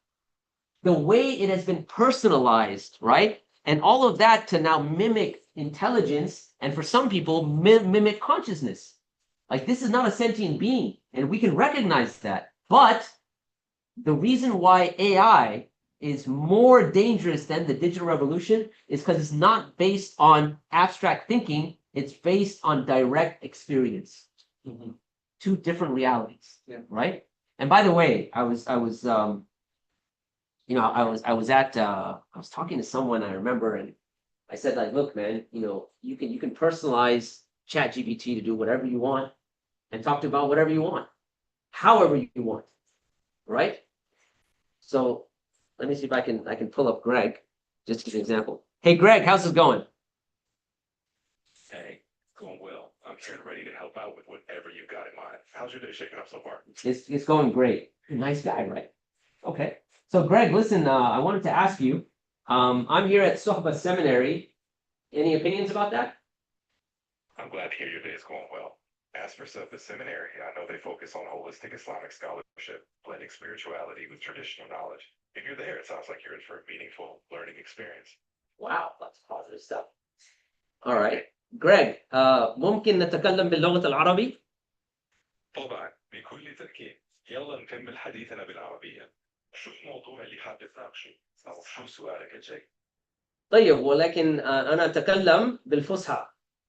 The way it has been personalized, right? And all of that to now mimic intelligence, and for some people, mimic consciousness. Like this is not a sentient being, and we can recognize that. But the reason why AI is more dangerous than the digital revolution is because it's not based on abstract thinking, it's based on direct experience. Mhm. Two different realities. Yeah. Right? And by the way, I was you know, I was talking to someone I remember, and I said, like, "Look, man, you know, you can personalize ChatGPT to do whatever you want and talk to about whatever you want, however you want." Right? So let me see if I can pull up Greg, just to give an example. Hey Greg, how's this going? Hey, going well. I'm here and ready to help out with whatever you got in mind. How's your day shaking up so far? It's going great. Nice guy, right? Okay. So Greg, listen, I wanted to ask you, I'm here at Sohba Seminary. Any opinions about that? I'm glad to hear your day is going well. As for Suffolk Seminary, I know they focus on holistic Islamic scholarship, blending spirituality with traditional knowledge. If you're there, it sounds like you're in for a meaningful learning experience. Wow, that's positive stuff. All right. Greg, ممكن نتكلم باللغة العربية؟ طبعا بكل تأكيد. يلا نكمل حديثنا بالعربية. شو الموضوع اللي حابب تناقشه؟ أو شو سؤالك الجاي؟ طيب ولكن أنا أتكلم بالفصحى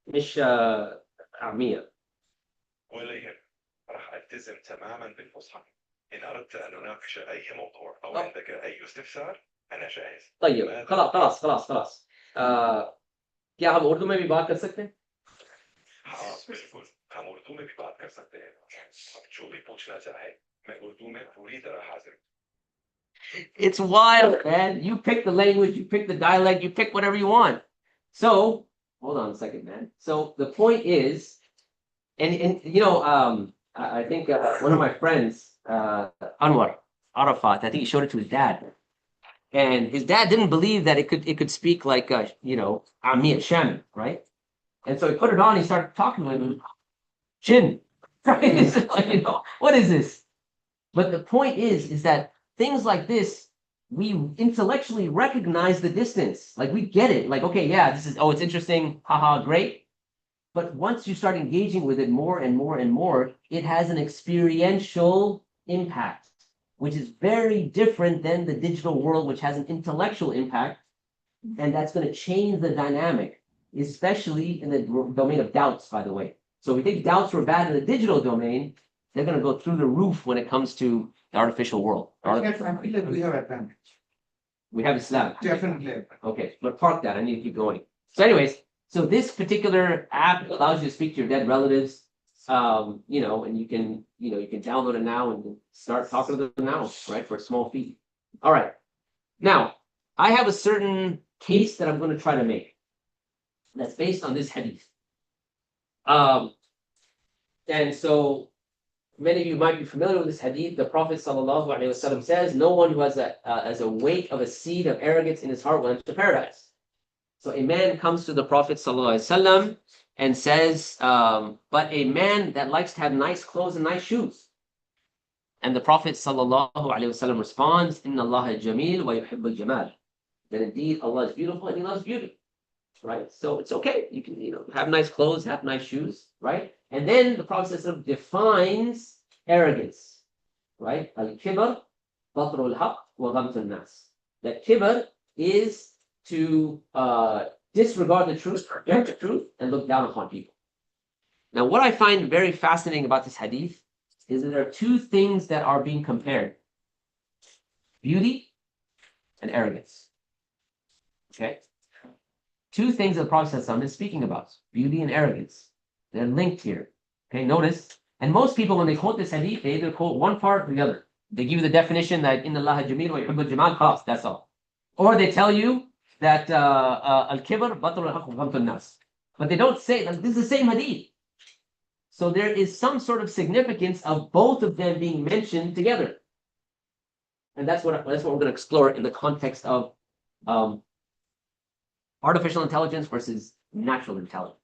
مش عامية. ولا يهم، راح ألتزم تماما بالفصحى. إن أردت أن نناقش أي موضوع أو عندك أي استفسار أنا جاهز. طيب خلاص क्या हम उर्दू में भी बात कर सकते हैं? हाँ बिल्कुल, हम उर्दू में भी बात कर सकते हैं. आप जो भी पूछना चाहे, मैं उर्दू में पूरी तरह हाजिर हूँ. It's wild, man. You pick the language, you pick the dialect, you pick whatever you want. So, hold on a second, man. So the point is, and you know, I think one of my friends, Anwar Arafat, I think he showed it to his dad, and his dad didn't believe that it could speak like you know, Ami Shem, right? And so he put it on. He started talking to him, Jin, right? It's like, you know, what is this? But the point is that things like this, we intellectually recognize the distance. Like we get it. Like, okay, yeah, this is, oh, it's interesting. Haha, great. But once you start engaging with it more and more and more, it has an experiential impact, which is very different than the digital world, which has an intellectual impact. And that's going to change the dynamic, especially in the domain of doubts, by the way. So we think doubts were bad in the digital domain. They're going to go through the roof when it comes to the artificial world. Definitely, we have advantage. We have Islam. Definitely. Okay, but park that. I need to keep going. So, anyways, so this particular app allows you to speak to your dead relatives. You know, and you can download it now and start talking to them now, right? For a small fee. All right. Now, I have a certain case that I'm going to try to make. That's based on this hadith. And so many of you might be familiar with this hadith. The Prophet ﷺ says, no one who has a weight of a seed of arrogance in his heart will enter paradise. So a man comes to the Prophet ﷺ and says, but a man that likes to have nice clothes and nice shoes. And the Prophet ﷺ responds, Inna Allah jameel wa yuhibbul jamal. That indeed Allah is beautiful and He loves beauty. Right? So it's okay. You can, have nice clothes, have nice shoes, right? And then the Prophet defines arrogance, right? Al-kibr, batrul haq, wa ghamtun nas. That kibr is to disregard the truth, reject the truth, and look down upon people. Now, what I find very fascinating about this hadith is that there are two things that are being compared: beauty and arrogance. Okay? Two things that the Prophet is speaking about: beauty and arrogance. They're linked here. Okay, notice. And most people, when they quote this hadith, they either quote one part or the other. They give you the definition that Inna Allah jameel wa yuhibbul jamal, khalas, that's all. Or they tell you that al-kibr, batrul haq wa ghamtun nas. But they don't say that this is the same hadith. So there is some sort of significance of both of them being mentioned together. And that's what we're going to explore in the context of artificial intelligence versus natural intelligence.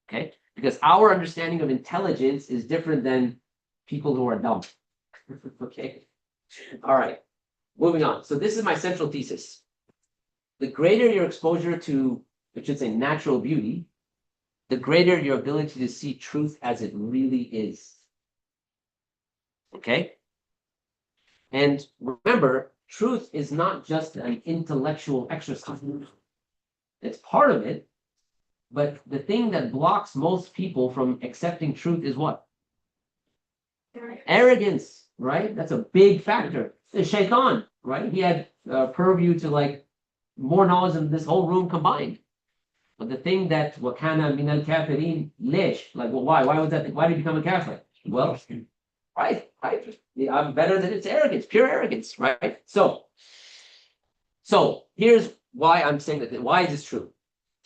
Okay? Because our understanding of intelligence is different than people who are dumb. Okay? All right. Moving on. So this is my central thesis. The greater your exposure to, I should say, natural beauty, the greater your ability to see truth as it really is. Okay? And remember, truth is not just an intellectual exercise. It's part of it, but the thing that blocks most people from accepting truth is what? Arrogance, right? That's a big factor. The shaitan, right? He had purview to like more knowledge than this whole room combined. But the thing that wakana min al kafirin lesh, like, well, why? Why was that? Why did you become a Catholic? Well, right. Yeah, I'm better than it's arrogance, pure arrogance, right? So here's why I'm saying that. Why is this true?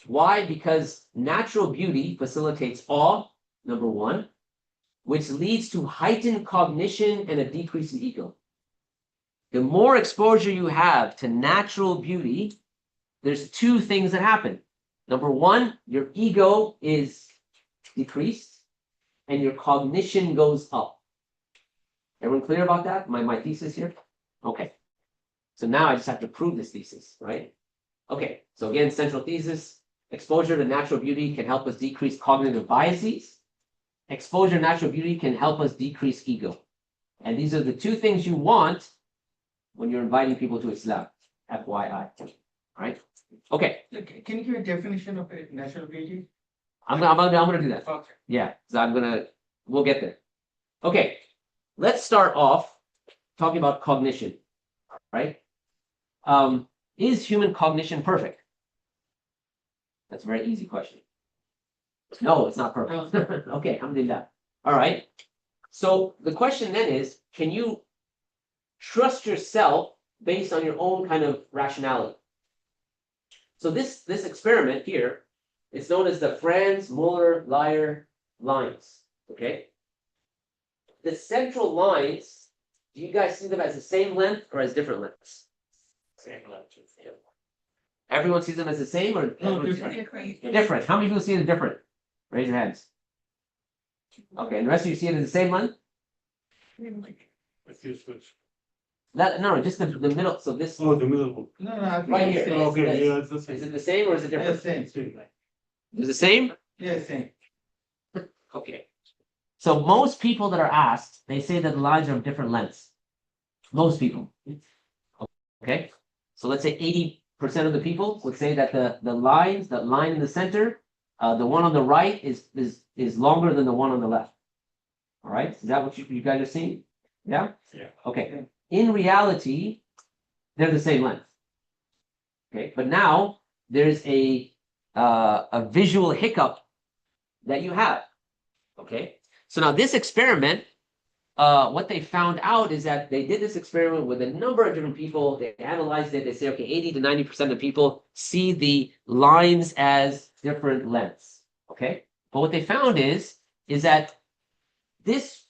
Why? Because natural beauty facilitates awe, number one, which leads to heightened cognition and a decrease in ego. The more exposure you have to natural beauty, there's two things that happen. Number one, your ego is decreased and your cognition goes up. Everyone clear about that? My thesis here? Okay. So now I just have to prove this thesis, right? Okay, so again, central thesis, exposure to natural beauty can help us decrease cognitive biases. Exposure to natural beauty can help us decrease ego. And these are the two things you want when you're inviting people to Islam. FYI. Right? Okay, Can you give a definition of a natural beauty? I'm gonna do that. Okay. Yeah, so we'll get there. Okay, let's start off talking about cognition, right? Is human cognition perfect? That's a very easy question. No, it's not perfect. Okay, alhamdulillah. All right. So the question then is, can you trust yourself based on your own kind of rationality? So this experiment here is known as the Franz Muller-Lyer lines. Okay. The central lines, do you guys see them as the same length or as different lengths? Same length. Everyone sees them as the same or different. different? How many people see it as different? Raise your hands. Okay, and the rest of you see it as the same length? If you switch. No, just the middle. So this Oh, the middle one. No, I think Right it's here. same. Okay, yeah, it's the is same. it the same or is it Yeah, different? same. Is it the same? Yeah, same. Okay. So most people that are asked, they say that the lines are of different lengths. Most people. Okay. So let's say 80% of the people would say that the line in the center, the one on the right is longer than the one on the left. All right. Is that what you guys are seeing? Yeah? Yeah. Okay. In reality, they're the same length. Okay. But now there's a visual hiccup that you have. Okay. So now this experiment, what they found out is that they did this experiment with a number of different people. They analyzed it. They say, okay, 80 to 90% of people see the lines as different lengths. Okay. But what they found is that this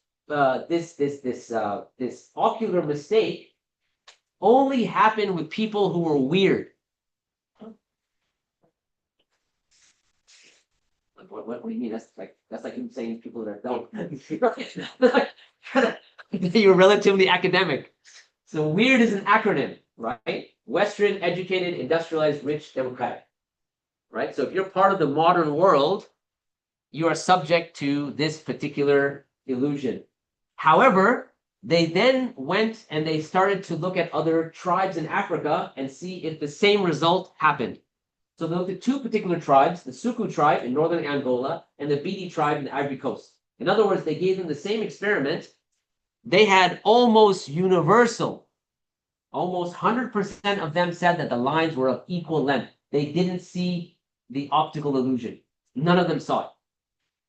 ocular mistake only happened with people who were weird. What do you mean? That's like him saying people that don't. You're relatively academic. So weird is an acronym, right? Western, educated, industrialized, rich, democratic. Right? So if you're part of the modern world, you are subject to this particular illusion. However, they then went and they started to look at other tribes in Africa and see if the same result happened. So they looked at two particular tribes, the Suku tribe in northern Angola and the Bidi tribe in the Ivory Coast. In other words, they gave them the same experiment. They had almost universal, almost 100% of them said that the lines were of equal length. They didn't see the optical illusion. None of them saw it.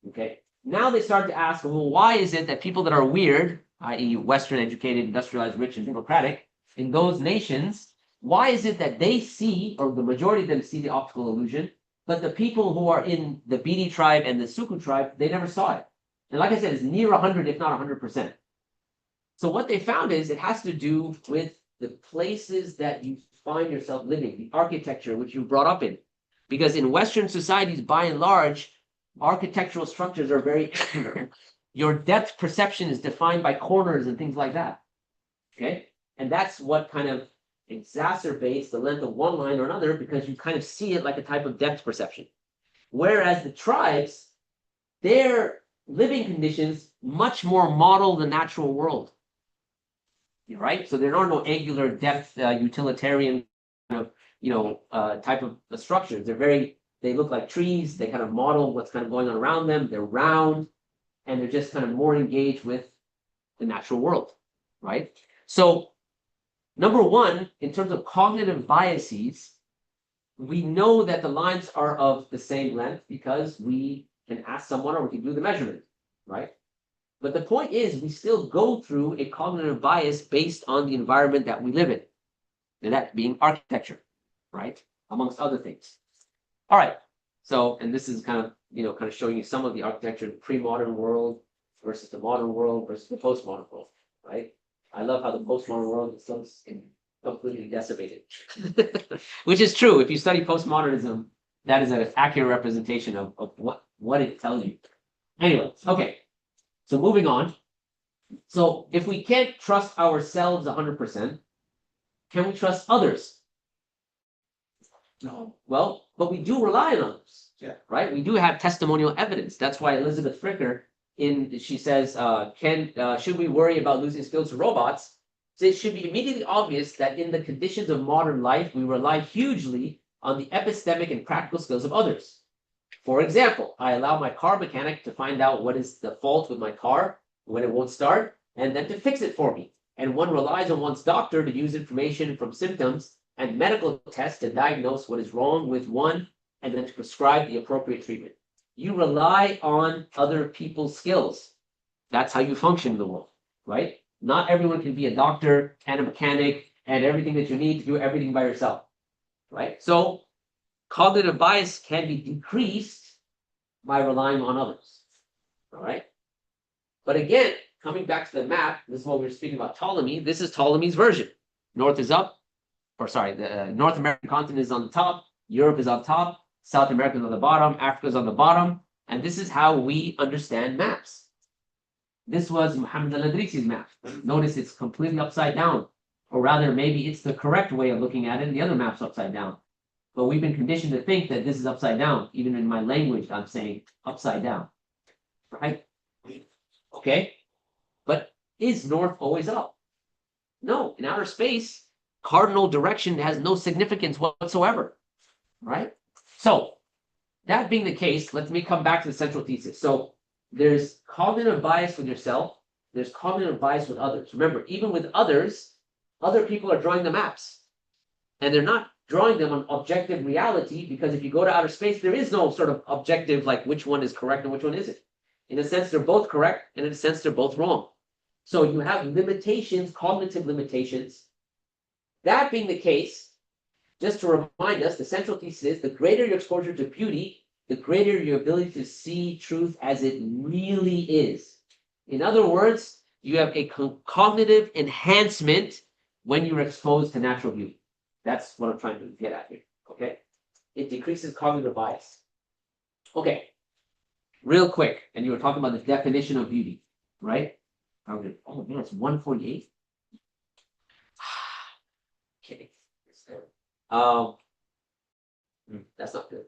Okay. Now they start to ask, well, why is it that people that are weird, i.e. Western educated, industrialized, rich, and democratic, in those nations, why is it that they see, or the majority of them see the optical illusion, but the people who are in the Bidi tribe and the Suku tribe, they never saw it? And like I said, it's near 100, if not 100%. So what they found is it has to do with the places that you find yourself living, the architecture which you brought up in. Because in Western societies, by and large, architectural structures are very your depth perception is defined by corners and things like that. Okay? And that's what kind of exacerbates the length of one line or another, because you kind of see it like a type of depth perception. Whereas the tribes, their living conditions much more model the natural world. Right? So there are no angular depth utilitarian kind of type of structures. They look like trees. They kind of model what's kind of going on around them. They're round, and they're just kind of more engaged with the natural world, right? So, number one, in terms of cognitive biases, we know that the lines are of the same length because we can ask someone or we can do the measurement, right? But the point is, we still go through a cognitive bias based on the environment that we live in, and that being architecture, right? Amongst other things. All right. So, and this is kind of showing you some of the architecture in the pre-modern world versus the modern world versus the postmodern world, right? I love how the postmodern world is so completely decimated, which is true. If you study postmodernism, that is an accurate representation of what it tells you. Anyway, okay. So moving on. So if we can't trust ourselves 100%, can we trust others? No. Well, but we do rely on others. Yeah. Right? We do have testimonial evidence. That's why Elizabeth Fricker, she says, should we worry about losing skills to robots? So it should be immediately obvious that in the conditions of modern life, we rely hugely on the epistemic and practical skills of others. For example, I allow my car mechanic to find out what is the fault with my car when it won't start, and then to fix it for me. And one relies on one's doctor to use information from symptoms and medical tests to diagnose what is wrong with one and then to prescribe the appropriate treatment. You rely on other people's skills. That's how you function in the world, right? Not everyone can be a doctor and a mechanic and everything that you need to do everything by yourself, right? So cognitive bias can be decreased by relying on others, all right? But again, coming back to the map, this is what we were speaking about Ptolemy. This is Ptolemy's version. North is up, or sorry, the North American continent is on the top, Europe is on top, South America is on the bottom, Africa is on the bottom, and this is how we understand maps. This was Muhammad al-Idrisi's map. Notice it's completely upside down, or rather, maybe it's the correct way of looking at it, and the other map's upside down. But we've been conditioned to think that this is upside down. Even in my language, I'm saying upside down, right? Okay, but is north always up? No, in outer space, cardinal direction has no significance whatsoever, right? So, that being the case, let me come back to the central thesis. So, there's cognitive bias with yourself, there's cognitive bias with others. Remember, even with others, other people are drawing the maps, and they're not drawing them on objective reality, because if you go to outer space, there is no sort of objective, like which one is correct and which one isn't. In a sense, they're both correct, and in a sense, they're both wrong. So you have limitations, cognitive limitations. That being the case, just to remind us, the central thesis is the greater your exposure to beauty, the greater your ability to see truth as it really is. In other words, you have a cognitive enhancement when you're exposed to natural beauty. That's what I'm trying to get at here, okay? It decreases cognitive bias. Okay, real quick, and you were talking about the definition of beauty, right? Oh man, it's 148. Okay. That's not good.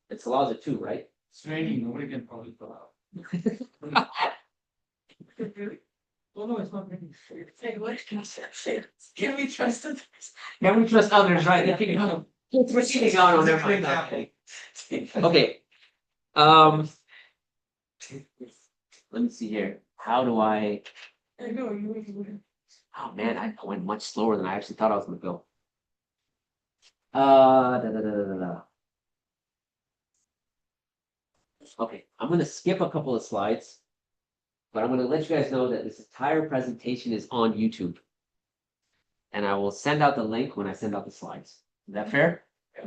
It's laws of two, right? It's raining, nobody can probably fill out. Oh, no, it's not raining. Hey, what can I say? Can we trust others? Can we trust others, right? They're kicking out. We're kicking out on their mind. Okay. Let me see here. How do I? I know you. Oh man, I went much slower than I actually thought I was going to go. Da. Okay, I'm going to skip a couple of slides, but I'm going to let you guys know that this entire presentation is on YouTube. And I will send out the link when I send out the slides. Is that fair?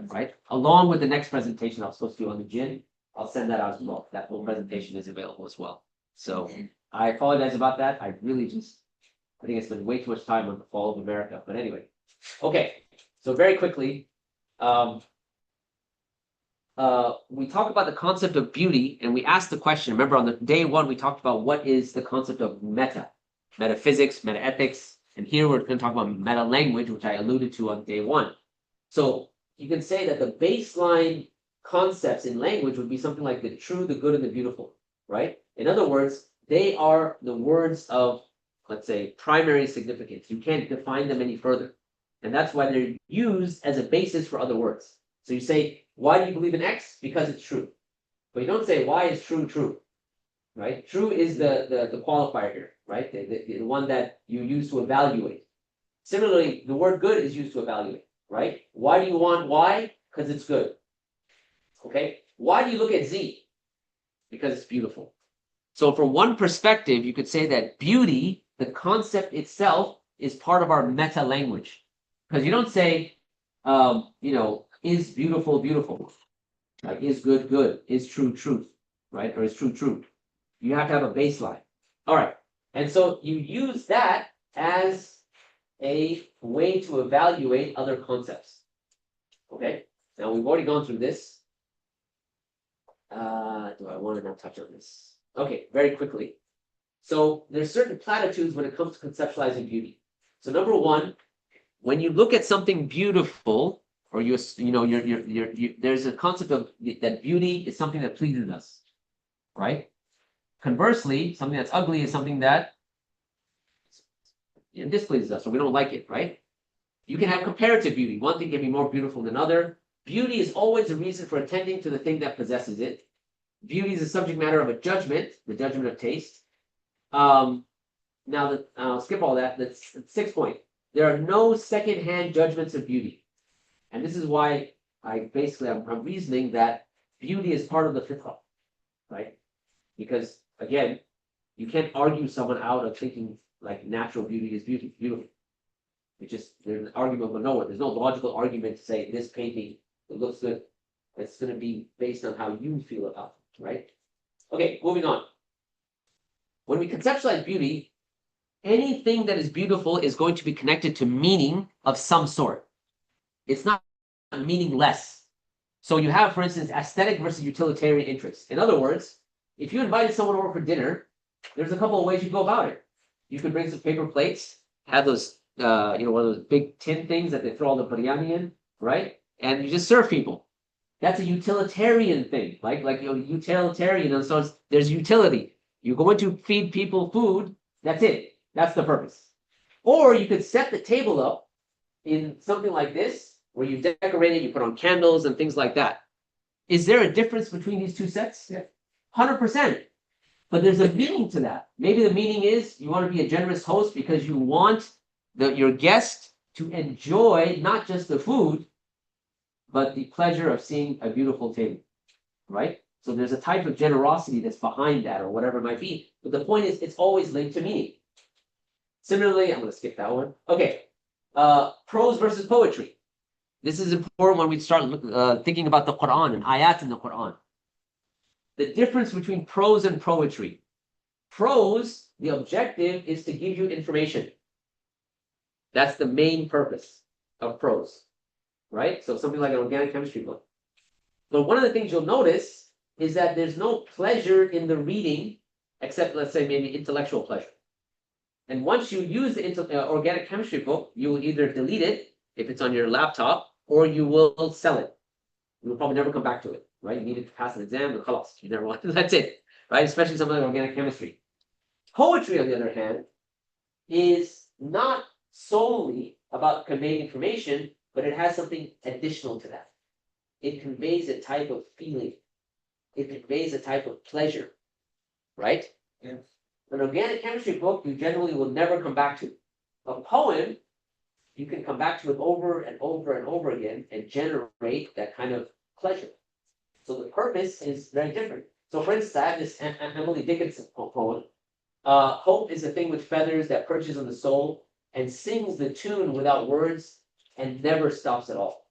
Right? Along with the next presentation I was supposed to do on the gin, I'll send that out as well. That whole presentation is available as well. So I apologize about that. I think I spent way too much time on the fall of America. But anyway, okay. So very quickly, we talked about the concept of beauty, and we asked the question. Remember, on the day one, we talked about what is the concept of metaphysics, metaethics, and here we're going to talk about meta language, which I alluded to on day one. So you can say that the baseline concepts in language would be something like the true, the good, and the beautiful, right? In other words, they are the words of, let's say, primary significance. You can't define them any further. And that's why they're used as a basis for other words. So you say, why do you believe in X? Because it's true. But you don't say, why is true, right? True is the qualifier here, right? The one that you use to evaluate. Similarly, the word good is used to evaluate, right? Why do you want Y? Because it's good. Okay? Why do you look at Z? Because it's beautiful. So from one perspective, you could say that beauty, the concept itself, is part of our meta language. Because you don't say, is beautiful, beautiful. Like, is good, good. Is true, truth. Right? Or is true, true. You have to have a baseline. All right. And so you use that as a way to evaluate other concepts. Okay? Now, we've already gone through this. Do I want to now touch on this? Okay, very quickly. So there's certain platitudes when it comes to conceptualizing beauty. So number one, when you look at something beautiful, or there's a concept of that beauty is something that pleases us, right? Conversely, something that's ugly is something that displeases us, or we don't like it, right? You can have comparative beauty. One thing can be more beautiful than another. Beauty is always a reason for attending to the thing that possesses it. Beauty is a subject matter of a judgment, the judgment of taste. Now that I'll skip all that. That's the 6th point. There are no second-hand judgments of beauty, and this is why I'm reasoning that beauty is part of the fitrah, right? Because again, you can't argue someone out of thinking like natural beauty is beautiful. It's just there's an argument of nowhere. There's no logical argument to say this painting it looks good. It's going to be based on how you feel about it, right? Okay, moving on. When we conceptualize beauty, anything that is beautiful is going to be connected to meaning of some sort. It's not meaningless. So you have, for instance, aesthetic versus utilitarian interest. In other words, if you invited someone over for dinner, there's a couple of ways you go about it. You could bring some paper plates, have those, one of those big tin things that they throw all the biryani in, right? And you just serve people. That's a utilitarian thing, like utilitarian. And so there's utility. You're going to feed people food. That's it. That's the purpose. Or you could set the table up in something like this, where you decorate it, you put on candles and things like that. Is there a difference between these two sets? Yeah. 100%. But there's a meaning to that. Maybe the meaning is you want to be a generous host because you want your guest to enjoy not just the food, but the pleasure of seeing a beautiful table, right? So there's a type of generosity that's behind that, or whatever it might be. But the point is, it's always linked to meaning. Similarly, I'm going to skip that one. Okay, prose versus poetry. This is important when we start thinking about the Quran and ayat in the Quran. The difference between prose and poetry. Prose, the objective is to give you information. That's the main purpose of prose, right? So something like an organic chemistry book. But one of the things you'll notice is that there's no pleasure in the reading, except let's say maybe intellectual pleasure. And once you use the organic chemistry book, you will either delete it if it's on your laptop, or you will sell it. You will probably never come back to it, right? You need it to pass an exam, and khalas, you never want. That's it, right? Especially something like organic chemistry. Poetry, on the other hand, is not solely about conveying information, but it has something additional to that. It conveys a type of feeling. It conveys a type of pleasure, right? Yeah. An organic chemistry book, you generally will never come back to. A poem, you can come back to it over and over and over again and generate that kind of pleasure. So the purpose is very different. So for instance, I have this Emily Dickinson poem. Hope is a thing with feathers that perches on the soul and sings the tune without words and never stops at all.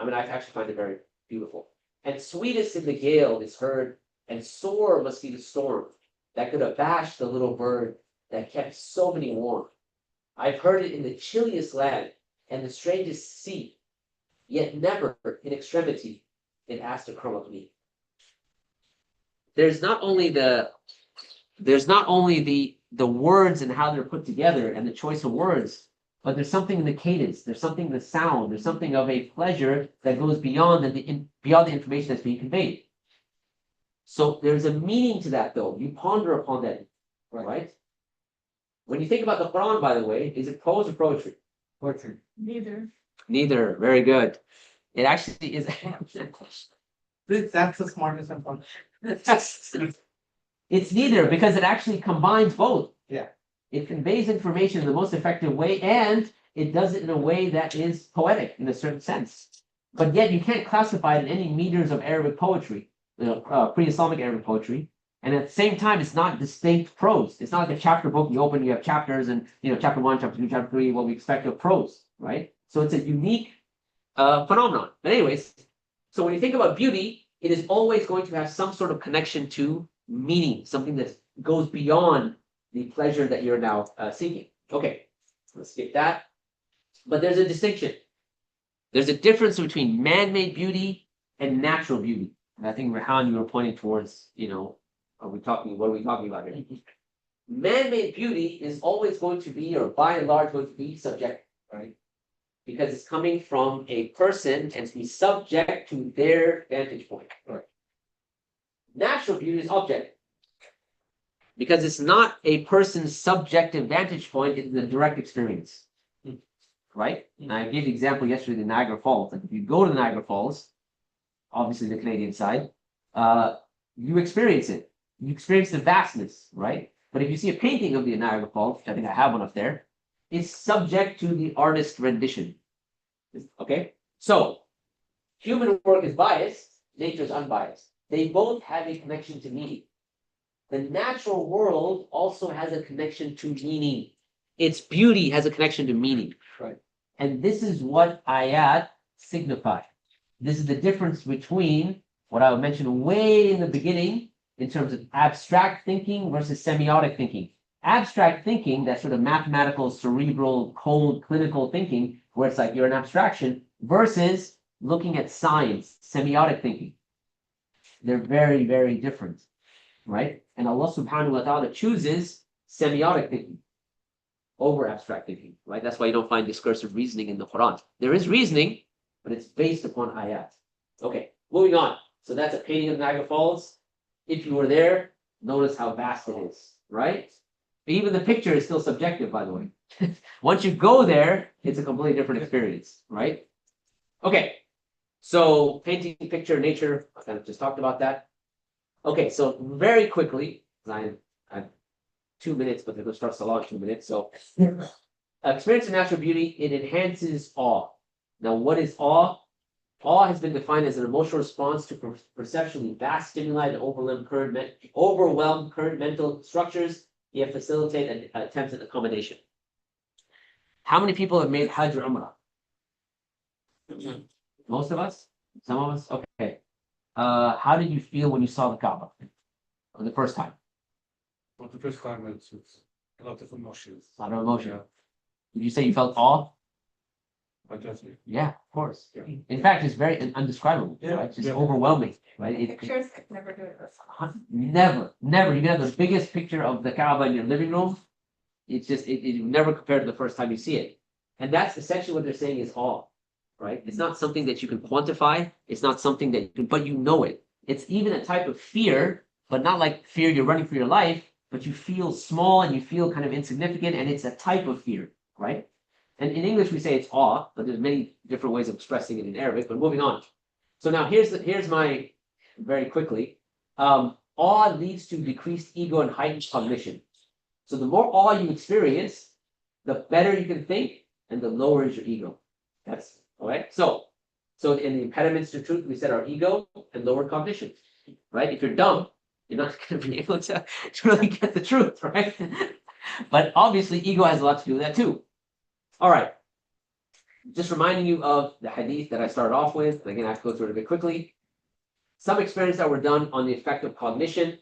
I mean, I actually find it very beautiful. And sweetest in the gale is heard, and sore must be the storm that could abash the little bird that kept so many warm. I've heard it in the chilliest land and the strangest sea, yet never in extremity it asked a crumb of me. There's not only the words and how they're put together and the choice of words, but there's something in the cadence, there's something in the sound, there's something of a pleasure that goes beyond the information that's being conveyed. So there's a meaning to that, though. You ponder upon that, right? When you think about the Quran, by the way, is it prose or poetry? Poetry. Neither. Neither. Very good. It actually is. That's the smartest and fun. It's neither, because it actually combines both. Yeah. It conveys information in the most effective way, and it does it in a way that is poetic in a certain sense. But yet you can't classify it in any meters of Arabic poetry, pre-Islamic Arabic poetry. And at the same time, it's not distinct prose. It's not like a chapter book. You open, you have chapters, and chapter 1, chapter 2, chapter 3, what we expect of prose, right? So it's a unique phenomenon. But anyways, so when you think about beauty, it is always going to have some sort of connection to meaning, something that goes beyond the pleasure that you're now seeking. Okay, let's skip that. But there's a distinction. There's a difference between man-made beauty and natural beauty. And I think, Rehan, you were pointing towards, what are we talking about here? Man-made beauty is always going to be, or by and large, going to be subjective, right? because it's coming from a person and to be subject to their vantage point. Right. Natural beauty is objective. Because it's not a person's subjective vantage point, it's the direct experience. Right? And I gave the example yesterday, the Niagara Falls. Like if you go to the Niagara Falls, obviously the Canadian side, you experience it. You experience the vastness, right? But if you see a painting of the Niagara Falls, which I think I have one up there, it's subject to the artist's rendition. Okay? So, human work is biased, nature is unbiased. They both have a connection to meaning. The natural world also has a connection to meaning. Its beauty has a connection to meaning. Right. And this is what ayat signify. This is the difference between what I mentioned way in the beginning in terms of abstract thinking versus semiotic thinking. Abstract thinking, that sort of mathematical, cerebral, cold, clinical thinking, where it's like you're an abstraction, versus looking at science, semiotic thinking. They're very, very different, right? And Allah subhanahu wa ta'ala chooses semiotic thinking over abstract thinking, right? That's why you don't find discursive reasoning in the Quran. There is reasoning, but it's based upon ayat. Okay, moving on. So that's a painting of Niagara Falls. If you were there, notice how vast it is, right? Even the picture is still subjective, by the way. Once you go there, it's a completely different experience, right? Okay, so painting, picture, nature, I kind of just talked about that. Okay, so very quickly, I have 2 minutes, but they're going to start Salah in 2 minutes. So, experience of natural beauty, it enhances awe. Now, what is awe? Awe has been defined as an emotional response to perceptually vast stimuli that overwhelm current mental structures, yet facilitate an attempted accommodation. How many people have made Hajj or Umrah? Most of us? Some of us? Okay. How did you feel when you saw the Kaaba for the first time? For the first time, it's a lot of emotions. A lot of emotion. Yeah, Did you say you felt awe? fantastic. Yeah, of course. Yeah. In fact, it's very undescribable. Yeah, Right? It's just yeah. overwhelming, right? Pictures could never do it. Never. You can have the biggest picture of the Kaaba in your living room. It's just it never compared to the first time you see it. And that's essentially what they're saying is awe, right? It's not something that you can quantify. It's not something that you can, but you know it. It's even a type of fear, but not like fear you're running for your life, but you feel small and you feel kind of insignificant, and it's a type of fear, right? And in English we say it's awe, but there's many different ways of expressing it in Arabic. But moving on. So now here's my very quickly. Awe leads to decreased ego and heightened cognition. So the more awe you experience, the better you can think, and the lower is your ego. That's all right. So in the impediments to truth, we said our ego and lower cognition. Right? If you're dumb, you're not going to be able to really get the truth, right? But obviously, ego has a lot to do with that too. All right. Just reminding you of the hadith that I started off with. Again, I have to go through it a bit quickly. Some experiments that were done on the effect of cognition.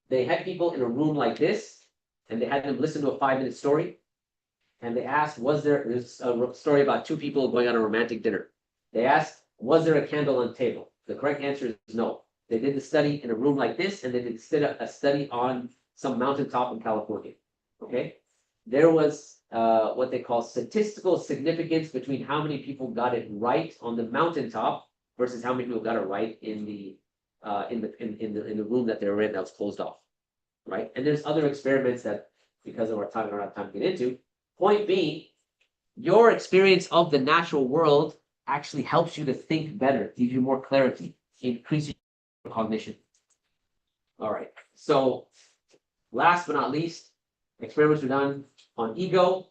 They had people in a room like this, and they had them listen to a 5-minute story. And they asked, there's a story about 2 people going on a romantic dinner. They asked, was there a candle on the table? The correct answer is no. They did the study in a room like this, and they did a study on some mountaintop in California. Okay? There was what they call statistical significance between how many people got it right on the mountaintop versus how many people got it right in the room that they were in that was closed off. Right? And there's other experiments that, because of our time, I don't have time to get into. Point being, your experience of the natural world actually helps you to think better, gives you more clarity, increases your cognition. All right. So last but not least, experiments were done on ego.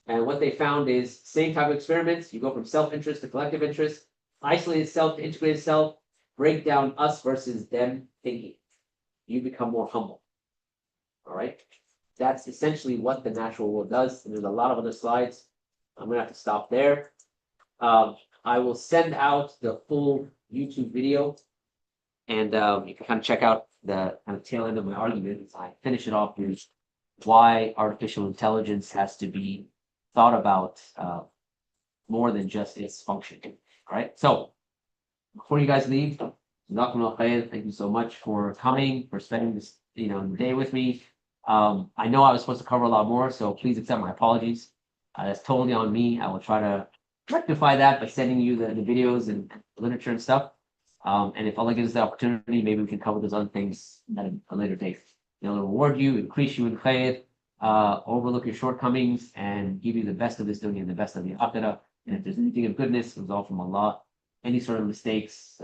And what they found is same type of experiments. You go from self-interest to collective interest, isolated self to integrated self, break down us versus them thinking. You become more humble. All right. That's essentially what the natural world does. And there's a lot of other slides. I'm going to have to stop there. I will send out the full YouTube video, and you can kind of check out the kind of tail end of my argument as I finish it off with why artificial intelligence has to be thought about more than just its function. All right. So before you guys leave, thank you so much for coming, for spending this day with me. I know I was supposed to cover a lot more, so please accept my apologies. That's totally on me. I will try to rectify that by sending you the videos and literature and stuff. And if Allah gives us the opportunity, maybe we can cover those other things at a later date. It'll reward you, increase you in khair, overlook your shortcomings, and give you the best of this dunya and the best of the akhirah. And if there's anything of goodness, it was all from Allah. Any sort of mistakes,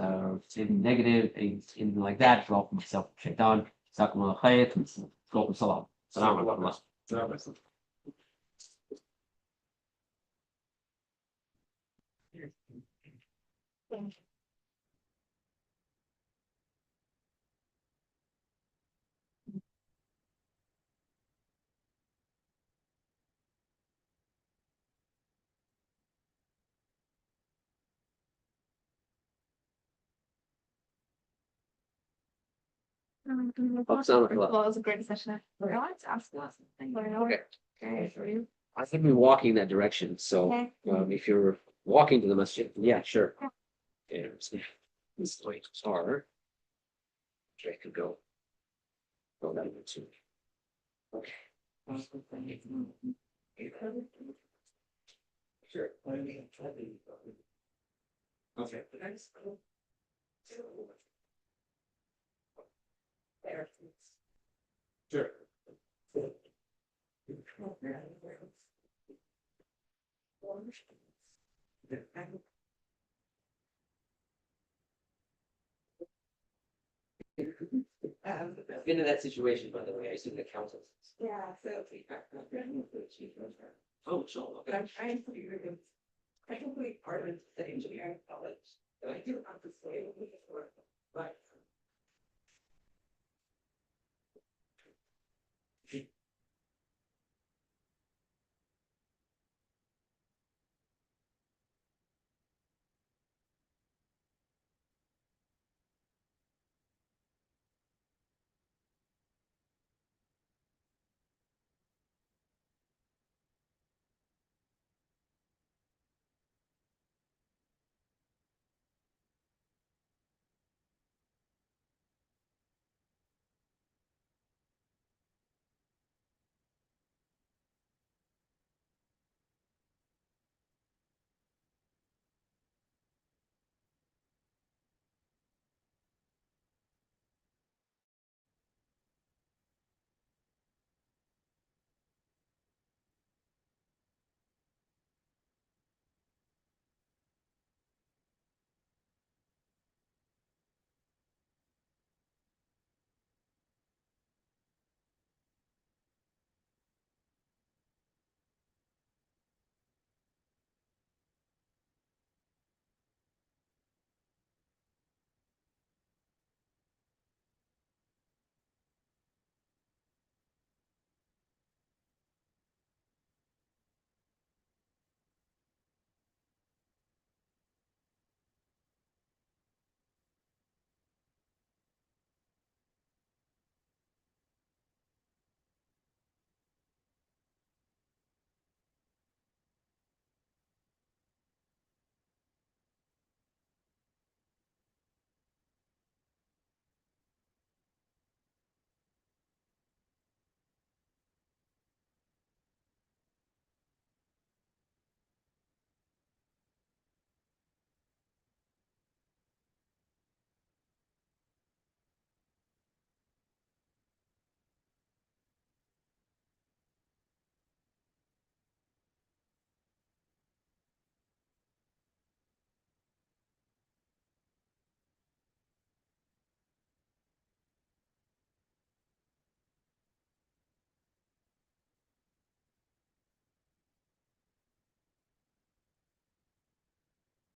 anything negative, anything like that, it's all from myself, shaitan. Jazakumullah khair. Go with salam. Assalamu alaikum. Assalamu alaikum. Well, it was a great session. I wanted to ask you something. Okay. Okay, for you. I think we're walking that direction, so Okay. if you're walking to the masjid, yeah, sure. Yeah, this way are. I could go. Go that way too. Okay. Sure. Okay. Sure. I've been in that situation, by the way. I used to be an accountant. Yeah, so. Oh, sure. But I'm trying to be really, I complete part of the engineering college.